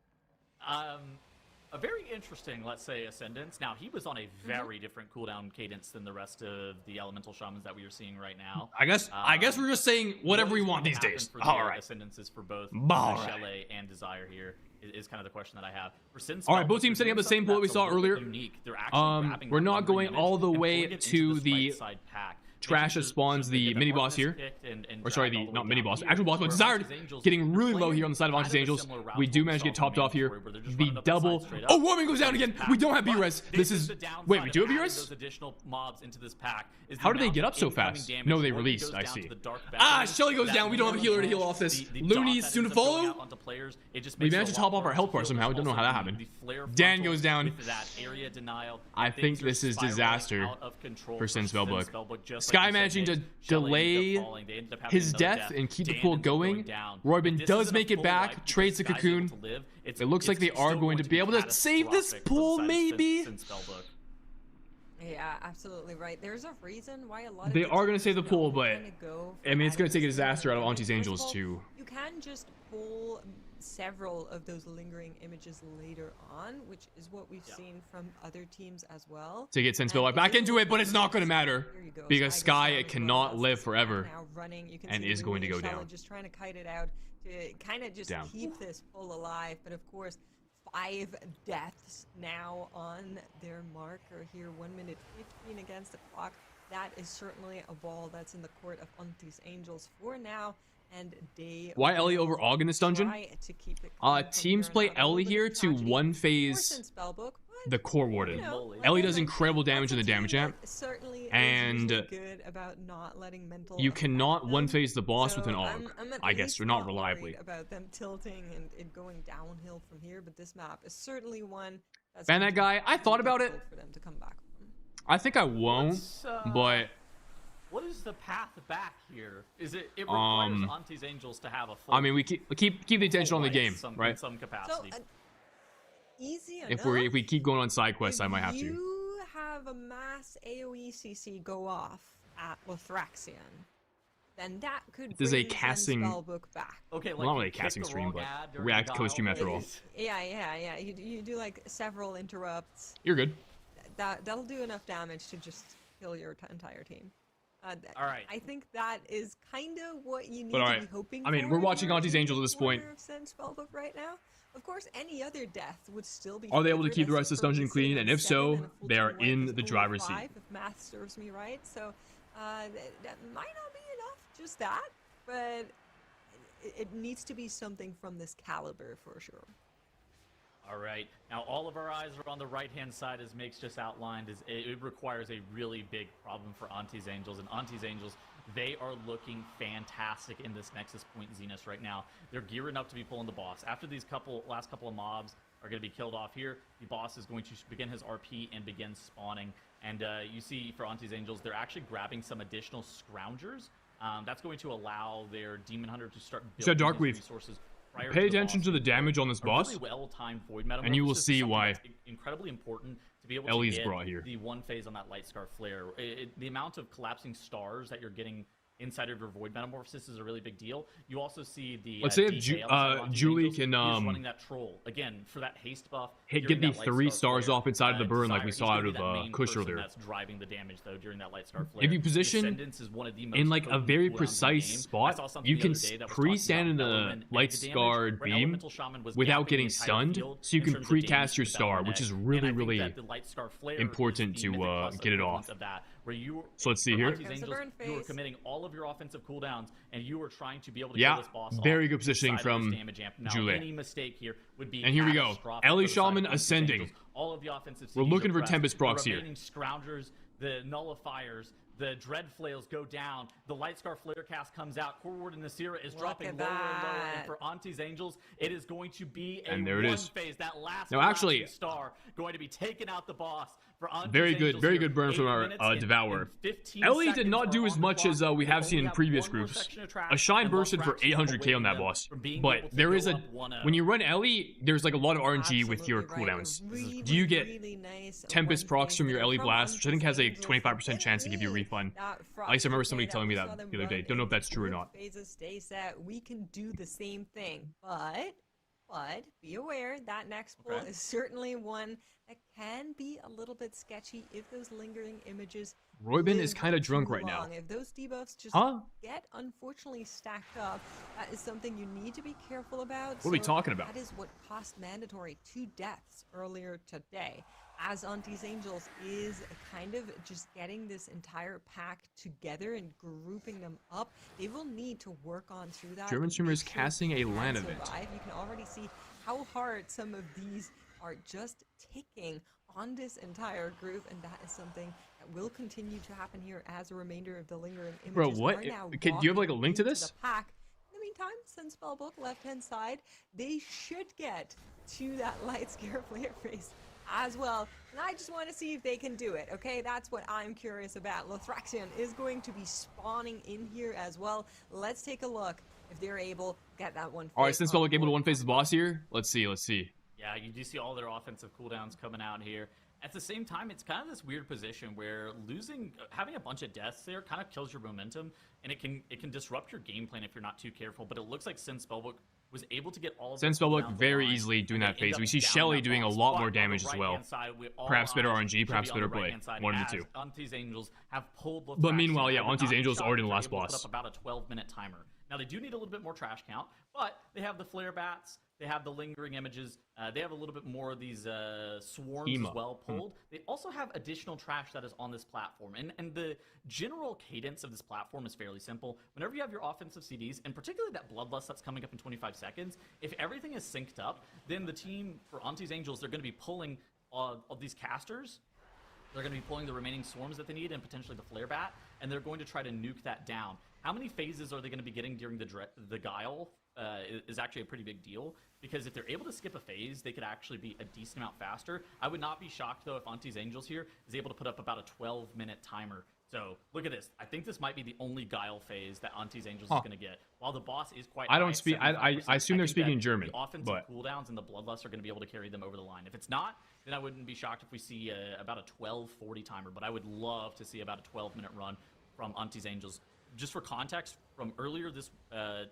C: a very interesting, let's say, Ascendance. Now, he was on a very different cooldown cadence than the rest of the Elemental Shamans that we are seeing right now.
A: I guess we're just saying whatever we want these days.
C: For the
A: All right.
C: Ascendances for both
A: All right.
C: Chalet and Desire here is kind of the question that I have. For Sin
A: All right,
C: Spellbook,
A: both teams
C: they're
A: setting up the
C: doing
A: same
C: something
A: pool that we
C: that's a
A: saw
C: little bit
A: earlier.
C: Unique. They're actually grabbing
A: We're
C: that
A: not
C: lumbering
A: going
C: image
A: all the
C: and
A: way
C: pulling it
A: to
C: into this
A: the
C: right side pack.
A: trash
C: Making
A: that
C: sure
A: spawns
C: that
A: the
C: they get
A: mini
C: the
A: boss
C: hardness
A: here.
C: kicked and
A: Or sorry,
C: dragged all
A: the
C: way
A: not mini
C: down
A: boss,
C: here,
A: actual boss. But
C: where
A: Desired
C: Auntie's Angels
A: getting
C: are
A: really low
C: playing
A: here on the side of
C: kind
A: Auntie's
C: a
A: Angels.
C: similar route
A: We
C: to
A: do
C: what
A: manage to
C: we
A: get
C: saw
A: topped
C: from
A: off here.
C: Mandatory, where they're just
A: The
C: running up the side
A: double.
C: straight
A: Oh,
C: up.
A: Warming goes down again.
C: Pack.
A: We don't have
C: But
A: B-Res.
C: this
A: This is.
C: the downside
A: Wait, we do have
C: of adding
A: B-Res?
C: those additional mobs into this pack is the
A: How do they
C: amount
A: get
C: of
A: up so
C: incoming
A: fast?
C: damage.
A: No, they
C: Warming
A: released,
C: goes
A: I
C: down
A: see.
C: to the dark
A: Ah,
C: beckoning.
A: Shelly goes
C: That
A: down. We don't have a healer to heal off this.
C: the dot
A: Looney's
C: that
A: soon
C: ends
A: to
C: up going
A: follow.
C: out onto players, it just
A: We
C: makes it
A: managed
C: a
A: to
C: lot
A: top off our
C: harder
A: health
C: to
A: bar
C: kill.
A: somehow.
C: There's
A: Don't know how
C: also
A: that happened.
C: the flare
A: Dan
C: frontal
A: goes down.
C: with that area denial.
A: I
C: Things
A: think
C: are
A: this is
C: spiraling
A: disaster
C: out of control
A: for Sin Spellbook.
C: just
A: Sky
C: like you said,
A: managing to
C: Nate. Shelly ended
A: delay
C: up falling. They ended up having
A: his
C: another
A: death and keep the
C: Dan
A: pool
C: ends up
A: going.
C: down.
A: Robin
C: But this
A: does
C: isn't
A: make
C: a
A: it
C: full
A: back,
C: wipe
A: trades the
C: because Sky's able
A: cocoon.
C: to live. It's-
A: It looks like they
C: it's
A: are
C: still
A: going to be able to save this
C: catastrophic for the
A: pool,
C: side of
A: maybe?
C: Sin Spellbook.
E: Yeah, absolutely right. There's a reason why a lot of
A: They
E: the
A: are gonna
E: teams
A: save the
E: don't
A: pool, but,
E: kinda go for
A: I mean, it's gonna
E: adding
A: take a
E: this
A: disaster out of
E: image.
A: Auntie's
E: First of
A: Angels
E: all,
A: to-
E: You can just pull several of those lingering images later on, which is what we've seen from other teams as well.
A: To get Sin
E: And
A: Spellbook back
E: it
A: into it, but it's not going to
E: Here
A: matter
E: you go.
A: because
E: goes
A: Sky
E: down
A: it
E: as
A: cannot
E: well.
A: live
E: That's
A: forever
E: now running. You can
A: and
E: see
A: is going to
E: Looney
A: go
E: and Shelly
A: down.
E: just trying to kite it out to kind of just
A: Down.
E: keep this pull alive. But of course, 5 deaths now on their marker here. 1 minute 15 against the clock. That is certainly a ball that's in the court of Auntie's Angels for now. And they
A: Why Ellie
E: will
A: over Og in this dungeon?
E: try to keep it clean from
A: Teams
E: here on
A: play
E: out. A little
A: Ellie
E: bit
A: here
E: of
A: to
E: tragedy
A: one
E: for
A: phase
E: Sin Spellbook, but
A: the core warden.
E: you know,
A: Ellie
E: like
A: does
E: I
A: incredible
E: said,
A: damage in the
E: that's a
A: damage
E: team
A: amp,
E: that certainly
A: and
E: is usually good about not letting mental
A: you
E: affect
A: cannot
E: them.
A: one phase the boss with
E: So
A: an Og.
E: I'm at
A: I guess,
E: least
A: or not
E: worried
A: reliably.
E: about them tilting and it going downhill from here, but this map is certainly one that's
A: Ban
E: going
A: that
E: to be
A: guy. I thought
E: really
A: about it.
E: difficult for them to come back from.
A: I think I won't,
C: What's,
A: but
C: What is the path back here? Is it requires Auntie's Angels to have a full
A: I mean, we keep the attention on the
C: life
A: game,
C: in
A: right?
C: some
E: So,
C: capacity.
E: easy enough.
A: If we keep going on side quests, I might have
E: If
A: to.
E: you have a mass AoE CC go off at Lothraxion, then that could
A: This is a
E: bring
A: casting-
E: Sin Spellbook back.
C: Okay, like
A: Well, not
C: you
A: really a
C: click
A: casting
C: the
A: stream,
C: wrong
A: but
C: ad during
A: react
C: the
A: co-stream
C: dial,
A: after all.
C: please.
E: Yeah. You do like several interrupts.
A: You're good.
E: That'll do enough damage to just kill your entire team.
C: All right.
E: I think that is kind of what you need
A: But all
E: to
A: right.
E: be hoping
A: I mean,
E: for
A: we're
E: if
A: watching
E: you're
A: Auntie's
E: in
A: Angels
E: the
A: at this point.
E: corner of Sin Spellbook right now. Of course, any other death would still be.
A: Are they able to
E: favored
A: keep the
E: as
A: rest of this dungeon
E: currently sitting
A: clean?
E: on
A: And if
E: 7
A: so,
E: and a full
A: they are
E: team wipe
A: in
E: is
A: the
E: only
A: driver's
E: 5,
A: seat.
E: if math serves me right. So that might not be enough, just that, but it needs to be something from this caliber for sure.
C: All right. Now, all of our eyes are on the right-hand side, as Makes just outlined. It requires a really big problem for Auntie's Angels. And Auntie's Angels, they are looking fantastic in this Nexus Point Zenith right now. They're gearing up to be pulling the boss. After these last couple of mobs, are going to be killed off here. The boss is going to begin his RP and begin spawning. And you see for Auntie's Angels, they're actually grabbing some additional Scroungers. That's going to allow their Demon Hunter to start building
A: Dark
C: these
A: Weave.
C: resources. Prior
A: Pay
C: to the
A: attention
C: boss.
A: to the damage on this
C: A
A: boss,
C: really well-timed Void Metamorphosis
A: and you will
C: is
A: see
C: something
A: why
C: that's incredibly important to be able
A: Ellie's
C: to get
A: brought here.
C: the one phase on that Light Scar Flare. The amount of collapsing stars that you're getting inside of your Void Metamorphosis is a really big deal. You also see the
A: Let's say if
C: DK outside of Auntie's
A: Julie
C: Angels.
A: can,
C: He's running that troll again for that haste buff.
A: get
C: during
A: the
C: that Light
A: 3
C: Scar
A: stars
C: Flare.
A: off inside of the burn like we
C: Desire,
A: saw
C: he's
A: out
C: gonna
A: of
C: be that main
A: Kush
C: person
A: earlier.
C: That's driving the damage though during that Light Scar Flare.
A: If you position
C: Descendants is one of the most
A: in like a
C: potent
A: very
C: cooldowns in the
A: precise
C: game. I
A: spot,
C: saw something
A: you
C: the
A: can
C: other day that was
A: pre-stand in
C: talking
A: the
C: about Element
A: light
C: Mega Damage,
A: scarred
C: where
A: beam
C: Elemental Shaman was
A: without
C: gapping
A: getting
C: the entire
A: stunned,
C: field
A: so you
C: in
A: can
C: terms of
A: pre-cast
C: damage
A: your
C: to the
A: star,
C: Baronet.
A: which is
C: And I
A: really,
C: think
A: really
C: that the Light Scar Flare
A: important
C: is the
A: to,
C: Mythic Plus
A: get it
C: equivalent
A: off.
C: of that, where you,
A: So let's see
C: for
A: here.
C: Auntie's
B: There's the
C: Angels,
B: burn
C: you were
B: phase.
C: committing all of your offensive cooldowns, and you were trying to be able to
A: Yeah,
C: kill this boss
A: very
C: off
A: good positioning
C: inside of this
A: from
C: damage amp. Now,
A: Julie.
C: any mistake here would be
A: And here we go.
C: catastrophic
A: Ellie
C: for the side of
A: Shaman
C: Auntie's
A: ascending.
C: Angels. All of the offensive
A: We're
C: CDs
A: looking
C: are
A: for
C: pressed.
A: Tempest procs
C: The
A: here.
C: remaining Scroungers, the Nullifiers, the Dread Flails go down. The Light Scar Flare cast comes out. Core Ward and Nasira is
B: Look
C: dropping
B: at
C: lower and lower. And
B: that.
C: for Auntie's Angels, it is going to be a
A: And there it
C: one
A: is.
C: phase. That last
A: Now, actually-
C: collapsing star going to be taking out the boss. For Auntie's
A: Very good,
C: Angels
A: very
C: here.
A: good burn
C: 8
A: from our,
C: minutes and
A: Devourer.
C: 15
A: Ellie did
C: seconds
A: not
C: are
A: do
C: on
A: as
C: the
A: much
C: clock.
A: as we
C: They
A: have
C: only
A: seen in
C: have
A: previous
C: one more
A: groups.
C: section of trash,
A: A Shine
C: and
A: bursted for
C: Love Frax
A: 800k on that
C: awaiting
A: boss.
C: them from being
A: But
C: able to
A: there is
C: go
A: a
C: up 1-0.
A: when you run Ellie, there's like a lot of RNG with your
B: Absolutely right.
A: cooldowns.
B: Really,
A: Do you get
B: really nice
A: Tempest
B: one
A: procs
B: phase
A: from your
B: there
A: Ellie
B: from
A: Blast, which I think has a
B: Auntie's Angels.
A: 25% chance to give you a refund.
B: That
A: At least I remember
B: Frost
A: somebody
B: Day
A: telling me
B: we
A: that
B: saw them
A: the other day.
B: run
A: Don't know if
B: into
A: that's true or
B: group
A: not.
B: Phases stay set. We can do the same thing, but be aware that next pull
C: Okay.
B: is certainly one that can be a little bit sketchy if those lingering images.
A: Roybin is
B: live
A: kind of drunk
B: too
A: right now.
B: long. If those debuffs just
A: Huh?
B: get unfortunately stacked up, that is something you need to be careful about.
A: What are we talking about?
B: That is what cost Mandatory 2 deaths earlier today. As Auntie's Angels is kind of just getting this entire pack together and grouping them up, they will need to work on through that.
A: German
B: to
A: streamer
B: make
A: is
B: sure
A: casting
B: they
A: a
B: can
A: LAN event.
B: survive. You can already see how hard some of these are just ticking on this entire group, and that is something that will continue to happen here as a remainder of the lingering images
A: Bro, what?
B: are now
A: Do you have like a
B: walking
A: link to
B: into
A: this?
B: the pack. In the meantime, since Spellbook left-hand side, they should get to that Light Scare Flare phase as well. And I just want to see if they can do it, okay? That's what I'm curious about. Lothraxion is going to be spawning in here as well. Let's take a look if they're able to get that one.
A: All right,
B: phase
A: since
B: on
A: Spellbook able to
B: board.
A: one phase the boss here, let's see.
C: Yeah, you do see all their offensive cooldowns coming out here. At the same time, it's kind of this weird position where having a bunch of deaths there kind of kills your momentum, and it can disrupt your game plan if you're not too careful. But it looks like Sin Spellbook was able to get all of
A: Sin
C: their
A: Spellbook
C: cooldowns
A: very
C: aligned,
A: easily doing
C: and
A: that
C: they end
A: phase.
C: up
A: We see
C: down
A: Shelly
C: that
A: doing a
C: boss.
A: lot
C: But
A: more
C: on the
A: damage as well.
C: right-hand side, all
A: Perhaps better
C: eyes
A: RNG,
C: should
A: perhaps
C: be on
A: better
C: the
A: play.
C: right-hand side
A: One of the
C: as
A: two.
C: Auntie's Angels have pulled
A: But meanwhile, yeah,
C: I would
A: Auntie's
C: not be
A: Angels
C: shocked
A: already
C: if
A: in the
C: they're
A: last
C: able to put
A: boss.
C: up about a 12-minute timer. Now, they do need a little bit more trash count, but they have the flare bats, they have the lingering images, they have a little bit more of these swarms
A: Ema.
C: as well pulled. They also have additional trash that is on this platform. And the general cadence of this platform is fairly simple. Whenever you have your offensive CDs, and particularly that Bloodlust that's coming up in 25 seconds, if everything is synced up, then the team for Auntie's Angels, they're going to be pulling of these casters. They're going to be pulling the remaining swarms that they need and potentially the flare bat, and they're going to try to nuke that down. How many phases are they going to be getting during the Guile is actually a pretty big deal, because if they're able to skip a phase, they could actually be a decent amount faster. I would not be shocked, though, if Auntie's Angels here is able to put up about a 12-minute timer. So look at this. I think this might be the only Guile phase that Auntie's Angels is going to get. While the boss is quite
A: I
C: high
A: don't
C: at
A: speak- I
C: 75%,
A: assume they're
C: think
A: speaking
C: that
A: German,
C: The offensive
A: but-
C: cooldowns and the Bloodlust are going to be able to carry them over the line. If it's not, then I wouldn't be shocked if we see about a 12:40 timer. But I would love to see about a 12-minute run from Auntie's Angels. Just for context, from earlier this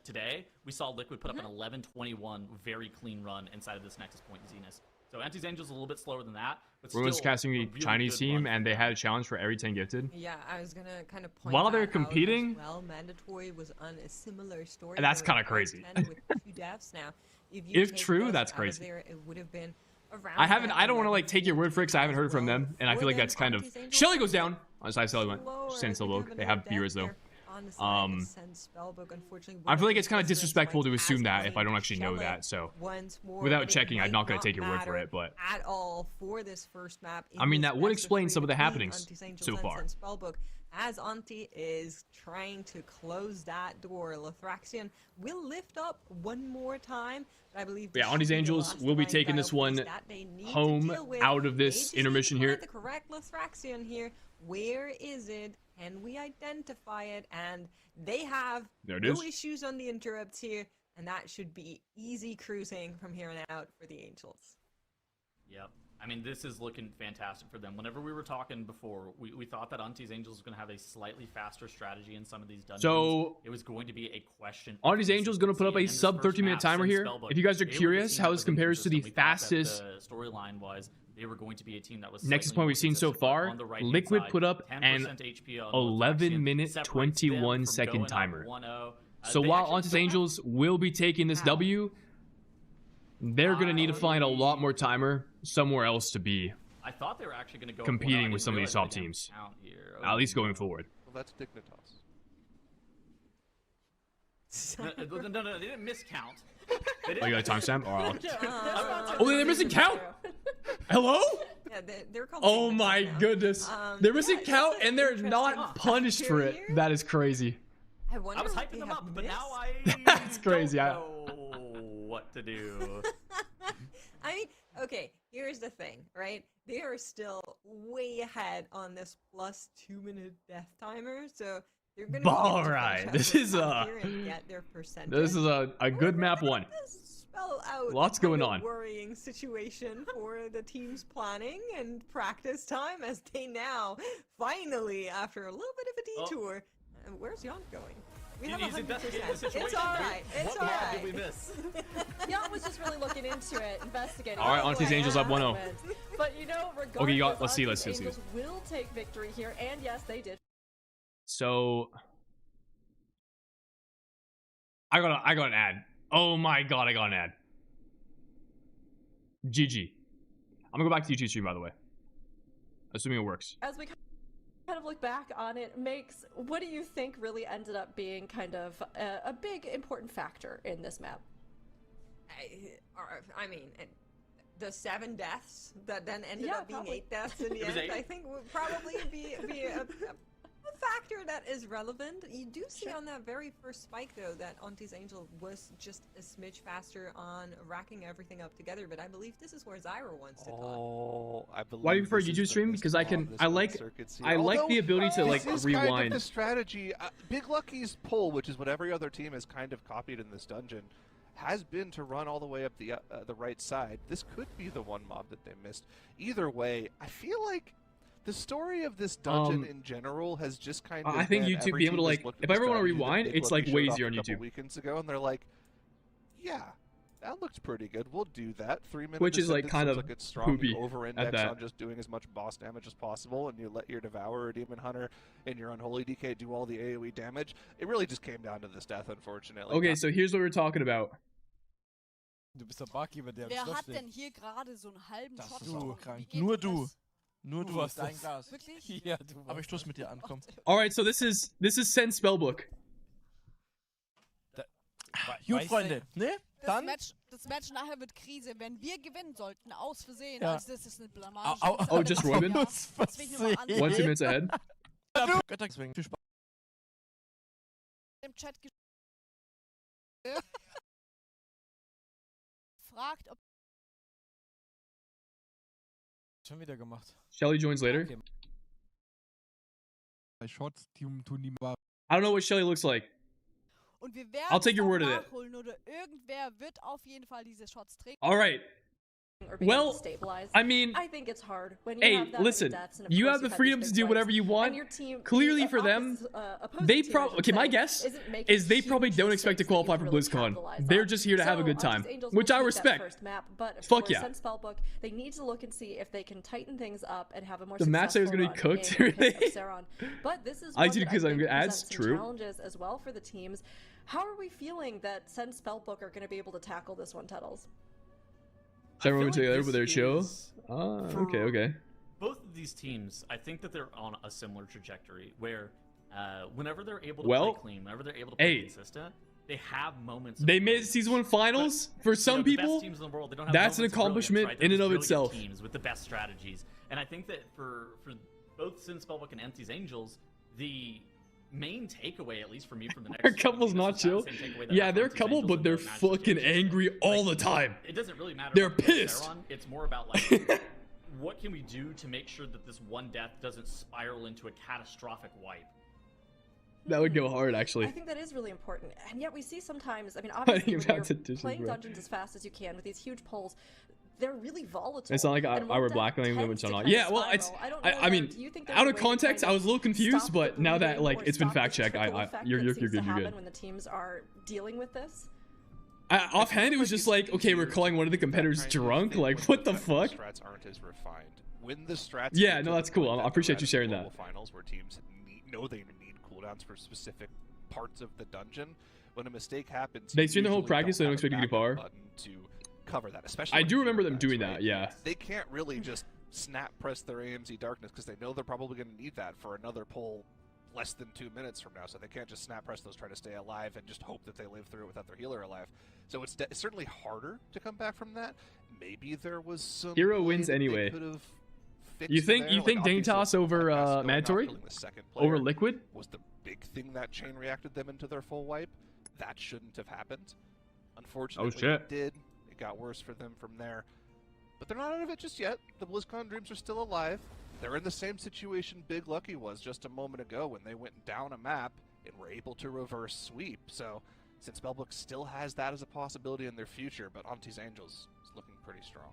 C: today, we saw Liquid put up an 11:21 very clean run inside of this Nexus Point Zenith. So Auntie's Angels a little bit slower than that, but
A: Ruin's
C: still
A: casting
C: a
A: the
C: really
A: Chinese
C: good
A: team,
C: run
A: and
C: from
A: they
C: them.
A: had a challenge for every 10 gifted.
B: Yeah, I was gonna kind of point
A: While they're
B: that out
A: competing-
B: as well. Mandatory was on a similar story.
A: That's
B: They were
A: kinda crazy.
B: 10 with 2 deaths now. You
A: If
B: take
A: true,
B: those
A: that's
B: out of
A: crazy.
B: There, it would have been around
A: I haven't.
B: that
A: I don't want to like
B: 11
A: take your word for it because I haven't heard from
B: as well.
A: them, and I
B: For
A: feel like
B: them,
A: that's kind of.
B: Auntie's Angels
A: Shelly goes down. On the side, Shelly went.
B: slower.
A: Just saying,
B: I think
A: Spellbook. They have viewers though.
B: on the side, Ascend Spellbook, unfortunately,
A: I feel like
B: wouldn't
A: it's kind of
B: be considered
A: disrespectful to
B: quite
A: assume
B: as
A: that if I don't
B: clean.
A: actually know
B: Shelly
A: that. So
B: once more,
A: without
B: but it
A: checking, I'm
B: might
A: not gonna take your word for
B: matter
A: it, but-
B: at all for this first map.
A: I mean,
B: in
A: that
B: this
A: would
B: best of
A: explain
B: three
A: some of the
B: between
A: happenings
B: Auntie's Angels
A: so
B: and
A: far.
B: Ascend Spellbook,
E: as Auntie is trying to close that door. Lothraxion will lift up one more time, but I believe
A: Yeah, Auntie's Angels will be taking this one home out of this intermission here.
E: The correct Lothraxion here. Where is it? Can we identify it? And they have
A: There it
E: no
A: is.
E: issues on the interrupts here, and that should be easy cruising from here on out for the Angels.
C: Yep. I mean, this is looking fantastic for them. Whenever we were talking before, we thought that Auntie's Angels was going to have a slightly faster strategy in some of these dungeons.
A: So,
C: it was going to be a question.
A: Auntie's Angels going to put up a sub 30-minute timer here. If you guys are curious how this compares to the fastest
C: storyline was, they were going to be a team that was
A: Nexus
C: slightly
A: point
C: more
A: we've seen so
C: consistent, but
A: far,
C: on the right-hand
A: Liquid
C: side,
A: put up
C: 10%
A: an
C: HP on
A: 11-minute,
C: separates them from
A: 21-second
C: going up
A: timer.
C: 1-0.
A: So
C: They
A: while
C: actually
A: Auntie's
C: don't have-
A: Angels will be taking this W, they're going to need to find a lot more timer somewhere else to be,
C: I thought they were actually going to go
A: competing
C: I
A: with
C: didn't
A: some of these
C: realize
A: top
C: they
A: teams.
C: didn't count here.
A: at least going forward.
F: Well, that's Dignitas.
C: No, they didn't miscount.
A: Oh, you got a timestamp? Or I'll...
B: Oh,
A: Oh, they're missing count! Hello?
E: Yeah, they're called
A: Oh
E: Sigma
A: my
E: now.
A: goodness. They're missing
E: yeah,
A: count
E: that's
A: and they're
E: interesting
A: not punished for it.
E: here.
A: That is crazy.
E: I wonder
C: I was
E: what
C: hyping
E: they
C: them
E: have
C: up, but now
E: missed.
C: I
A: That's crazy,
C: don't
A: I-
C: know what to do.
E: I mean, okay, here's the thing, right? They are still way ahead on this plus 2-minute death timer, so they're gonna
A: Alright, this is
E: get their percentage.
A: This is a good map one.
E: This spell out
A: Lots
E: a kind
A: going
E: of
A: on.
E: worrying situation for the team's planning and practice time as they now finally, after a little bit of a detour, where's Jan going? We have
C: He's
E: 100%.
C: investigating the situation.
E: It's alright. It's
C: What mob
E: alright.
C: did we miss?
B: Jan was just really looking into it, investigating.
A: All right,
B: Oh,
A: Auntie's
B: boy,
A: Angels up
B: what
A: 1-0.
B: happened. But you know, regardless,
A: Okay, you got- let's see,
B: Auntie's
A: let's see.
B: Angels will take victory here, and yes, they did.
A: So I got an ad. Oh my god, I got an ad. GG. I'm gonna go back to YouTube stream, by the way. Assuming it works.
B: As we kind of look back on it, Makes, what do you think really ended up being kind of a big important factor in this map?
E: I mean, the 7 deaths that then ended
B: Yeah,
E: up being
B: probably.
E: 8 deaths in the
C: It was
E: end,
C: 8.
E: I think would probably be a factor that is relevant. You do see on that very first spike, though, that Auntie's Angel was just a smidge faster on racking everything up together, but I believe this is where Zyra wants to talk.
F: Oh, I believe.
A: Why do you prefer
F: this is
A: YouTube
F: the
A: stream?
F: missed
A: Because I
F: pawn
A: can-
F: of this
A: I
F: whole
A: like-
F: circuit scene.
A: I like the
F: Although,
A: ability to, like,
F: this is
A: rewind.
F: kind of the strategy. Big Lucky's pull, which is what every other team has kind of copied in this dungeon, has been to run all the way up the right side. This could be the one mob that they missed. Either way, I feel like the story of this dungeon in general has just kind of.
A: I think
F: been
A: YouTube
F: every
A: being able to,
F: team has
A: like,
F: looked at
A: if
F: the
A: I ever wanna
F: strategy that
A: rewind,
F: Big
A: it's,
F: Lucky
A: like,
F: showed
A: way
F: off
A: easier
F: a
A: on
F: couple
A: YouTube.
F: weekends ago, and they're like, yeah. That looks pretty good. We'll do that. 3 minutes.
A: Which is, like, kind of
F: like it's strong.
A: poopy
F: You over-index
A: at that.
F: on just doing as much boss damage as possible, and you let your Devourer, Demon Hunter, and your Unholy DK do all the AoE damage. It really just came down to this death, unfortunately.
A: Okay, so here's what we're talking about.
G: Du bist der Barkeeper, der am
H: Wer
G: Schloss
H: hat
G: steht.
H: denn hier gerade so einen halben
G: Das
H: Shot
G: ist
H: getrunken?
G: auch krank.
H: Wie geht
G: Nur
H: denn
G: du.
H: das?
G: Nur du hast dein Glas.
H: Wirklich?
G: Ja, du. Aber ich stoß mit dir an, komm.
A: All right, so this is Sen Spellbook.
G: Gut, Freunde. Ne? Dann.
H: Das Match nachher wird Krise. Wenn wir gewinnen sollten, aus Versehen,
G: Ja.
H: also das ist eine Blamage.
G: Au, au,
H: Das ist
A: oh,
H: eine
A: just
H: Blamage.
A: Robin?
H: Das will ich nur mal ansehen.
A: 1-2 minutes ahead.
G: Götterswing. Viel Spaß.
H: Im Chat fragt, ob
G: Schon wieder gemacht.
A: Shelly joins later.
G: Okay. Shots, die tun die mal.
A: I don't know what Shelly looks like.
H: und wir werden
A: I'll take
H: es
A: your
H: auch
A: word of it.
H: nachholen oder irgendwer wird auf jeden Fall diese Shots trinken.
A: All right.
B: Or being able
A: Well,
B: to stabilize.
A: I mean,
B: I think it's hard when you
A: hey,
B: have that many
A: listen,
B: deaths, and of
A: you
B: course
A: have the
B: had
A: freedom
B: these
A: to
B: big
A: do whatever
B: fights,
A: you
B: and
A: want.
B: your team,
A: Clearly
B: the
A: for them,
B: opposing
A: they
B: team, I
A: probably,
B: should
A: okay, my
B: say,
A: guess
B: isn't making
A: is they
B: huge
A: probably don't expect to
B: mistakes
A: qualify
B: that
A: for
B: you really
A: BlizzCon.
B: capitalize
A: They're
B: on.
A: just here to have a
B: So,
A: good time,
B: Auntie's Angels
A: which
B: will
A: I
B: take that
A: respect.
B: first map, but of
A: Fuck
B: course,
A: yeah.
B: since Spellbook, they need to look and see if they can tighten things up and have a more
A: The match that was
B: successful
A: gonna be
B: run
A: cooked,
B: in the pit
A: really?
B: of Sauron. But this is
A: I
B: one
A: did
B: that
A: because I'm
B: think
A: ads,
B: presents some
A: true.
B: challenges as well for the teams. How are we feeling that Sen Spellbook are going to be able to tackle this one, Tuttles?
A: Should everyone
C: feel like
A: together
C: this
A: with their show?
C: is-
A: Ah,
C: for-
A: okay, okay.
C: Both of these teams, I think that they're on a similar trajectory where whenever they're able to
A: Well,
C: play clean, whenever they're able to play
A: hey,
C: consistent, they have moments. of
A: They made
C: brilliance.
A: season 1 finals. For
C: You
A: some
C: know, the best
A: people,
C: teams in the world, they don't have
A: that's an
C: moments of brilliance,
A: accomplishment
C: right? They're
A: in and
C: just
A: of
C: brilliant
A: itself.
C: Teams with the best strategies, and I think that for both Sin Spellbook and Auntie's Angels, the main takeaway, at least for me, from the next
A: Their couple's
C: this
A: not
C: is that
A: chill.
C: same takeaway that
A: Yeah,
C: happened
A: they're a
C: to
A: couple,
C: Angels
A: but
C: in
A: they're
C: the match
A: fucking
C: situation.
A: angry all the time.
C: It doesn't really matter.
A: They're
C: what field
A: pissed.
C: They're on. It's more about like, what can we do to make sure that this one death doesn't spiral into a catastrophic wipe?
A: That would go hard,
B: I
A: actually.
B: think that is really important, and yet we see sometimes. I mean,
A: Fighting
B: obviously, when
A: about
B: you're
A: the dishes,
B: playing
A: bro.
B: dungeons as fast as you can with these huge poles, they're really volatile.
A: It's not like I
B: and one
A: were
B: death
A: blackmailing them,
B: tends
A: which I'm
B: to
A: not.
B: kind of
A: Yeah, well, it's.
B: spiral. don't know,
A: I mean,
B: do you think there's
A: out
B: a
A: of
B: way to
A: context,
B: kind
A: I was a little confused,
B: stop
A: but
B: the
A: now that
B: bleeding
A: like
B: or
A: it's been
B: stop the
A: fact checked,
B: trickle
A: I
B: effect
A: you're
B: that
A: you're
B: seems
A: good,
B: to
A: you're
B: happen
A: good.
B: when the teams are dealing with this?
A: Offhand, it was just like, okay, we're calling one of the competitors drunk. Like, what the fuck?
F: Strats aren't as refined. When the strats
A: Yeah,
F: get
A: no,
F: to
A: that's
F: the
A: cool.
F: point
A: I
F: that
A: appreciate
F: they're
A: you
F: at
A: sharing
F: global
A: that.
F: finals where teams know they need cooldowns for specific parts of the dungeon. When a mistake happens,
A: They
F: you
A: stream the whole
F: usually
A: practice,
F: don't
A: they don't
F: have a
A: expect you to get
F: backup
A: far.
F: button to cover that, especially
A: I
F: when
A: do remember
F: hero
A: them
F: guys,
A: doing
F: right?
A: that. Yeah.
F: They can't really just snap press their AMZ darkness because they know they're probably going to need that for another pull less than 2 minutes from now, so they can't just snap press those, try to stay alive, and just hope that they live through it without their healer alive. So it's certainly harder to come back from that. Maybe there was some
A: Hero
F: play
A: wins
F: that they
A: anyway.
F: could have
A: You
F: fixed
A: think
F: there.
A: you think
F: Like, obviously,
A: Dignitas over
F: Podcast going off,
A: Mandatory
F: killing the second
A: over
F: player
A: Liquid?
F: was the big thing that chain reacted them into their full wipe. That shouldn't have happened. Unfortunately,
A: shit.
F: it did. It got worse for them from there. But they're not out of it just yet. The BlizzCon dreams are still alive. They're in the same situation Big Lucky was just a moment ago when they went down a map and were able to reverse sweep. So, since Spellbook still has that as a possibility in their future, but Auntie's Angels is looking pretty strong.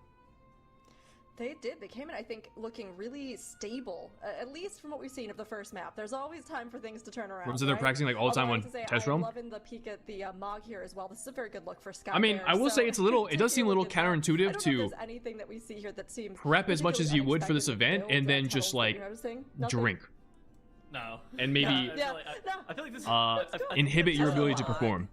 B: They did. They came in, I think, looking really stable, at least from what we've seen of the first map. There's always time for things to turn around.
A: So they're
B: right?
A: practicing like all the time
B: Although I
A: on
B: have to say,
A: Test
B: I'm
A: Realm?
B: loving the peek at the Mog here as well. This is a very good look for Sky
A: I mean,
B: Bear,
A: I will
B: so
A: say it's a little. It does seem a little
B: take look at that.
A: counterintuitive
B: I don't know if
A: to
B: there's anything that we see here that seems
A: prep as much as you would for this
B: particularly
A: event
B: unexpected
A: and
B: with
A: then just
B: tunnels that
A: like
B: you're noticing. Nothing?
A: drink
C: No.
A: and maybe
B: Yeah, no.
C: I feel like this.
A: inhibit your
B: That's a
A: ability to
B: lot.
A: perform.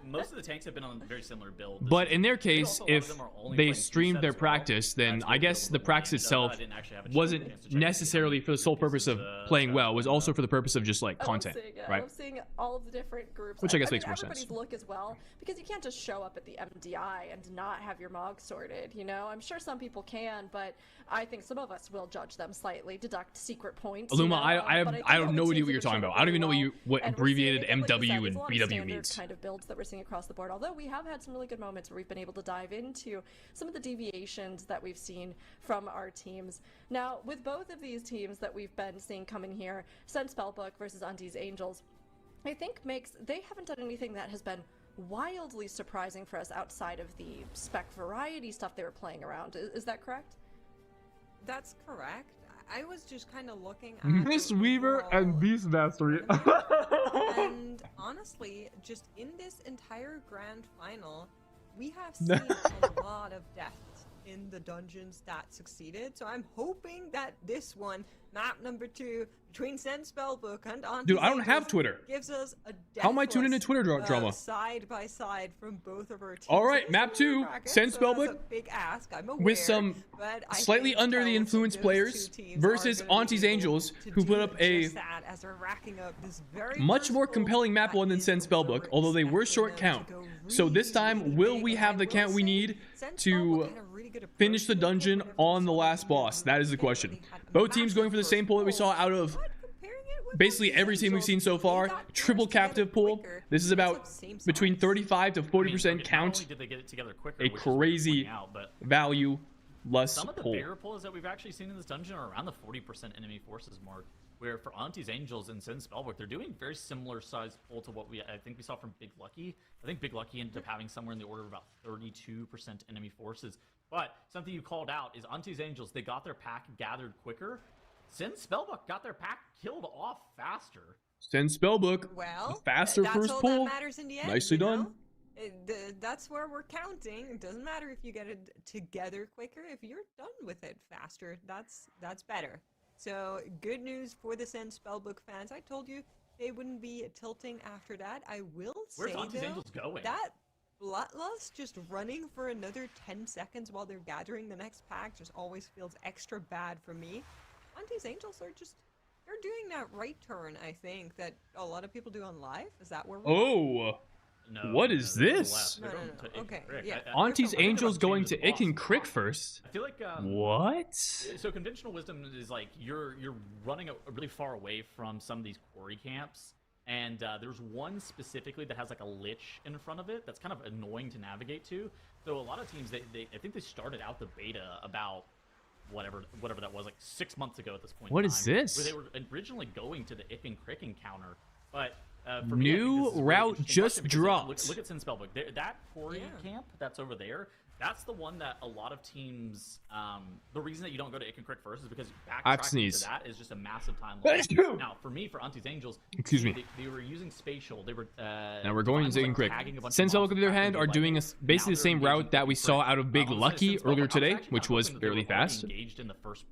C: Most of the tanks have been on a very similar build. This
A: But
C: season.
A: in their
C: I think
A: case,
C: also a lot of
A: if
C: them are only
A: they
C: playing two
A: streamed
C: sets
A: their
C: as well.
A: practice, then
C: That's
A: I
C: what
A: guess
C: build
A: the
C: them
A: practice
C: in. I
A: itself
C: didn't actually have a chance
A: wasn't
C: to check it.
A: necessarily for the sole purpose of playing well. It was also for the purpose of just like
B: I love
A: content,
B: seeing it. I
A: right?
B: love seeing all of the different groups.
A: Which I guess
B: mean,
A: makes more sense.
B: everybody's look as well, because you can't just show up at the MDI and not have your Mog sorted, you know? I'm sure some people can, but I think some of us will judge them slightly, deduct secret points. you
A: Illuma,
B: know?
A: I
B: But
A: have
B: think
A: I have
B: all
A: no
B: the
A: idea
B: teams
A: what you're
B: have
A: talking
B: shown
A: about. I don't even know
B: really
A: what
B: well,
A: what
B: and we're seeing,
A: abbreviated
B: like you said,
A: MW
B: there's
A: and
B: a lot of
A: BW
B: standard
A: means.
B: kind of builds that we're seeing across the board, although we have had some really good moments where we've been able to dive into some of the deviations that we've seen from our teams. Now, with both of these teams that we've been seeing come in here, Sen Spellbook versus Auntie's Angels, I think they haven't done anything that has been wildly surprising for us outside of the spec variety stuff they were playing around. Is that correct?
E: That's correct. I was just kind of looking at
A: Miss
E: the
A: Weaver
E: overall
A: and Beast Mastery.
E: tournament, and honestly, just in this entire grand final, we have seen a lot of deaths in the dungeons that succeeded. So I'm hoping that this one, map number 2, between Sen Spellbook and Auntie's
A: Dude, I don't
E: Angels,
A: have Twitter.
E: gives us a
A: How am I tuned into
E: deathless,
A: Twitter drama?
E: side by side from both of our teams.
A: All right,
E: It is
A: map
E: a
A: 2,
E: bracket,
A: Sen
E: so that's
A: Spellbook
E: a big ask, I'm aware,
A: with some
E: but I
A: slightly
E: think
A: under the
E: both
A: influence
E: those
A: players
E: two teams
A: versus
E: are gonna be
A: Auntie's
E: able
A: Angels,
E: to
A: who put
E: do
A: up a
E: just that as they're racking up this very
A: much
E: first
A: more
E: goal
A: compelling map
E: that
A: one than
E: is
A: Sen Spellbook,
E: we're
A: although they were
E: expecting
A: short
E: them
A: count.
E: to go
A: So this
E: really,
A: time,
E: really
A: will
E: big,
A: we
E: and
A: have
E: I
A: the
E: will
A: count we
E: say
A: need
E: Sen
A: to
E: Spellbook had a really good
A: finish the
E: approach to it
A: dungeon
E: whenever
A: on
E: we
A: the
E: saw
A: last
E: them
A: boss? That is the
E: they really
A: question.
E: had a
A: Both teams
E: massive
A: going for the same
E: first
A: pool that we
E: goal,
A: saw out of
E: but comparing it with
A: basically
E: Auntie's
A: every team we've
E: Angels,
A: seen so
E: they
A: far.
E: got
A: Triple
E: theirs together
A: captive pool.
E: quicker.
A: This is
E: It's
A: about
E: of same
A: between
E: size.
A: 35 to 40%
C: I mean, not
A: count
C: only did they get it together quicker,
A: a
C: which is worth
A: crazy
C: pointing out, but
A: value less
C: some of the
A: pull.
C: bigger pulls that we've actually seen in this dungeon are around the 40% enemy forces mark. Where for Auntie's Angels and Sen Spellbook, they're doing very similar size pull to what I think we saw from Big Lucky. I think Big Lucky ended up having somewhere in the order of about 32% enemy forces. But something you called out is Auntie's Angels, they got their pack gathered quicker. Sen Spellbook got their pack killed off faster.
A: Sen Spellbook,
E: Well,
A: a faster
E: that's
A: first
E: all
A: pull.
E: that matters in the end.
A: Nicely
E: you know?
A: done.
E: That's where we're counting. It doesn't matter if you get it together quicker. If you're done with it faster, that's better. So good news for the Sen Spellbook fans. I told you they wouldn't be tilting after that. I will
C: Where's
E: say
C: Auntie's
E: though,
C: Angels going?
E: that Bloodlust just running for another 10 seconds while they're gathering the next pack just always feels extra bad for me. Auntie's Angels are just, they're doing that right turn, I think, that a lot of people do on live. Is that where we're
A: Oh,
C: No,
A: What
C: no,
A: is
C: they're
A: this?
C: left. They're
E: No,
C: going
E: no,
C: to
E: no.
C: Ick and
E: Okay,
C: Crick.
E: yeah.
A: Auntie's
C: First off,
A: Angels
C: I think
A: going
C: about
A: to
C: changes
A: Ick and
C: boss
A: Crick
C: boss.
A: first.
C: I feel like
A: What?
C: so conventional wisdom is like you're running really far away from some of these quarry camps, and there's one specifically that has like a lich in front of it that's kind of annoying to navigate to. So a lot of teams, I think they started out the beta about whatever that was, like 6 months ago at this point.
A: What
C: in
A: is
C: time,
A: this?
C: Where they were originally going to the Ick and Crick encounter, but for me, I think
A: New
C: this is a really
A: route
C: interesting
A: just
C: question because
A: dropped.
C: Look at Sin Spellbook. That quarry
E: Yeah.
C: camp that's over there. That's the one that a lot of teams. The reason that you don't go to Ick and Crick first is because
A: I have to
C: backtracking
A: sneeze.
C: to that is just a massive time
A: That
C: loss.
A: is true.
C: Now, for me, for Auntie's Angels,
A: Excuse me.
C: They were using spatial. They were.
A: Now we're going
C: Divine
A: to
C: was,
A: Ick and Crick.
C: tagging a bunch of
A: Sense
C: mobs
A: on the other
C: back
A: hand
C: into
A: are
C: light
A: doing
C: bulb.
A: basically
C: Now
A: the same
C: they're
A: route
C: engaging
A: that
C: Ick
A: we
C: and
A: saw
C: Crick.
A: out of Big
C: I was gonna say
A: Lucky
C: Sin Spellbook.
A: earlier
C: I was
A: today,
C: actually
A: which was
C: hoping they were
A: fairly
C: already
A: fast.
C: Engaged in the first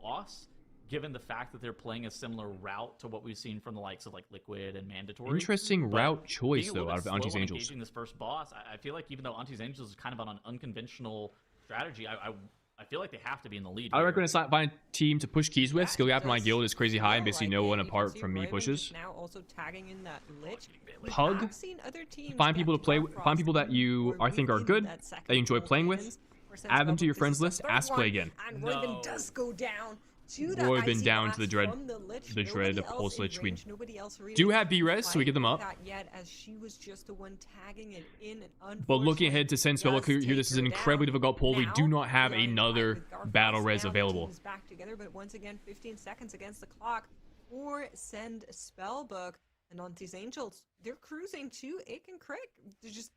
C: boss, given the fact that they're playing a similar route to what we've seen from the likes of like Liquid and Mandatory.
A: Interesting
C: But
A: route choice
C: being a little
A: though out
C: bit
A: of Auntie's
C: slow on
A: Angels.
C: engaging this first boss, I feel like even though Auntie's Angels is kind of on an unconventional strategy, I feel like they have to be in the lead.
A: I
C: here.
A: recommend find a team to push keys with.
E: That
A: Skill gap in my
E: does
A: guild is crazy high, and
E: feel
A: basically
E: like
A: no
E: it.
A: one
E: You can
A: apart
E: see
A: from me
E: Royman
A: pushes.
E: just now also tagging in that lich. We
A: Pug.
E: have seen other teams
A: Find
E: get
A: people to play.
E: Garfrost
A: Find people that
E: in
A: you
E: or
A: think are
E: within
A: good,
E: that
A: that you enjoy
E: second
A: playing
E: goal
A: with.
E: cadence. For Sense
A: Add them to your
E: Spellbook,
A: friends
E: this is
A: list.
E: the third
A: Ask play
E: one,
A: again.
E: And
C: No.
E: Royman does go down to the
A: Royman
E: icy
A: down
E: blast
A: to the dread-
E: from the lich.
A: the dread
E: Nobody
A: pulse
E: else in
A: lich. We
E: range, nobody else really
A: do have B-res, so we
E: quite
A: get them up.
E: that yet, as she was just the one tagging it in, and
A: But looking ahead to
E: unfortunately
A: Sense Spellbook
E: does
A: here, this
E: take
A: is an
E: her
A: incredibly
E: down.
A: difficult pull. We do
E: Now,
A: not have
E: we are in
A: another
E: fight with Garfrost.
A: battle res
E: Now the
A: available.
E: team's back together, but once again, 15 seconds against the clock for Send Spellbook and Auntie's Angels. They're cruising to Ick and Crick. They're just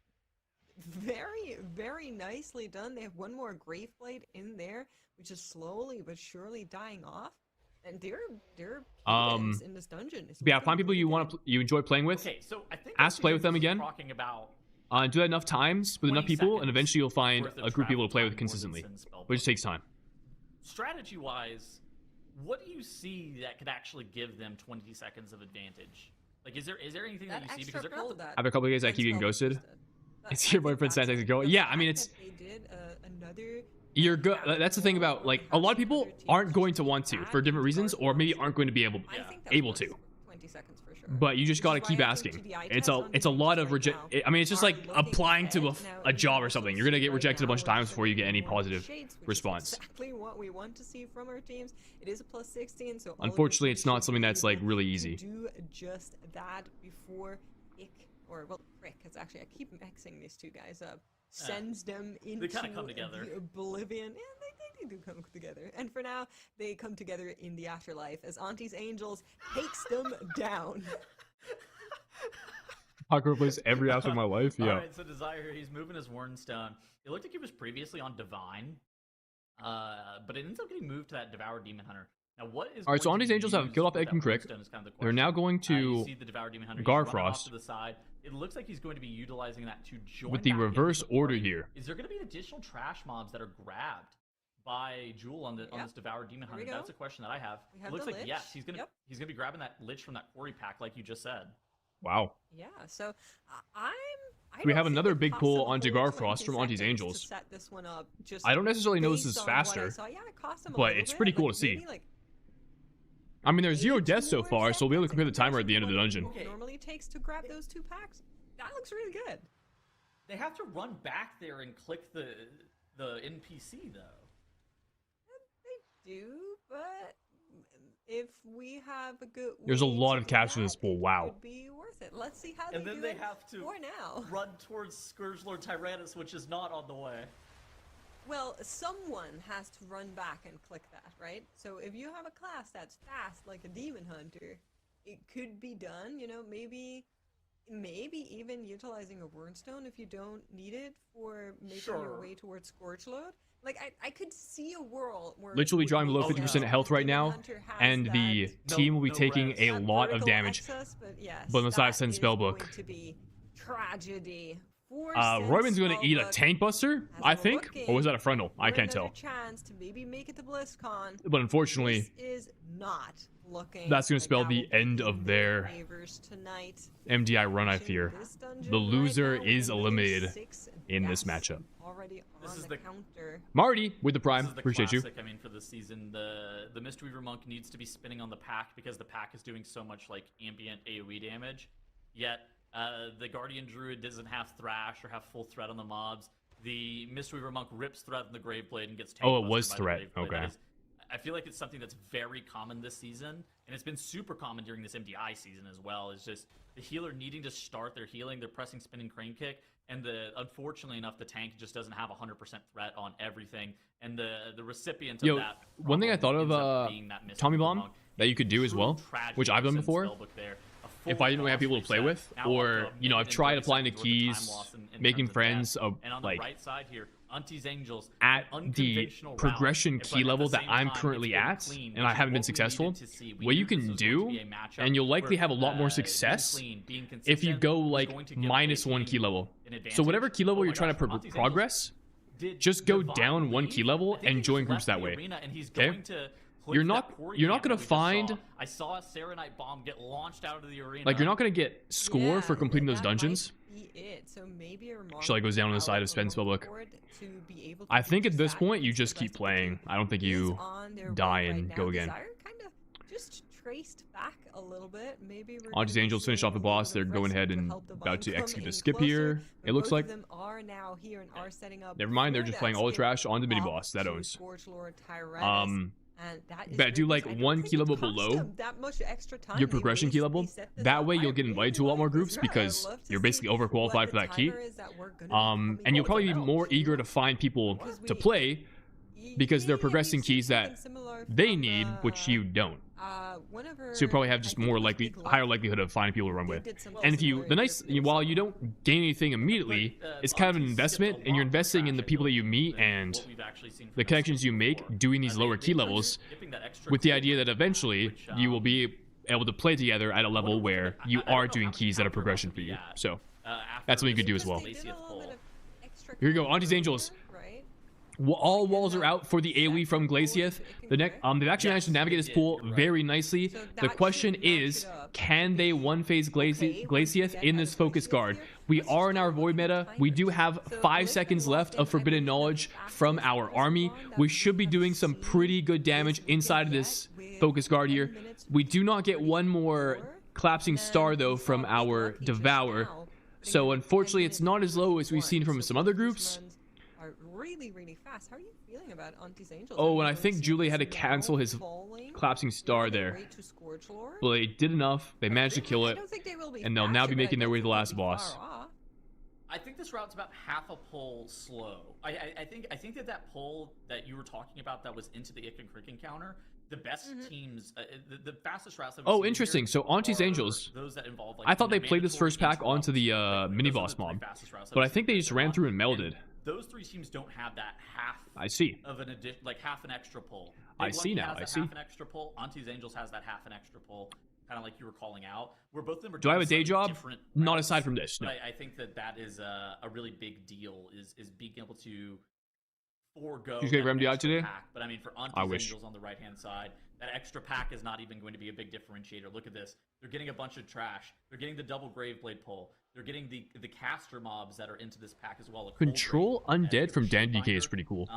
E: very, very nicely done. They have one more Graveblade in there, which is slowly but surely dying off. And they're cadence in this dungeon. Is
A: Yeah,
E: looking
A: find people
E: pretty
A: you want
E: good.
A: to you enjoy playing with.
C: Okay, so I think
A: Ask to play with them again.
C: Talking about
A: Do that enough times with enough
C: 20
A: people, and
C: seconds
A: eventually you'll find
C: worth of
A: a group of people to play
C: travel
A: with
C: time more than
A: consistently.
C: Sin Spellbook.
A: But it just takes time.
C: Strategy-wise, what do you see that could actually give them 20 seconds of advantage? Like, is there anything that,
B: That
C: you see?
B: extra
C: Because
B: pull that
A: I have a couple of guys that keep getting
B: Spellbook
A: ghosted.
B: just did.
A: It's
B: I
A: your
B: think
A: boyfriend
B: that's
A: Santa's
B: it.
A: go.
B: The
A: Yeah, I
B: fact
A: mean
B: that
A: it's
B: they did another
A: you're good. That's the thing about like a lot of people aren't going to want to for different reasons, or maybe aren't going to be able
E: I think that's
A: able
E: worth
A: to.
E: 20 seconds for sure.
A: But you just
E: Which
A: got to
E: is why
A: keep
E: I think
A: asking.
E: TDI
A: It's
E: tests on
A: a
E: these
A: lot of
E: right
A: reject.
E: now
A: I mean, it's just
E: are
A: like
E: looking
A: applying to
E: ahead. Now,
A: a
E: you
A: job
E: can
A: or something.
E: also
A: You're gonna
E: see
A: get
E: right
A: rejected a
E: now
A: bunch of
E: we're
A: times before you get any
E: showing more
A: positive
E: shades, which is
A: response.
E: Exactly what we want to see from our teams. It is a plus 16, so all of your
A: Unfortunately,
E: teams
A: it's not
E: should
A: something
E: be
A: that's like
E: able
A: really
E: to
A: easy.
E: Do just that before Ick or well Crick, because actually I keep mixing these two guys up. Sends them into
C: kinda come together.
E: the oblivion. Yeah, they do come together. And for now, they come together in the afterlife as Auntie's Angels takes them down.
A: Parkour plays every aspect of my life. Yeah.
C: Alright, so Desire, he's moving his Warnstone. It looked like he was previously on Divine, but it ends up getting moved to that Devoured Demon Hunter. Now, what is
A: Alright, so
C: going
A: Auntie's
C: to
A: Angels have
C: use
A: killed off
C: with
A: Ick and
C: that
A: Crick.
C: Warnstone is kind of the
A: They're
C: question.
A: now going to
C: You see the Devoured Demon Hunter, he's running off
A: Garfrost.
C: to the side. It looks like he's going to be utilizing that to join
A: with the
C: back into
A: reverse
C: the
A: order
C: party.
A: here.
C: Is there going to be additional trash mobs that are grabbed by Jewel on
E: Yep.
C: this Devoured Demon
E: Here we
C: Hunter?
E: go.
C: That's a question that I have.
E: We have
C: It looks
E: the
C: like
E: Lich.
C: yes, he's gonna
E: Yep.
C: be grabbing that Lich from that quarry pack, like you just said.
A: Wow.
E: Yeah, so I
A: We
E: don't
A: have
E: think
A: another
E: it
A: big
E: costs
A: pull
E: them a
A: onto
E: whole
A: Garfrost
E: 20
A: from Auntie's
E: seconds
A: Angels.
E: to set this one up, just
A: I don't necessarily know this
E: based
A: is
E: on what I
A: faster,
E: saw. Yeah, it cost them a
A: but
E: little
A: it's
E: bit,
A: pretty cool
E: like
A: to see.
E: maybe, like,
A: I mean, there's 0
E: maybe
A: deaths
E: 2
A: so
E: more
A: far, so we'll be able to compare the
E: seconds
A: timer at the end of the
E: compared to
A: dungeon.
E: what it normally takes to grab those 2 packs. That looks really good.
C: They have to run back there and click the NPC though.
E: They do, but if we have a good
A: There's a
E: way
A: lot
E: to
A: of
E: do
A: cash in
E: that,
A: this pool,
E: it
A: wow.
E: would be worth it. Let's see how
C: And
E: they
C: then
E: do
C: they
E: it
C: have to
E: for now.
C: run towards Scourgelord Tyrannus, which is not on the way.
E: Well, someone has to run back and click that, right? So if you have a class that's fast, like a Demon Hunter, it could be done, you know, maybe even utilizing a Wurnstone if you don't need it for making your
C: Sure.
E: way towards Scourgeload. Like, I could see a world where...
A: Literally drawing below
C: Oh,
A: 50%
C: no.
A: health right
E: Demon
A: now,
E: Hunter has
A: and the
E: that-
A: team will be
C: No
A: taking
C: res.
A: a
E: that
A: lot of
E: vertical
A: damage.
E: excess, but yes,
A: But on the side of
E: that
A: Sense
E: is
A: Spellbook.
E: going to be tragedy for
A: Royman's
E: Sense
A: going to eat a
E: Spellbook.
A: tank buster,
E: As
A: I
E: we're
A: think,
E: looking
A: or was that a frontal? I
E: for
A: can't
E: another
A: tell.
E: chance to maybe make it to BlizzCon.
A: But unfortunately,
E: This is not looking.
A: that's gonna
E: like
A: spell
E: that
A: the
E: will be
A: end
E: in
A: of
E: their
A: their
E: favors tonight.
A: MDI run, I
E: Watching
A: fear.
E: this dungeon
A: The
E: right
A: loser
E: now
A: is
E: with another
A: eliminated
E: 6
A: in this
E: deaths
A: matchup.
E: Already
C: This
E: on
C: is
E: the
C: the-
E: counter.
A: Marty with the Prime,
C: This is the
A: appreciate you.
C: classic, I mean, for this season, the Mistweaver Monk needs to be spinning on the pack because the pack is doing so much like ambient AoE damage. Yet The Guardian Druid doesn't have Thrash or have full threat on the mobs. The Mistweaver Monk rips threat on the Graveblade and gets tanked.
A: Oh, it was threat. Okay.
C: I feel like it's something that's very common this season, and it's been super common during this MDI season as well. It's just the healer needing to start their healing, they're pressing spinning crane kick, and unfortunately enough, the tank just doesn't have 100% threat on everything, and the recipient of that.
A: One thing I thought of, Tommy Bomb, that you could do as well, which I've done before, if I didn't have people to play with, or you know, I've tried applying the keys, making friends, like
C: right side here, Auntie's Angels,
A: at the progression key level that I'm currently at, and I haven't been successful. What you can do, and you'll likely have a lot more success if you go like -1 key level. So whatever key level you're trying to progress, just go down 1 key level and join groups that way. Okay? You're not gonna find.
C: I saw a Serenite bomb get launched out of the arena.
A: Like, you're not gonna get score for completing those dungeons.
E: So maybe a
A: Shall I go down on the side of Spend Spellbook? I think at this point you just keep playing. I don't think you die and go again.
E: Kind of just traced back a little bit. Maybe
A: Auntie's Angels finish off the boss. They're going ahead and about to execute a skip here. It looks like. Never mind. They're just playing all the trash on the mini boss. That owns. But do like 1 key level below your progression key level. That way you'll get invited to a lot more groups because you're basically overqualified for that key. And you'll probably be more eager to find people to play because they're progressing keys that they need, which you don't. So you probably have just higher likelihood of finding people to run with. And if you, while you don't gain anything immediately, it's kind of an investment, and you're investing in the people that you meet and the connections you make doing these lower key levels, with the idea that eventually you will be able to play together at a level where you are doing keys that are progression for you. So that's what you could do as well. Here you go, Auntie's Angels. All walls are out for the AoE from Glacieth. They've actually managed to navigate this pool very nicely. The question is, can they one-phase Glacieth in this focus guard? We are in our Void meta. We do have 5 seconds left of Forbidden Knowledge from our army. We should be doing some pretty good damage inside of this focus guard here. We do not get one more Collapsing Star, though, from our Devour. So, unfortunately, it's not as low as we've seen from some other groups.
E: Really fast. How are you feeling about Auntie's Angels?
A: Oh, and I think Julie had to cancel his Collapsing Star there. Well, they did enough. They managed to kill it, and they'll now be making their way to the last boss.
C: I think this route's about half a pull slow. I think that pull that you were talking about that was into the Ick and Crick encounter, the best teams, the fastest routes.
A: Oh, interesting. So Auntie's Angels,
C: those that involve, like,
A: I thought they played this first pack onto the mini boss mob, but I think they just ran through and melded.
C: Those 3 teams don't have that half.
A: I see.
C: Of an like half an extra pull.
A: I see now. I see.
C: Half an extra pull. Auntie's Angels has that half an extra pull, kind of like you were calling out. Where both of them are.
A: Do I have a day job? Not aside from this. No.
C: But I think that is a really big deal. Is being able to forego.
A: You get MDI today?
C: Pack. But I mean, for Auntie's Angels on the right hand side, that extra pack is not even going to be a big differentiator. Look at this. They're getting a bunch of trash. They're getting the double Graveblade pull. They're getting the caster mobs that are into this pack as well.
A: Control Undead from Dan DK is pretty cool.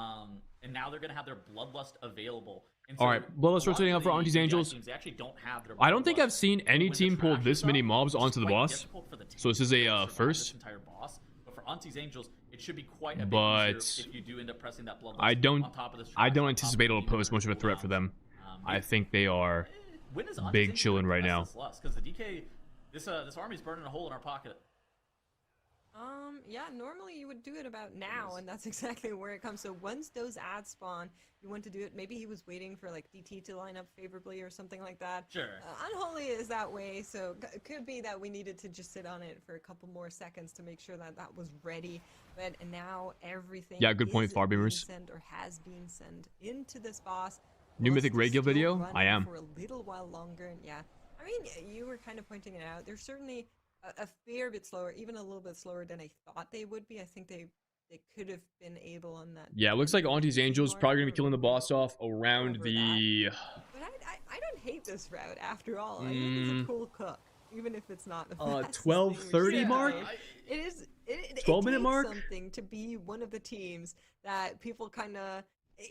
C: And now they're going to have their Bloodlust available.
A: All right, Bloodlust rotating out for Auntie's Angels.
C: They actually don't have their
A: I don't think I've seen any team pull this many mobs onto the boss. So this is a first.
C: But for Auntie's Angels, it should be quite a bit easier if you do end up pressing that Bloodlust on top of this.
A: I don't anticipate it'll pose much of a threat for them. I think they are big chillin' right now.
C: Because the DK, this army's burning a hole in our pocket.
E: Yeah, normally you would do it about now, and that's exactly where it comes. So once those ads spawn, you want to do it. Maybe he was waiting for like DT to line up favorably or something like that.
C: Sure.
E: Unholy is that way, so it could be that we needed to just sit on it for a couple more seconds to make sure that that was ready. But now everything.
A: Yeah, good point, Farbeamers.
E: Or has been sent into this boss.
A: New Mythic Radio video? I am.
E: For a little while longer, and yeah. I mean, you were kind of pointing it out. There's certainly a fair bit slower, even a little bit slower than I thought they would be. I think they could have been able on that.
A: Yeah, it looks like Auntie's Angels probably gonna be killing the boss off around the.
E: But I don't hate this route after all. I think it's a cool cook, even if it's not the
A: 12:30 mark.
E: It is. It
A: 12-minute mark.
E: Something to be one of the teams that people kind of.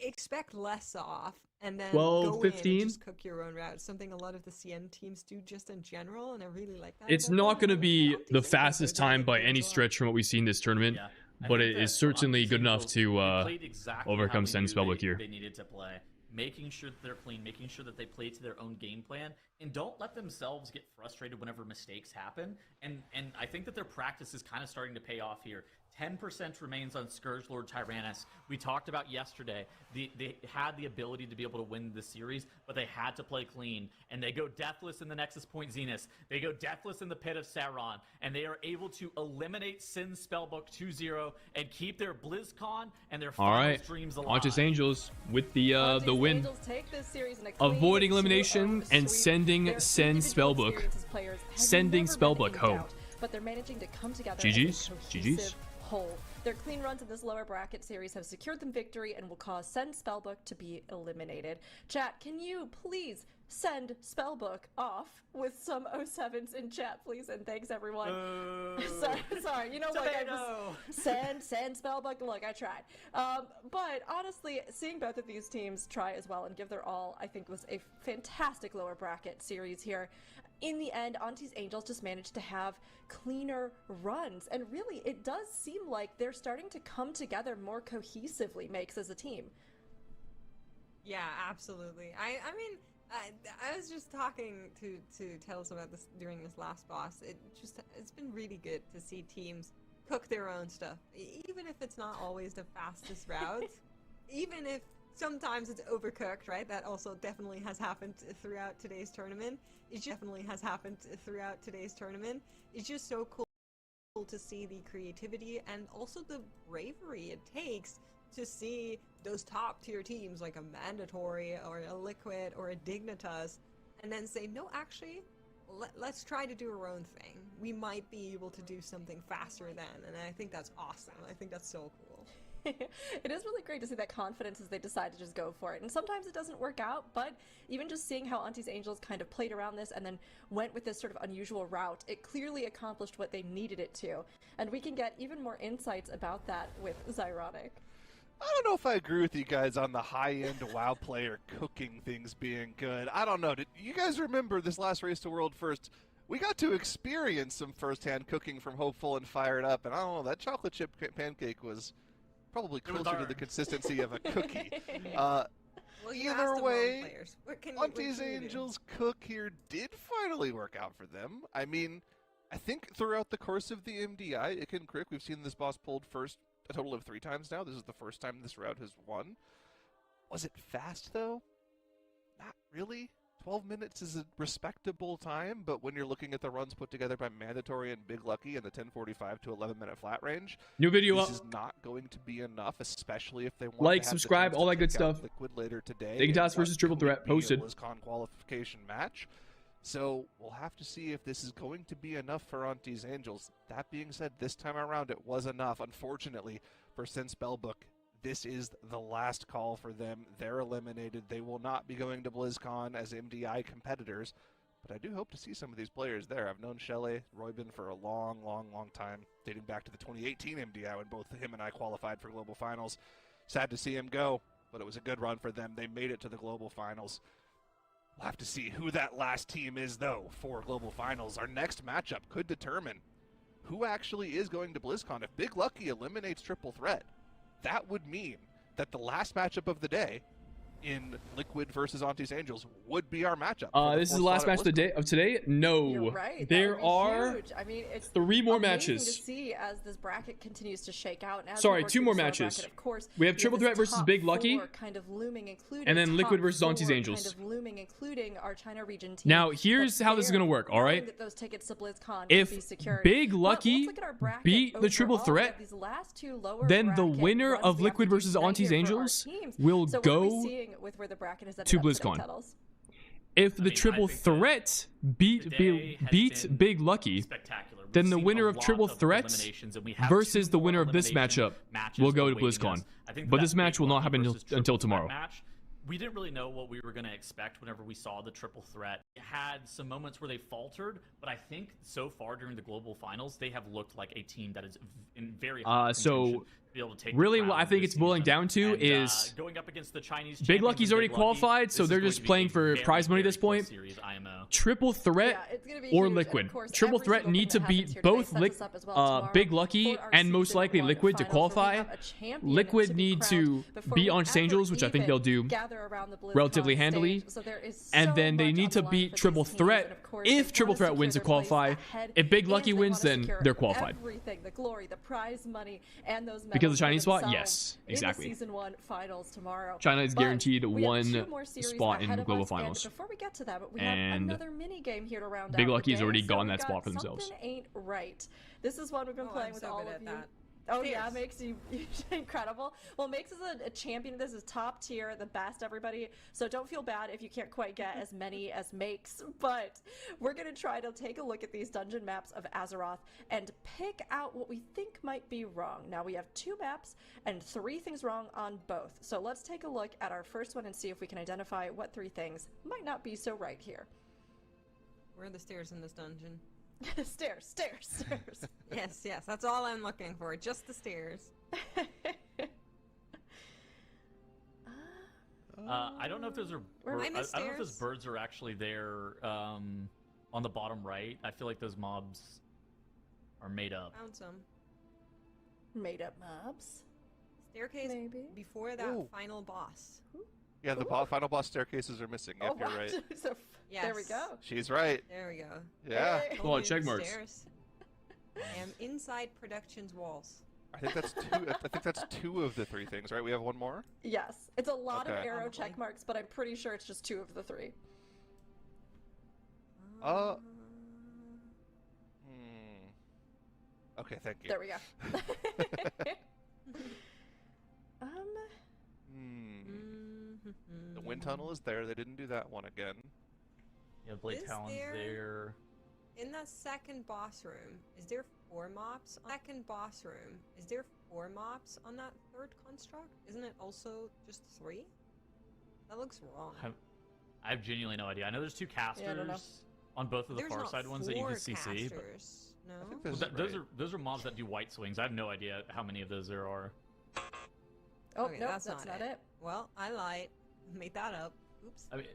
E: expect less off and then
A: 12,
E: go in
A: 15?
E: and just cook your own route. Something a lot of the CN teams do just in general, and I really like that.
A: It's
E: about
A: not
E: them.
A: going to be
E: Anti's
A: the
E: Angels are
A: fastest
E: doing
A: time
E: it
A: by
E: really
A: any
E: well.
A: stretch from what we've seen this tournament,
C: Yeah. I
A: but
C: think
A: it
C: that
A: is certainly
C: Anti's
A: good enough
C: Angels,
A: to
C: they played exactly
A: overcome
C: how we
A: Sen
C: knew
A: Spellbook here.
C: They needed to play. Making sure that they're clean, making sure that they play to their own game plan, and don't let themselves get frustrated whenever mistakes happen. And I think that their practice is kind of starting to pay off here. 10% remains on Scourge Lord Tyrannus. We talked about yesterday. They had the ability to be able to win the series, but they had to play clean. And they go deathless in the Nexus Point Zenith. They go deathless in the Pit of Sauron. And they are able to eliminate Sin Spellbook 2-0 and keep their BlizzCon and their
A: All
C: finals
A: right,
C: dreams alive.
A: Auntie's Angels with the
B: Auntie's
A: win.
B: Angels take this series in a clean
A: Avoiding
B: 2-0
A: elimination and
B: sweep.
A: sending
B: Their
A: Sen
B: individual
A: Spellbook.
B: experiences players have
A: Sending
B: never been
A: Spellbook
B: in
A: home.
B: doubt, but they're managing to come together
A: GG's.
B: as a
A: GG's.
B: cohesive whole. Their clean runs in this lower bracket series have secured them victory and will cause Send Spellbook to be eliminated. Chat, can you please send Spellbook off with some 07s in chat, please? And thanks, everyone. Sorry, you know, like I just send Spellbook. Look, I tried. But honestly, seeing both of these teams try as well and give their all, I think was a fantastic lower bracket series here. In the end, Auntie's Angels just managed to have cleaner runs, and really, it does seem like they're starting to come together more cohesively, Makes, as a team.
E: Yeah, absolutely. I mean, I was just talking to Tails about this during this last boss. It's been really good to see teams cook their own stuff, even if it's not always the fastest routes, even if sometimes it's overcooked, right? That also definitely has happened throughout today's tournament. It's just so cool to see the creativity and also the bravery it takes to see those top tier teams like a Mandatory or a Liquid or a Dignitas and then say, no, actually, let's try to do our own thing. We might be able to do something faster then, and I think that's awesome. I think that's so cool.
B: It is really great to see that confidence as they decide to just go for it. And sometimes it doesn't work out, but even just seeing how Auntie's Angels kind of played around this and then went with this sort of unusual route, it clearly accomplished what they needed it to. And we can get even more insights about that with Zyronic.
F: I don't know if I agree with you guys on the high-end WoW player cooking things being good. I don't know. Did you guys remember this last Race to World First? We got to experience some first-hand cooking from Hopeful and Fired Up, and I don't know, that chocolate chip pancake was probably closer to the consistency of a cookie.
E: Well, you asked
F: Either
E: the
F: way,
E: wrong players.
F: Auntie's Angels cook here did finally work out for them. I mean, I think throughout the course of the MDI, Icken Crick, we've seen this boss pulled first a total of 3 times now. This is the first time this route has won. Was it fast, though? Not really. 12 minutes is a respectable time, but when you're looking at the runs put together by Mandatory and Big Lucky in the 10:45 to 11-minute flat range,
A: New video
F: this
A: up.
F: is not going to be enough, especially if they want
A: Like,
F: to have the
A: subscribe,
F: chance
A: all
F: to
A: that good
F: take out
A: stuff.
F: Liquid later today.
A: Dignitas
F: in
A: versus
F: what
A: Triple
F: could
A: Threat
F: be a
A: posted.
F: BlizzCon qualification match. So we'll have to see if this is going to be enough for Auntie's Angels. That being said, this time around it was enough. Unfortunately, for Sen Spellbook, this is the last call for them. They're eliminated. They will not be going to BlizzCon as MDI competitors. But I do hope to see some of these players there. I've known Shelley Roybin for a long time, dating back to the 2018 MDI when both him and I qualified for Global Finals. Sad to see him go, but it was a good run for them. They made it to the Global Finals. We'll have to see who that last team is, though, for Global Finals. Our next matchup could determine who actually is going to BlizzCon. If Big Lucky eliminates Triple Threat, that would mean that the last matchup of the day in Liquid versus Auntie's Angels would be our matchup.
A: This is the last match of today. No,
B: You're right. That
A: there
B: would be
A: are
B: huge. I mean, it's
A: 3 more
B: amazing
A: matches.
B: to see as this bracket continues to shake out. And as
A: Sorry,
B: we work
A: 2
B: through
A: more
B: this lower
A: matches.
B: bracket, of course,
A: We have
B: you
A: Triple
B: this
A: Threat versus
B: top
A: Big Lucky,
B: 4 kind of looming, including
A: and then
B: top
A: Liquid versus Auntie's
B: 4
A: Angels.
B: Kind of looming, including our China region team.
A: Now, here's
B: But
A: how this is going to work, all
B: knowing
A: right?
B: that those tickets to BlizzCon
A: If
B: can be secured.
A: Big
B: But
A: Lucky
B: let's look at our bracket
A: beat the Triple
B: overall. We have
A: Threat,
B: these last 2 lower
A: then the
B: bracket
A: winner
B: runs
A: of
B: we have
A: Liquid
B: to do
A: versus
B: tonight
A: Auntie's
B: here for our
A: Angels
B: teams.
A: will
B: So what are we
A: go
B: seeing with where the bracket is
A: to
B: ended up today,
A: BlizzCon.
B: Tuttles?
A: If the
C: mean, I
A: Triple
C: think that
A: Threat beat
C: today has been
A: Big Lucky,
C: spectacular. We've
A: then the
C: seen
A: winner
C: a
A: of
C: lot
A: Triple
C: of
A: Threat
C: eliminations, and we have
A: versus
C: 2
A: the
C: more
A: winner of this
C: elimination
A: matchup
C: matches
A: will go to
C: awaiting
A: BlizzCon.
C: us. I think
A: But
C: that
A: this match
C: Big
A: will not
C: Lucky
A: happen
C: versus
A: until
C: Triple Threat
A: tomorrow.
C: match, we didn't really know what we were going to expect whenever we saw the Triple Threat. It had some moments where they faltered, but I think so far during the Global Finals, they have looked like a team that is in very high
A: So
C: contention be able to take.
A: Really,
C: the
A: what I
C: crown
A: think
C: this
A: it's boiling
C: season.
A: down to
C: And,
A: is
C: going up against the Chinese
A: Big
C: champions
A: Lucky's
C: in
A: already
C: Big Lucky,
A: qualified, so
C: this
A: they're
C: is going
A: just
C: to be
A: playing
C: a
A: for
C: very,
A: prize money at
C: very
A: this point.
C: close series, IMO.
A: Triple threat
B: Yeah, it's gonna be
A: or
B: huge, and
A: Liquid.
B: of course,
A: Triple
B: every
A: threat
B: single
A: need
B: thing
A: to
B: that happens
A: beat
B: here today
A: both
B: sets us up as well tomorrow
A: Big Lucky
B: for our
A: and most
B: Season
A: likely
B: 1
A: Liquid to
B: finals, where we
A: qualify.
B: have a champion
A: Liquid
B: to be
A: need
B: crowned
A: to
B: before
A: beat
B: we
A: on
B: ever
A: Angels, which I think
B: even
A: they'll do
B: gather around the BlizzCon
A: relatively handily.
B: stage. So there is
A: And
B: so
A: then they
B: much
A: need
B: on
A: to
B: the line
A: beat
B: for
A: Triple
B: these teams,
A: Threat.
B: and of course,
A: If
B: they
A: Triple
B: wanna
A: Threat
B: secure
A: wins to
B: their place
A: qualify,
B: ahead,
A: if Big
B: and
A: Lucky
B: they
A: wins,
B: wanna
A: then
B: secure
A: they're qualified.
B: Everything, the glory, the prize money, and those
A: Because of
B: medals
A: the Chinese
B: for
A: spot?
B: themselves
A: Yes,
B: in the
A: exactly.
B: Season 1 finals tomorrow.
A: China is
B: But
A: guaranteed
B: we have
A: one
B: 2 more series
A: spot in
B: ahead of
A: Global
B: us, and
A: Finals.
B: before we get to that, we
A: And
B: have another mini game here to round
A: Big
B: out
A: Lucky's
B: the day.
A: already
B: So
A: gotten
B: we've
A: that spot
B: got
A: for themselves.
B: Something ain't right. This is one we've been
E: Oh,
B: playing
E: I'm
B: with
E: so
B: all
E: good
B: of
E: at
B: you.
E: that.
B: Oh yeah,
E: Stairs.
B: makes you incredible. Well, Makes is a champion. This is top tier, the best, everybody. So don't feel bad if you can't quite get as many as Makes. But we're gonna try to take a look at these dungeon maps of Azeroth and pick out what we think might be wrong. Now we have 2 maps and 3 things wrong on both. So let's take a look at our first one and see if we can identify what 3 things might not be so right here.
E: Where are the stairs in this dungeon?
B: Stairs.
E: Yes, that's all I'm looking for. Just the stairs.
C: I don't know if those are.
B: Where-
C: I
E: I
C: don't
E: miss
C: know if those
E: stairs.
C: birds are actually there on the bottom right. I feel like those mobs are made up.
E: Found some.
B: Made up mobs.
E: Staircase
B: Maybe.
E: before that
F: Ooh.
E: final boss.
F: Yeah, the final boss staircases are missing. Yep, you're
B: wow.
F: right.
B: So, there we
E: Yes.
B: go.
F: She's right.
E: There we go.
F: Yeah.
B: Hey.
A: Oh,
E: Only
A: check
E: the
A: marks.
E: stairs. I am inside Productions walls.
F: I think that's 2. I think that's 2 of the 3 things, right? We have one more.
B: Yes, it's a lot of
F: Okay.
B: arrow
E: Probably.
B: check marks, but I'm pretty sure it's just 2 of the 3.
F: Hmm. Okay, thank you.
B: There we go.
F: The wind tunnel is there. They didn't do that one again.
C: Yeah, Blade
E: Is
C: Talon's
E: there-
C: there.
E: In the second boss room, is there 4 mobs? Second boss room, is there 4 mobs on that third construct? Isn't it also just 3? That looks wrong.
C: I have genuinely no idea. I know there's 2 casters
B: Yeah, I don't know.
C: on both of the
E: There's
C: far
E: not
C: side ones that you
E: 4
C: can CC. But
E: casters. No.
F: I think
C: Well,
F: this is
C: those
F: right.
C: are those are mobs that do white swings. I have no idea how many of those there are.
B: Oh,
E: Okay,
B: no,
E: that's
B: that's
E: not
B: not
E: it.
B: it.
E: Well, I lied. Made that up. Oops.
C: I mean,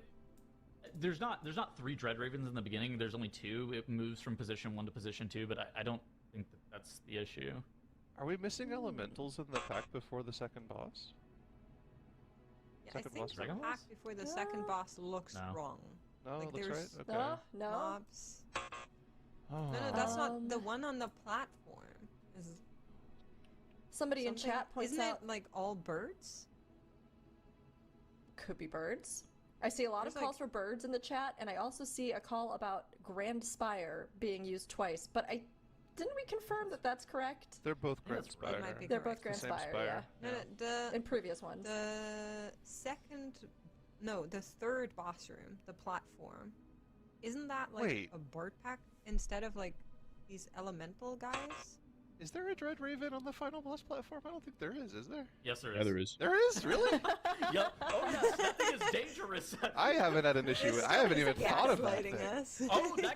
C: there's not 3 Dread Ravens in the beginning. There's only 2. It moves from position 1 to position 2, but I don't think that's the issue.
F: Are we missing elementals in the pack before the second boss?
E: Yeah, I
F: Second
E: think
F: boss,
E: the
C: Dragon
E: pack
C: Boss?
E: before the second boss looks
C: No.
E: wrong.
F: No,
E: Like,
F: that's
E: there's-
F: right. Okay.
B: No, no.
E: Mobs.
F: Oh.
E: No, that's not the
B: Um,
E: one on the platform. Is
B: Somebody in
E: something-
B: chat points
E: Isn't
B: out
E: it like all birds?
B: could be birds. I see a lot
E: There's,
B: of calls
E: like-
B: for birds in the chat, and I also see a call about Grand Spire being used twice. But didn't we confirm that that's correct?
F: They're both
E: Yeah,
F: Grand
E: it
F: Spire.
E: might be
B: They're
E: correct.
B: both Grand
F: The same
B: Spire,
F: spire.
E: No, no,
B: yeah. In previous ones.
E: the third boss room, the platform. Isn't that like
F: Wait.
E: a bird pack instead of like these elemental guys?
F: Is there a Dread Raven on the final boss platform? I don't think there is there?
C: Yes, there is.
A: Yeah, there is.
F: There is? Really?
C: Yep. Oh yes, that thing is dangerous.
F: I haven't had an issue with I haven't even thought of that
E: Gaslighting
F: thing.
E: us.
C: Oh, that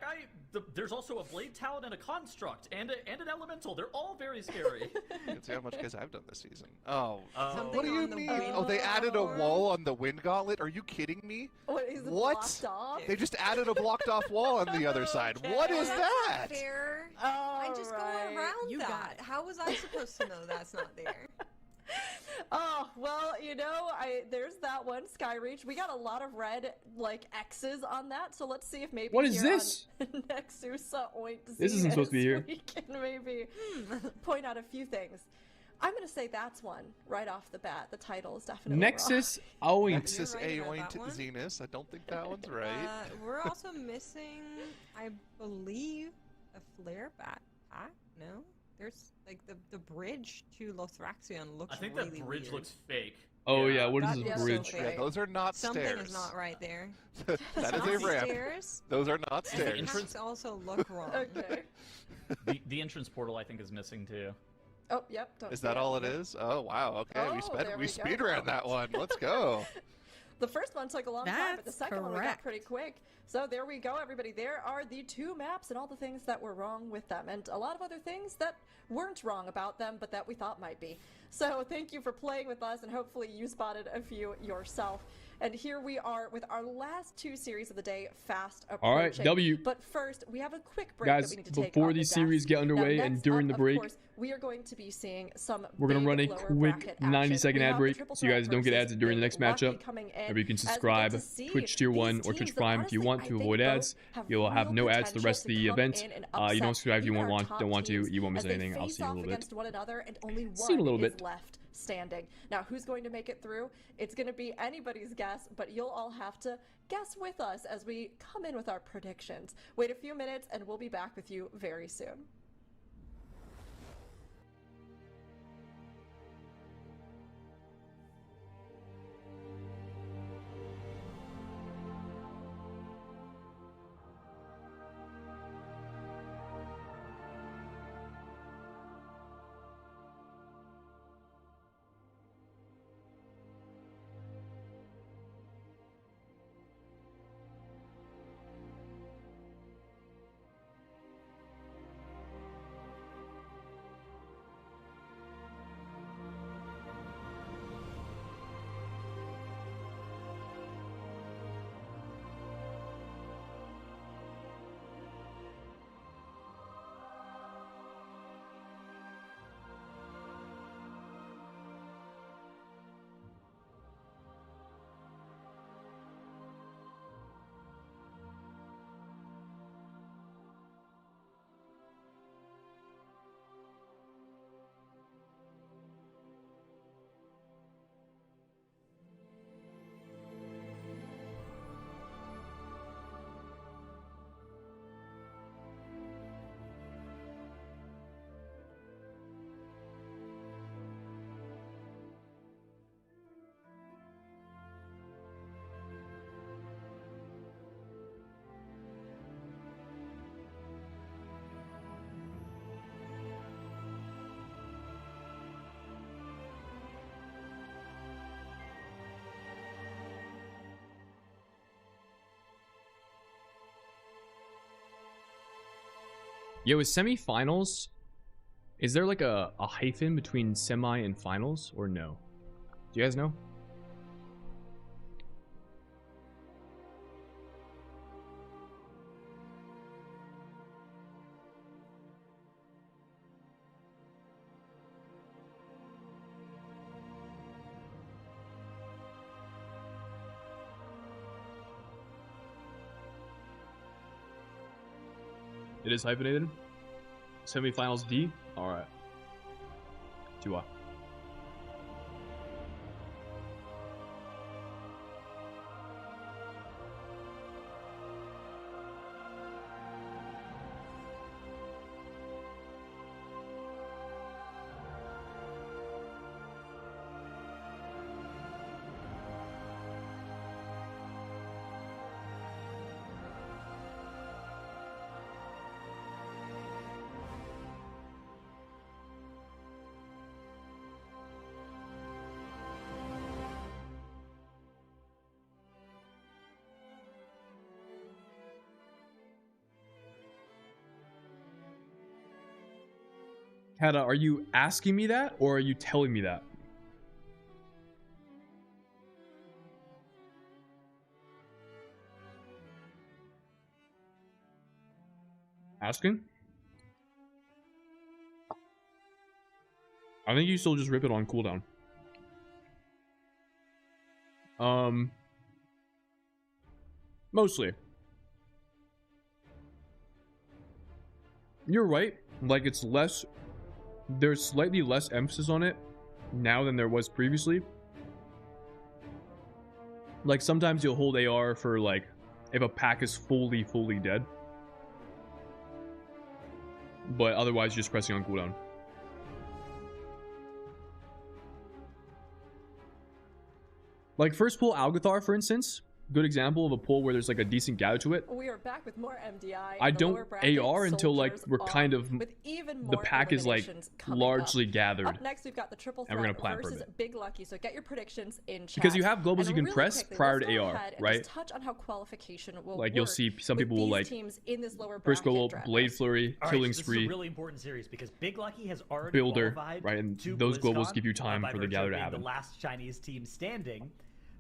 C: guy. There's also a Blade Talon and a Construct and an Elemental. They're all very scary.
F: You can see how much guys I've done this season. Oh.
E: Something
F: What do you
E: on the
F: mean?
E: wind
F: Oh, they added a
E: platform?
F: wall on the Wind Gauntlet? Are you kidding me?
B: What is it
F: What?
B: blocked off?
F: They just added a blocked off wall on the other side. What is
E: That's
F: that?
E: not fair.
B: Oh,
E: I just go around
H: You got
E: that.
H: it.
E: How was I supposed to know that's not there?
B: Oh, well, there's that one, Skyreach. We got a lot of red, X's on that, so let's see if maybe
A: What is
B: here
A: this?
B: on Nexusa Oint
A: This isn't supposed to be here.
B: We can maybe point out a few things. I'm going to say that's one, right off the bat. The title is definitely
A: Nexus Oink.
F: Nexus
E: You're right about
F: Aoint
E: that one.
F: Zenus. I don't think that one's right.
E: We're also missing, I believe, a flare bat pack. No, there's like the bridge to Lothraxion looks.
C: I think
E: really
C: that bridge
E: weird.
C: looks fake.
A: Oh yeah, what is
B: That- yeah,
A: this bridge?
B: so
F: Yeah,
B: fake.
F: those are not
E: Something
F: stairs.
E: is not right there.
F: That is
E: Not
F: a ramp.
E: Stairs.
F: Those are not
E: And the
F: stairs.
C: entrance-
E: packs also look wrong.
B: Okay.
C: The entrance portal I think is missing too.
B: Oh, yep. Don't
F: Is
B: see
F: that all it
B: Yep.
F: is? Oh wow. Okay,
B: Oh,
F: we
B: there
F: we
B: we
F: speed
B: go.
F: ran that one. Let's go.
B: The first one took a long time, but the
E: That's
B: second one we got
E: correct.
B: pretty quick. So there we go, everybody. There are the 2 maps and all the things that were wrong with them, and a lot of other things that weren't wrong about them, but that we thought might be. So thank you for playing with us, and hopefully you spotted a few yourself. And here we are with our last 2 series of the day fast approaching.
A: All right, W.
B: But first, we have a quick break
A: Guys,
B: that we need to take
A: before
B: on
A: these
B: the
A: series
B: desk.
A: get underway
B: Now,
A: and
B: next
A: during
B: up,
A: the
B: of
A: break,
B: course, we are going to be seeing some
A: we're going to
B: big
A: run a
B: lower
A: quick
B: bracket
A: 90-second
B: action. We
A: ad
B: have the
A: break
B: triple
A: so you
B: threat
A: guys don't get
B: versus
A: ads during the
B: Big
A: next
B: Lucky
A: matchup.
B: coming in,
A: Or you can
B: as we get
A: subscribe
B: to see
A: Twitch tier
B: these
A: 1 or
B: teams
A: Twitch
B: that
A: Prime if you
B: honestly,
A: want
B: I
A: to
B: think
A: avoid
B: both
A: ads.
B: have
A: You'll have
B: real
A: no ads the
B: potential
A: rest of
B: to
A: the
B: come
A: event.
B: in and
A: You don't
B: upset
A: subscribe if you
B: even our
A: don't
B: top
A: want to.
B: teams
A: You won't miss
B: as they
A: anything. I'll
B: face
A: see you in a
B: off
A: little bit.
B: against one another, and only
A: See you in a
B: one
A: little
B: is
A: bit.
B: left standing. Now, who's going to make it through? It's going to be anybody's guess, but you'll all have to guess with us as we come in with our predictions. Wait a few minutes, and we'll be back with you very soon.
A: Yo, is semifinals? Is there like a hyphen between semi and finals or no? Do you guys know? It is hyphenated. Semifinals D. All right. Tua. Kata, are you asking me that or are you telling me that? Asking? I think you still just rip it on cooldown. Mostly. You're right. Like, it's less... There's slightly less emphasis on it now than there was previously. Like, sometimes you'll hold AR for, like, if a pack is fully dead. But otherwise, just pressing on cooldown. Like, first pull Algathar, for instance, good example of a pool where there's like a decent gather to it.
B: We are back with more MDI.
A: I
B: in the
A: don't
B: lower bracket.
A: AR until like
B: Soldiers
A: we're kind
B: on
A: of
B: with even
A: the
B: more
A: pack is like
B: eliminations coming
A: largely
B: up.
A: gathered.
B: Up next, we've got the triple
A: And we're
B: threat
A: gonna plan for a
B: versus
A: bit.
B: Big Lucky. So get your predictions in chat.
A: Because you have globals
B: And
A: you can
B: really
A: press
B: quickly,
A: prior
B: let's
A: to
B: go
A: AR,
B: ahead and
A: right?
B: just touch on how qualification will
A: Like you'll
B: work
A: see some
B: with
A: people will
B: these
A: like
B: teams in this lower
A: first
B: bracket,
A: global,
B: Dreadnoughts.
A: Blade Flurry,
D: All right,
A: Killing
D: so this is
A: Spree,
D: a really important series because Big Lucky has already
A: Builder,
D: qualified
A: right? And
D: to
A: those globals
D: BlizzCon,
A: give you time
D: by
A: for the
D: virtue
A: gather
D: of
A: to
D: being
A: happen.
D: the last Chinese team standing,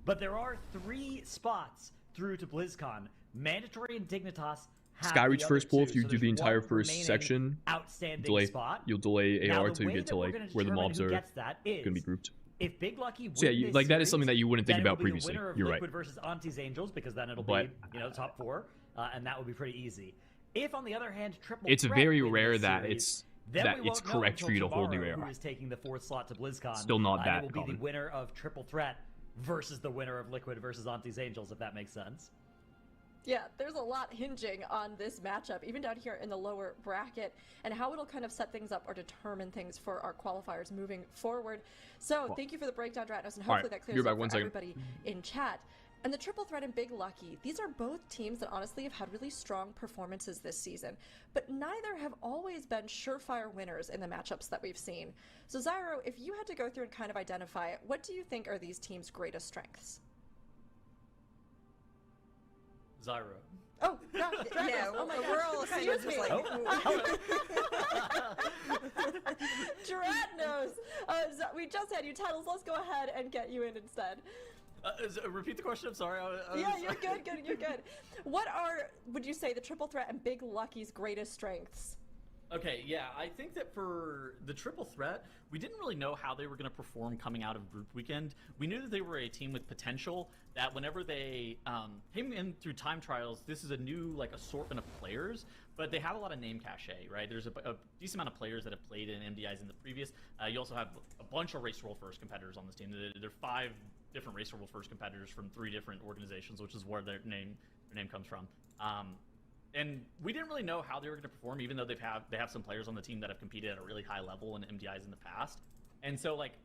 D: but there are 3 spots through to BlizzCon. Mandatory and Dignitas have
A: Skyreach
D: the
A: first
D: other
A: pool,
D: two,
A: if you
D: so
A: do the
D: there's
A: entire
D: one
A: first
D: remaining
A: section,
D: outstanding spot.
A: you'll delay
D: Now,
A: AR
D: the
A: till you
D: way
A: get
D: that
A: to
D: we're
A: like
D: gonna
A: where the
D: determine
A: mobs
D: who
A: are
D: gets that is,
A: gonna be grouped.
D: if Big Lucky wins
A: So yeah,
D: this
A: like that is
D: series,
A: something that you wouldn't think
D: then
A: about
D: it'll be
A: previously.
D: The winner of
A: You're
D: Liquid
A: right.
D: versus Auntie's Angels, because then it'll
A: But-
D: be top 4, and that would be pretty easy. If on the other hand, Triple
A: It's
D: Threat
A: very
D: wins
A: rare
D: this
A: that
D: series,
A: it's
D: then
A: that
D: we
A: it's
D: won't know
A: correct for
D: until
A: you to hold
D: tomorrow
A: your
D: who
A: AR.
D: is taking the 4th slot to BlizzCon.
A: Still not
D: and
A: that
D: it will be
A: common.
D: the winner of Triple Threat versus the winner of Liquid versus Auntie's Angels, if that makes sense.
B: Yeah, there's a lot hinging on this matchup, even down here in the lower bracket, and how it'll kind of set things up or determine things for our qualifiers moving forward. So, thank you for the breakdown, Dratnos, and
A: All
B: hopefully
A: right,
B: that clears
A: you're back
B: up
A: one
B: for
A: second.
B: everybody in chat. And the Triple Threat and Big Lucky, these are both teams that honestly have had really strong performances this season, but neither have always been surefire winners in the matchups that we've seen. So, Zyro, if you had to go through and kind of identify, what do you think are these teams' greatest strengths?
C: Zyro.
B: Oh, gosh, Dratnos,
E: Yeah,
B: oh my
E: we're
B: gosh,
E: all kind of
B: excuse
E: just
B: me.
E: like,
B: Dratnos, we just had you titles. Let's go ahead and get you in instead.
C: Repeat the question. I'm sorry.
B: Yeah, you're good. You're good. What are, would you say, the Triple Threat and Big Lucky's greatest strengths?
C: Okay, yeah, I think that for the Triple Threat, we didn't really know how they were going to perform coming out of Group Weekend. We knew that they were a team with potential, that whenever they came in through time trials, this is a new like assortment of players, but they have a lot of name cachet, right? There's a decent amount of players that have played in MDIs in the previous. You also have a bunch of Race Roll First competitors on this team. There are 5 different Race Roll First competitors from 3 different organizations, which is where their name comes from. And we didn't really know how they were going to perform, even though they have some players on the team that have competed at a really high level in MDIs in the past. And so, like,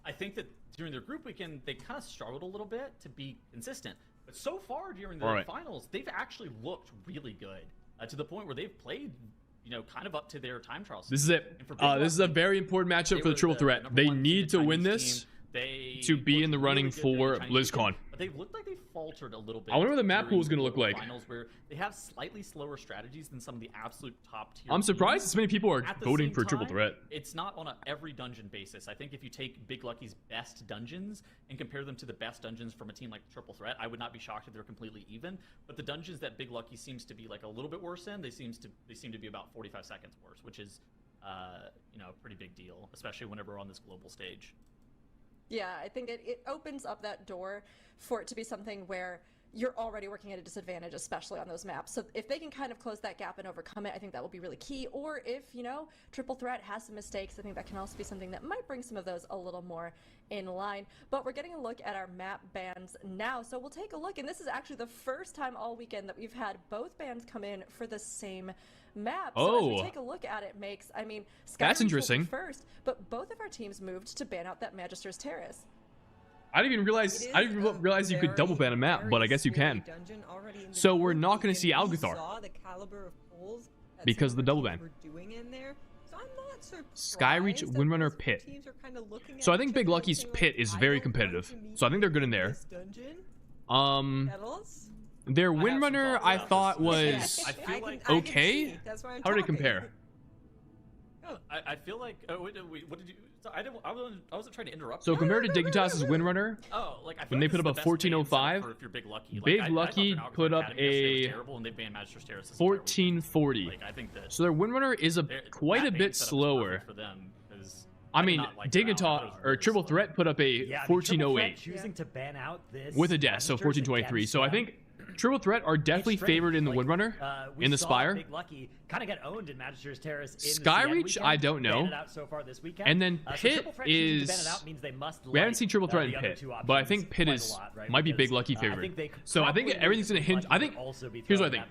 C: I think that during their Group Weekend, they kind of struggled a little bit to be consistent. But so far during the finals, they've actually looked really good to the point where they've played, kind of up to their time trials.
A: This is it.
C: And for Big
A: This is a
C: Lucky,
A: very important matchup
C: they
A: for the
C: were
A: Triple Threat.
C: number
A: They
C: 1 seed
A: need to win
C: Chinese
A: this
C: team. They
A: to be in the
C: looked
A: running
C: really good during
A: for
C: the Chinese
A: BlizzCon.
C: weekend, but they looked like they faltered a little bit.
A: I wonder what the map
C: during
A: pool is gonna
C: the
A: look like.
C: Finals, where they have slightly slower strategies than some of the absolute top tier.
A: I'm surprised
C: teams.
A: so many people are
C: At the
A: voting
C: same
A: for Triple
C: time,
A: Threat.
C: It's not on a every dungeon basis. I think if you take Big Lucky's best dungeons and compare them to the best dungeons from a team like Triple Threat, I would not be shocked if they're completely even. But the dungeons that Big Lucky seems to be like a little bit worse in, they seem to be about 45 seconds worse, which is a pretty big deal, especially whenever we're on this global stage.
B: Yeah, I think it opens up that door for it to be something where you're already working at a disadvantage, especially on those maps. So if they can kind of close that gap and overcome it, I think that will be really key. Or if, Triple Threat has some mistakes, I think that can also be something that might bring some of those a little more in line. But we're getting a look at our map bans now. So we'll take a look, and this is actually the first time all weekend that we've had both bans come in for the same map. So as we take a look at it, Skyreach
A: That's interesting.
B: will be first, but both of our teams moved to ban out that Magister's Terrace.
A: I didn't even realize you could double ban a map, but I guess you can. So we're not going to see Algathar because of the double ban. Skyreach, Windrunner, Pit. So I think Big Lucky's Pit is very competitive. So I think they're good in there. Their Windrunner I thought was okay. How did it compare?
C: I feel like. Oh, wait, what did you? So I wasn't trying to interrupt.
A: So compared to Dignitas's Windrunner,
C: I feel
A: when they put up a 1405,
C: if you're Big Lucky,
A: Big Lucky put up a 1440.
C: I think that.
A: So their Windrunner is quite a bit slower.
C: For them,
A: I mean, Dignitas or Triple Threat put up a 1408
D: choosing to ban out this
A: with a death, so 1423. So I think Triple Threat are definitely favored in the Windrunner, in the Spire.
D: Big Lucky kind of get owned in Magister's Terrace.
A: Skyreach, I don't know. And then Pit is. We haven't seen Triple Threat in Pit, but I think Pit might be Big Lucky favorite. So I think everything's gonna hinge. I think here's what I think.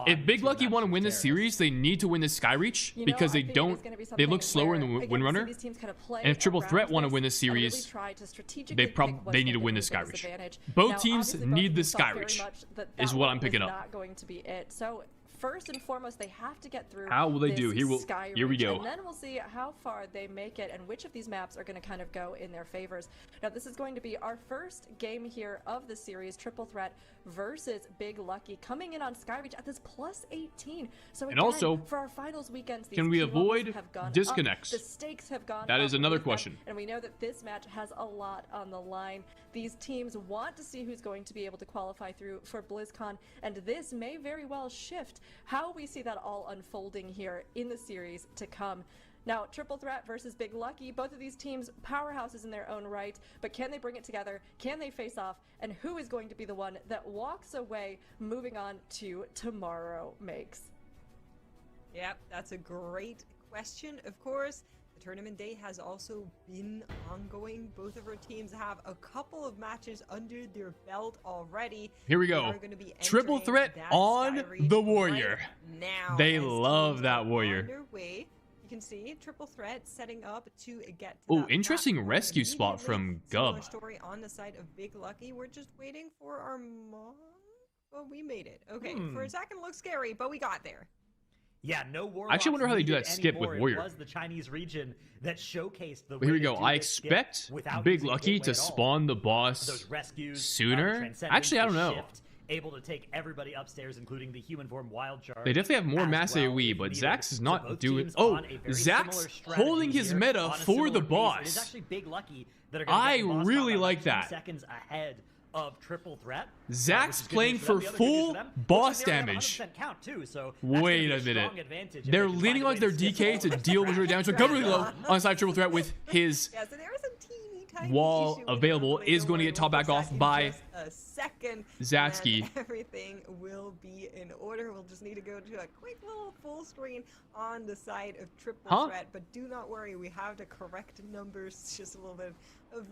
A: If Big
D: to
A: Lucky
D: match
A: want to
D: with
A: win this
D: Terrace.
A: series, they need to win this Skyreach
B: You know,
A: because
B: I
A: they
B: think it is
A: don't.
B: gonna be
A: They look
B: something
A: slower in the
B: where, again,
A: Wind
B: we see
A: Runner.
B: these teams kind of play
A: And if Triple
B: around
A: Threat want to
B: this
A: win this
B: and really
A: series,
B: try to strategically
A: they
B: pick
A: probably
B: what's
A: they need
B: gonna
A: to win
B: be
A: this
B: their biggest
A: Skyreach.
B: advantage.
A: Both
B: Now,
A: teams
B: obviously, both
A: need the
B: teams thought very
A: Skyreach.
B: much that
A: Is
B: that
A: what
B: one
A: I'm
B: was
A: picking up.
B: not going to be it. So first and foremost, they have to get through.
A: How will they
B: this
A: do? Here we
B: Skyreach,
A: go.
B: And then we'll see how far they make it and which of these maps are going to kind of go in their favors. Now, this is going to be our first game here of the series, Triple Threat versus Big Lucky, coming in on Skyreach at this plus 18. So again,
A: also,
B: for our finals weekends, these
A: can we
B: key levels
A: avoid
B: have gone up.
A: disconnects?
B: The stakes have gone
A: That
B: up
A: is another
B: with them,
A: question.
B: and we know that this match has a lot on the line. These teams want to see who's going to be able to qualify through for BlizzCon, and this may very well shift how we see that all unfolding here in the series to come. Now, Triple Threat versus Big Lucky, both of these teams powerhouses in their own right, but can they bring it together? Can they face off? And who is going to be the one that walks away moving on to tomorrow makes?
E: Yep, that's a great question. Of course, the tournament day has also been ongoing. Both of our teams have a couple of matches under their belt already.
A: Here we
E: They
A: go.
E: are gonna be
A: Triple
E: entering
A: Threat
E: that
A: on
E: Skyreach
A: the
E: right
A: Warrior.
E: now,
A: They
E: as
A: love
E: teams
A: that
E: are
A: Warrior.
E: on their way. You can see Triple Threat setting up to get to
A: Oh,
E: that
A: interesting
E: platform
A: rescue spot
E: immediately.
A: from
E: Similar
A: Gub.
E: story on the side of Big Lucky. We're just waiting for our mom. Oh, we made it. Okay, for a second it looked scary, but we got there.
D: Yeah, no Warlocks
A: I actually wonder how they do
D: needed
A: that skip with
D: anymore.
A: Warrior.
D: It was the Chinese region that showcased the
A: But here
D: way
A: we
D: to
A: go.
D: do
A: I
D: this skip
A: expect
D: without
A: Big
D: using the
A: Lucky
D: gateway
A: to
D: at all.
A: spawn the boss
D: Those rescues,
A: sooner.
D: the Transcendence,
A: Actually, I don't
D: the
A: know.
D: Shift, able to take everybody upstairs, including the human form Wild Charge.
A: They definitely have more
D: as
A: mass
D: well,
A: AoE,
D: if
A: but
D: needed.
A: Zax is
D: So
A: not
D: both
A: doing.
D: teams
A: Oh,
D: on a very
A: Zax
D: similar strategy
A: holding his
D: here
A: meta
D: on a
A: for the
D: similar pace. It is
A: boss.
D: actually Big Lucky that are gonna
A: I
D: get the boss
A: really
D: combat
A: like
D: about 2
A: that.
D: seconds ahead of Triple Threat.
A: Zax
D: which is good
A: playing
D: news for them.
A: for
D: The other good news
A: full
D: for them, looks
A: boss
D: like they already have
A: damage.
D: 100% count too, so that's gonna
A: Wait
D: be
A: a
D: strong
A: minute.
D: advantage if
A: They're
D: they can find
A: leaning
D: a way
A: on their
D: to skip
A: DK
D: all
A: to
D: of
A: deal
D: the
A: with her damage. So
D: trash.
A: cover low on side Triple Threat with his
E: Yeah, so there is a teeny tiny
A: wall
E: issue with
A: available
E: that,
A: is
E: but
A: going to
E: don't
A: get top
E: worry,
A: back
E: we'll
A: off
E: fix that in
A: by
E: just a second,
A: Zatsky.
E: and everything will be in order. We'll just need to go to a quick little full screen on the side of Triple Threat, but do not worry, we have the correct numbers. Just a little bit of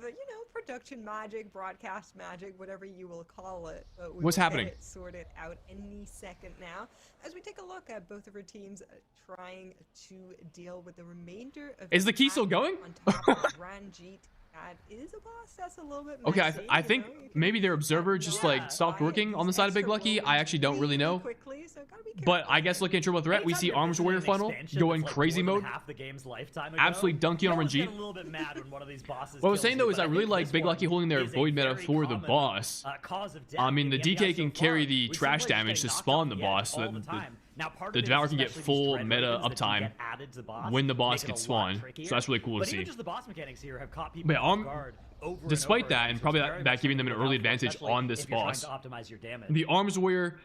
E: production magic, broadcast magic, whatever you will call it. But we
A: What's
E: will
A: happening?
E: Get it sorted out any second now, as we take a look at both of our teams trying to deal with the remainder of.
A: Is the key still going?
E: On top of Ranjit. That is a boss that's a little bit
A: Okay,
E: messy,
A: I
E: you
A: think
E: know, you can
A: maybe their observer just
D: Yeah.
A: like stopped working on the side of Big Lucky. I actually don't really know.
E: quickly, so gotta be
A: But
E: careful.
A: I guess looking at Triple Threat, we
D: Anytime
A: see
D: you're
A: Arms
D: visiting
A: Warrior
D: an
A: funnel
D: expansion
A: going
D: that's, like,
A: crazy
D: more than
A: mode.
D: half the game's lifetime ago,
A: Absolutely dunking on
D: you always
A: Ranjit.
D: get a little bit mad when one of these bosses
A: What I was
D: kills
A: saying
D: you,
A: though is
D: but
A: I really
D: think
A: like
D: this
A: Big
D: one
A: Lucky holding their
D: is a
A: void meta
D: very
A: for the
D: common,
A: boss.
D: cause of death
A: I mean,
D: in
A: the
D: MDI
A: DK can
D: so
A: carry
D: far.
A: the
D: We've seen
A: trash
D: players
A: damage
D: getting
A: to
D: knocked
A: spawn
D: off
A: the
D: edge
A: boss so
D: all
A: that
D: the time. Now, part
A: the
D: of it
A: Devour
D: is
A: can get
D: especially these
A: full
D: Dread
A: meta
D: Ravens that can
A: uptime
D: get added to the boss,
A: when the boss
D: make it a
A: gets
D: lot
A: spawned.
D: trickier.
A: So that's really cool to
D: But
A: see.
D: even just the boss mechanics here have caught people
A: But
D: off guard over and
A: despite
D: over
A: that,
D: again,
A: and
D: so
A: probably
D: it's
A: that
D: very
A: back
D: much
A: giving them
D: something
A: an
D: to
A: early
D: look out for,
A: advantage
D: especially
A: on this
D: if you're trying
A: boss.
D: to optimize your damage.
A: The Arms Warrior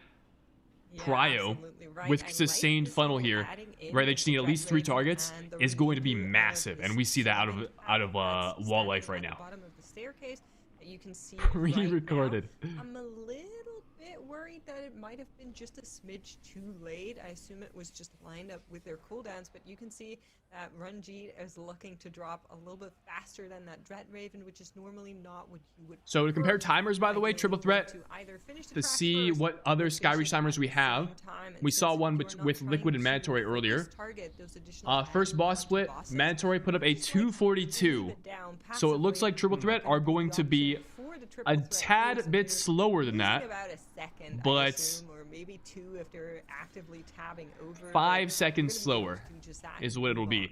E: Yeah,
A: Prio
E: absolutely right.
A: with
E: And
A: sustained
E: rightly
A: funnel
E: so,
A: here,
E: adding in
A: right? They just need at
E: Dread
A: least 3
E: Raven
A: targets
E: and the
A: is going to be
E: remainder of
A: massive,
E: this
A: and we see that out
E: seven
A: of
E: paths
A: Wall
E: standing
A: Life right
E: at the
A: now.
E: bottom of the staircase that you can see
A: Re-recorded.
E: Right now. I'm a little bit worried that it might have been just a smidge too late. I assume it was just lined up with their cooldowns, but you can see that Ranjit is looking to drop a little bit faster than that Dread Raven, which is normally not what you would.
A: So to compare
E: prefer.
A: timers, by the way,
E: Ideally,
A: Triple
E: you want
A: Threat,
E: to either finish the
A: to
E: track
A: see
E: first
A: what other
E: or finish
A: Skyreach
E: it
A: timers
E: at
A: we
E: the
A: have.
E: same time. And
A: We saw
E: since
A: one
E: you are
A: with
E: not
A: with
E: trying
A: Liquid and
E: to
A: Mandatory
E: focus
A: earlier.
E: target those additional
A: First boss
E: adds
A: split,
E: onto bosses,
A: Mandatory put up a
E: just like leave
A: 242.
E: it down
A: So it looks
E: passively,
A: like Triple Threat are going to be
E: for the Triple
A: a
E: Threat
A: tad
E: here, so
A: bit
E: they're
A: slower than
E: losing
A: that,
E: about a second, I
A: but
E: assume, or maybe 2 if they're actively tabbing over.
A: 5
E: but
A: seconds
E: they're gonna be
A: slower
E: able to just
A: is what it'll
E: move
A: be.
E: on.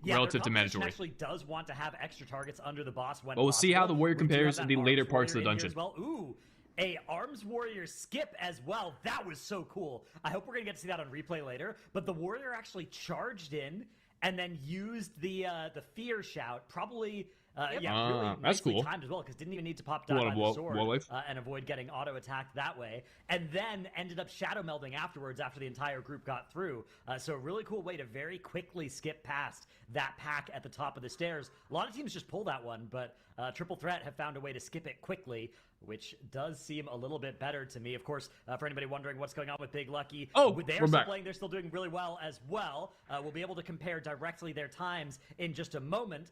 D: Yeah,
A: relative
D: their
A: to
D: competition
A: Mandatory.
D: actually does want to have extra targets under the boss when
A: But we'll see how the
D: possible.
A: Warrior
D: We do have
A: compares
D: that
A: in the
D: Arms
A: later parts of
D: Warrior
A: the
D: in here
A: dungeon.
D: as well. Ooh, a Arms Warrior skip as well. That was so cool. I hope we're gonna get to see that on replay later. But the Warrior actually charged in and then used the Fear Shout. Probably, really
A: that's
D: nicely
A: cool.
D: timed as well, because didn't even need to pop
A: Cool
D: down
A: on
D: by the sword
A: Wall Life.
D: and avoid getting auto attacked that way. And then ended up shadow melding afterwards after the entire group got through. So a really cool way to very quickly skip past that pack at the top of the stairs. A lot of teams just pull that one, but Triple Threat have found a way to skip it quickly, which does seem a little bit better to me. Of course, for anybody wondering what's going on with Big Lucky,
A: Oh,
D: they're
A: we're
D: still
A: back.
D: playing. They're still doing really well as well. We'll be able to compare directly their times in just a moment.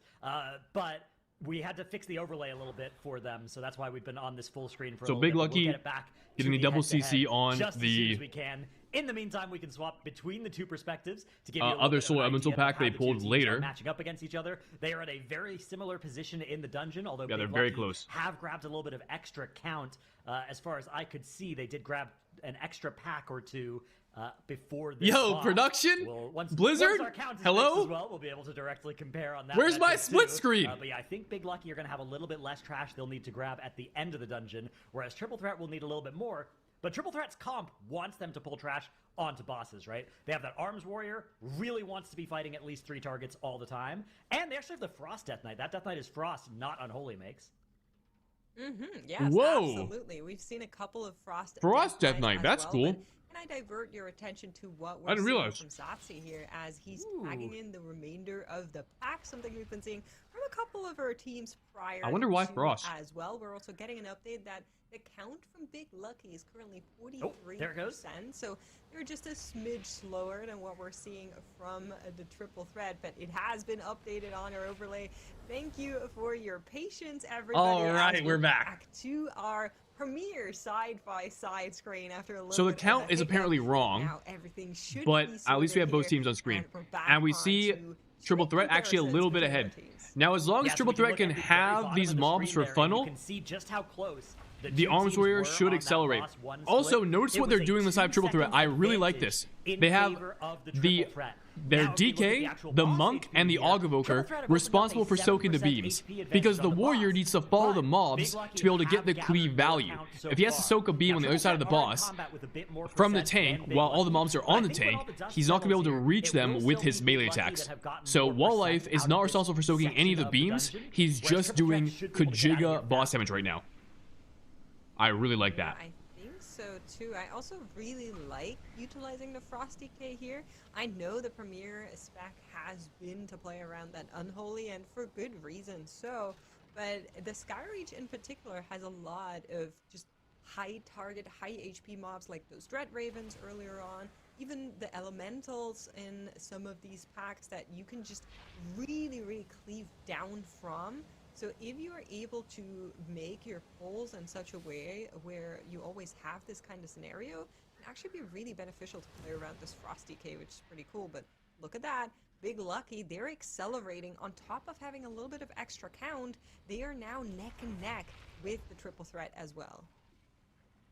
D: But we had to fix the overlay a little bit for them, so that's why we've been on this full screen for a
A: So
D: little
A: Big
D: bit.
A: Lucky
D: We'll get it back
A: getting
D: to
A: the double
D: head-to-head
A: CC on
D: just as
A: the
D: soon as we can. In the meantime, we can swap between the two perspectives to give you a little
A: other
D: bit of
A: Solar
D: an
A: Elemental
D: idea of
A: pack
D: how
A: they
D: the two
A: pulled
D: teams are
A: later.
D: matching up against each other. They are at a very similar position in the dungeon, although
A: Yeah, they're
D: Big
A: very
D: Lucky
A: close.
D: have grabbed a little bit of extra count. As far as I could see, they did grab an extra pack or two before this
A: Yo,
D: boss.
A: production?
D: Once
A: Blizzard?
D: our count is
A: Hello?
D: fixed as well, we'll be able to directly compare on that.
A: Where's my
D: metric
A: split
D: too.
A: screen?
D: But yeah, I think Big Lucky are going to have a little bit less trash they'll need to grab at the end of the dungeon, whereas Triple Threat will need a little bit more. But Triple Threat's comp wants them to pull trash onto bosses, right? They have that Arms Warrior, really wants to be fighting at least 3 targets all the time. And they actually have the Frost Death Knight. That Death Knight is Frost, not Unholy Makes.
B: Yes,
A: Whoa.
B: absolutely. We've seen a couple of Frost
A: Death Knight,
B: as
A: that's
B: well,
A: cool.
B: but Can I divert your attention to what we're
A: I didn't
B: seeing
A: realize.
B: from Satsi here as he's tagging in the remainder of the pack, something we've been seeing from a couple of our teams prior
A: I wonder why
B: to
A: Frost.
B: as well. We're also getting an update that the count from Big Lucky is currently 43%,
D: there it goes.
B: so they're just a smidge slower than what we're seeing from the Triple Threat, but it has been updated on our overlay. Thank you for your patience, everybody.
A: All right,
B: as
A: we're back.
B: to our premiere side-by-side screen after a little
A: So the
B: bit of
A: count
B: a
A: is
B: hiccup.
A: apparently wrong,
B: Now everything should
A: but
B: be
A: at least we have
B: sorted
A: both
B: here,
A: teams on screen.
B: and we're back
A: And we
B: on
A: see
B: to
A: Triple
B: strict
A: Threat actually a little bit
B: comparisons
A: ahead.
B: between our teams.
A: Now, as long as
D: Yeah, so
A: Triple
D: we
A: Threat
D: look
A: can
D: at the very
A: have
D: bottom
A: these
D: of the
A: mobs
D: screen
A: for
D: there, and
A: funnel,
D: you can see just how close
A: the
D: two
A: Arms
D: teams
A: Warrior
D: were
A: should
D: on that
A: accelerate.
D: boss one
A: Also,
D: split.
A: notice
D: It
A: what
D: was
A: they're
D: a
A: doing inside Triple Threat.
D: 2
A: I really like
D: advantage
A: this.
D: in
A: They have
D: favor of the
A: the
D: Triple Threat.
A: their
D: Now, if we look at the
A: DK,
D: actual
A: the
D: boss
A: Monk,
D: HP
A: and the
D: here,
A: Og
D: Triple
A: Evoker
D: Threat have opened up
A: responsible
D: a
A: for soaking the
D: 7%
A: beams.
D: HP advantage
A: Because the
D: on the
A: Warrior
D: boss.
A: needs to follow the
D: But
A: mobs
D: Big Lucky
A: to be able to
D: have
A: get the
D: gathered
A: cleave
D: more
A: value.
D: count so
A: If he has to
D: far.
A: soak a beam
D: Now,
A: on the other
D: Triple
A: side of the
D: Threat are in
A: boss,
D: combat with a bit more
A: from the
D: percent
A: tank,
D: than Big
A: while all the
D: Lucky.
A: mobs are
D: But I
A: on the
D: think when
A: tank,
D: all the dust
A: he's not going to be able to
D: settles
A: reach
D: here, it
A: them
D: will
A: with
D: still
A: his
D: be
A: melee
D: Big Lucky
A: attacks.
D: that have gotten
A: So
D: more
A: Wall
D: percent
A: Life is
D: out
A: not
D: of this
A: responsible for soaking any of the
D: section
A: beams.
D: dungeon,
A: He's
D: whereas
A: just
D: Triple Threat
A: doing
D: should be able to get out of here
A: Kajiga boss
D: fast.
A: damage right now. I really like that.
B: I think so too. I also really like utilizing the Frost DK here. I know the Premier spec has been to play around that Unholy, and for good reason. So, but the Skyreach in particular has a lot of just high target, high HP mobs like those Dread Ravens earlier on. Even the Elementals in some of these packs that you can just really cleave down from. So if you are able to make your pulls in such a way where you always have this kind of scenario, it can actually be really beneficial to play around this Frost DK, which is pretty cool. But look at that. Big Lucky, they're accelerating. On top of having a little bit of extra count, they are now neck and neck with the Triple Threat as well.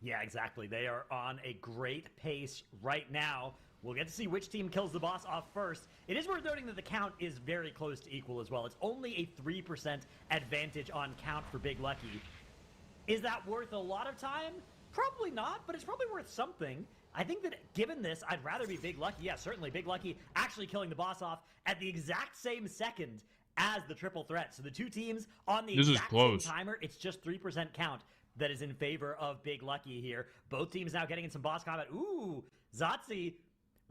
D: Yeah, exactly. They are on a great pace right now. We'll get to see which team kills the boss off first. It is worth noting that the count is very close to equal as well. It's only a 3% advantage on count for Big Lucky. Is that worth a lot of time? Probably not, but it's probably worth something. I think that given this, I'd rather be Big Lucky. Yeah, certainly Big Lucky actually killing the boss off at the exact same second as the Triple Threat. So the two teams on the
A: This is
D: exact
A: close.
D: same timer, it's just 3% count that is in favor of Big Lucky here. Both teams now getting in some boss combat. Ooh, Zotzi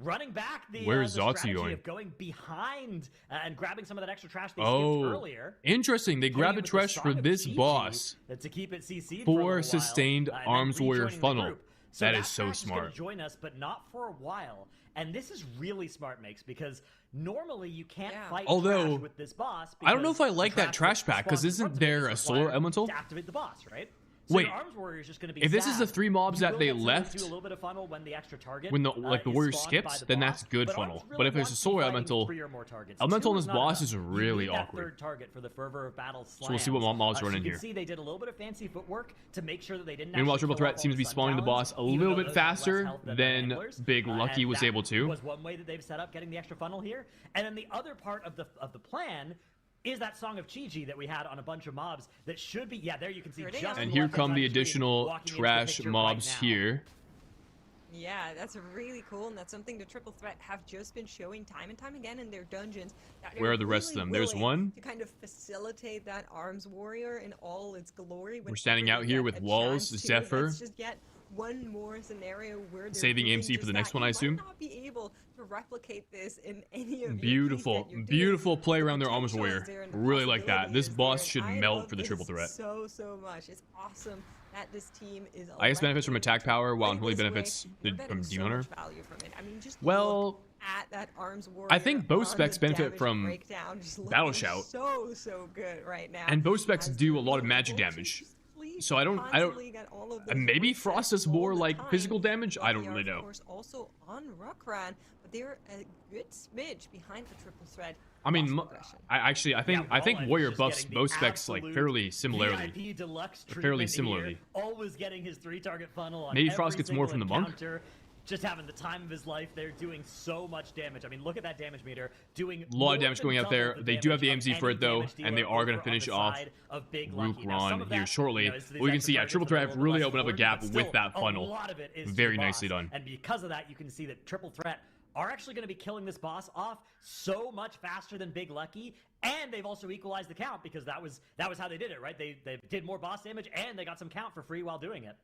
D: running back the,
A: Where is
D: the
A: Zotzi
D: strategy
A: going?
D: of going behind and grabbing some of that extra trash they
A: Oh,
D: skipped earlier.
A: interesting. They grabbed a
D: Hitting it with
A: trash
D: the
A: for
D: Song of
A: this
D: Chi-Chi
A: boss
D: to keep it CC'd
A: for
D: a little while,
A: sustained
D: and then
A: Arms Warrior
D: rejoining the
A: funnel.
D: group. So
A: That is so
D: pack gonna
A: smart.
D: join us, but not for a while. And this is really smart, Mix, because normally you can't
B: Yeah.
D: fight
A: Although,
D: trash with this boss.
A: I don't know if I
D: because
A: like
D: the
A: that trash pack, 'cause
D: spawns in
A: isn't
D: front of it
A: there
D: is
A: a solar
D: required
A: elemental?
D: to activate the boss, right? So
A: Wait,
D: your Arms Warrior is just going to be
A: if this is the
D: sad.
A: 3 mobs
D: You
A: that
D: will
A: they
D: get someone
A: left,
D: do a little bit of funnel when the extra target,
A: when the
D: is
A: warrior
D: spawned by
A: skips,
D: the
A: then
D: boss,
A: that's good
D: but
A: funnel.
D: Arms really
A: But if it's
D: wants
A: a
D: to be
A: solar
D: fighting
A: elemental,
D: 3 or more targets.
A: elemental
D: 2
A: on
D: is
A: this
D: not
A: boss
D: enough.
A: is
D: You
A: really
D: need that
A: awkward.
D: third target for the Fervor of Battle
A: So we'll see what
D: slams.
A: mobs run
D: So
A: in
D: you
A: here.
D: can see they did a little bit of fancy footwork to make sure that they didn't.
A: Meanwhile,
D: actually
A: Triple
D: kill
A: Threat
D: off
A: seems
D: all
A: to be
D: the
A: spawning the
D: Sun
A: boss a
D: Talons, even
A: little
D: though
A: bit
D: those have less
A: faster
D: health than
A: than
D: the Anglers.
A: Big Lucky
D: And
A: was
D: that
A: able to.
D: was one way that they've set up getting the extra funnel here. And then the other part of the plan is that Song of Chi-Chi that we had on a bunch of mobs that should be, yeah, there you can see
B: Here it
D: just
B: is.
D: on
A: And
D: the
A: here
D: left-hand
A: come
D: side
A: the
D: of screen,
A: additional
D: walking into the
A: trash
D: picture
A: mobs
D: right now.
A: here.
B: Yeah, that's really cool, and that's something the Triple Threat have just been showing time and time again in their dungeons. That
A: Where
B: they're
A: are the rest of
B: really
A: them? There's
B: willing
A: one.
B: to kind of facilitate that Arms Warrior in all its glory.
A: We're standing
B: whenever
A: out
B: they
A: here
B: get
A: with
B: a
A: Walls,
B: chance to.
A: Zephyr.
B: That's just yet one more scenario where they're
A: Saving
B: doing
A: AMC for
B: just
A: the next
B: that.
A: one, I
B: You
A: assume.
B: might not be able to replicate this in any of your
A: Beautiful,
B: things that you're
A: beautiful
B: doing.
A: play
B: The
A: around their Arms
B: potential is
A: Warrior.
B: there and the
A: Really like that.
B: possibility
A: This
B: is
A: boss
B: there,
A: should
B: and I
A: melt
B: love
A: for the
B: this
A: Triple Threat.
B: so much. It's awesome that this team is.
A: I guess benefits from
B: electing
A: attack
B: to
A: power, while
B: play
A: Unholy
B: this way.
A: benefits
B: We're
A: from
B: getting so
A: Demon Hunter.
B: much value from it. I mean, just
A: Well,
B: look
E: at that Arms Warrior.
A: I think both
E: on
A: specs
E: the
A: benefit
E: damage
A: from
E: breakdown, just
A: Battle
E: looking
A: Shout.
E: so good right now.
A: And both specs
E: As
A: do a
E: they're
A: lot of
E: able
A: magic
E: to
A: damage.
E: just flee
A: So I don't
E: constantly get all of those
A: maybe
E: one
A: Frost
E: sets
A: is more
E: all the
A: like
E: time.
A: physical damage. I don't
E: Lucky
A: really
E: are,
A: know.
E: Of course, also on Rukran, but they're a good smidge behind the triple threat.
A: I mean,
E: boss progression.
A: I think
D: Rollins
A: Warrior
D: just
A: buffs
D: getting the
A: both specs like
D: absolute
A: fairly similarly.
D: VIP deluxe
A: Fairly
D: treatment
A: similarly.
D: here, always getting his 3-target funnel on
A: Maybe
D: every
A: Frost gets more
D: single
A: from the monk.
D: encounter, just having the time of his life. They're doing so much damage. I mean, look at that damage meter. Doing
A: A lot of damage going out there. They do have the AMZ for it though, and they are going to finish off Rook Ron here shortly. We can see, Triple Threat have really opened up a gap with that funnel. Very nicely done.
D: And because of that, you can see that Triple Threat are actually going to be killing this boss off so much faster than Big Lucky, and they've also equalized the count because that was how they did it, right? They did more boss damage and they got some count for free while doing it.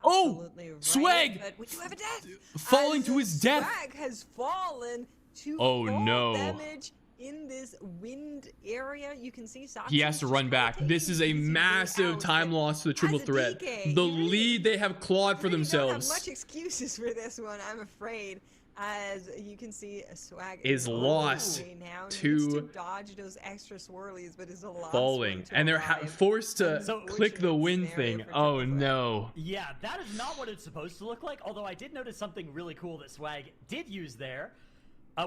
A: Oh!
E: Absolutely right,
A: Swag!
E: but we do have a death.
A: Falling
E: As
A: to his death.
E: Swag has fallen to
A: Oh,
E: full
A: no.
E: damage in this wind area. You can see
A: He has to run back. This is a massive time loss for the Triple Threat. The lead they have clawed for
E: Don't have
A: themselves
E: much excuses for this one, I'm afraid. As you can see, Swag
A: is lost
E: now.
A: to
E: Needs to dodge those extra swirlies, but is the last
A: falling,
E: one to
A: and they're
E: arrive.
A: forced to
D: So-
A: click the win
E: Scenario
A: thing.
E: for
A: Oh
E: Triple Threat.
A: no.
D: Yeah, that is not what it's supposed to look like, although I did notice something really cool that Swag did use there,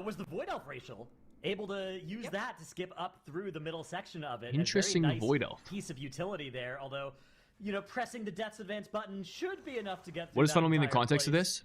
D: was the Void Elf Racial. Able to use that to skip up through the middle section of it. A very
A: Interesting
D: nice
A: Void Elf.
D: piece of utility there, although, you know, pressing the Death's Advance button should be enough to get through
A: What does
D: that
A: Funnel mean in the
D: entire
A: context of
D: place,
A: this?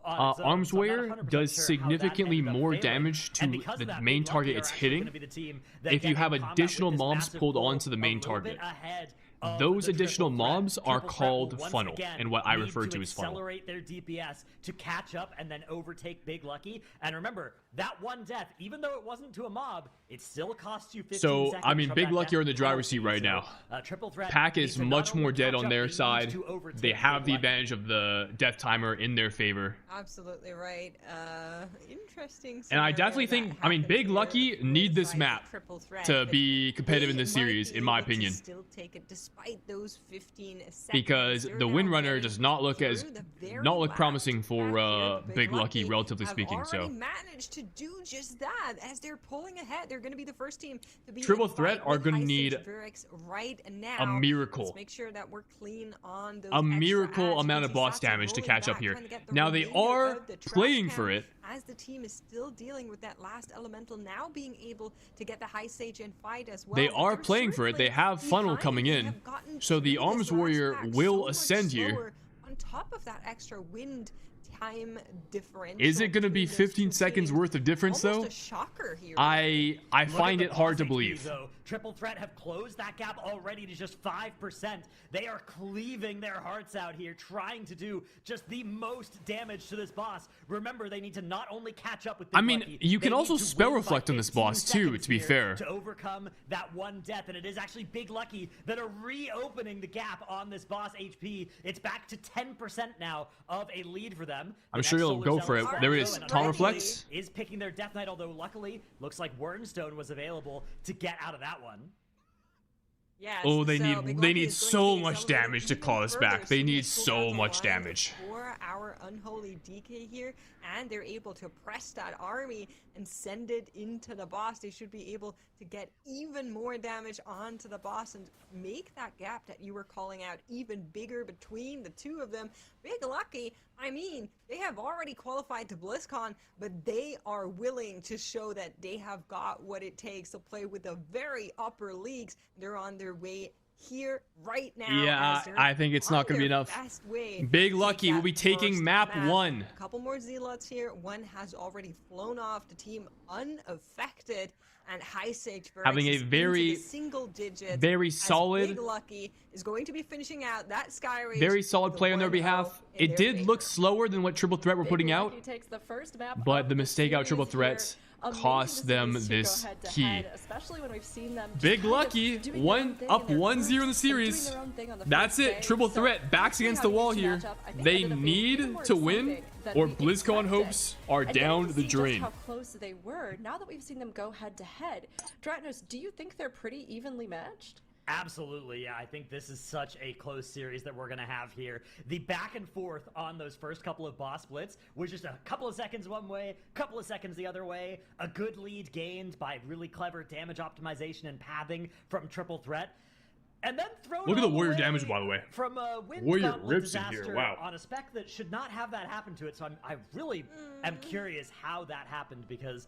D: on its own.
A: Arms
D: So I'm not
A: Warrior
D: 100%
A: does
D: sure how that
A: significantly
D: ended up
A: more
D: failing.
A: damage to
D: And because of
A: the
D: that,
A: main
D: Big
A: target
D: Lucky
A: it's
D: are actually
A: hitting
D: gonna be the team that
A: if you
D: get
A: have
D: in combat
A: additional
D: with this
A: mobs
D: massive
A: pulled
D: goal
A: onto the main
D: a little bit
A: target.
D: ahead of
A: Those
D: the
A: additional
D: Triple Threat.
A: mobs are
D: Triple Threat
A: called
D: will once
A: funnel,
D: again
A: and what I
D: need
A: refer to as funnel.
D: accelerate their DPS to catch up and then overtake Big Lucky. And remember, that one death, even though it wasn't to a mob, it still costs you 15
A: So,
D: seconds.
A: I mean,
D: from
A: Big
D: that
A: Lucky are in the
D: death
A: driver's seat
D: penalty.
A: right now.
D: Triple Threat
A: Pack
D: need
A: is
D: to not
A: much
D: only
A: more dead
D: catch
A: on
D: up,
A: their
D: they need
A: side.
D: to overtake
A: They have
D: Big
A: the
D: Lucky.
A: advantage of the death timer in their favor.
E: Absolutely right. Interesting.
A: And I
E: scenario
A: definitely
E: that
A: think, I mean,
E: happens
A: Big
E: here
A: Lucky need this
E: inside
A: map
E: Triple Threat,
A: to
E: but
A: be competitive in
E: they
A: this
E: might
A: series,
E: be
A: in my
E: able to
A: opinion.
E: still take it despite those 15 seconds.
A: Because
E: They're
A: the
E: now
A: Windrunner
E: getting
A: does not look as
E: through the very
A: not look
E: last
A: promising for
E: back here. The
A: Big Lucky, relatively
E: have
A: speaking.
E: already
A: So
E: managed to do just that as they're pulling ahead. They're going to be the first team to be
A: Triple
E: in
A: Threat
E: fight
A: are
E: with
A: gonna
E: High
A: need
E: Sage Vyrix right now.
A: a miracle.
E: Let's make sure that we're clean on those
A: a
E: extra
A: miracle
E: adds. You
A: amount
E: can
A: of
E: see
A: boss
E: Satsu
A: damage to
E: rolling
A: catch up
E: back,
A: here.
E: trying to get the
A: Now they
E: remainder
A: are
E: of the trash
A: playing
E: can,
A: for it.
E: as the team is still dealing with that last elemental, now being able to get the High Sage and fight as well.
A: They
E: But
A: are
E: they're
A: playing for it. They
E: certainly
A: have funnel
E: behind.
A: coming
E: They
A: in.
E: have gotten
A: So the
E: through this
A: Arms
E: last
A: Warrior
E: pack
A: will
E: so much
A: ascend here.
E: slower on top of that extra wind time differential.
A: Is it going to be
E: between those
A: 15
E: two
A: seconds
E: teams.
A: worth of difference
E: Almost
A: though?
E: a shocker here.
A: I
D: Look
A: find
D: at
A: it
D: the
A: hard
D: boss
A: to
D: HP,
A: believe.
D: though. Triple Threat have closed that gap already to just 5%. They are cleaving their hearts out here, trying to do just the most damage to this boss. Remember, they need to not only catch up with Big
A: I mean,
D: Lucky,
A: you can
D: they
A: also
D: need to
A: spell
D: win by
A: reflect on this
D: 15
A: boss, too,
D: seconds
A: to be
D: here
A: fair.
D: to overcome that one death, and it is actually Big Lucky that are reopening the gap on this boss HP. It's back to 10% now of a lead for them.
A: I'm
D: The
A: sure
D: next
A: he'll
D: Solar
A: go for
D: Cell
A: it.
D: is
A: There
D: also,
A: is
D: and
A: Tom
D: unfortunately
A: Reflex.
D: is picking their Death Knight, although luckily looks like Wernstone was available to get out of that one.
E: Yes,
A: Oh, they
E: so
A: need-
E: Big
A: they
E: Lucky
A: need
E: is going
A: so
E: to be
A: much
E: accelerating
A: damage to
E: even
A: call us
E: further
A: back. They
E: soon
A: need
E: as pull
A: so
E: down the
A: much
E: line
A: damage.
E: For our Unholy DK here, and they're able to press that army and send it into the boss. They should be able to get even more damage onto the boss and make that gap that you were calling out even bigger between the two of them. Big Lucky, I mean, they have already qualified to BlizzCon, but they are willing to show that they have got what it takes to play with the very upper leagues. They're on their way here right now.
A: Yeah,
E: as they're
A: I think it's not
E: on
A: gonna be
E: their
A: enough.
E: best way
A: Big
E: to
A: Lucky
E: take
A: will be
E: that
A: taking
E: first
A: map 1.
E: A couple more Zealots here. One has already flown off, the team unaffected, and High Sage Vyrix
A: Having a
E: is into
A: very-
E: the single digits
A: very
E: as
A: solid-
E: Big Lucky is going to be finishing out that Sky Rage
A: Very solid
E: with a
A: play on their
E: 1-0
A: behalf.
E: in
A: It
E: their
A: did
E: favor.
A: look slower than what Triple Threat were putting
B: Big
A: out,
B: Lucky takes the first map
A: but
B: of
A: the mistake out
B: series
A: Triple
B: here.
A: Threats
B: Amazing
A: cost
B: to see
A: them
B: these two
A: this
B: go head to
A: key.
B: head, especially when we've seen them just
A: Big
B: kind of
A: Lucky,
B: doing their
A: one
B: own thing
A: up
B: in their
A: 1-0 in the
B: groups and
A: series.
B: doing their own thing on the
A: That's
B: first
A: it.
B: day.
A: Triple
B: So
A: Threat backs
B: we'll see
A: against
B: how
A: the wall
B: these two
A: here.
B: match up. I think
A: They
B: ended up being even
A: need
B: more
A: to win,
B: exciting than
A: or
B: we
A: BlizzCon
B: expected.
A: hopes are
B: And
A: down
B: getting to
A: the
B: see
A: drain.
B: Just how close they were. Now that we've seen them go head to head, Dratnos, do you think they're pretty evenly matched?
D: Absolutely, yeah. I think this is such a close series that we're going to have here. The back and forth on those first couple of boss splits was just a couple of seconds one way, couple of seconds the other way. A good lead gained by really clever damage optimization and pathing from Triple Threat. And then thrown
A: Look at the
D: all
A: warrior
D: way
A: damage, by the way.
D: From a wind
A: Warrior
D: gauntlet
A: rips in here,
D: disaster
A: wow.
D: on a spec that should not have that happen to it. So I really am curious how that happened, because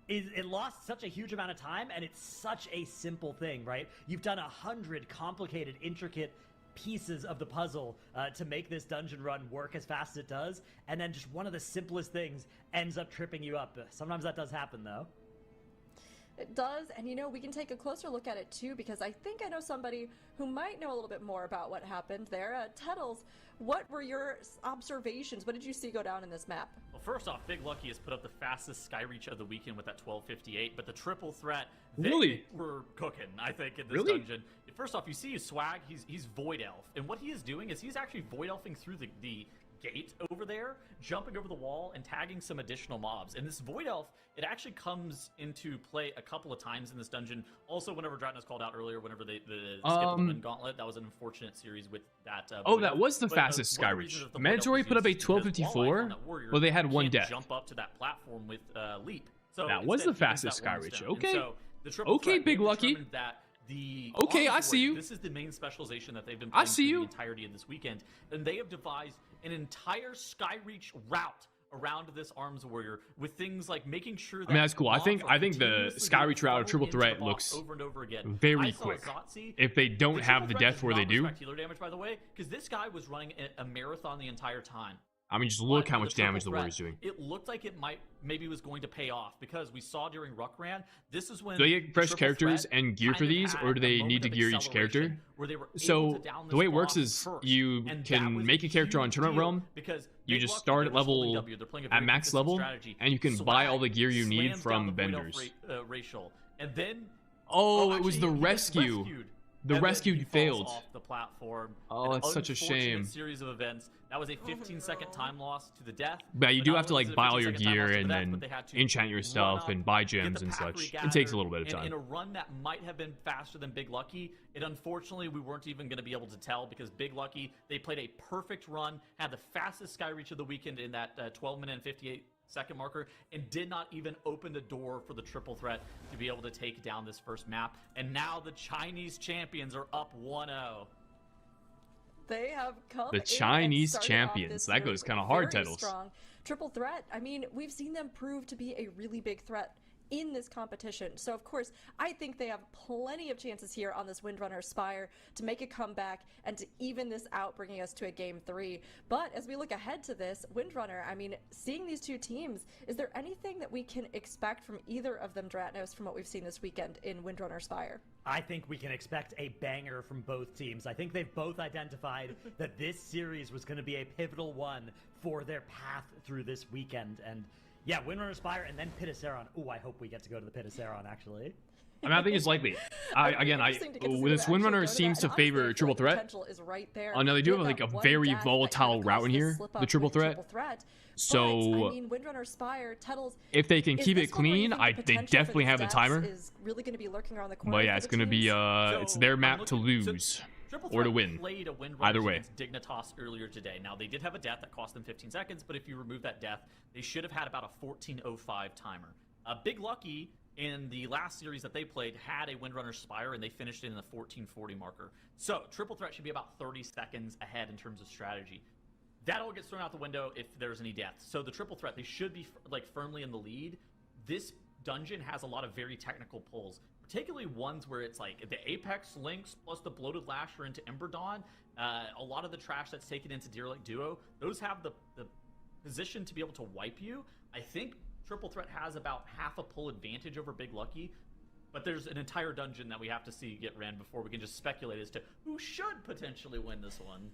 D: it lost such a huge amount of time, and it's such a simple thing, right? You've done 100 complicated, intricate pieces of the puzzle to make this dungeon run work as fast as it does, and then just one of the simplest things ends up tripping you up. Sometimes that does happen, though.
B: It does, and you know, we can take a closer look at it too, because I think I know somebody who might know a little bit more about what happened there. Tettles, what were your observations? What did you see go down in this map?
C: Well, first off, Big Lucky has put up the fastest sky reach of the weekend with that 1258, but the Triple Threat, they
A: Really?
C: were cooking, I think, in this
A: Really?
C: dungeon. First off, you see his swag, he's Void Elf, and what he is doing is he's actually Void Elfing through the gate over there, jumping over the wall and tagging some additional mobs. And this Void Elf, it actually comes into play a couple of times in this dungeon. Also, whenever Dratnos called out earlier, whenever they skipped the Wind Gauntlet, that was an unfortunate series with that.
A: Oh,
C: Void
A: that
C: Elf.
A: was the
C: But
A: fastest
C: one
A: sky
C: of the
A: reach.
C: reasons that the Void Elf
A: Mandatory
C: was
A: put up a
C: used is because
A: 1254,
C: Walleye on that warrior
A: well, they had one
C: can't
A: death.
C: Jump up to that platform with Leap. So
A: That was
C: instead,
A: the
C: he used
A: fastest
C: that
A: sky
C: one
A: reach.
C: stone. And
A: Okay.
C: so the Triple
A: Okay,
C: Threat,
A: Big
C: they've
A: Lucky.
C: determined that the
A: Okay, I
C: Arms
A: see you.
C: Warrior, this is the main specialization that they've been
A: I
C: playing
A: see
C: through
A: you.
C: the entirety of this weekend, and they have devised an entire sky reach route around this Arms Warrior with things like making sure that
A: I mean, that's cool. I
C: mobs
A: think
C: are
A: the
C: continuously
A: sky
C: being
A: reach route of
C: funneled
A: Triple
C: into
A: Threat
C: the box
A: looks
C: over and over again.
A: very
C: I saw
A: quick.
C: Zotzi,
A: If they don't
C: the
A: have
C: Triple
A: the
C: Threat
A: death
C: does
A: where they
C: not
A: do,
C: respect healer damage, by the way, because this guy was running a marathon the entire time.
A: I mean, just look
C: But
A: how
C: for
A: much
C: Triple
A: damage the
C: Threat,
A: warrior's doing.
C: It looked like it maybe was going to pay off, because we saw during Ruckran, this is when
A: Do they get fresh
C: Triple
A: characters
C: Threat
A: and gear for
C: kind of
A: these,
C: had
A: or do
C: a
A: they
C: moment
A: need to
C: of
A: gear each character?
C: acceleration where they were able
A: So
C: to down
A: the way it
C: this
A: works
C: boss
A: is
C: first,
A: you
C: and that
A: can
C: was
A: make a character
C: huge
A: on Tournament
C: deal,
A: Realm.
C: because
A: You
C: Big
A: just
C: Lucky,
A: start
C: they're
A: at
C: just holding
A: level
C: W, they're playing a
A: at
C: very
A: max
C: consistent
A: level,
C: strategy.
A: and you can
C: Swag
A: buy all the gear you need
C: slams
A: from
C: down the Void Elf
A: vendors.
C: Racial, and then
A: Oh, it was
C: actually,
A: the
C: he gets
A: rescue.
C: rescued.
A: The
C: And then
A: rescue
C: he falls
A: failed.
C: off the platform.
A: Oh,
C: An
A: it's such a
C: unfortunate
A: shame.
C: series of events. That was a 15-second time loss to the death.
A: But you do
C: not
A: have to
C: only
A: like
C: was it a
A: buy all your
C: 15-second time
A: gear
C: loss to the
A: and
C: death,
A: then
C: but they had to
A: enchant your
C: run
A: stuff
C: up,
A: and buy
C: get
A: gems
C: the
A: and
C: pack
A: such. It
C: regathered,
A: takes a little bit of
C: and
A: time.
C: in a run that might have been faster than Big Lucky, it unfortunately we weren't even going to be able to tell, because Big Lucky, they played a perfect run, had the fastest sky reach of the weekend in that 12-minute and 58-second marker, and did not even open the door for the Triple Threat to be able to take down this first map. And now the Chinese champions are up 1-0.
B: They have come
A: The
B: in and
A: Chinese
B: started off
A: champions.
B: this
A: That
B: series
A: goes kinda hard,
B: very
A: Tettles.
B: strong. Triple Threat, I mean, we've seen them prove to be a really big threat in this competition. So, of course, I think they have plenty of chances here on this Windrunner Spire to make a comeback and to even this out, bringing us to a Game 3. But as we look ahead to this, Windrunner, I mean, seeing these two teams, is there anything that we can expect from either of them, Dratnos, from what we've seen this weekend in Windrunner Spire?
D: I think we can expect a banger from both teams. I think they've both identified that this series was going to be a pivotal one for their path through this weekend. And yeah, Windrunner Spire and then Pitaceron. Ooh, I hope we get to go to the Pitaceron, actually.
A: I mean, I think it's likely.
B: Interesting to get to see
A: This
B: them actually
A: Windrunner
B: go to
A: seems
B: that.
A: to
B: And honestly, I
A: favor
B: feel
A: Triple
B: like the
A: Threat.
B: potential is right there.
A: Oh no, they do
B: With
A: have like
B: that
A: a
B: one
A: very
B: death that
A: volatile
B: kinda
A: route
B: caused
A: in
B: this
A: here,
B: slip
A: the
B: up
A: Triple
B: with
A: Threat.
B: Triple Threat.
A: So
B: But, I mean, Windrunner Spire, Tettles,
A: if they can
B: is
A: keep
B: this
A: it
B: one where you
A: clean,
B: think the
A: they
B: potential for
A: definitely
B: these
A: have the
B: deaths
A: timer.
B: is really going to be lurking around the corner.
A: But yeah,
B: for
A: it's
B: the
A: gonna be
B: teams?
A: it's their
C: I'm
A: map to
C: looking- so
A: lose.
C: Triple
A: or to
C: Threat
A: win.
C: played a win
A: Either
C: run
A: way.
C: against Dignitas earlier today. Now, they did have a death that cost them 15 seconds, but if you remove that death, they should have had about a 14:05 timer. Big Lucky, in the last series that they played, had a Windrunner Spire, and they finished it in the 14:40 marker. So, Triple Threat should be about 30 seconds ahead in terms of strategy. That all gets thrown out the window if there's any deaths. So, the Triple Threat, they should be firmly in the lead. This dungeon has a lot of very technical pulls, particularly ones where it's like the Apex links plus the Bloated Lasher into Ember Dawn. A lot of the trash that's taken into Derelict Duo, those have the position to be able to wipe you. I think Triple Threat has about half a pull advantage over Big Lucky, but there's an entire dungeon that we have to see get ran before we can just speculate as to who should potentially win this one.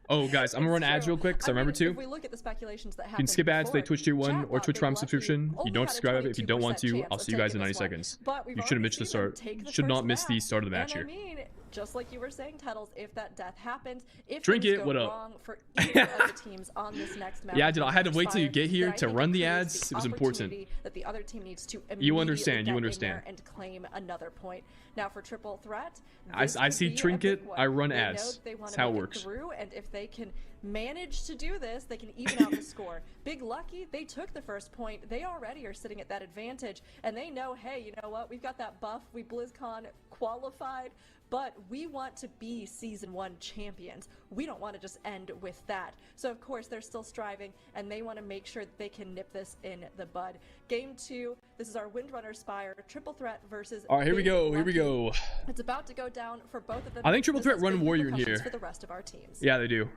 A: Oh, guys, I'm gonna run
B: It's
A: ads
B: true.
A: real quick because I
B: mean,
A: remember
B: If
A: to.
B: we look at the speculations that
A: You can
B: happened
A: skip ads, play
B: before,
A: Twitch Tier 1
B: Chat
A: or
B: thought
A: Twitch
B: Big
A: Prime
B: Lucky
A: subscription. You
B: only
A: don't
B: had a
A: subscribe if you don't want
B: 22%
A: to.
B: chance
A: I'll
B: of
A: see you guys in
B: taking
A: 90
B: this win.
A: seconds.
B: But we've
A: You should have
B: already
A: missed the
B: seen them
A: start.
B: take the
A: Should not
B: first
A: miss the
B: map.
A: start of the
B: And
A: match
B: I
A: here.
B: mean, just like you were saying, Tuttles, if that death happens, if
A: Drink
B: things
A: it,
B: go
A: what up?
B: wrong for either of the teams on this next map,
A: Yeah, dude, I had to wait till you
B: Spire,
A: get here
B: then I
A: to
B: think
A: run
B: it
A: the
B: creates
A: ads.
B: the
A: It was important.
B: opportunity that the other team needs to
A: You understand,
B: immediately
A: you
B: get in
A: understand.
B: there and claim another point. Now for Triple Threat,
A: I
B: this
A: see
B: could be a
A: Trinket,
B: big one.
A: I run
B: They know
A: ads.
B: that they wanna
A: That's how it
B: make
A: works.
B: through, and if they can manage to do this, they can even out the score. Big Lucky, they took the first point. They already are sitting at that advantage, and they know, hey, you know what? We've got that buff. We BlizzCon qualified, but we want to be Season 1 champions. We don't want to just end with that. So, of course, they're still striving, and they want to make sure that they can nip this in the bud. Game 2, this is our Windrunner Spire, Triple Threat versus
A: All right, here we
B: Big
A: go. Here we
B: Lucky.
A: go.
B: It's about to go down for both of them.
A: I think Triple
B: This
A: Threat
B: has
A: run
B: big
A: Warrior in
B: repercussions
A: here.
B: for the rest of our teams.
A: Yeah, they do.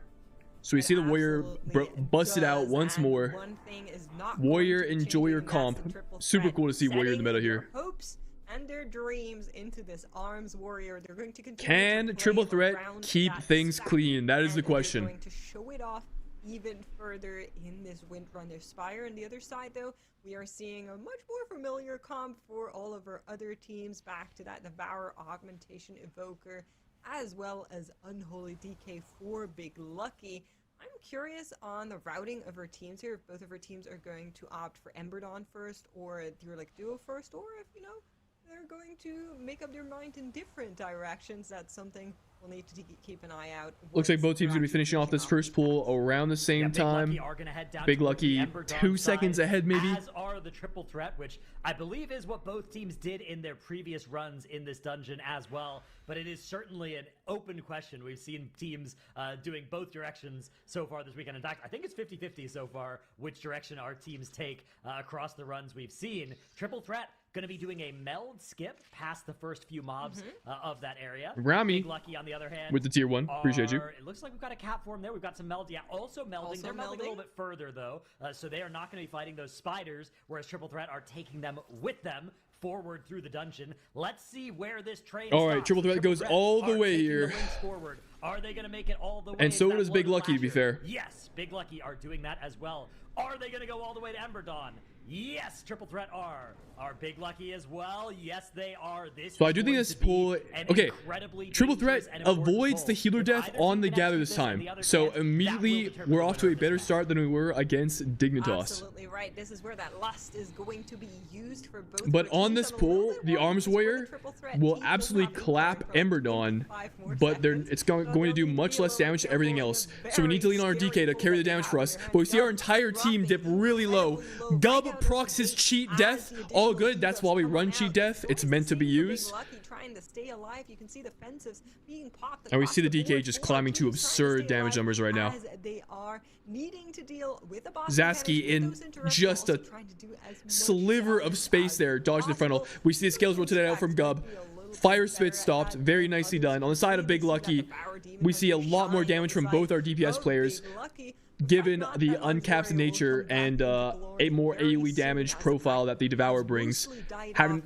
A: So we
E: It
A: see the Warrior
E: absolutely
A: bust it out
E: does,
A: once
E: and
A: more.
E: one thing is not
A: Warrior
E: going to be
A: enjoy your
E: changing, and that's
A: comp.
E: the Triple
A: Super
E: Threat.
A: cool to see Warrior in the meta
E: Setting
A: here.
E: their hopes and their dreams into this Arms Warrior. They're going to continue
A: Can
E: to play
A: Triple Threat
E: around
A: keep
E: that
A: things
E: stack,
A: clean? That is the
E: and
A: question.
E: They're going to show it off even further in this Windrunner Spire. On the other side, though, we are seeing a much more familiar comp for all of our other teams, back to that Devour Augmentation Evoker, as well as Unholy DK for Big Lucky. I'm curious on the routing of our teams here, if both of our teams are going to opt for Ember Dawn first, or Duelik Duo first, or if, they're going to make up their mind in different directions. That's something we'll need to keep an eye out.
A: Looks like both teams are going to be finishing off this first pool around the same time.
D: Big Lucky are gonna head down
A: Big
D: towards the
A: Lucky
D: Ember Dawn
A: 2 seconds
D: side,
A: ahead, maybe.
D: As are the Triple Threat, which I believe is what both teams did in their previous runs in this dungeon as well. But it is certainly an open question. We've seen teams doing both directions so far this weekend. In fact, I think it's 50-50 so far which direction our teams take across the runs we've seen. Triple Threat going to be doing a meld skip past the first few mobs of that area.
A: Rami
D: Big Lucky, on the other hand,
A: with the tier 1. Appreciate you.
D: It looks like we've got a cap form there. We've got some meld. Yeah, also melding.
E: Also
D: They're melding a
E: melding.
D: little bit further, though. So they are not going to be fighting those spiders, whereas Triple Threat are taking them with them forward through the dungeon. Let's see where this train
A: All right,
D: stops.
A: Triple Threat goes all the
D: are
A: way
D: taking
A: here.
D: The wings forward. Are they going to make it all the way?
A: And so
D: to that
A: does Big
D: Blooded
A: Lucky, to be
D: Lasher?
A: fair.
D: Yes, Big Lucky are doing that as well. Are they going to go all the way to Ember Dawn? Yes, Triple Threat are. Are Big Lucky as well? Yes, they are. This
A: So
D: is
A: I do think
D: going
A: this
D: to be
A: pool.
D: an
A: Okay,
D: incredibly
A: Triple Threat
D: dangerous and important
A: avoids
D: pull.
A: the healer
D: If
A: death
D: either
A: on
D: team
A: the
D: can
A: gather
D: execute
A: this
D: this
A: time.
D: and the other
A: So
D: can't, that will
A: immediately
D: determine
A: we're
D: the
A: off to
D: winner
A: a
D: of this
A: better
D: match.
A: start than we were against Dignitas.
E: Absolutely right. This is where that lust is going to be used for both.
A: But
E: our
A: on
E: teams.
A: this
E: I'm a little
A: pool,
E: bit
A: the
E: worried
A: Arms
E: because for the
A: Warrior
E: Triple Threat
A: will
E: team does
A: absolutely
E: not be
A: clap
E: going for
A: Ember Dawn,
E: 25 more
A: but
E: seconds.
A: it's going to do
E: They'll
A: much
E: need to
A: less
E: be a
A: damage to
E: little
A: everything
E: careful
A: else.
E: with
A: So we need to lean on our
E: very
A: DK to
E: scary
A: carry the
E: pull
A: damage
E: that
A: for
E: they
A: us.
E: have
A: But we see our
E: here.
A: entire team
E: Dropping
A: dip really low.
E: incredibly low
A: Gub
E: right out of
A: procs
E: the
A: his
E: gate
A: cheat
E: as
A: death.
E: the
A: All
E: additional
A: good. That's
E: heroes
A: why we
E: come
A: run
E: on
A: cheat
E: out.
A: death. It's
E: Nice
A: meant to be
E: see for Big
A: used.
E: Lucky trying to stay alive. You can see the fences being popped
A: And we
E: across
A: see the
E: the
A: DK
E: board
A: just
E: for
A: climbing to
E: teams trying
A: absurd
E: stay
A: damage
E: alive
A: numbers right now.
E: as they are needing to deal with the boss
A: Zasky
E: mechanics,
A: in
E: with those interrupts,
A: just
E: also
A: a
E: trying to do as much
A: sliver of
E: damage
A: space
E: as
A: there, dodging the frontal.
E: possible.
A: We see the scales rotated out from Gub. Fire spit stopped, very nicely done. On the side of Big Lucky, we see a lot more damage from both our DPS players, given the uncapped nature and a more AoE damage profile that the Devour brings. Having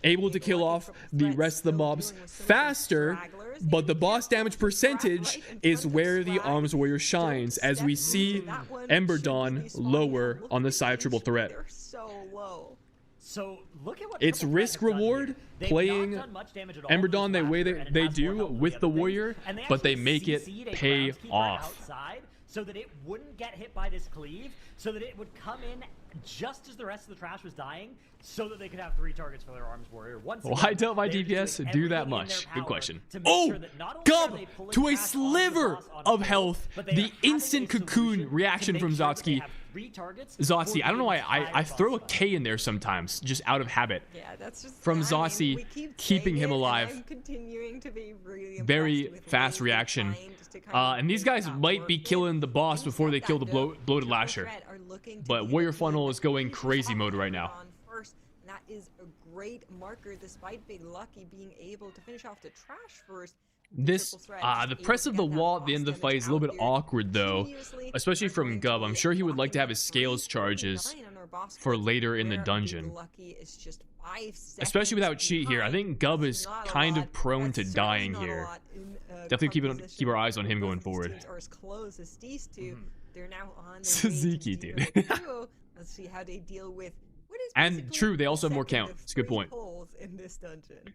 A: able to kill off the rest of the mobs faster, but the boss damage percentage is where the Arms Warrior shines, as we see Ember Dawn lower on the side of Triple Threat.
E: They're so low.
D: So look at what
A: It's
D: Triple Threat has done
A: risk-reward
D: here. They've
A: playing
D: not done much damage at all
A: Ember
D: with
A: Dawn the way
D: Lasher, and it
A: they
D: has more
A: do
D: health than
A: with
D: other
A: the
D: things.
A: Warrior,
D: And they
A: but they
D: actually
A: make it
D: CC'd a
A: pay
D: Groundskeeper
A: off.
D: outside so that it wouldn't get hit by this cleave, so that it would come in just as the rest of the trash was dying, so that they could have 3 targets for their Arms Warrior. Once
A: Why
D: again,
A: don't my
D: they're
A: DPS
D: doing
A: do that
D: everything in
A: much?
D: their
A: Good
D: power
A: question.
D: to make
A: Oh,
D: sure that not only are
A: Gub
D: they pulling
A: to a
D: trash off the
A: sliver
D: boss on
A: of
D: full,
A: health.
D: but they
A: The
D: are having
A: instant
D: a
A: cocoon
D: solution
A: reaction
D: to
A: from
D: make sure that they
A: Zotsky.
D: have 3 targets
A: Zotsky,
D: for
A: I don't know why
D: each
A: I
D: side
A: throw a
D: boss
A: K in there sometimes, just out of habit.
E: Yeah, that's just
A: From
E: I mean,
A: Zotsky,
E: we keep
A: keeping
E: saying
A: him
E: it, and
A: alive.
E: I'm continuing to be really
A: Very
E: impressed with
A: fast
E: ways they
A: reaction.
E: find to kind of
A: And these
E: make
A: guys
E: that
A: might be
E: work.
A: killing the boss before they
E: Instead
A: kill the
E: that, though,
A: bloated
E: Triple
A: Lasher.
E: Threat are looking to
A: But
E: be
A: Warrior
E: the
A: Funnel
E: team
A: is
E: that
A: going
E: finishes
A: crazy
E: off
A: mode right
E: Ember
A: now.
E: Dawn first, and that is a great marker, despite Big Lucky being able to finish off the trash first.
A: This,
E: Triple Threat is
A: the
E: able
A: press
E: to
A: of
E: get
A: the
E: that
A: wall at the
E: boss
A: end of the
E: damage
A: fight is a little
E: out
A: bit
E: there
A: awkward though,
E: continuously.
A: especially
E: They're
A: from
E: going
A: Gub.
E: to
A: I'm
E: be
A: sure he would like to have
E: locking
A: his
E: up
A: scales
E: 3.9
A: charges
E: on our boss
A: for
E: fight,
A: later in the
E: where Big
A: dungeon.
E: Lucky is just 5
A: Especially without
E: seconds
A: cheat here. I
E: behind.
A: think Gub
E: That's
A: is
E: not a
A: kind of
E: lot.
A: prone
E: That's
A: to
E: certainly
A: dying
E: not a
A: here.
E: lot in,
A: Definitely
E: composition.
A: keep our eyes on him
E: Both
A: going
E: of these
A: forward.
E: teams are as close as these two. They're now on their
A: Suzuki,
E: way to
A: dude.
E: duo. Let's see how they deal with what is
A: And
E: basically
A: true, they
E: the
A: also have more
E: second
A: count.
E: of
A: It's a good
E: 3
A: point.
E: holes in this dungeon.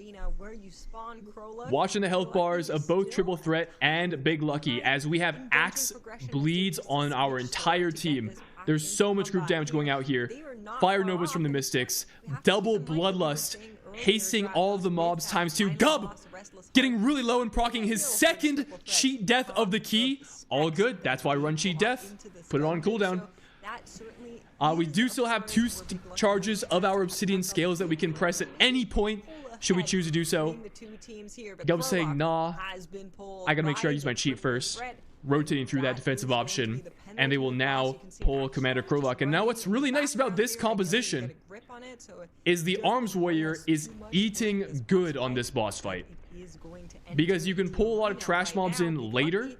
E: arena where you spawn Krola.
A: Watching the health bars of both Triple Threat and Big Lucky as we have Axe bleeds on our entire team. There's so much group damage going out here. Fire Novas from the Mystics. Double Bloodlust. Hasting all of the mobs ×2. Gub getting really low and proccing his second cheat death of the key. All good. That's why we run cheat death. Put it on cooldown. We do still have 2 charges of our Obsidian Scales that we can press at any point should we choose to do so. Gub's saying, nah, I gotta make sure I use my cheat first. rotating through that defensive option, and they will now pull Commander Krolak. And now what's really nice about this composition is the Arms Warrior is eating good on this boss fight, because you can pull a lot of trash mobs in later,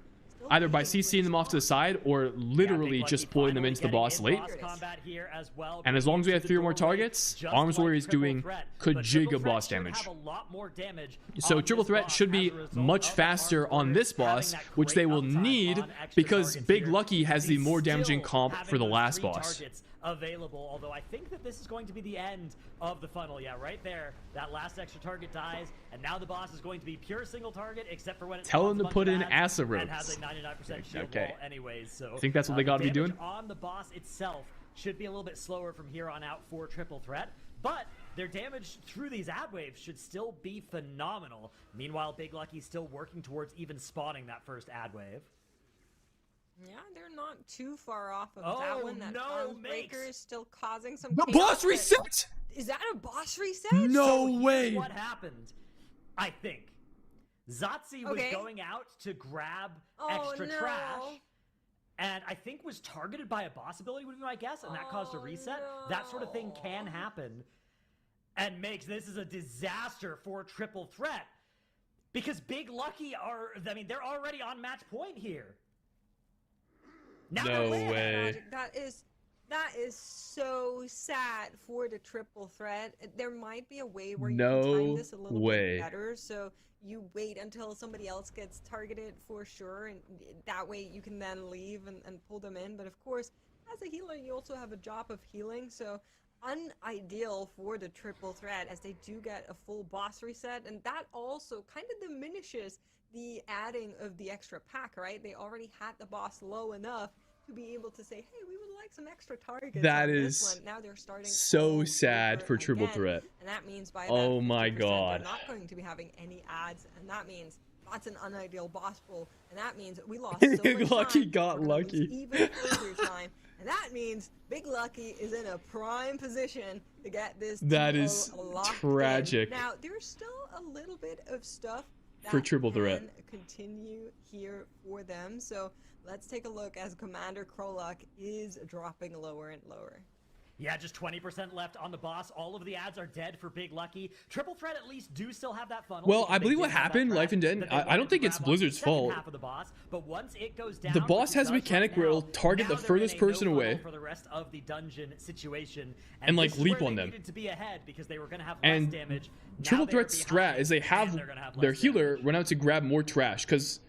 A: either by CCing them off to the side or literally just pulling them into the boss late. And as long as we have 3 or more targets, Arms Warrior is doing kajiga boss damage. So Triple Threat should be much faster on this boss, which they will need because Big Lucky has the more damaging comp for the last boss.
D: Available, although I think that this is going to be the end of the funnel. Yeah, right there, that last extra target dies, and now the boss is going to be pure single target, except for when it's
A: tell him to put in acid
D: and has
A: ropes.
D: a 99% shield wall anyways. So
A: I think that's what they got to be doing.
D: On the boss itself should be a little bit slower from here on out for Triple Threat, but their damage through these ad waves should still be phenomenal. Meanwhile, Big Lucky's still working towards even spawning that first ad wave.
E: Yeah, they're not too far off of that one. That Breaker is still causing some
A: The boss reset!
E: Is that a boss reset?
A: No
D: So
A: way!
D: here's what happened, I think. Zotzi was going out to grab extra trash, and I think was targeted by a boss ability, would be my guess, and that caused a reset. That sort of thing can happen, and makes this is a disaster for Triple Threat, because Big Lucky they're already on match point here. Now
A: No way.
E: That is so sad for the Triple Threat. There might be a way where you can time this a little bit better, so you wait until somebody else gets targeted for sure, and that way you can then leave and pull them in. But of course, as a healer, you also have a job of healing, so unideal for the Triple Threat as they do get a full boss reset, and that also kind of diminishes the adding of the extra pack, right? They already had the boss low enough to be able to say, hey, we would like some extra targets.
A: That
E: on
A: is
E: this one. Now they're starting
A: so sad for Triple
E: again,
A: Threat.
E: and that means by
A: Oh
E: that
A: my
E: 50%
A: God.
E: they're not going to be having any ads, and that means that's an unideal boss pull, and that means we lost so much
A: Lucky
E: time.
A: got
E: We're gonna
A: lucky.
E: lose even further time. And that means Big Lucky is in a prime position to get this
A: That
E: 2-0
A: is
E: locked in.
A: tragic.
E: Now, there's still a little bit of stuff
A: For
E: that
A: Triple Threat.
E: can continue here for them. So let's take a look as Commander Krolak is dropping lower and lower.
D: Yeah, just 20% left on the boss. All of the ads are dead for Big Lucky. Triple Threat at least do still have that funnel.
A: Well,
D: because
A: I
D: they
A: believe
D: did
A: what
D: have that
A: happened,
D: trash
A: Life and Den,
D: that they
A: I don't
D: wanted to
A: think it's
D: grab on the
A: Blizzard's
D: second
A: fault.
D: half of the boss, but once it goes down,
A: The boss
D: which
A: has a
D: it does
A: mechanic
D: right
A: where
D: now,
A: it'll target
D: now
A: the
D: they're in
A: furthest
D: a
A: person
D: no
A: away
D: funnel for the rest of the dungeon situation,
A: and, like,
D: this is
A: leap
D: where
A: on
D: they
A: them.
D: needed to be ahead because they were going to have less
A: And
D: damage. Now
A: Triple
D: they're
A: Threat's
D: behind,
A: strat is they
D: and
A: have
D: they're gonna have
A: their
D: less
A: healer
D: damage.
A: run out to grab more trash, because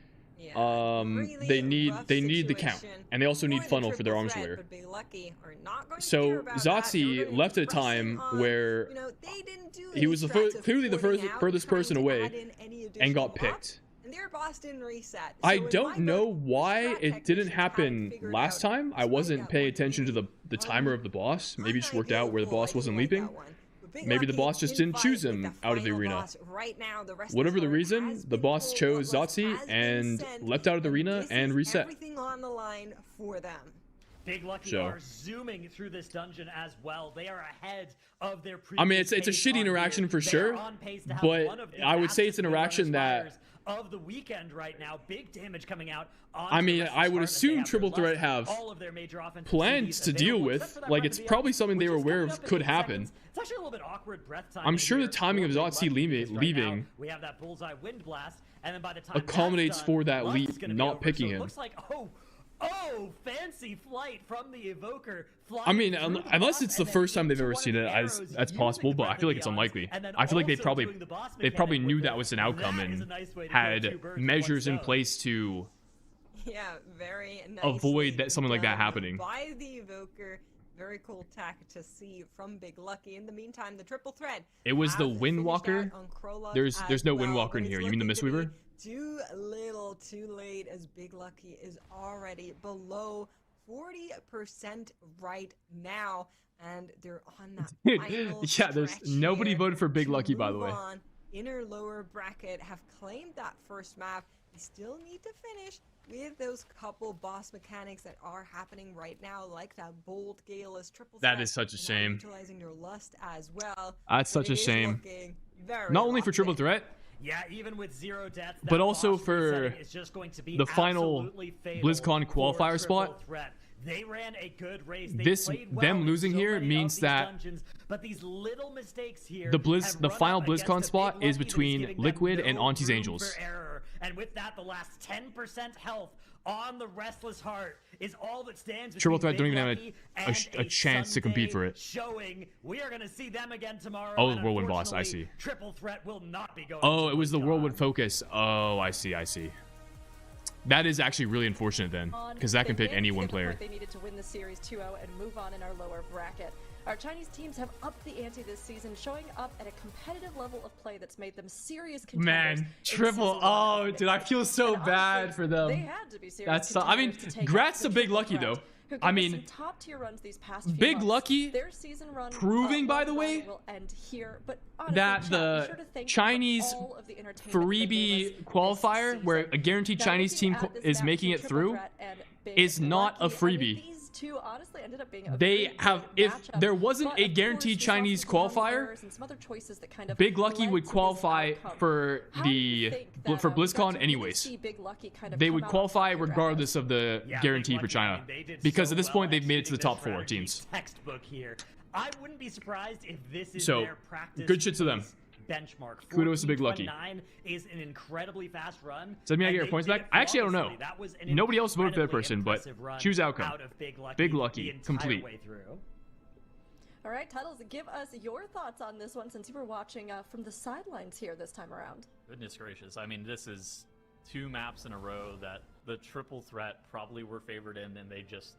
E: Really
A: they need
E: rough
A: the count,
E: situation
A: and they also need
E: for the
A: funnel for their
E: Triple
A: Arms
E: Threat,
A: Warrior.
E: but Big Lucky are not going to care
A: So
E: about that. They're
A: Zotzi
E: gonna
A: left at a
E: be pressing
A: time
E: on,
A: where
E: you know, they didn't do
A: he
E: any
A: was the
E: strats of
A: clearly the
E: holding out,
A: furthest
E: trying
A: person
E: to
A: away
E: add in any
A: and got
E: additional
A: picked.
E: up, and their boss didn't reset.
A: I
E: So in
A: don't
E: my
A: know
E: book, the
A: why
E: strat
A: it didn't
E: technicians had
A: happen
E: figured
A: last
E: out
A: time. I
E: despite
A: wasn't
E: that
A: paying
E: one
A: attention to
E: being
A: the timer of the boss. Maybe it just worked out where the
E: unideal
A: boss
E: pull, I
A: wasn't
E: do like
A: leaping.
E: that one. But Big
A: Maybe the
E: Lucky
A: boss just
E: in
A: didn't
E: fight
A: choose
E: with
A: him
E: the
A: out of the
E: final
A: arena.
E: boss. Right now, the rest of
A: Whatever the
E: alert
A: reason,
E: has
A: the
E: been
A: boss
E: pulled,
A: chose
E: what was-
A: Zotzi
E: has been
A: and
E: sent,
A: left out of the
E: and
A: arena
E: this
A: and
E: is
A: reset.
E: Everything on the line for them.
D: Big Lucky
A: So.
D: are zooming through this dungeon as well. They are ahead of their previous
A: I mean, it's a
D: pace
A: shitty
D: on
A: interaction
D: here.
A: for
D: They are
A: sure,
D: on pace to have
A: but
D: one of the
A: I would say it's an
D: fastest
A: interaction that-
D: runners of the weekend right now. Big damage coming out.
A: I mean, I would assume Triple Threat have
D: all of their major offensive
A: plans
D: CVs
A: to deal
D: available,
A: with.
D: except for that
A: Like,
D: run
A: it's
D: to the
A: probably
D: ice,
A: something they
D: which
A: were
D: is
A: aware
D: coming
A: of
D: up in
A: could
D: 8
A: happen.
D: seconds. It's actually a little bit awkward breath time.
A: I'm sure the
D: here
A: timing
D: for
A: of
D: Big
A: Zotzi
D: Lucky, because right
A: leaving
D: now we have that bullseye wind blast, and then by the time
A: accommodates
D: that's done,
A: for that
D: Lux
A: leap
D: is gonna be
A: not
D: over.
A: picking
D: So it
A: him.
D: looks like fancy flight from the Evoker.
A: I mean,
D: flying through the
A: unless
D: boss
A: it's the
D: and then
A: first time they've
D: into
A: ever
D: one of
A: seen
D: the
A: it,
D: arrows,
A: that's
D: using
A: possible,
D: the
A: but I
D: Breath
A: feel
D: of
A: like it's
D: the Gods,
A: unlikely.
D: and then
A: I feel like they
D: also
A: probably
D: doing the boss
A: they probably
D: mechanic
A: knew
D: with
A: that
D: it.
A: was an outcome
D: That is
A: and
D: a nice way to kill
A: had
D: two birds with one
A: measures in
D: stone.
A: place to
E: Yeah, very nice.
A: avoid that something like that happening.
E: By the Evoker. Very cool tech to see from Big Lucky. In the meantime, the Triple Threat.
A: It was the
E: has
A: Windwalker.
E: finished out on Krolak
A: There's
E: as
A: no
E: well,
A: Windwalker
E: but
A: in
E: it's
A: here. You mean the
E: looking to
A: Mistweaver?
E: be Too little, too late, as Big Lucky is already below 40% right now, and they're on that final
A: Yeah, there's
E: stretch
A: nobody
E: here
A: voted for Big
E: to
A: Lucky, by the
E: move
A: way.
E: on. Inner lower bracket have claimed that first map. They still need to finish with those couple boss mechanics that are happening right now, like that bold Gale as Triple Threat.
A: That is such a
E: and now
A: shame.
E: Utilizing their lust as well.
A: That's
E: But
A: such a
E: it is
A: shame.
E: looking very
A: Not only for
E: locked
A: Triple
E: in.
A: Threat,
D: Yeah, even with 0 deaths,
A: But
D: that
A: also
D: boss
A: for
D: resetting is just going to be
A: the final
D: absolutely fatal
A: BlizzCon
D: for
A: qualifier
D: Triple
A: spot.
D: Threat. They ran a good race. They
A: This
D: played well
A: them
D: in
A: losing
D: so
A: here
D: many
A: means
D: of these
A: that
D: dungeons, but these little mistakes here
A: the
D: have run
A: final
D: up against
A: BlizzCon
D: a
A: spot
D: Big
A: is
D: Lucky that
A: between
D: giving them
A: Liquid
D: no
A: and Auntie's
D: room
A: Angels.
D: for error. And with that, the last 10% health on the Restless Heart is all that stands
A: Triple
D: between
A: Threat don't
D: Big
A: even
D: Lucky
A: have
D: and
A: a chance to compete for it.
D: Showing we are going to see them again tomorrow.
A: Oh,
D: and
A: the Whirlwind boss, I
D: unfortunately,
A: see.
D: Triple Threat will not be going.
A: Oh,
D: to
A: it was the
D: BlizzCon.
A: Whirlwind focus. Oh, I see. That is actually really unfortunate then, because that can pick any one player.
B: They needed to win the series 2-0 and move on in our lower bracket. Our Chinese teams have upped the ante this season, showing up at a competitive level of play that's made them serious contenders.
A: Man, Triple. Oh, dude, I feel so bad for them.
B: They had to be serious.
A: That's. I mean,
B: contenders to take
A: grats
B: out
A: to
B: the
A: Big
B: Triple
A: Lucky
B: Threat,
A: though.
B: who
A: I
B: gave us
A: mean,
B: some top-tier runs these past few
A: Big
B: months.
A: Lucky
B: Their season run,
A: proving, by the
B: long
A: way,
B: run will end here, but honestly,
A: that
B: chat,
A: the
B: be sure to thank them for
A: Chinese
B: all of the entertainment they gave us
A: freebie
B: this
A: qualifier, where
B: season.
A: a guaranteed
B: Now,
A: Chinese
B: looking
A: team
B: at this
A: is
B: match
A: making it
B: between
A: through,
B: Triple Threat and Big
A: is not a
B: Lucky, I mean,
A: freebie.
B: these two honestly ended up being a
A: They
B: very
A: have,
B: good
A: if
B: matchup,
A: there wasn't
B: but
A: a
B: of course,
A: guaranteed
B: we saw
A: Chinese
B: some ground
A: qualifier,
B: errors and some other choices that kind of
A: Big Lucky
B: led
A: would
B: to this
A: qualify
B: outcome.
A: for
B: How do you
A: the
B: think that,
A: for
B: we got to
A: BlizzCon
B: really
A: anyways.
B: see Big Lucky kind of
A: They
B: come
A: would
B: out on
A: qualify
B: top here,
A: regardless of the
D: Yeah,
A: guarantee
D: Big
A: for
D: Lucky, I
A: China,
D: mean, they did
A: because
D: so
A: at this
D: well
A: point they've made it to the
D: executing
A: top
D: their
A: 4
D: strategy
A: teams.
D: Textbook here. I wouldn't be surprised if this is
A: So,
D: their practice
A: good shit to them.
D: benchmark.
A: Kudos to Big Lucky.
D: 14.29 is an incredibly fast run.
A: Does that mean I
D: and
A: get your
D: they
A: points
D: did
A: back?
D: it
A: I actually don't know.
D: flawlessly. That was an
A: Nobody else voted for that
D: incredibly
A: person, but
D: impressive run
A: choose outcome.
D: out of Big Lucky,
A: Big Lucky,
D: the entire
A: complete.
D: way through.
B: All right, Tuddles, give us your thoughts on this one since you were watching from the sidelines here this time around.
C: Goodness gracious. I mean, this is 2 maps in a row that the Triple Threat probably were favored in, and they just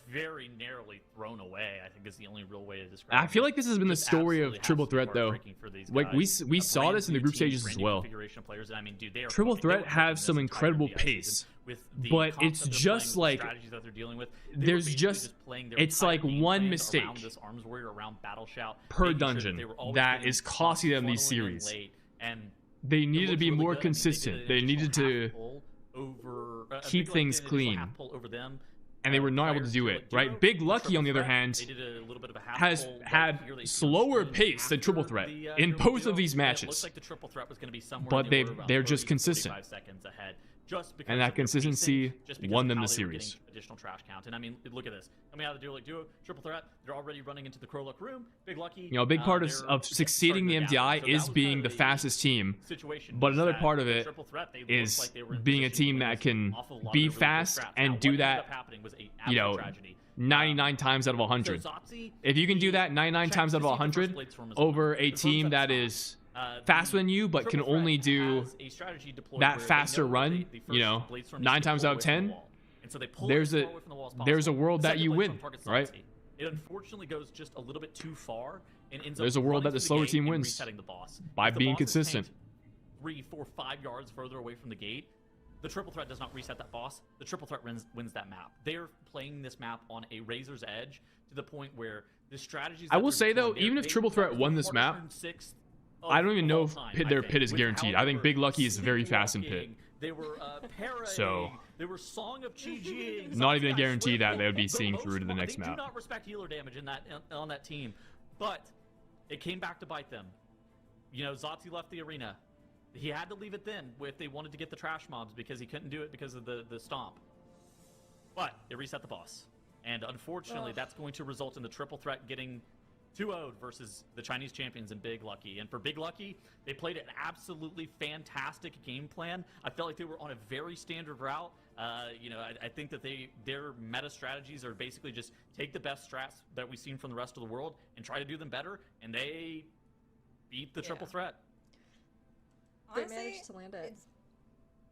C: very narrowly thrown away, I think is the only real way to describe it.
A: I feel like this has been the
C: Just
A: story
C: absolutely
A: of Triple
C: has to be
A: Threat, though.
C: heartbreaking for these
A: Like,
C: guys.
A: we
C: A
A: saw
C: brand
A: this in the
C: new
A: group
C: team,
A: stages
C: brand
A: as
C: new
A: well.
C: configuration of players, and I mean, dude, they are
A: Triple
C: they
A: Threat
C: were
A: have
C: cooking
A: some
C: this entire
A: incredible
C: BI season
A: pace,
C: with the
A: but
C: concept
A: it's
C: of playing
A: just
C: with the
A: like-
C: strategies that they're dealing with. They were
A: there's
C: basically
A: just-
C: playing their
A: it's
C: entire
A: like
C: game
A: one
C: plan
A: mistake
C: around this Arms Warrior, around Battle Shout,
A: per
C: making sure
A: dungeon
C: they were always
A: that
C: getting
A: is costing them these
C: funneling in
A: series.
C: late, and
A: They
C: it
A: needed to
C: looked
A: be
C: really
A: more
C: good. I mean,
A: consistent.
C: they
A: They
C: did an
A: needed
C: additional
A: to
C: half pull over,
A: keep
C: Big Lucky
A: things
C: did an additional
A: clean.
C: half pull over them,
A: and they were not able
C: prior
A: to do
C: to
A: it,
C: it.
A: right? Big Lucky,
C: Triple
A: on the other
C: Threat,
A: hand,
C: they did a little bit of a half
A: has
C: pull right
A: had
C: here. They
A: slower
C: screened
A: pace than Triple
C: after
A: Threat
C: the,
A: in
C: duo
A: both
C: duo,
A: of these
C: and It
A: matches.
C: looks like the Triple Threat was going to be somewhere
A: But
C: in the
A: they're-
C: order of around
A: they're just
C: 30 to
A: consistent.
C: 45 seconds ahead. Just because
A: And that
C: of their
A: consistency
C: pacing, just because
A: won
C: of
A: them
C: how
A: the
C: they were
A: series.
C: getting additional trash count. And I mean, look at this. Coming out of the duo, Triple Threat, they're already running into the Crowluck room. Big Lucky.
A: You know, a big part of
C: they're
A: succeeding the
C: starting to
A: MDI
C: down. So that
A: is
C: was
A: being
C: kind
A: the
C: of
A: fastest team,
C: situation
A: but
C: was
A: another
C: that
A: part of
C: the
A: it
C: Triple Threat, they looked
A: is
C: like they were in
A: being a
C: position to
A: team
C: win
A: that
C: this
A: can
C: off of a lot of
A: be
C: their really good
A: fast
C: scraps.
A: and
C: Now,
A: do
C: what ended
A: that,
C: up happening was a
A: you
C: absolute
A: know,
C: tragedy.
A: 99 times out of 100.
C: So Zotzi,
A: If you can do that 99
C: checked
A: times out
C: to
A: of
C: see if the
A: 100
C: first blade storm is on.
A: over a
C: Confirms
A: team that
C: it's
A: is
C: the
A: faster than you but can
C: Triple Threat
A: only do
C: has a strategy deployed
A: that
C: where they
A: faster
C: know that
A: run,
C: the first
A: you know,
C: blade storm
A: 9
C: needs to
A: times
C: pull
A: out of
C: away from
A: 10,
C: the wall. And so they pull
A: there's
C: it as
A: a-
C: far away from the wall as
A: there's a
C: possible.
A: world that
C: Second
A: you
C: blade
A: win,
C: storm targets
A: right?
C: Zotzi. It unfortunately goes just a little bit too far and ends
A: There's
C: up
A: a world
C: running
A: that the
C: through
A: slower
C: gate
A: team
C: and
A: wins
C: resetting the boss.
A: by
C: If the
A: being
C: boss is
A: consistent.
C: tanked 3, 4, 5 yards further away from the gate, the Triple Threat does not reset that boss. The Triple Threat wins that map. They're playing this map on a razor's edge to the point where the strategies.
A: I
C: that
A: will
C: they're
A: say, though,
C: deploying,
A: even if
C: they
A: Triple Threat
C: are
A: won this map,
C: 406th
A: I don't even
C: of
A: know
C: all
A: if
C: time,
A: their
C: I
A: pit
C: think,
A: is
C: with
A: guaranteed.
C: how
A: I
C: they
A: think
C: were
A: Big Lucky is very fast in pit.
C: sleepwalking. They were parrying.
A: So,
C: they were Song of Chi-Ji.
A: not even a guarantee that they would be seeing through to the next
C: They
A: map.
C: do not respect healer damage in that on that team, but it came back to bite them. You know, Zotzi left the arena. He had to leave it then if they wanted to get the trash mobs because he couldn't do it because of the stomp. But it reset the boss. And unfortunately, that's going to result in the Triple Threat getting 2-0'd versus the Chinese champions in Big Lucky. And for Big Lucky, they played an absolutely fantastic game plan. I felt like they were on a very standard route. You know, I think that their meta strategies are basically just take the best strats that we've seen from the rest of the world and try to do them better. And they beat the Triple Threat.
B: They
E: Honestly,
B: managed to land it.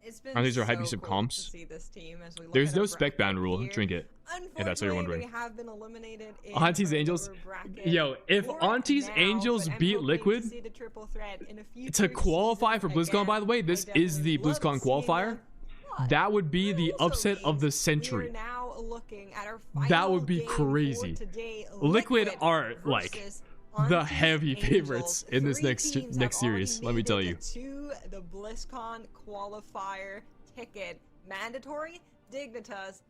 E: it's been
A: Aren't these our
E: so
A: hype sub
E: cool
A: comps?
E: to see this team as we look
A: There's
E: at
A: no
E: our
A: spec
E: bracket
A: bound rule.
E: here.
A: Drink it. If that's what you're wondering.
E: Unfortunately, they have been eliminated in
A: Auntie's
E: our
A: Angels.
E: lower bracket
A: Yo, if
E: for
A: Auntie's
E: now,
A: Angels
E: but I'm
A: beat
E: hoping
A: Liquid
E: to see the Triple Threat in a
A: to
E: future
A: qualify for
E: season.
A: BlizzCon,
E: Again,
A: by the way, this
E: I
A: is the
E: definitely love
A: BlizzCon
E: seeing
A: qualifier.
E: them, but
A: That would be
E: that
A: the
E: also
A: upset of the
E: means
A: century.
E: We're now looking at our
A: That would
E: final
A: be
E: game
A: crazy.
E: for today,
A: Liquid are, like,
E: versus
A: the
E: Auntie's
A: heavy
E: Angels.
A: favorites in this
E: 3
A: next
E: teams
A: next
E: have
A: series,
E: already
A: let me
E: made
A: tell
E: it
A: you.
E: to the BlizzCon qualifier ticket. Mandatory, Dignitas,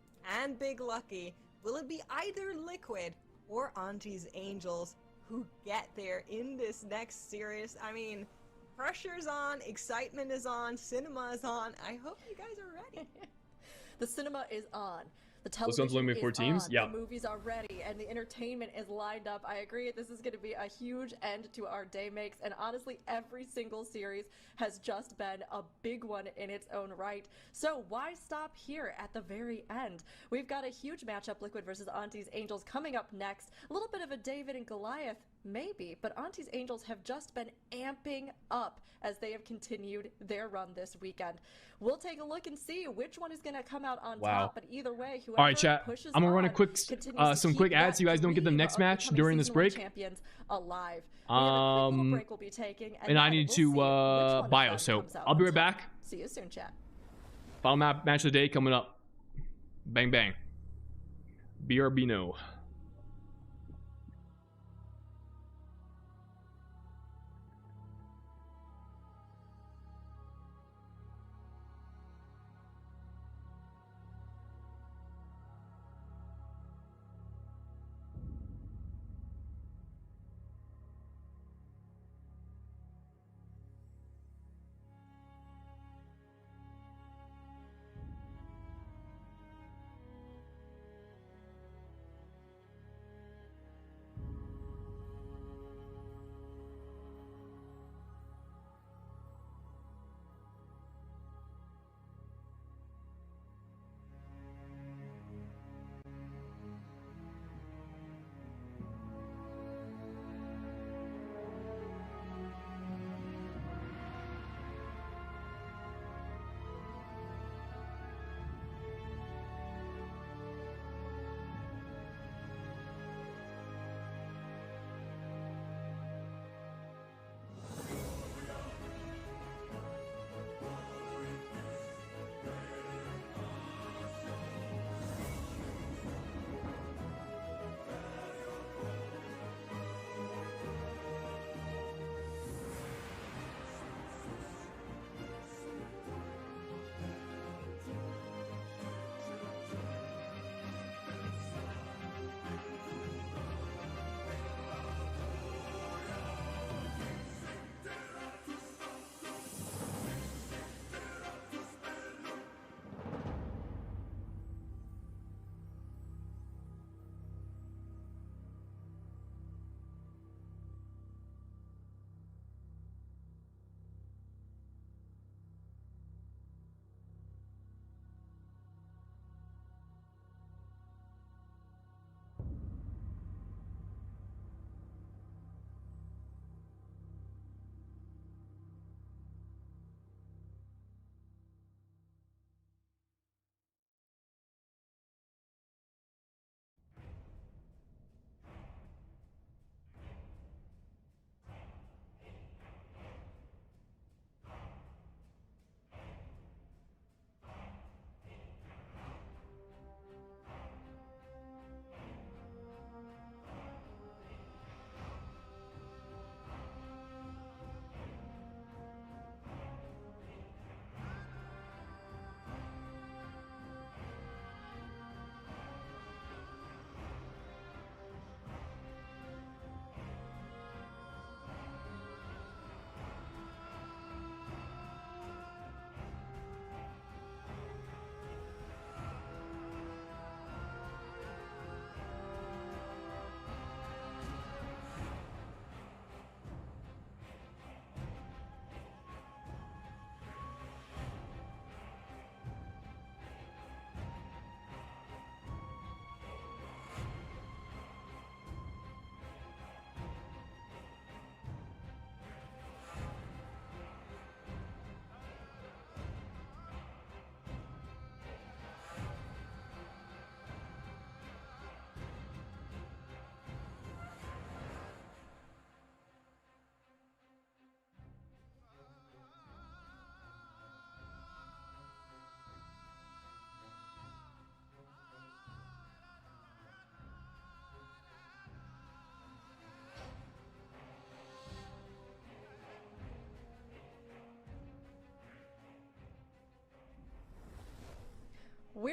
E: and Big Lucky. Will it be either Liquid or Auntie's Angels who get there in this next series? I mean, Pressure's on, excitement is on, cinema is on. I hope you guys are ready.
B: The cinema is on. The
A: Those
B: television
A: ones only
B: is
A: four teams?
B: on.
A: Yeah.
B: The movies are ready, and the entertainment is lined up. I agree. This is going to be a huge end to our day makes, and honestly, every single series has just been a big one in its own right. So why stop here at the very end? We've got a huge matchup, Liquid versus Auntie's Angels, coming up next. A little bit of a David and Goliath, maybe, but Auntie's Angels have just been amping up as they have continued their run this weekend. We'll take a look and see which one is going to come out on
A: Wow.
B: top, but either way, whoever
A: All right, chat.
B: pushes
A: I'm gonna run a
B: on
A: quick,
B: continues to
A: some
B: keep
A: quick ads so you
B: that
A: guys don't get the
B: dream
A: next
B: of
A: match
B: becoming
A: during this
B: Season 1
A: break.
B: champions alive. We have a quick little break we'll be taking,
A: And I
B: then
A: need
B: we'll
A: to
B: see which one of
A: bio,
B: them
A: so
B: comes out
A: I'll be
B: on
A: right
B: top.
A: back.
B: See you soon, chat.
A: Final match of the day coming up. Bang bang. BRB no.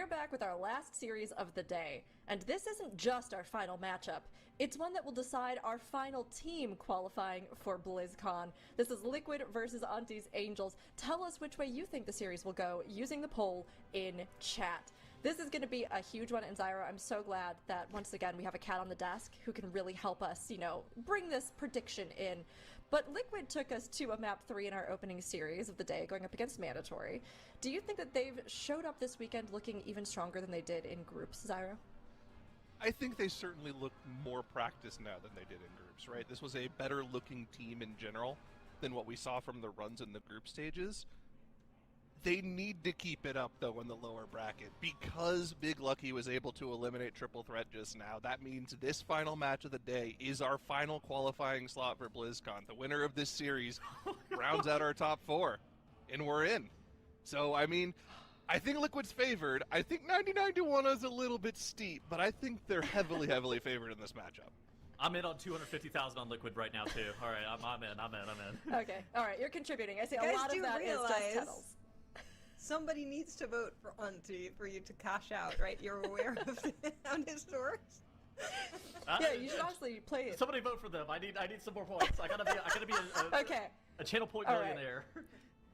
B: We're back with our last series of the day, and this isn't just our final matchup. It's one that will decide our final team qualifying for BlizzCon. This is Liquid versus Auntie's Angels. Tell us which way you think the series will go using the poll in chat. This is going to be a huge one, and Zyro, I'm so glad that once again we have a cat on the desk who can really help us, bring this prediction in. But Liquid took us to a map 3 in our opening series of the day, going up against Mandatory. Do you think that they've showed up this weekend looking even stronger than they did in groups, Zyro?
F: I think they certainly look more practiced now than they did in groups, right? This was a better looking team in general than what we saw from the runs in the group stages. They need to keep it up, though, in the lower bracket. Because Big Lucky was able to eliminate Triple Threat just now, that means this final match of the day is our final qualifying slot for BlizzCon. The winner of this series rounds out our top 4, and we're in. So, I think Liquid's favored. I think 99-1 is a little bit steep, but I think they're heavily, heavily favored in this matchup.
C: I'm in on 250,000 on Liquid right now, too. All right, I'm in.
B: Okay, all right, you're contributing. I see
E: Guys,
B: a lot of that is just Tunnels.
E: Somebody needs to vote for Auntie for you to cash out, right? You're aware of how this works?
B: Yeah, you should honestly play it.
C: Somebody vote for them. I need some more points. I gotta be
B: Okay.
C: a channel point
B: All right.
C: millionaire.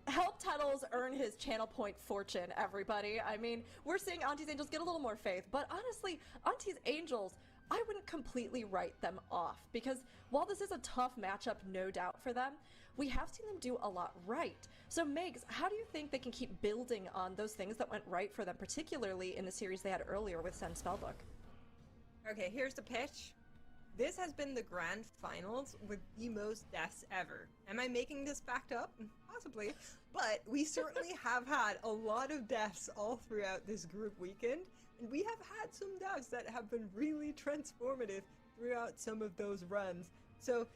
B: Help Tunnels earn his channel point fortune, everybody. We're seeing Auntie's Angels get a little more faith, but honestly, Auntie's Angels, I wouldn't completely write them off, because while this is a tough matchup, no doubt, for them, we have seen them do a lot right. So Megs, how do you think they can keep building on those things that went right for them, particularly in the series they had earlier with Sen Spellbook?
E: Okay, here's the pitch. This has been the grand finals with the most deaths ever. Am I making this fact up? Possibly. But we certainly have had a lot of deaths all throughout this group weekend, and we have had some deaths that have been really transformative throughout some of those runs. So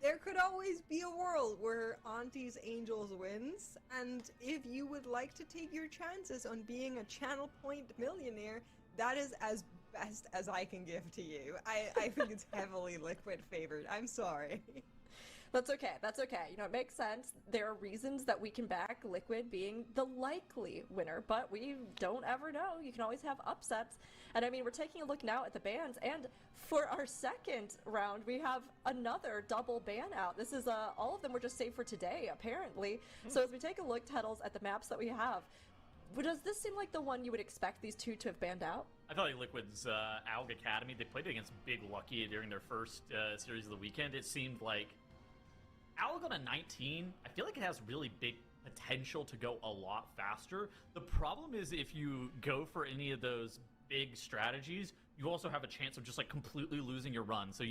E: there could always be a world where Auntie's Angels wins, and if you would like to take your chances on being a channel point millionaire, that is as best as I can give to you. I think it's heavily Liquid favored. I'm sorry.
B: That's okay. That's okay. It makes sense. There are reasons that we can back Liquid being the likely winner, but we don't ever know. You can always have upsets. And we're taking a look now at the bans, and for our second round, we have another double ban out. This is all of them were just saved for today, apparently. So as we take a look, Tunnels, at the maps that we have, does this seem like the one you would expect these two to have banned out?
C: I feel like Liquid's AUG Academy, they played against Big Lucky during their first series of the weekend. It seemed like AUG on a 19, I feel like it has really big potential to go a lot faster. The problem is if you go for any of those big strategies, you also have a chance of just completely losing your run. So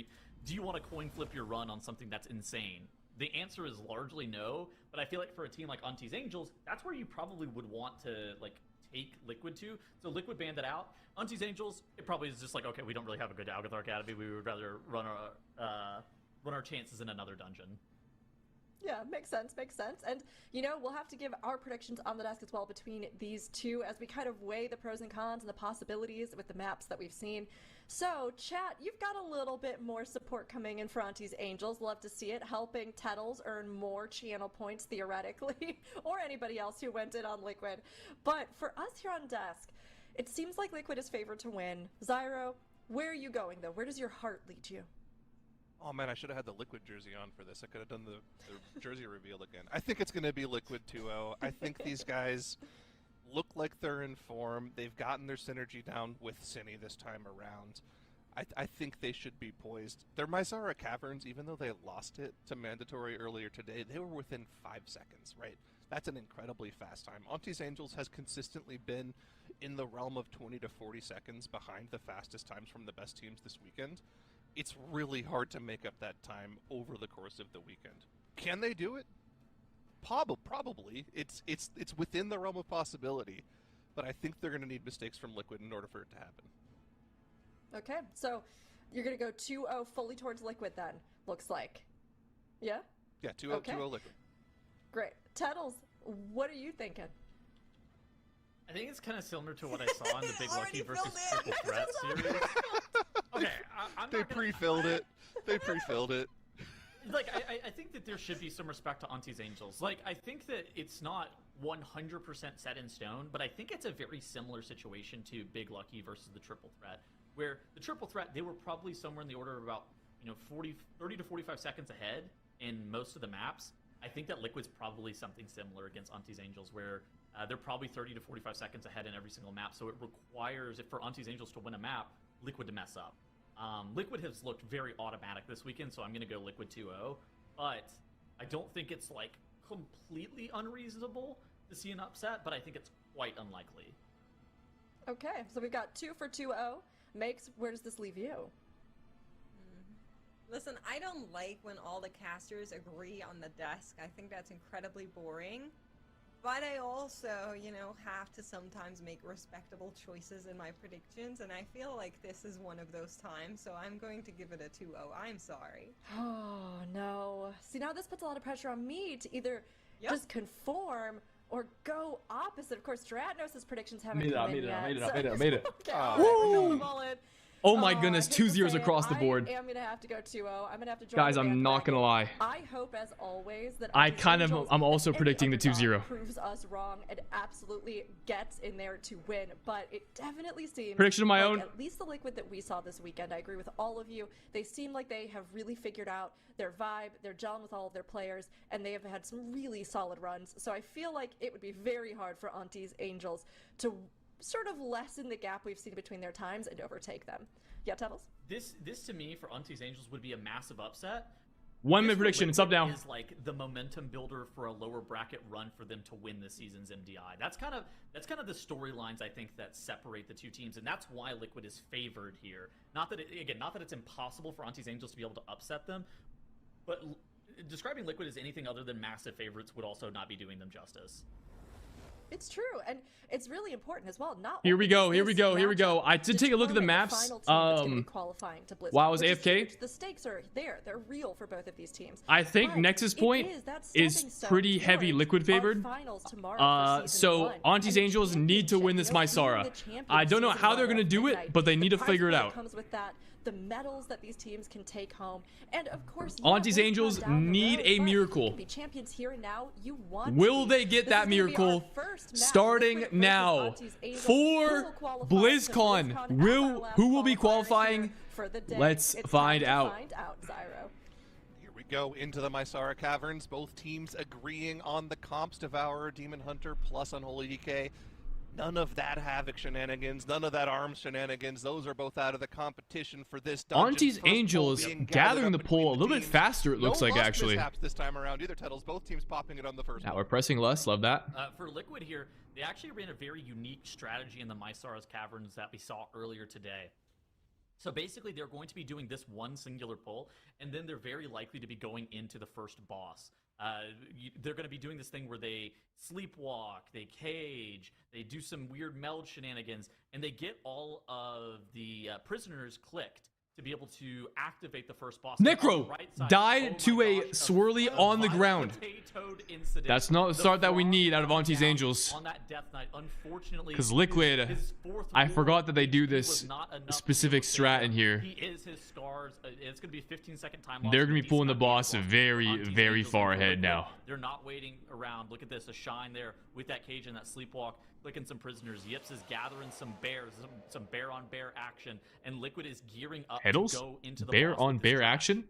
C: do you want to coin flip your run on something that's insane? The answer is largely no, but I feel like for a team like Auntie's Angels, that's where you probably would want to take Liquid to. So Liquid banned it out. Auntie's Angels, it probably is just okay, we don't really have a good Algothar Academy. We would rather run our chances in another dungeon.
B: Yeah, makes sense. And, we'll have to give our predictions on the desk as well between these two as we kind of weigh the pros and cons and the possibilities with the maps that we've seen. So, chat, you've got a little bit more support coming in for Auntie's Angels. Love to see it, helping Tunnels earn more channel points, theoretically, or anybody else who went in on Liquid. But for us here on desk, it seems like Liquid is favored to win. Zyro, where are you going, though? Where does your heart lead you?
F: Oh man, I should have had the Liquid jersey on for this. I could have done the jersey reveal again. I think it's going to be Liquid 2-0. I think these guys look like they're in form. They've gotten their synergy down with Cine this time around. I think they should be poised. Their Mizara Caverns, even though they lost it to Mandatory earlier today, they were within 5 seconds, right? That's an incredibly fast time. Auntie's Angels has consistently been in the realm of 20 to 40 seconds behind the fastest times from the best teams this weekend. It's really hard to make up that time over the course of the weekend. Can they do it? Probably. It's within the realm of possibility, but I think they're going to need mistakes from Liquid in order for it to happen.
B: Okay, so you're going to go 2-0 fully towards Liquid then, looks like. Yeah?
F: Yeah, 2-0
B: Okay.
F: 2-0 Liquid.
B: Great. Tunnels, what are you thinking?
C: I think it's kind of similar to what I saw in the Big Lucky
E: Already
C: versus
E: filled in.
C: Triple Threat series. Okay, I'm
F: They
C: not gonna-
F: pre-filled it. They pre-filled it.
C: like I think that there should be some respect to Auntie's Angels. Like I think that it's not 100% set in stone, but I think it's a very similar situation to Big Lucky versus the Triple Threat, where the Triple Threat, they were probably somewhere in the order of about 30 to 45 seconds ahead in most of the maps. I think that Liquid's probably something similar against Auntie's Angels, where they're probably 30 to 45 seconds ahead in every single map. So it requires, if for Auntie's Angels to win a map, Liquid to mess up. Liquid has looked very automatic this weekend, so I'm going to go Liquid 2-0. But I don't think it's like completely unreasonable to see an upset, but I think it's quite unlikely.
B: Okay, so we've got 2 for 2-0. Makes, where does this leave you?
E: Listen, I don't like when all the casters agree on the desk. I think that's incredibly boring. But I also, have to sometimes make respectable choices in my predictions, and I feel like this is one of those times, so I'm going to give it a 2-0. I'm sorry.
B: Oh, no. See, now this puts a lot of pressure on me to either just conform or go opposite. Of course, Stratnos' predictions haven't come in yet.
A: I made it.
B: Okay, all right, we're going them all in.
A: Oh my goodness,
B: I hate to
A: 2-0s
B: say it,
A: across the board.
B: I am going to have to go 2-0. I'm going to have to join
A: Guys,
B: the
A: I'm not gonna lie.
B: I hope, as always, that
A: I'm also predicting the 2-0.
B: proves us wrong and absolutely gets in there to win. But it definitely seems
A: Prediction of my own.
B: At least the Liquid that we saw this weekend, I agree with all of you. They seem like they have really figured out their vibe. They're gelling with all of their players, and they have had some really solid runs. So I feel like it would be very hard for Auntie's Angels to sort of lessen the gap we've seen between their times and overtake them. Yeah, Tuttles?
C: This to me, for Auntie's Angels, would be a massive upset.
A: 1 minute prediction. It's up now.
C: Is like the momentum builder for a lower bracket run for them to win this season's MDI. That's kind of the storylines I think that separate the two teams, and that's why Liquid is favored here. Not that it's impossible for Auntie's Angels to be able to upset them, but describing Liquid as anything other than massive favorites would also not be doing them justice.
B: It's true, and it's really important as well.
A: Here we go. I did take a look at the maps.
B: Qualifying to BlizzCon,
A: while I was
B: which is
A: AFK.
B: huge. The stakes are there. They're real for both of these teams.
A: I think
B: But
A: Nexus
B: it
A: Point
B: that
A: is
B: stepping stone
A: pretty heavy
B: towards
A: Liquid
B: our
A: favored.
B: finals tomorrow for season
A: So
B: 1.
A: Auntie's
B: And the
A: Angels need to win this
B: championship, even
A: Mysara.
B: the champion
A: I don't know
B: season
A: how
B: one
A: they're gonna
B: of
A: do it,
B: Midnight.
A: but they need to
B: The
A: figure it
B: prize pool
A: out.
B: comes with that, the medals that these teams can take home, and of course,
A: Auntie's
B: BlizzCon
A: Angels
B: down the
A: need
B: road,
A: a
B: but
A: miracle.
B: you can be champions here and now. You want
A: Will
B: to.
A: they get
B: This
A: that
B: is gonna be our
A: miracle
B: first match,
A: starting
B: Liquid versus
A: now
B: Auntie's Angels.
A: for
B: Who will qualify to
A: BlizzCon?
B: BlizzCon as our last
A: Who will be
B: qualifier
A: qualifying?
B: here for the day?
A: Let's
B: It's
A: find
B: time to
A: out.
B: Find out, Zyro.
F: Here we go into the Mysara Caverns. Both teams agreeing on the comps: Devourer, Demon Hunter, plus Unholy DK. None of that Havoc shenanigans, none of that Arms shenanigans. Those are both out of the competition for this dungeon.
A: Auntie's
F: First poll
A: Angels
F: being
A: gathering
F: gathered
A: the
F: up between
A: poll a little bit
F: teams.
A: faster, it looks
F: No
A: like,
F: lost
A: actually.
F: mishaps this time around either, Tuttles. Both teams popping it on the first
A: Now
F: one.
A: we're pressing less. Love that.
C: For Liquid here, they actually ran a very unique strategy in the Mysara's Caverns that we saw earlier today. So basically, they're going to be doing this one singular pull, and then they're very likely to be going into the first boss. They're going to be doing this thing where they sleepwalk, they cage, they do some weird meld shenanigans, and they get all of the prisoners clicked to be able to activate the first boss.
A: Necro
C: On the right side,
A: died
C: oh my
A: to a
C: gosh,
A: swirly on the
C: violent
A: ground.
C: potatoed incident.
A: That's not the start that we
C: Frog
A: need out of
C: went
A: Auntie's
C: down
A: Angels.
C: On that Death Knight, unfortunately,
A: 'Cause Liquid,
C: his fourth
A: I
C: rule
A: forgot that they do
C: was
A: this
C: not enough to
A: specific
C: be able to
A: strat
C: save
A: in
C: him.
A: here.
C: He is his scars. It's going to be a 15-second time.
A: They're gonna be pulling the boss very, very far ahead now.
C: They're not waiting around. Look at this, a shine there with that cage and that sleepwalk, clicking some prisoners. Yips is gathering some bears, some bear-on-bear action, and Liquid is gearing up
A: Heddles?
C: to go into the
A: Bear
C: boss
A: on
C: with this
A: bear
C: trash.
A: action?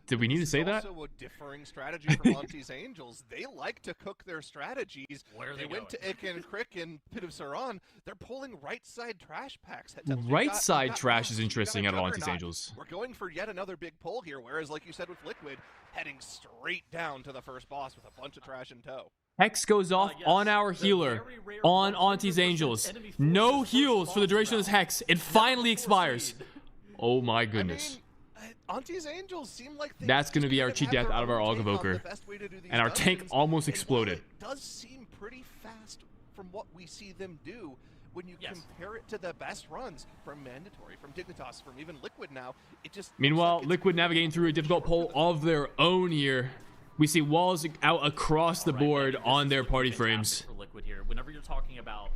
A: Did we need to say that?
F: Also a differing strategy from Auntie's Angels. They like to cook their strategies.
C: Where are
F: they
C: they
F: went to
C: going?
F: Ick and Crick and Pit of Saran. They're pulling right side trash packs. We've
A: Right
F: got-
A: side
F: we've got
A: trash
F: Monks,
A: is
F: we've got
A: interesting out of Auntie's
F: Juggernaut.
A: Angels.
F: We're going for yet another big pull here, whereas like you said with Liquid, heading straight down to the first boss with a bunch of trash in tow.
A: Hex goes off
C: Yes,
A: on our
C: the
A: healer
C: very rare
A: on
C: 100%
A: Auntie's Angels.
C: enemy
A: No
C: forces
A: heals
C: first
A: for the
C: boss
A: duration of this
C: round.
A: Hex. It finally expires.
C: Proceed.
A: Oh my goodness.
F: I mean, Auntie's Angels seem like they
A: That's gonna
F: just
A: be our
F: kind of
A: cheat
F: have
A: death
F: their
A: out of our
F: own
A: Aug
F: take on the
A: Evoker.
F: best way to do these
A: And our tank
F: dungeons,
A: almost
F: and while
A: exploded.
F: It does seem pretty fast from what we see them do. When you
C: Yes.
F: compare it to the best runs from Mandatory, from Dignitas, from even Liquid now, it just looks
A: Meanwhile,
F: like it's
A: Liquid navigating through a difficult
F: short
A: pole
F: for them.
A: of their own here. We see walls out across the
C: All right,
A: board
C: this
A: on
C: is
A: their
C: looking
A: party
C: fantastic
A: frames.
C: for Liquid here. Whenever you're talking about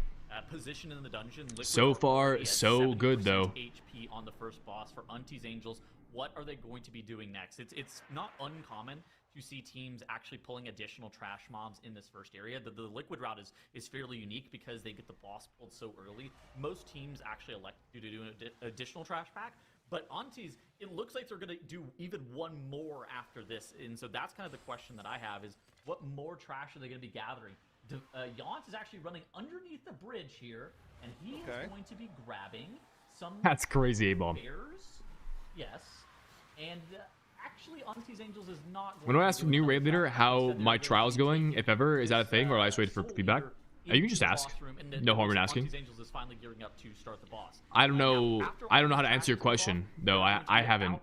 C: position in the dungeon, Liquid
A: So
C: are
A: far,
C: already at
A: so good,
C: 70%
A: though.
C: HP on the first boss. For Auntie's Angels, what are they going to be doing next? It's not uncommon to see teams actually pulling additional trash mobs in this first area. The Liquid route is fairly unique because they get the boss pulled so early. Most teams actually elect to do an additional trash pack, but Aunties, it looks like they're going to do even one more after this. And so that's kind of the question that I have is, what more trash are they going to be gathering? Yount is actually running underneath the bridge here, and he is going to be grabbing some...
A: That's crazy, A-bomb.
C: Bears. Yes. And... actually, Aunties Angels is not.
A: When I ask new raid leader how my trial's going, if ever, is that a thing, or I just wait for feedback? You can just ask. No harm in asking. I don't know. I don't know how to answer your question, though. I haven't.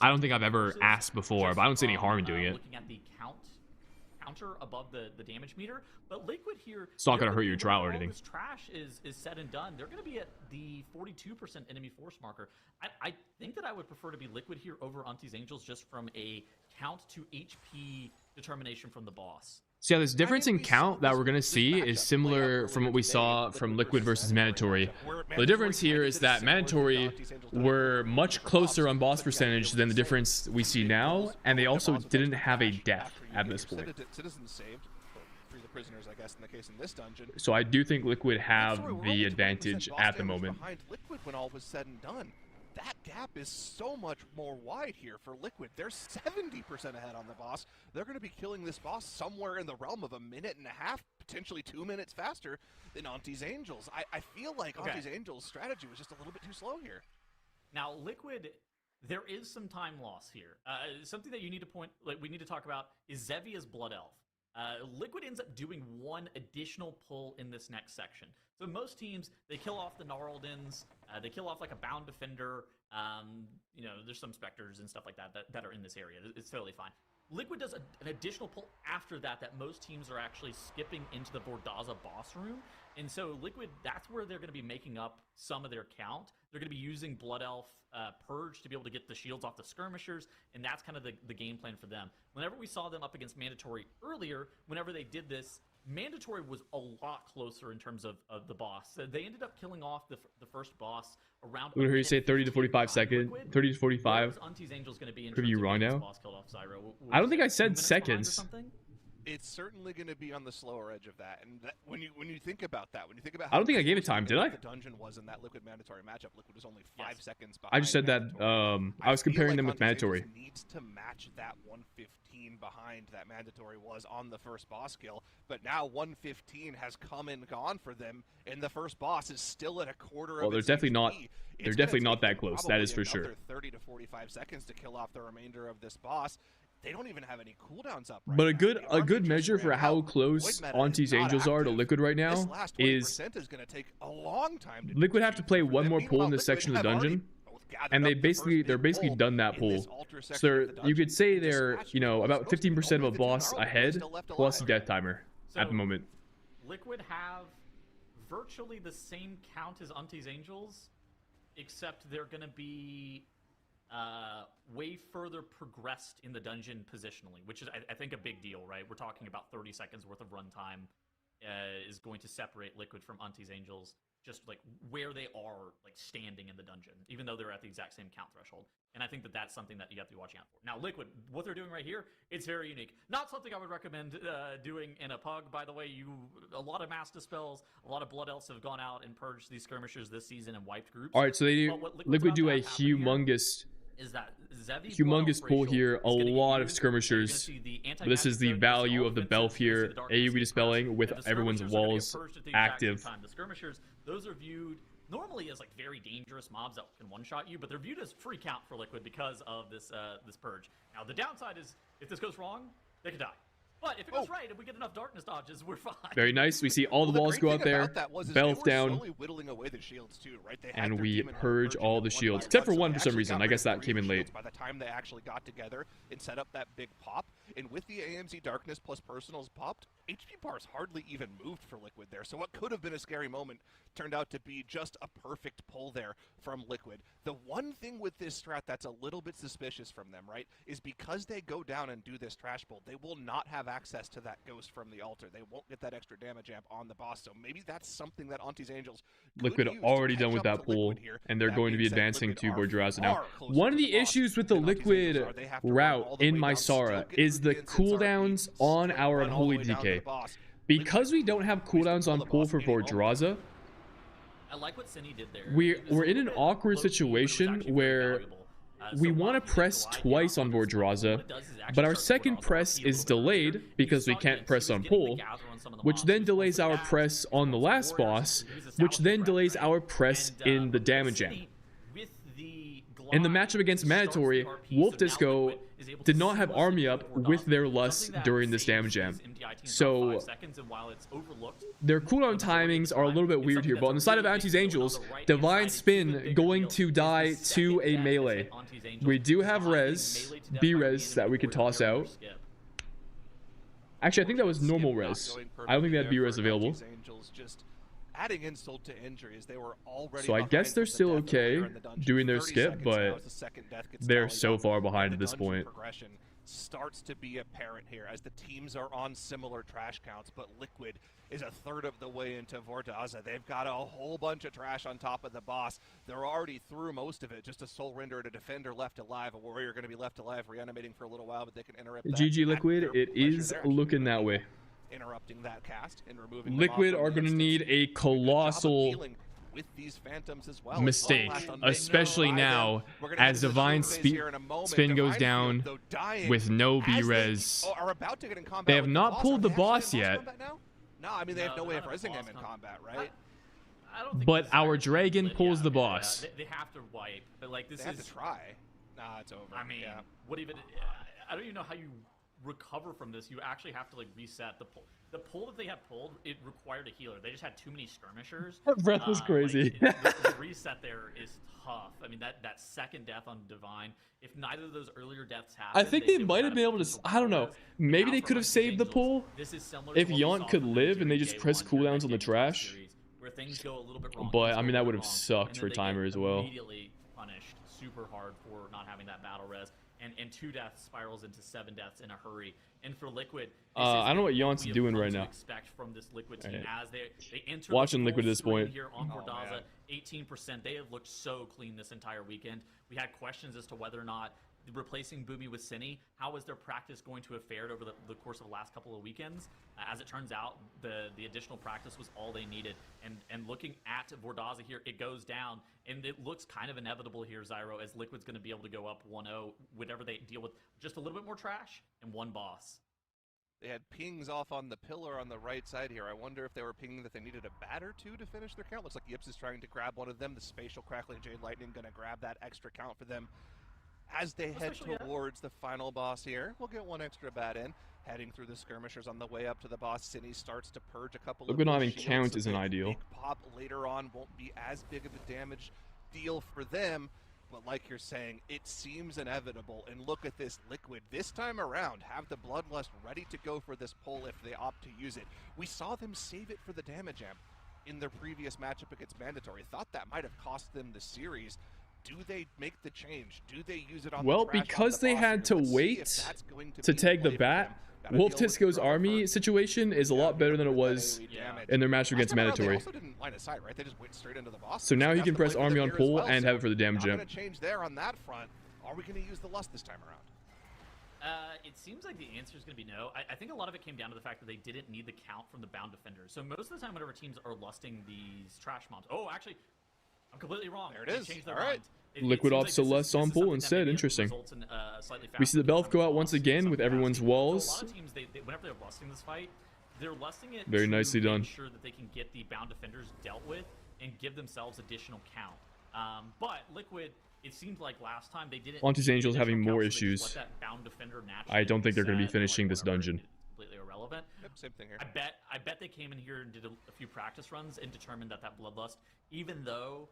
A: I don't think I've ever asked before, but I don't see any harm in doing it.
C: Looking at the counter above the damage meter, but Liquid here,
A: it's not gonna hurt your trial or anything.
C: This trash is said and done. They're gonna be at the 42% enemy force marker. I think that I would prefer to be Liquid here over Aunties Angels just from a count to HP determination from the boss.
A: So yeah, this difference in count that we're going to see is similar from what we saw from Liquid versus Mandatory. The difference here is that Mandatory were much closer on boss percentage than the difference we see now, and they also didn't have a death at this point. So I do think Liquid have the advantage at the moment.
F: Liquid when all was said and done. That gap is so much more wide here for Liquid. They're 70% ahead on the boss. They're going to be killing this boss somewhere in the realm of 1.5 minutes, potentially 2 minutes faster than Aunties Angels. I feel like Aunties Angels' strategy was just a little bit too slow here.
C: Now, Liquid, there is some time loss here. Something that you need to we need to talk about is Xevia's Blood Elf. Liquid ends up doing one additional pull in this next section. So most teams, they kill off the Gnarldens, they kill off like a Bound Defender, you know, there's some Spectres and stuff like that are in this area. It's totally fine. Liquid does an additional pull after that most teams are actually skipping into the Vordaza boss room. And so Liquid, that's where they're going to be making up some of their count. They're going to be using Blood Elf Purge to be able to get the shields off the skirmishers, and that's kind of the game plan for them. Whenever we saw them up against Mandatory earlier, whenever they did this, Mandatory was a lot closer in terms of the boss. So they ended up killing off the first boss around...
A: I'm going to hear you say 30 to 45 seconds. 30 to 45. Could be wrong now? I don't think I said seconds.
F: It's certainly going to be on the slower edge of that, and when you think about that, how
A: I don't think I gave it time, did I?
F: The dungeon was in that Liquid Mandatory matchup. Liquid was only 5 seconds behind.
A: I just said that. I was comparing them with Mandatory.
F: Needs to match that 115 behind that Mandatory was on the first boss kill, but now 115 has come and gone for them, and the first boss is still at a quarter.
A: Well, they're definitely not. They're definitely not that close. That is for sure.
F: 30 to 45 seconds to kill off the remainder of this boss. They don't even have any cooldowns up.
A: But a good measure for how close Aunties Angels are to Liquid right now is
F: going to take a long time.
A: Liquid have to play one more pull in this section of the dungeon, and they're basically done that pull. So you could say they're about 15% of a boss ahead plus death timer at the moment.
C: Liquid have virtually the same count as Aunties Angels, except they're going to be way further progressed in the dungeon positionally, which is, I think, a big deal, right? We're talking about 30 seconds worth of runtime is going to separate Liquid from Aunties Angels, just like where they are like standing in the dungeon, even though they're at the exact same count threshold. And I think that that's something that you have to be watching out for. Now, Liquid, what they're doing right here, it's very unique. Not something I would recommend doing in a pug, by the way. A lot of mass dispels, a lot of Blood Elves have gone out and purged these skirmishers this season and wiped groups.
A: All right, so they Liquid do a humongous pull here, a lot of skirmishers. This is the value of the Belf here, AoE dispelling with everyone's walls active.
C: The skirmishers, those are viewed normally as like very dangerous mobs that can one-shot you, but they're viewed as free count for Liquid because of this this purge. Now the downside is if this goes wrong, they could die. But if it goes right and we get enough darkness dodges, we're fine.
A: Very nice. We see all the walls go out there, Belf down, and we purge all the shields, except for one for some reason. I guess that came in late.
F: By the time they actually got together and set up that big pop, And with the AMZ Darkness plus Personals popped, HP bars hardly even moved for Liquid there. So what could have been a scary moment turned out to be just a perfect pull there from Liquid. The one thing with this strat that's a little bit suspicious from them, right, is because they go down and do this trash pull, they will not have access to that ghost from the altar. They won't get that extra damage amp on the boss. So maybe that's something that Auntie's Angels
A: Liquid already done with that pull, and they're going to be advancing to Vordraza now. One of the issues with the Liquid route in Mysara is the cooldowns on our Unholy DK. Because we don't have cooldowns on pull for Vordraza,
C: I like what Cine did there.
A: we're in an awkward situation where we want to press twice on Vordraza, but our second press is delayed because we can't press on pull, which then delays our press on the last boss, which then delays our press in the damage amp. In the matchup against Mandatory, Wolf Disco did not have army up with their Lust during this damage amp. So their cooldown timings are a little bit weird here, but on the side of Auntie's Angels, Divine Spin going to die to a melee. We do have res, B-res that we can toss out. Actually, I think that was normal res. I don't think they had B-res available.
F: Adding insult to injury as they were already
A: So I guess they're still okay doing their skip, but they're so far behind at this point.
F: Progression starts to be apparent here as the teams are on similar trash counts, but Liquid is a third of the way into Vordraza. They've got a whole bunch of trash on top of the boss. They're already through most of it. Just a Soul Render and a Defender left alive. A Warrior going to be left alive, reanimating for a little while, but they can interrupt that.
A: GG Liquid, it is looking that way.
F: Interrupting that cast and removing
A: Liquid are going to need a colossal
F: with these phantoms as well.
A: mistake, especially now as Divine Spin goes down with no B-res. They have not pulled the boss yet.
F: No, I mean they have no way of resing him in combat, right?
C: I don't think
A: But our dragon pulls the boss.
C: They have to wipe, but like this
F: They have to try. Nah, it's over.
C: I mean,
F: yeah.
C: what even? I don't even know how you recover from this. You actually have to like reset the pull. The pull that they have pulled, it required a healer. They just had too many skirmishers.
A: That breath was crazy.
C: Like, the reset there is tough. I mean, that second death on Divine, if neither of those earlier deaths happened,
A: I think they might have been able to, I don't know, maybe they could have saved the pull if Yaunt could live and they just press cooldowns on the trash.
C: Where things go a little bit wrong.
A: But I mean, that would have sucked for Timer as well.
C: Immediately punished super hard for not having that battle res. And 2 deaths spirals into 7 deaths in a hurry. And for Liquid,
A: I don't know what Yaunt's doing right now.
C: Expect from this Liquid team as they enter
A: Watching Liquid at this point.
C: Here on Vordraza, 18%. They have looked so clean this entire weekend. We had questions as to whether or not replacing Boomy with Cine, how is their practice going to have fared over the course of the last couple of weekends? As it turns out, the additional practice was all they needed. And looking at Vordraza here, it goes down, and it looks kind of inevitable here, Zyro, as Liquid's going to be able to go up 1-0 whenever they deal with just a little bit more trash and one boss.
F: They had pings off on the pillar on the right side here. I wonder if they were pinging that they needed a bat or two to finish their count. Looks like Yips is trying to grab one of them. The Spatial Crackling Jade Lightning going to grab that extra count for them. As they head towards the final boss here, we'll get one extra bat in. Heading through the skirmishers on the way up to the boss, Cine starts to purge a couple of
A: not even
F: shields,
A: count
F: so
A: isn't
F: the
A: ideal.
F: Big pop later on won't be as big of a damage deal for them. But like you're saying, it seems inevitable. And look at this Liquid. This time around, have the Bloodlust ready to go for this pull if they opt to use it. We saw them save it for the damage amp in their previous matchup against Mandatory. Thought that might have cost them the series. Do they make the change? Do they use it on
A: well,
F: the trash
A: because
F: on the
A: they
F: boss
A: had
F: here?
A: to
F: Let's see
A: wait
F: if that's going
A: to
F: be
A: tag the
F: play for
A: bat.
F: them. Gotta
A: Wolf
F: deal with
A: Tisco's
F: the
A: army
F: burn.
A: situation is a lot better than it was in their match against Mandatory.
F: They also didn't line of sight, right? They just went straight into the boss.
A: So now he
F: That's
A: can
F: the
A: press
F: play for
A: army
F: them
A: on
F: here as
A: pull
F: well,
A: and
F: so
A: have it for the damage
F: not
A: amp.
F: gonna change there on that front. Are we going to use the Lust this time around?
C: It seems like the answer is going to be no. I think a lot of it came down to the fact that they didn't need the count from the bound defenders. So most of the time whenever teams are lusting these trash mobs... Oh, actually, I'm completely wrong.
F: There it
C: They
F: is.
C: changed their
F: All right.
C: mind. It
A: Liquid
C: seems
A: off
C: like
A: to
C: this
A: Lust
C: is
A: on
C: something
A: pull
C: that
A: instead.
C: maybe
A: Interesting.
C: results in, slightly
A: We see the
C: faster
A: Belf go out
C: boss,
A: once again with
C: something
A: everyone's
C: faster. So
A: walls.
C: a lot of teams, whenever they're lusting this fight, they're lusting it
A: Very
C: to
A: nicely
C: make
A: done.
C: sure that they can get the bound defenders dealt with and give themselves additional count. But Liquid, it seemed like last time they didn't.
A: Auntie's
C: need
A: Angels having
C: additional
A: more
C: count, so they just
A: issues.
C: let that bound defender
A: I don't think they're going to be
C: reset,
A: finishing this
C: whatever,
A: dungeon.
C: it's completely irrelevant.
F: Yep, same thing here.
C: I bet they came in here and did a few practice runs and determined that Bloodlust, even though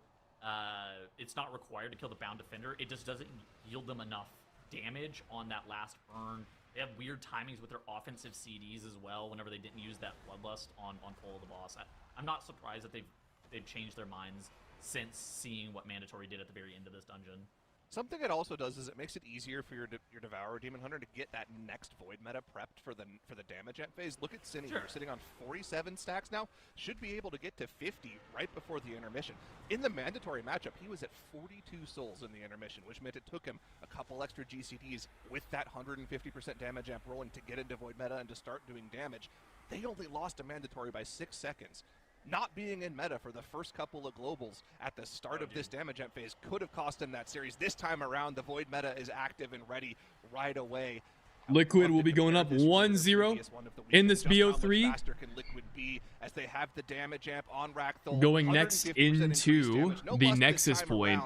C: it's not required to kill the bound defender, it just doesn't yield them enough damage on that last burn They have weird timings with their offensive CDs as well. Whenever they didn't use that Bloodlust on Follow the Boss, I'm not surprised that they've changed their minds since seeing what Mandatory did at the very end of this dungeon.
F: Something it also does is it makes it easier for your Devourer Demon Hunter to get that next Void meta prepped for the damage amp phase. Look at Cine here, sitting on 47 stacks now. Should be able to get to 50 right before the intermission. In the Mandatory matchup, he was at 42 souls in the intermission, which meant it took him a couple extra GCDs with that 150% damage amp rolling to get into Void meta and to start doing damage. They only lost a Mandatory by 6 seconds. Not being in meta for the first couple of globals at the start of this damage amp phase could have cost him that series. This time around, the Void meta is active and ready right away.
A: Liquid will be going up 1-0 in this BO3.
F: Faster can Liquid be as they have the damage amp on Rakthol.
A: Going next into the Nexus point,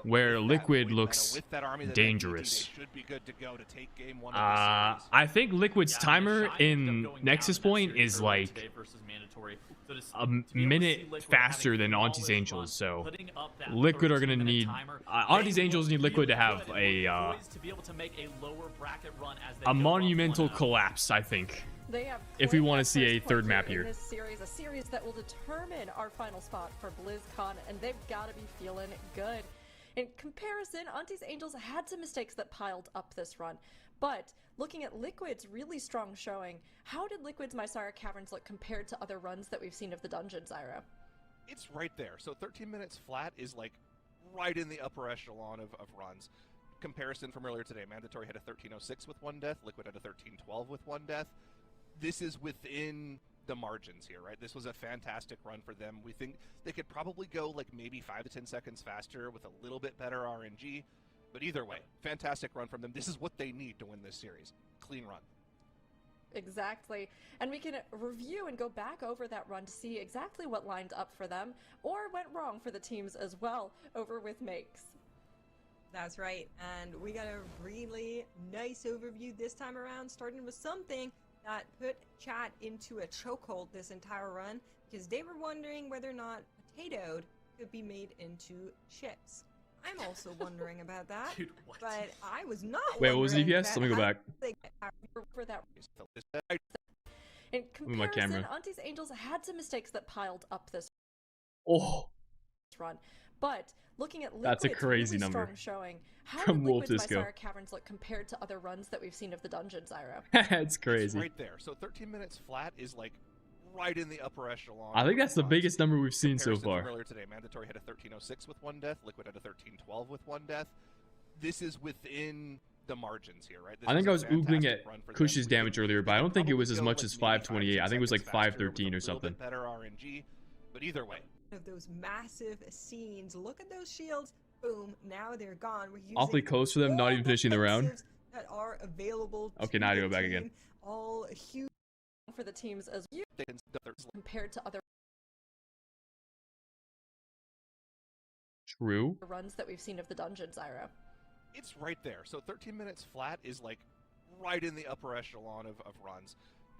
A: where Liquid looks dangerous. I think Liquid's timer in Nexus point is like a minute faster than Auntie's Angels, so Liquid are going to need... Auntie's Angels need Liquid to have a monumental collapse, I think, if we want to see a third map here.
B: This series, a series that will determine our final spot for BlizzCon, and they've got to be feeling good. In comparison, Auntie's Angels had some mistakes that piled up this run, but looking at Liquid's really strong showing, how did Liquid's Mysara Caverns look compared to other runs that we've seen of the dungeon, Zyro?
F: It's right there. So 13 minutes flat is like right in the upper echelon of runs. Comparison from earlier today, Mandatory had a 13:06 with 1 death, Liquid had a 13:12 with 1 death. This is within the margins here, right? This was a fantastic run for them. We think they could probably go like maybe 5 to 10 seconds faster with a little bit better RNG. But either way, fantastic run from them. This is what they need to win this series. Clean run.
B: Exactly. And we can review and go back over that run to see exactly what lined up for them or went wrong for the teams as well over with Makes.
E: That's right. And we got a really nice overview this time around, starting with something that put chat into a chokehold this entire run, because they were wondering whether or not Potatoed could be made into chips. I'm also wondering about that.
C: Dude, what?
E: But I was not.
A: Wait, what was the
E: wondering
A: EPS?
E: that
A: Let me go back.
B: For that. In
A: My
B: comparison,
A: camera.
B: Auntie's Angels had some mistakes that piled up this
A: Oh,
B: run, but looking at
A: That's a
B: Liquid's
A: crazy
B: really
A: number.
B: strong showing, how
A: From
B: did
A: Wolf
B: Liquid's
A: Disco.
B: Mysara Caverns look compared to other runs that we've seen of the dungeon, Zyro?
A: it's crazy.
F: It's right there. So 13 minutes flat is like right in the upper echelon.
A: I think that's the biggest number we've seen so
F: Comparison from
A: far.
F: Earlier today, Mandatory had a 13:06 with 1 death, Liquid had a 13:12 with 1 death. This is within the margins here, right? This
A: I think I was
F: a
A: oogling
F: fantastic
A: at
F: run for them.
A: Kush's
F: We
A: damage
F: think
A: earlier, but I
F: they
A: don't
F: could
A: think it was
F: probably
A: as
F: go,
A: much
F: like,
A: as
F: maybe 5 to
A: 528. I think it was like
F: 10 seconds faster
A: 513 or
F: with a little
A: something.
F: bit better RNG, but either way,
E: Of those massive scenes. Look at those shields. Boom. Now they're gone. We're using
A: Awfully close for them, not
E: all
A: even finishing the round.
E: defensives that are available.
A: Okay,
E: to
A: now I
E: the
A: go back
E: team.
A: again.
E: All huge.
B: For the teams as well,
F: they can
B: compared to other
A: True.
B: runs that we've seen of the dungeon, Zyro.
F: it's right there. So 13 minutes flat is like right in the upper echelon of runs.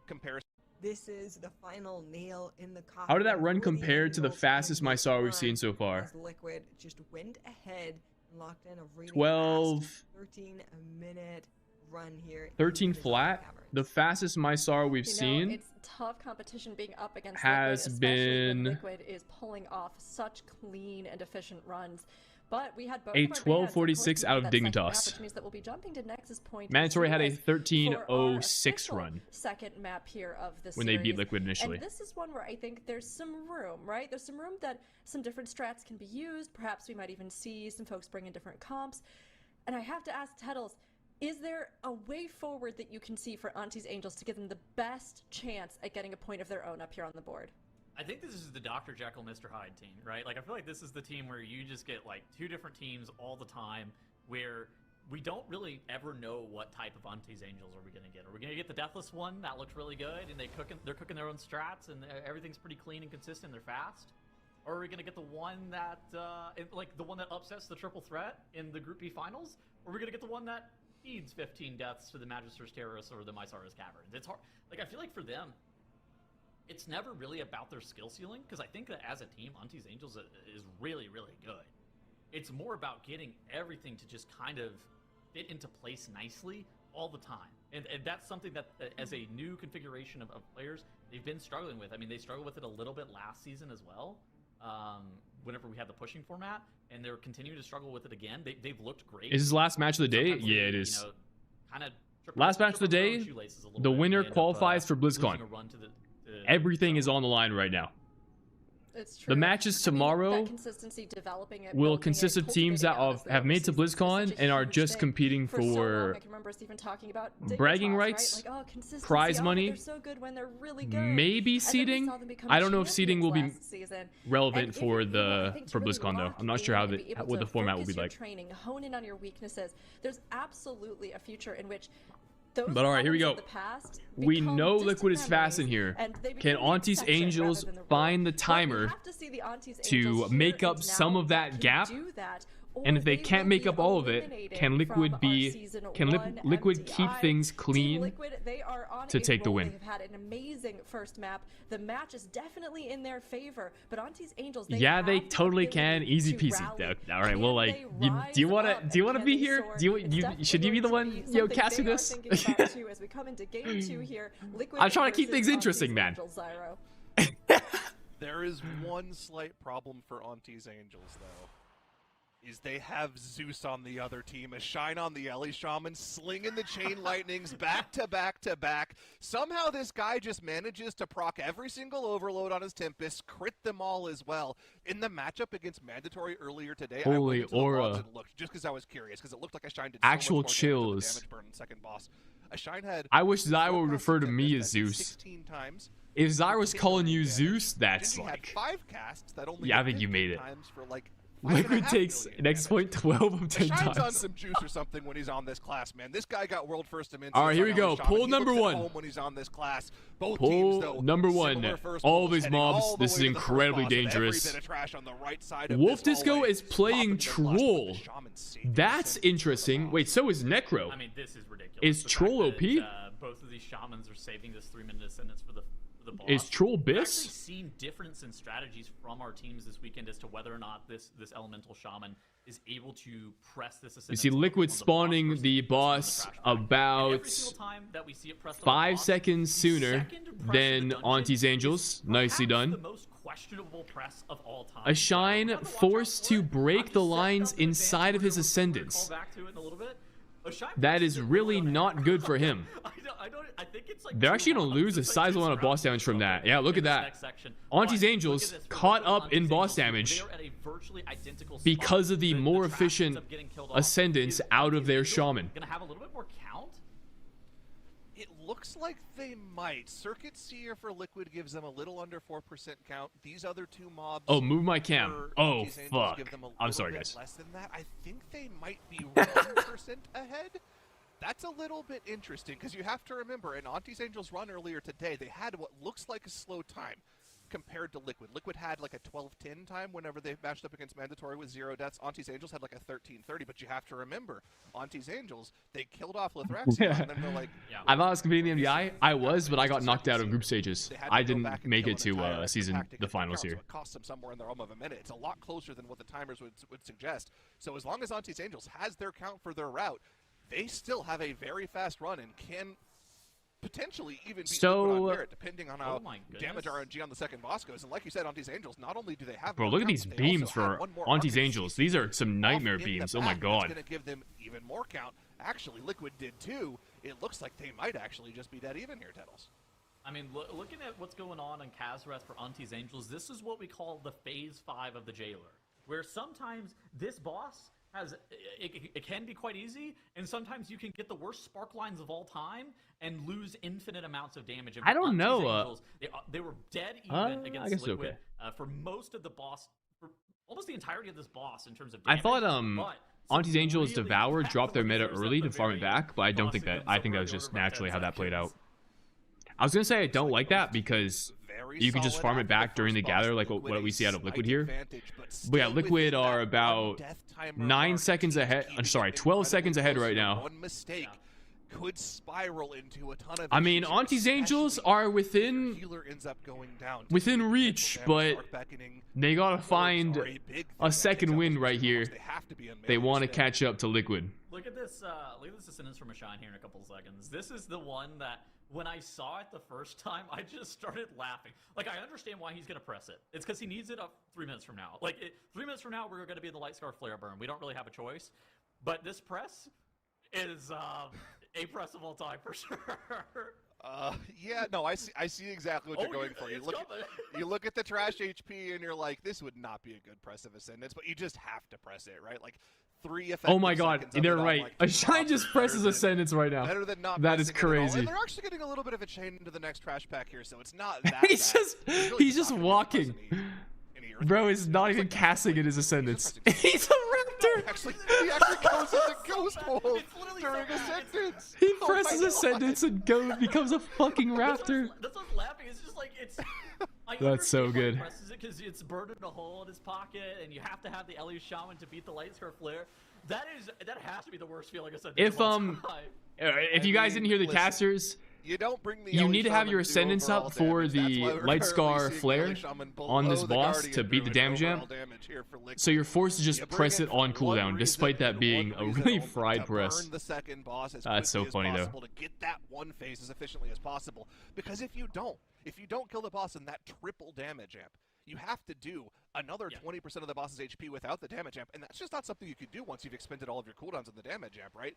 F: Comparison.
E: This is the final nail in the coffin.
A: How did that run
E: for the
A: compare to the
E: Angels
A: fastest
E: in this
A: Mysara we've
E: run,
A: seen so far?
E: as Liquid just went ahead and locked in a really
A: 12.
E: fast 13-minute run here.
A: 13
E: in the
A: flat.
E: Caverns.
A: The fastest Mysara we've
B: You know,
A: seen.
B: it's tough competition being up against
A: has
B: Liquid, especially when
A: been
B: Liquid is pulling off such clean and efficient runs. But we had both
A: a
B: of our bands, of course,
A: 12:46 out of
B: complete that second map,
A: Dignitas.
B: which means that we'll be jumping to Nexus Point.
A: Mandatory had a
B: for our
A: 13:06
B: official
A: run
B: second map here of the
A: when they beat
B: series.
A: Liquid initially.
B: And this is one where I think there's some room, right? There's some room that some different strats can be used. Perhaps we might even see some folks bring in different comps. And I have to ask Tettles, is there a way forward that you can see for Auntie's Angels to give them the best chance at getting a point of their own up here on the board?
C: I think this is the Dr. Jekyll, Mr. Hyde team, right? Like, I feel like this is the team where you just get, like, 2 different teams all the time, where we don't really ever know what type of Auntie's Angels are we going to get. Are we going to get the Deathless one? That looks really good, and they're cooking their own strats, and everything's pretty clean and consistent, they're fast? Or are we going to get the one that, like, the one that upsets the triple threat in the Group B finals? Or are we going to get the one that feeds 15 deaths to the Magister's Terrorists or the Mysara's Caverns? It's hard. Like, I feel like for them, it's never really about their skill ceiling, because I think that as a team, Auntie's Angels is really, really good. It's more about getting everything to just kind of fit into place nicely all the time. And that's something that, as a new configuration of players, they've been struggling with. I mean, they struggled with it a little bit last season as well, whenever we had the pushing format, and they're continuing to struggle with it again. They've looked great.
A: Is this last match of the day?
C: Sometimes
A: yeah,
C: they,
A: it is.
C: Kind of
A: Last match of the day, the winner qualifies for BlizzCon. Everything is on the line right now.
B: It's true.
A: The matches tomorrow will consist of teams that have made to BlizzCon and are just competing for bragging rights, prize money, maybe seeding. I don't know if seeding will be relevant for BlizzCon though. I'm not sure what the format will be like.
B: Hone in on your weaknesses. There's absolutely a future in which
A: But all right, here we go. We know Liquid is fast in here. Can Auntie's Angels find the timer to make up some of that gap? And if they can't make up all of it, can Liquid keep things clean to take the win?
B: They've had an amazing first map. The match is definitely in their favor, but Auntie's Angels,
A: yeah, they totally can. Easy peasy. All right, well, like, do you want to be here? Should you be the one, casting this? I'm trying to keep things interesting, man.
F: There is one slight problem for Auntie's Angels, though. Is they have Zeus on the other team, a Shine on the Ellie Shaman, slinging the Chain Lightnings back to back to back. Somehow this guy just manages to proc every single overload on his Tempest, crit them all as well. In the matchup against Mandatory earlier today,
A: holy
F: I went into
A: aura.
F: the logs and looked just because I was curious, because it looked like a Shine did
A: Actual
F: so much more
A: chills.
F: damage burn in second boss. A Shine had
A: I wish Zyra would refer to me as Zeus.
F: 16 times.
A: If Zyra's calling you Zeus, that's
F: Gingy
A: like,
F: had 5 casts that only
A: yeah, I
F: hit
A: think you
F: 15
A: made it.
F: times for like
A: Liquid
F: 5.5
A: takes
F: million
A: next
F: damage.
A: point 12 of 10
F: Shine's on
A: times.
F: some juice or something when he's on this class, man. This guy got world first dimension.
A: All right, here we go. Pull number one.
F: When he's on this class. Both
A: Pull
F: teams, though,
A: number one.
F: similar first
A: All
F: pulls
A: of these
F: heading
A: mobs,
F: all the
A: this is
F: way to the first
A: incredibly
F: boss, and every
A: dangerous.
F: bit of trash on the right side of
A: Wolf
F: this
A: Disco
F: hallway,
A: is playing
F: popping their clutch, but the
A: Troll.
F: Shaman saving
A: That's
F: the
A: interesting. Wait, so is Necro.
C: I mean, this is ridiculous.
A: Is
C: The
A: Troll
C: fact that,
A: OP?
C: both of these shamans are saving this 3-minute ascendance for the boss.
A: Is Troll
C: We've
A: Biss?
C: actually seen difference in strategies from our teams this weekend as to whether or not this elemental shaman is able to press this
A: You
C: ascendance.
A: see Liquid
C: on
A: spawning
C: versus
A: the
C: on
A: boss
C: trash bag. And
A: about
C: every single time that we see it pressed on the
A: 5
C: boss,
A: seconds
C: the
A: sooner
C: second press of
A: than
C: the dungeon
A: Auntie's
C: is
A: Angels. Nicely
C: perhaps
A: done.
C: the most questionable press of all time.
A: A Shine
C: We'll have to watch
A: forced
C: out
A: to
C: for it.
A: break
C: Auntie
A: the
C: set
A: lines
C: up an
A: inside of
C: advantage.
A: his
C: We're gonna
A: ascendance.
C: call back to it in a little bit. A Shine
A: That
C: forced
A: is
C: to
A: really
C: run
A: not
C: out.
A: good for him.
C: I think it's like
A: They're
C: two
A: actually going to
C: rounds.
A: lose a
C: It's like
A: sizable
C: two
A: amount of boss
C: rounds
A: damage from
C: or
A: that.
C: something
A: Yeah, look
C: in
A: at
C: this
A: that.
C: next section.
A: Auntie's
C: But look
A: Angels
C: at this. For
A: caught
C: both
A: up in
C: Auntie's
A: boss
C: Angels,
A: damage
C: they are at a virtually identical spot.
A: because of the more
C: track
A: efficient
C: ends up getting killed off.
A: ascendance
C: Is
A: out of
C: Auntie's
A: their
C: Angels
A: shaman.
C: Gonna have a little bit more count.
F: It looks like they might. Circuit Seer for Liquid gives them a little under 4% count. These other two mobs.
A: Oh, move my cam.
F: for
A: Oh,
F: Auntie's Angels
A: fuck.
F: give them a
A: I'm
F: little
A: sorry,
F: bit
A: guys.
F: Less than that. I think they might be 1% ahead. That's a little bit interesting because you have to remember, in Auntie's Angels run earlier today, they had what looks like a slow time compared to Liquid. Liquid had like a 12:10 time whenever they matched up against Mandatory with 0 deaths. Auntie's Angels had like a 13:30, but you have to remember, Auntie's Angels, they killed off Lithraxia,
A: Yeah.
F: and then they're like,
A: I thought I was competing in the MDI. I was, but I got knocked out of group stages.
F: they had to
A: I
F: go
A: didn't
F: back and
A: make
F: kill
A: it
F: an entire
A: to
F: extra
A: season
F: pack to
A: the
F: get
A: finals
F: count, so
A: here.
F: it costs them somewhere in the realm of a minute. It's a lot closer than what the timers would suggest. So as long as Auntie's Angels has their count for their route, they still have a very fast run and can potentially even beat
A: So-
F: Liquid on merit, depending on how
C: Oh my goodness.
F: damage RNG on the second boss goes. And like you said, Auntie's Angels, not only do they have
A: Bro,
F: more
A: look at
F: count,
A: these
F: but they
A: beams
F: also have
A: for
F: one more
A: Auntie's
F: Arctic
A: Angels.
F: Seed
A: These are some nightmare
F: off in the
A: beams. Oh my
F: back.
A: god.
F: That's going to give them even more count. Actually, Liquid did too. It looks like they might actually just be dead even here, Tettles.
C: I mean, looking at what's going on in Kazareth for Auntie's Angels, this is what we call the Phase 5 of the Jailer, where sometimes this boss has it can be quite easy, and sometimes you can get the worst spark lines of all time and lose infinite amounts of damage. And
A: I don't
C: Auntie's
A: know,
C: Angels, they were dead even
A: I
C: against
A: guess
C: Liquid
A: okay.
C: For most of the boss, for almost the entirety of this boss in terms of
A: I
C: damage.
A: thought
C: but some
A: Auntie's Angels
C: really
A: Devour
C: fast
A: dropped their meta
C: losers
A: early
C: at
A: to
C: the
A: farm it
C: very
A: back, but I don't think that.
C: boss
A: I think that
C: against
A: was
C: them
A: just
C: for about
A: naturally
C: 10
A: how that played out.
C: seconds.
A: I was gonna say I don't like that because
F: Very
A: you can just
F: solid
A: farm it
F: after
A: back during the
F: first boss.
A: gather, like
F: Liquid
A: what we see out of
F: a
A: Liquid
F: slight
A: here.
F: advantage, but
A: But yeah,
F: still
A: Liquid
F: within
A: are
F: that
A: about
F: one death timer
A: 9
F: mark.
A: seconds ahead.
F: Team
A: I'm sorry,
F: keeping
A: 12
F: incredibly
A: seconds ahead
F: close
A: right
F: to
A: now.
F: One mistake could spiral into a ton of
A: I mean,
F: issues,
A: Auntie's Angels
F: especially
A: are
F: if your
A: within
F: healer ends up going down.
A: within
F: Potential
A: reach,
F: damage,
A: but
F: Dark Beckoning,
A: they gotta
F: Wards
A: find
F: are a big thing
A: a
F: that
A: second
F: takes out
A: win
F: those
A: right here.
F: They have to be on
A: They
F: melee
A: want to
F: instead.
A: catch up to Liquid.
C: Look at this sentence from Ashawn here in a couple of seconds. This is the one that when I saw it the first time, I just started laughing. Like, I understand why he's going to press it. It's because he needs it up 3 minutes from now. Like, 3 minutes from now, we're going to be in the Light Scar Flare burn. We don't really have a choice. But this press is a press of all time for sure.
F: Yeah, no, I see exactly what you're going for. You look at the trash HP and you're like, this would not be a good press of Ascendance, but you just have to press it, right? Like 3 effective
A: Oh my god,
F: seconds of
A: they're
F: it on,
A: right.
F: like, 2
A: Ashine
F: bots
A: just
F: is
A: presses
F: better than-
A: Ascendance right now.
F: Better than not
A: That is
F: pressing it at all.
A: crazy.
F: And they're actually getting a little bit of a chain into the next trash pack here, so it's not that
A: He's
F: bad.
A: just
F: really
A: he's just
F: not gonna be
A: walking.
F: pressing any Earth
A: Bro
F: Moves.
A: is not
F: Looks
A: even
F: like that's
A: casting
F: like-
A: in his Ascendance.
F: pressing-
A: He's a raptor.
F: Actually, he actually goes into Ghost Wolf
C: It's literally
F: during
C: so bad.
F: Ascendance.
A: He
F: Oh my
A: presses
F: God.
A: Ascendance and becomes a fucking raptor.
C: That's what's laughing. It's just like it's. I
A: That's so
C: understand why he
A: good.
C: presses it because it's burning a hole in his pocket, and you have to have the Ellie Shaman to beat the Light Scar Flare. That has to be the worst feeling of Ascendance.
A: If
C: of all
A: um,
C: time.
A: if you guys didn't hear the
F: listen,
A: casters,
F: You don't bring the
A: you
F: Ellie
A: need to have
F: Shaman
A: your
F: to do
A: Ascendance
F: overall
A: up for
F: damage. That's
A: the
F: why we're
A: Light
F: currently
A: Scar
F: seeing
A: Flare
F: Ellie Shaman
A: on this
F: below the
A: boss
F: Guardian
A: to beat the
F: doing
A: damage
F: overall
A: amp.
F: damage here for Liquid.
A: So you're forced to
F: You
A: just
F: bring
A: press it
F: for
A: on
F: one
A: cooldown,
F: reason
A: despite that
F: and
A: being
F: one
A: a
F: reason
A: really
F: only,
A: fried
F: to
A: press.
F: burn the second boss as
A: That's so
F: quickly
A: funny,
F: as
A: though.
F: possible to get that one phase as efficiently as possible. Because if you don't kill the boss in that triple damage amp, you have to do another 20% of the boss's HP without the damage amp, and that's just not something you could do once you've expended all of your cooldowns on the damage amp, right?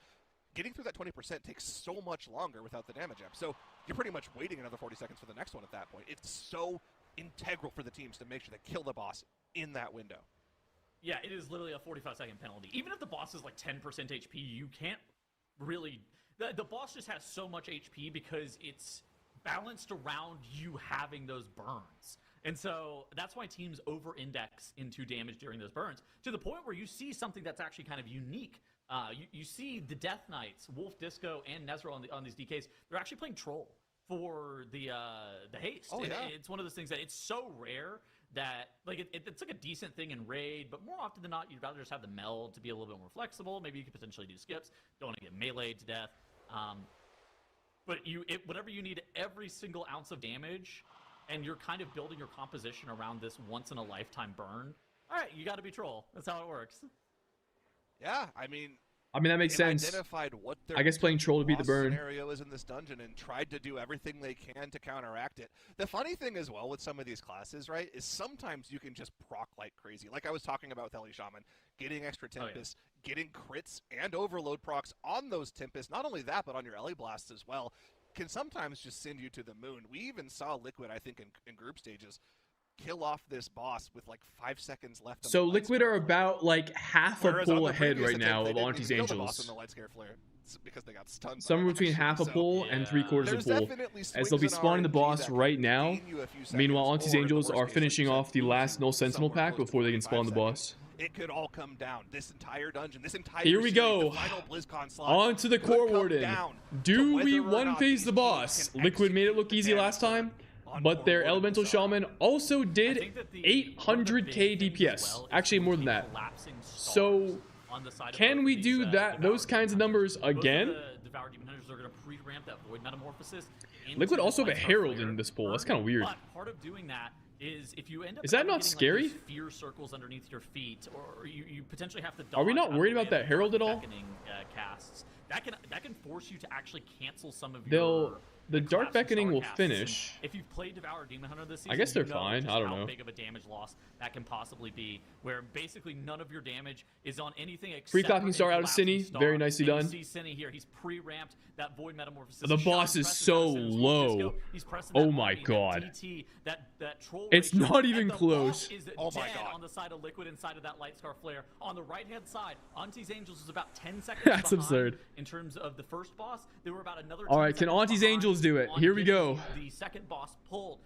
F: Getting through that 20% takes so much longer without the damage amp. So you're pretty much waiting another 40 seconds for the next one at that point. It's so integral for the teams to make sure they kill the boss in that window.
C: Yeah, it is literally a 45-second penalty. Even if the boss is like 10% HP, you can't really... The boss just has so much HP because it's balanced around you having those burns. And so that's why teams over-index into damage during those burns, to the point where you see something that's actually kind of unique. You see the Death Knights, Wolf Disco, and Nezra on these DKs. They're actually playing Troll for the haste.
F: Oh, yeah.
C: It's one of those things that it's so rare that like it's like a decent thing in raid, but more often than not, you'd rather just have the meld to be a little bit more flexible. Maybe you could potentially do skips. Don't want to get meleeed to death. But whatever you need, every single ounce of damage, and you're kind of building your composition around this once in a lifetime burn. All right, you got to be Troll. That's how it works.
F: Yeah, I mean,
A: that makes
F: they've
A: sense.
F: identified what their
A: I guess playing Troll to beat the
F: boss
A: burn.
F: scenario is in this dungeon and tried to do everything they can to counteract it. The funny thing as well with some of these classes, right, is sometimes you can just proc like crazy. Like I was talking about with Ellie Shaman, getting extra Tempest, getting crits and overload procs on those Tempest. Not only that, but on your Ellie Blasts as well, can sometimes just send you to the moon. We even saw Liquid, I think, in group stages, kill off this boss with like 5 seconds left.
A: So Liquid are about like half a
F: Whereas on
A: pull
F: the
A: ahead
F: previous
A: right
F: attempt,
A: now
F: they
A: of
F: didn't
A: Auntie's
F: even kill the boss in
A: Angels.
F: the Light Scare Flare because they got stunned.
A: Somewhere between
F: actually.
A: half a
F: So
A: pull and 3/4
F: there's
A: a pull,
F: definitely
A: as
F: swings
A: they'll be
F: in
A: spawning the
F: RNG
A: boss
F: that can
A: right now.
F: gain you a few
A: Meanwhile,
F: seconds,
A: Auntie's
F: or in the
A: Angels
F: worst
A: are
F: case,
A: finishing
F: you
A: off the
F: lose
A: last
F: you
A: Null Sentinel
F: somewhere
A: pack
F: close to
A: before they can
F: 45
A: spawn the
F: seconds.
A: boss.
F: It could all come down. This entire dungeon, this entire
A: Here we
F: series,
A: go.
F: the final BlizzCon slot
A: On to the
F: could
A: Core
F: come
A: Warden.
F: down
A: Do
F: to
A: we
F: whether or
A: one
F: not
A: phase
F: these
A: the
F: teams
A: boss?
F: can
A: Liquid made it
F: execute
A: look
F: the
A: easy
F: damage
A: last time,
F: on
A: but
F: Core
A: their
F: Warden
A: Elemental
F: side.
A: Shaman also
C: I
A: did
C: think that the
A: 800k
C: big thing as
A: DPS.
C: well is
A: Actually, more than
C: the
A: that.
C: collapsing
A: So,
C: stars on the side of
A: can
C: both
A: we
C: these,
A: do that? Those
C: Devoured
A: kinds of
C: Demon
A: numbers
C: Hunters. Both of
A: again?
C: The Devoured Demon Hunters are going to pre-ramp that Void Metamorphosis. into
A: Liquid
C: the
A: also have a
C: Light Star
A: Herald
C: Flare
A: in this pool. That's
C: burn,
A: kinda weird.
C: But part of doing that is if you end up
A: Is that
C: ever
A: not
C: getting,
A: scary?
C: like, these fear circles underneath your feet, or you potentially have to
A: Are we
C: dodge
A: not
C: out of
A: worried
C: the way
A: about that
C: of
A: Herald at all?
C: Beckoning, casts. That can force you to actually cancel some of
A: The Dark
C: collapsing
A: Beckoning
C: star
A: will
C: casts.
A: finish.
C: And if you've played Devoured Demon Hunter this season,
A: I guess they're
C: you know
A: fine.
C: just
A: I don't
C: how
A: know.
C: big of a damage loss that can possibly be, where basically none of your damage is on anything except
A: Free Clapping
C: for a
A: Star out of
C: collapsing
A: Cine.
C: star.
A: Very nicely
C: And
A: done.
C: You see Cine here. He's pre-ramped that Void Metamorphosis.
A: The
C: Shine
A: boss is
C: presses
A: so
C: out as soon as Wolf
A: low.
C: Disco. He's pressing
A: Oh
C: that
A: my
C: Omni, that
A: God.
C: DT, that troll
A: It's
C: ratio,
A: not even
C: and the
A: close.
C: boss is
F: Oh my
C: dead
F: God.
C: on the side of Liquid inside of that Light Scar Flare. On the right-hand side, Auntie's Angels is about 10 seconds
A: That's
C: behind
A: absurd.
C: in terms of the first boss. They were about another 10
A: All right, can
C: seconds
A: Auntie's
C: behind
A: Angels do it?
C: on
A: Here we
C: getting
A: go.
C: The second boss pulled.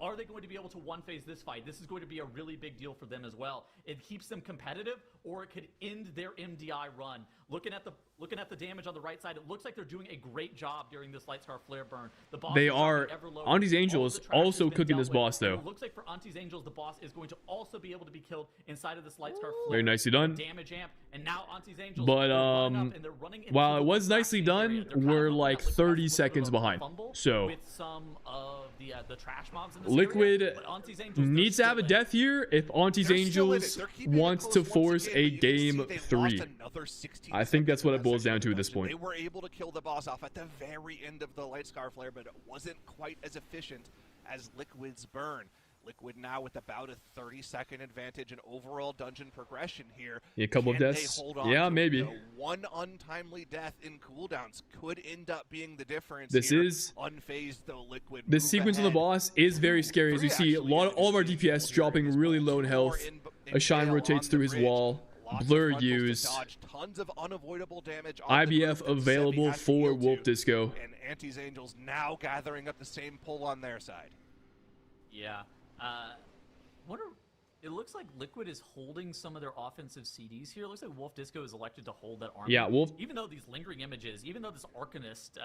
C: Are they going to be able to one-phase this fight? This is going to be a really big deal for them as well. It keeps them competitive, or it could end their MDI run. Looking at Looking at the damage on the right side, it looks like they're doing a great job during this Light Scar Flare burn. The boss
A: They
C: is dropping
A: are.
C: ever lower.
A: Auntie's
C: All of
A: Angels
C: the trash
A: also
C: has been
A: cooking
C: dealt
A: this
C: with.
A: boss,
C: And
A: though.
C: it looks like for Auntie's Angels, the boss is going to also be able to be killed inside of this Light Scar Flare.
A: Very nicely done.
C: Damage amp, and now Auntie's Angels.
A: But,
C: they're running up and they're running into
A: while it
C: the
A: was nicely
C: crafting
A: done,
C: area. They're kind of
A: we're
C: looking
A: like
C: at Liquid
A: 30
C: has a little bit
A: seconds
C: of a
A: behind.
C: fumble
A: So
C: with some of the trash mobs in this
A: Liquid
C: area, but Auntie's Angels, they're
A: needs to have a
C: still in it.
A: death here if Auntie's
F: They're still in it.
A: Angels
F: They're keeping it
A: wants
F: close
A: to
F: once
A: force
F: again,
A: a
F: but you can see
A: game
F: they lost
A: 3.
F: another 16
A: I think that's what it
F: seconds in
A: boils
F: that
A: down to at
F: second
A: this point.
F: They were able to kill the boss off at the very end of the Light Scar Flare, but it wasn't quite as efficient as Liquid's burn. Liquid now with about a 30-second advantage in overall dungeon progression here.
A: Yeah, a couple of
F: Can they
A: deaths.
F: hold on
A: Yeah,
F: to it?
A: maybe.
F: The one untimely death in cooldowns could end up being the difference.
A: This
F: here.
A: is
F: Unfazed though, Liquid.
A: This
F: move
A: sequence of the
F: ahead.
A: boss is very scary, as we
F: 3
A: see a
F: actually
A: lot of
F: in
A: all of our
F: this
A: DPS
F: field
A: dropping
F: as
A: really
F: well.
A: low in
F: 2
A: health.
F: more in
A: Ashawn
F: Gale
A: rotates
F: on
A: through
F: the
A: his
F: bridge.
A: wall.
F: Lots of
A: Blur
F: frontals to
A: used.
F: dodge, tons of unavoidable damage on the
A: IBF
F: group that Sebi
A: available
F: has to
A: for
F: yield
A: Wolf
F: to.
A: Disco.
F: And Auntie's Angels now gathering up the same pull on their side.
C: Yeah. Wonder. It looks like Liquid is holding some of their offensive CDs here. It looks like Wolf Disco is elected to hold that army.
A: Yeah, Wolf.
C: Even though these lingering images, even though this Arcanist,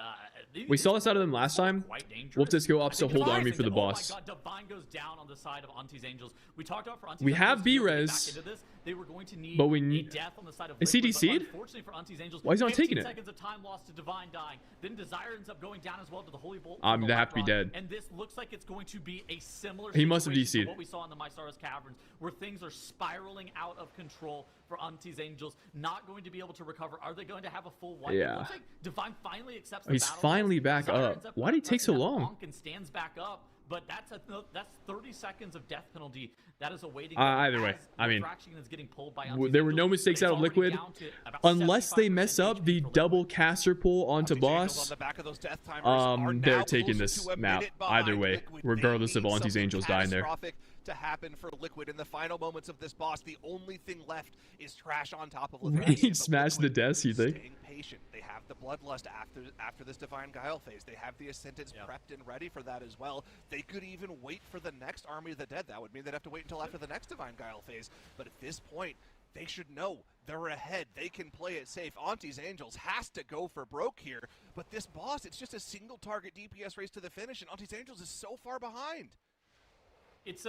A: We saw this out of them last time.
C: Quite dangerous.
A: Wolf Disco
C: I
A: opts to
C: think
A: hold
C: Divine
A: army
C: is
A: for the
C: like,
A: boss.
C: Oh my God, Divine goes down on the side of Auntie's Angels. We talked about for Auntie's
A: We
C: Angels,
A: have
C: to be able to get
A: B-res,
C: back into this, they were going to need
A: but we
C: a
A: need-
C: death on the side of
A: Is
C: Liquid,
A: he
C: but
A: DC'd?
C: unfortunately for Auntie's Angels,
A: Why is he not
C: 15
A: taking it?
C: seconds of time lost to Divine dying. Then Desire ends up going down as well to the Holy Bolt.
A: They
C: from the
A: have to be
C: Light
A: dead.
C: Rod, and this looks like it's going to be a similar
A: He must have
C: situation to
A: DC'd.
C: what we saw in the Mysaris Caverns, where things are spiraling out of control for Auntie's Angels, not going to be able to recover. Are they going to have a full wipe?
A: Yeah.
C: It looks like Divine finally accepts the
A: He's
C: battle.
A: finally back
C: Desire
A: up.
C: ends
A: Why did he take so
C: pressing that
A: long?
C: bonk and stands back up, but that's 30 seconds of death penalty that is awaiting.
A: Either way,
C: as
A: I mean,
C: Fraction is getting pulled by
A: there were no
C: Angels.
A: mistakes
C: It's
A: out of
C: already
A: Liquid,
C: down to about
A: unless they
C: 75%
A: mess up
C: HP
A: the
C: for Liquid.
A: double caster pull onto
F: Auntie's Angels
A: boss.
F: on the back of those death timers are
A: They're
F: now
A: taking
F: closer
A: this
F: to a
A: map
F: minute behind
A: either way,
F: Liquid.
A: regardless
F: They
A: of
F: need
A: Auntie's
F: something
A: Angels dying there.
F: catastrophic to happen for Liquid in the final moments of this boss. The only thing left is trash on top of
A: We
F: Liquid.
A: need smash the deaths, you think?
F: Staying patient. They have the Bloodlust after this Divine Guile phase. They have the Ascendants prepped and ready for that as well. They could even wait for the next Army of the Dead. That would mean they'd have to wait until after the next Divine Guile phase. But at this point, they should know they're ahead. They can play it safe. Auntie's Angels has to go for broke here. But this boss, it's just a single target DPS race to the finish, and Auntie's Angels is so far behind.
C: It's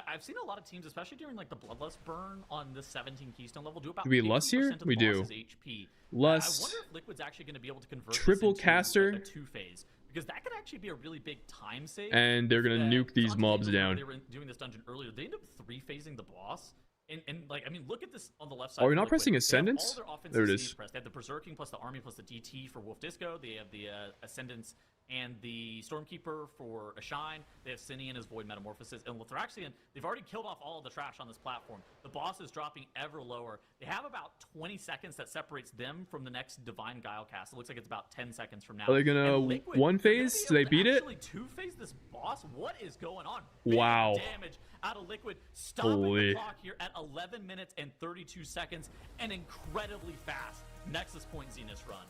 C: I've seen a lot of teams, especially during like the Bloodlust burn on the 17 Keystone level, do about
A: Do we lust
C: 50%
A: here?
C: of the
A: We do.
C: boss's HP.
A: Lust.
C: I wonder if Liquid's actually going to be able to convert
A: Triple
C: this into
A: caster.
C: a two-phase, because that could actually be a really big time save.
A: And they're gonna nuke these
C: Auntie's
A: mobs
C: Angels,
A: down.
C: They were doing this dungeon earlier. They ended up three-phasing the boss. And like, I mean, look at this on the left side.
A: Are we
C: for
A: not
C: Liquid.
A: pressing
C: They have
A: Ascendants?
C: all their offensive
A: There it
C: CDs
A: is.
C: pressed. They have the Berserking plus the Army plus the DT for Wolf Disco. They have the Ascendants and the Stormkeeper for Ashine. They have Cine and his Void Metamorphosis. And Luthraxian, they've already killed off all of the trash on this platform. The boss is dropping ever lower. They have about 20 seconds that separates them from the next Divine Guile cast. It looks like it's about 10 seconds from now.
A: Are they gonna
C: And Liquid,
A: one
C: they're gonna
A: phase?
C: be
A: Do they
C: able to
A: beat it?
C: actually two-phase this boss? What is going on? Big
A: Wow.
C: damage out of Liquid. Stopping
A: Holy.
C: the clock here at 11 minutes and 32 seconds. An incredibly fast Nexus Point Zenith run.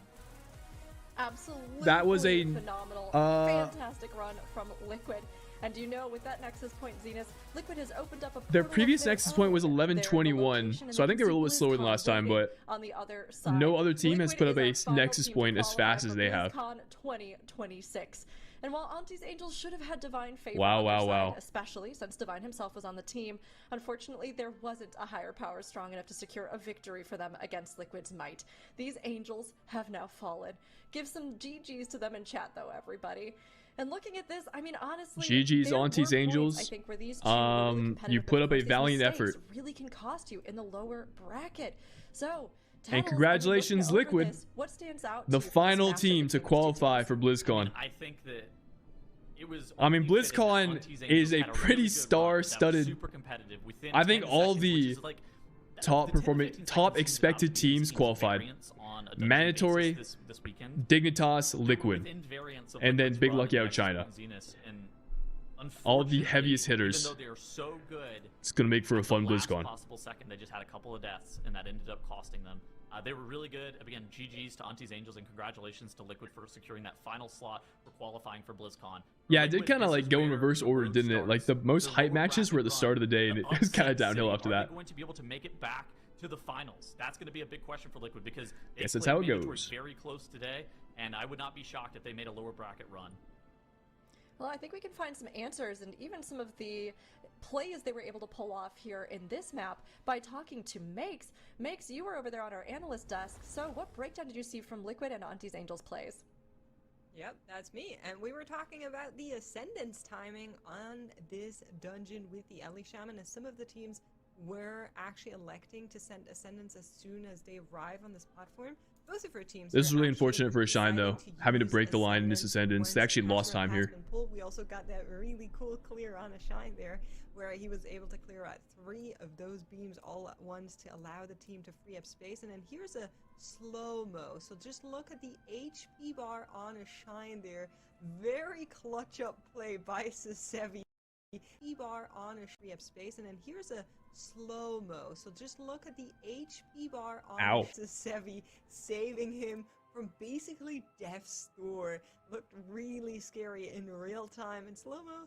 B: Absolutely.
A: That was a,
B: phenomenal, fantastic run from Liquid. And you know, with that Nexus Point Zenith, Liquid has opened up a
A: Their
B: portal of
A: previous
B: their
A: Nexus Point was
B: own. They're in the
A: 11:21,
B: location, and
A: so I
B: you
A: think
B: can
A: they were a
B: see
A: little bit slower than
B: BlizzCon
A: last time,
B: waiting
A: but
B: on the other side.
A: no other team has put
B: Liquid
A: up a
B: is our final
A: Nexus
B: team to
A: Point as
B: qualify
A: fast as
B: for
A: they have.
B: BlizzCon 2026. And while Auntie's Angels should have had Divine favor
A: Wow,
B: on their
A: wow,
B: side,
A: wow.
B: especially since Divine himself was on the team, unfortunately there wasn't a higher power strong enough to secure a victory for them against Liquid's might. These Angels have now fallen. Give some GGs to them in chat though, everybody. And looking at this, I mean, honestly,
A: GG's
B: there were
A: Auntie's
B: points,
A: Angels.
B: I think, where these two were really
A: You
B: competitive,
A: put
B: but
A: up
B: of
A: a
B: course, these
A: valiant
B: mistakes
A: effort.
B: really can cost you in the lower bracket. So,
A: And
B: Tattles,
A: congratulations,
B: I mean, looking over
A: Liquid,
B: this, what stands out
A: the
B: to you from this
A: final
B: matchup
A: team to
B: between these two
A: qualify
B: teams?
A: for BlizzCon.
C: I think that it was.
A: I mean,
C: only fitting that
A: BlizzCon
C: Auntie's
A: is
C: Angels
A: a
C: had really
A: pretty
C: good run that was
A: star-studded-
C: super competitive within
A: I think
C: 10
A: all
C: seconds,
A: the
C: which is like,
A: top
C: the 10 to
A: performing,
C: 15
A: top
C: seconds seems about
A: expected
C: to be
A: teams
C: Steam's
A: qualified.
C: variance on a dungeon
A: Mandatory,
C: basis this weekend.
A: Dignitas, Liquid,
C: Within variance of
A: and then
C: Liquid's
A: Big
C: run
A: Lucky
C: and
A: out China.
C: Nexus and Zenith, and
A: All the
C: unfortunately,
A: heaviest hitters.
C: Even though they are so good,
A: It's gonna make for a
C: at the
A: fun
C: last
A: BlizzCon.
C: possible second, they just had a couple of deaths, and that ended up costing them. They were really good. Again, GG's to Auntie's Angels, and congratulations to Liquid for securing that final slot for qualifying for BlizzCon.
A: Yeah, it did
C: Liquid,
A: kind of
C: this
A: like
C: is
A: go in
C: where
A: reverse
C: the
A: order,
C: road
A: didn't it? Like the
C: starts.
A: most
C: The
A: hype
C: lower
A: matches were at the
C: bracket
A: start of the day, and
C: run,
A: it was kind of
C: upset
A: downhill
C: city.
A: after
C: Are
A: that.
C: they going to be able to make it back to the finals? That's going to be a big question for Liquid because they
A: Guess that's
C: played
A: how it
C: Mandatory
A: goes.
C: very close today, and I would not be shocked if they made a lower bracket run.
B: Well, I think we can find some answers and even some of the plays they were able to pull off here in this map by talking to Makes. Makes, you were over there on our analyst desk, so what breakdown did you see from Liquid and Auntie's Angels plays?
E: Yep, that's me. And we were talking about the Ascendance timing on this dungeon with the Ellie Shaman, as some of the teams were actually electing to send Ascendance as soon as they arrive on this platform. Both of our teams.
A: This is
E: were
A: really
E: actually
A: unfortunate for Shine, though,
E: deciding
A: having to
E: use
A: break the line in this Ascendance. They
E: once
A: actually lost
E: Hazard
A: time
E: has
A: here.
E: been pulled. We also got that really cool clear on a Shine there, where he was able to clear out 3 of those beams all at once to allow the team to free up space. And then here's a slow-mo. So just look at the HP bar on a Shine there. Very clutch up play by Sasevi. HP-bar on a free up space, and then here's a slow-mo. So just look at the HP bar on
A: Ow.
E: Sasevi, saving him from basically death's door. Looked really scary in real time. In slow-mo,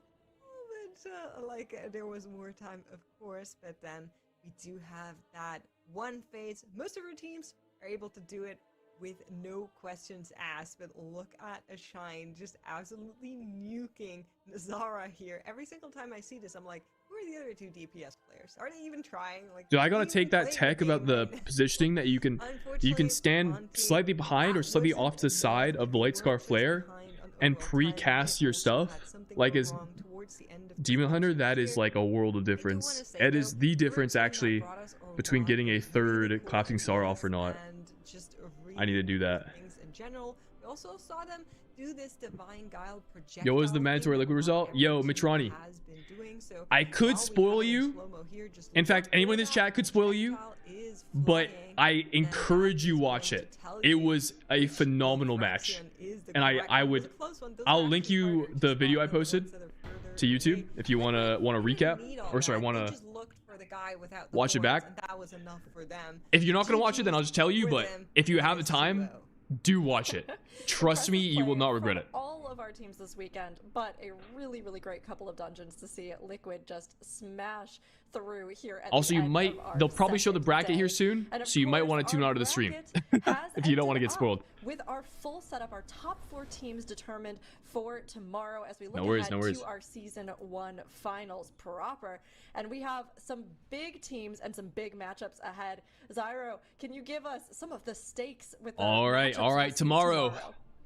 E: there was more time, of course, but then we do have that one phase. Most of our teams are able to do it with no questions asked, but look at a Shine just absolutely nuking Nazara here. Every single time I see this, I'm like, who are the other 2 DPS players? Are they even trying? Like,
A: Dude, I gotta
E: do
A: take
E: they
A: that
E: play
A: tech about
E: game
A: the
E: right now?
A: positioning that you can
E: Unfortunately,
A: stand
E: Auntie,
A: slightly behind or
E: that
A: slightly
E: wasn't
A: off to the
E: enough.
A: side of the
E: They
A: Light Scar
E: weren't just
A: Flare
E: behind on
A: and
E: overall time,
A: pre-cast
E: they
A: your
E: also
A: stuff.
E: had something
A: Like
E: go
A: as
E: wrong towards the end of
A: Demon
E: the
A: Hunter,
E: dungeon
A: that is
E: here.
A: like a world of
E: I do
A: difference.
E: wanna say,
A: It is
E: though,
A: the
E: we're a
A: difference
E: team that
A: actually
E: brought us a
A: between
E: lot
A: getting a
E: of
A: third
E: really cool
A: collapsing star off or
E: ideas
A: not.
E: and just
A: I need to do
E: really
A: that.
E: cool things in general. We also saw them do this Divine Guile projectile.
A: Yo, what was the
E: thing
A: mandatory
E: that
A: Liquid
E: not
A: result?
E: every
A: Yo,
E: team
A: Mitrani.
E: has been doing. So
A: I
E: while
A: could
E: we
A: spoil
E: have it in
A: you.
E: slow-mo here, just
A: In
E: look
A: fact, anyone in
E: where
A: this
E: that
A: chat could spoil you,
E: projectile is
A: but
E: flying,
A: I
E: and
A: encourage
E: that
A: you
E: is
A: watch
E: going
A: it.
E: to tell
A: It
E: you
A: was a
E: which
A: phenomenal match.
E: direction is the
A: And
E: correct
A: I
E: one. It
A: would
E: was a close one. Those
A: I'll
E: are
A: link
E: actually
A: you
E: harder to
A: the video I
E: spot than the
A: posted
E: ones that are further
A: to YouTube
E: away.
A: if you wanna
E: They didn't
A: recap,
E: need all
A: or sorry,
E: that. They
A: wanna
E: just looked for the guy without the
A: watch it
E: horns,
A: back.
E: and that was enough for them.
A: If you're not gonna watch it, then I'll just tell you.
E: For
A: But
E: them,
A: if you
E: it
A: have the
E: was
A: time,
E: slow.
A: do watch it. Trust me, you will not regret it.
B: All of our teams this weekend, but a really great couple of dungeons to see Liquid just smash through here at
A: Also,
B: the
A: you
B: end
A: might
B: of our
A: they'll probably show the
B: second
A: bracket here
B: day.
A: soon,
B: And of
A: so you might
B: course,
A: want to tune
B: our
A: out of the stream
B: bracket has
A: if you don't want to
B: ended
A: get spoiled.
B: up with our full setup, our top 4 teams determined for tomorrow as we look
A: No worries,
B: ahead
A: no worries.
B: to our season 1 finals proper. And we have some big teams and some big matchups ahead. Zyro, can you give us some of the stakes with the
A: All right,
B: matchups
A: all right,
B: we'll see
A: tomorrow.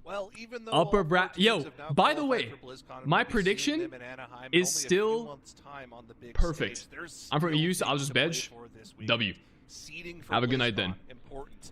F: Well, even though
A: Upper
F: all 4
A: bra-
F: teams
A: Yo,
F: have now
A: by the
F: qualified
A: way,
F: for BlizzCon and
A: my
F: we'll be seeing
A: prediction
F: them in Anaheim
A: is
F: in only a few
A: still
F: months' time on the big
A: perfect.
F: stage. There's
A: I'm from
F: still
A: used, I'll
F: things
A: just
F: to play
A: veg.
F: for this week.
A: W.
F: Seeding for
A: Have a good night then.
F: BlizzCon, important.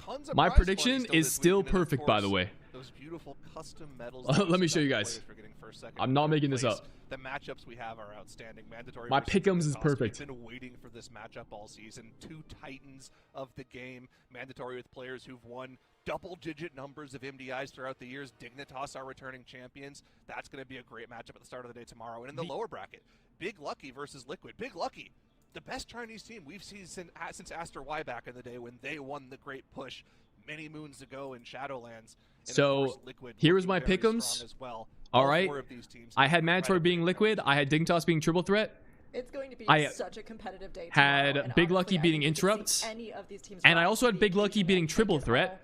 F: Tons of
A: My
F: prize
A: prediction
F: money still
A: is
F: this
A: still
F: weekend, and of
A: perfect, by the
F: course,
A: way.
F: Those beautiful custom medals.
A: Let
F: that
A: me
F: we
A: show you
F: see
A: guys.
F: for getting first, second,
A: I'm
F: and
A: not
F: third
A: making this
F: place.
A: up.
F: The matchups we have are outstanding. Mandatory.
A: My
F: versus
A: pick'ems is
F: Dignitas.
A: perfect.
F: We've been waiting for this matchup all season. 2 titans of the game. Mandatory with players who've won double-digit numbers of MDIs throughout the years. Dignitas are returning champions. That's going to be a great matchup at the start of the day tomorrow. And in the lower bracket, Big Lucky versus Liquid. Big Lucky, the best Chinese team we've seen since Aster Y back in the day when they won the great push many moons ago in Shadowlands. And
A: So,
F: of course, Liquid
A: here was
F: looking
A: my
F: very
A: pick'ems.
F: strong as well.
A: All
F: All
A: right.
F: 4 of these teams
A: I had Mandatory
F: incredibly
A: being Liquid. I had Dignitas being Triple Threat.
B: It's going to be
A: I
B: such a competitive day
A: had
B: tomorrow, and
A: Big
B: honestly,
A: Lucky
B: I
A: beating
B: think we could
A: Interrupts,
B: see any of these teams
A: and I
B: rise
A: also
B: to
A: had
B: the
A: Big Lucky
B: occasion
A: beating
B: and take
A: Triple
B: it
A: Threat.
B: all.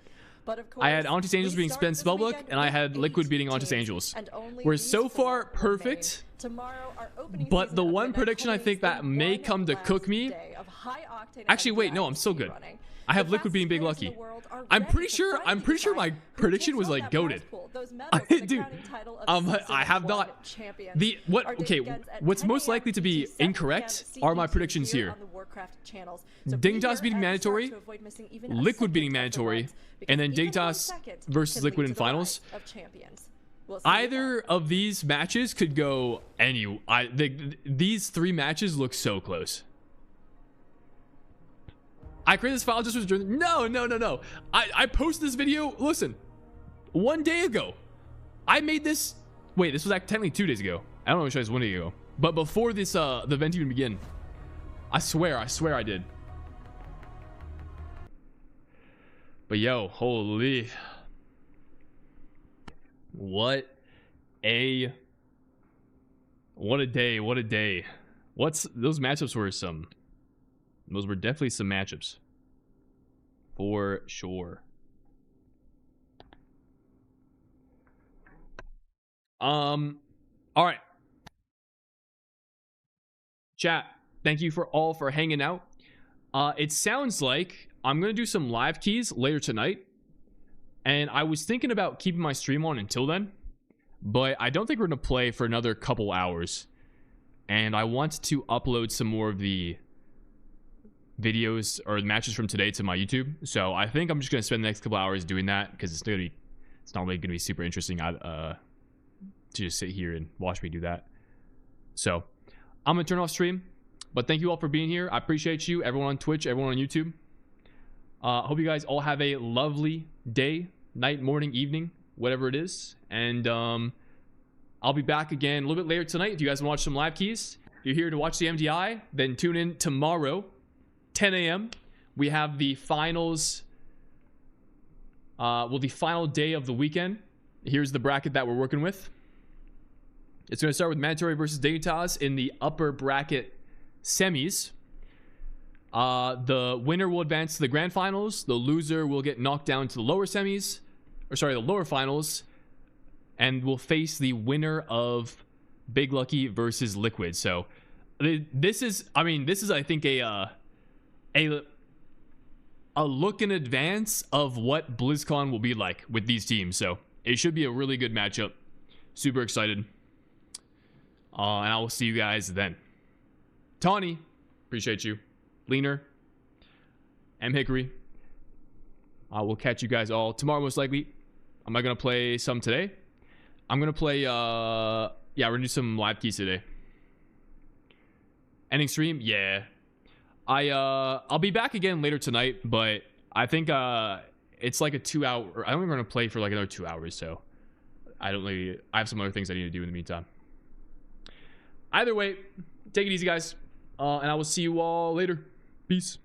B: But of
A: I had
B: course,
A: Auntie's Angels
B: we
A: being
B: start
A: Spend
B: this
A: Spellbook,
B: weekend
A: and I
B: with
A: had Liquid
B: 8
A: beating Auntie's
B: teams,
A: Angels.
B: and only
A: We're
B: these
A: so
B: 4
A: far
B: remain.
A: perfect.
B: Tomorrow, our opening
A: But
B: season
A: the
B: of
A: one
B: Midnight
A: prediction I think
B: culminates
A: that
B: in
A: may
B: one
A: come to
B: last
A: cook me.
B: day of high-octane
A: Actually, wait, no,
B: MDI
A: I'm still
B: speed
A: good.
B: running.
A: I have
B: The
A: Liquid being
B: fastest
A: Big
B: players in
A: Lucky.
B: the world are
A: I'm
B: ready
A: pretty
B: to
A: sure
B: fight
A: I'm pretty
B: these
A: sure
B: guys
A: my
B: who
A: prediction
B: takes
A: was
B: home
A: like
B: that prize
A: goated.
B: pool, those medals, and the
A: Dude,
B: crowning title of season
A: I have
B: 1
A: not.
B: champions.
A: The what?
B: Our day
A: Okay,
B: begins at
A: what's
B: 10
A: most
B: a.m.
A: likely to
B: to
A: be
B: 7 p.m.
A: incorrect are my
B: CET
A: predictions here.
B: on the Warcraft channels. So
A: Dignitas
B: be here
A: beating
B: at the start
A: Mandatory,
B: to avoid missing even a
A: Liquid beating
B: second of the
A: Mandatory,
B: lives,
A: and then
B: because even one
A: Dignitas
B: second
A: versus
B: can
A: Liquid
B: lead
A: in
B: to the
A: finals.
B: rise of champions. We'll see you
A: Either
B: then.
A: of these matches could go any. These 3 matches look so close. I created this file just was no. I posted this video. Listen, 1 day ago, I made this. Wait, this was like technically 2 days ago. I don't know which was 1 day ago, but before this the event even began. I swear I did. But yo, holy, what a day! What a day! What's those matchups were some Those were definitely some matchups. For sure. All right. Chat, thank you for hanging out. It sounds like I'm going to do some live keys later tonight. And I was thinking about keeping my stream on until then. But I don't think we're going to play for another couple hours. And I want to upload some more of the videos or matches from today to my YouTube. So I think I'm just going to spend the next couple hours doing that. Because it's not really going to be super interesting to just sit here and watch me do that. So I'm going to turn off stream. But thank you all for being here. I appreciate you. Everyone on Twitch, everyone on YouTube. Hope you guys all have a lovely day, night, morning, evening, whatever it is. And I'll be back again a little bit later tonight if you guys want to watch some live keys. If you're here to watch the MDI, then tune in tomorrow, 10 a.m. We have the finals. The final day of the weekend. Here's the bracket that we're working with. It's going to start with Mandatory versus Dignitas in the upper bracket semis. The winner will advance to the grand finals. The loser will get knocked down to the lower semis. The lower finals. And will face the winner of Big Lucky versus Liquid. So this is I think a look in advance of what BlizzCon will be like with these teams. So it should be a really good matchup. Super excited. And I will see you guys then. Tawny, appreciate you. Leaner, M. Hickory. I will catch you guys all tomorrow most likely. Am I going to play some today? I'm going to play, we're going to do some live keys today. Ending stream? Yeah. I'll be back again later tonight, but I think it's like a 2 hour, I don't think we're going to play for like another 2 hours, so I have some other things I need to do in the meantime. Either way, take it easy, guys. And I will see you all later. Peace.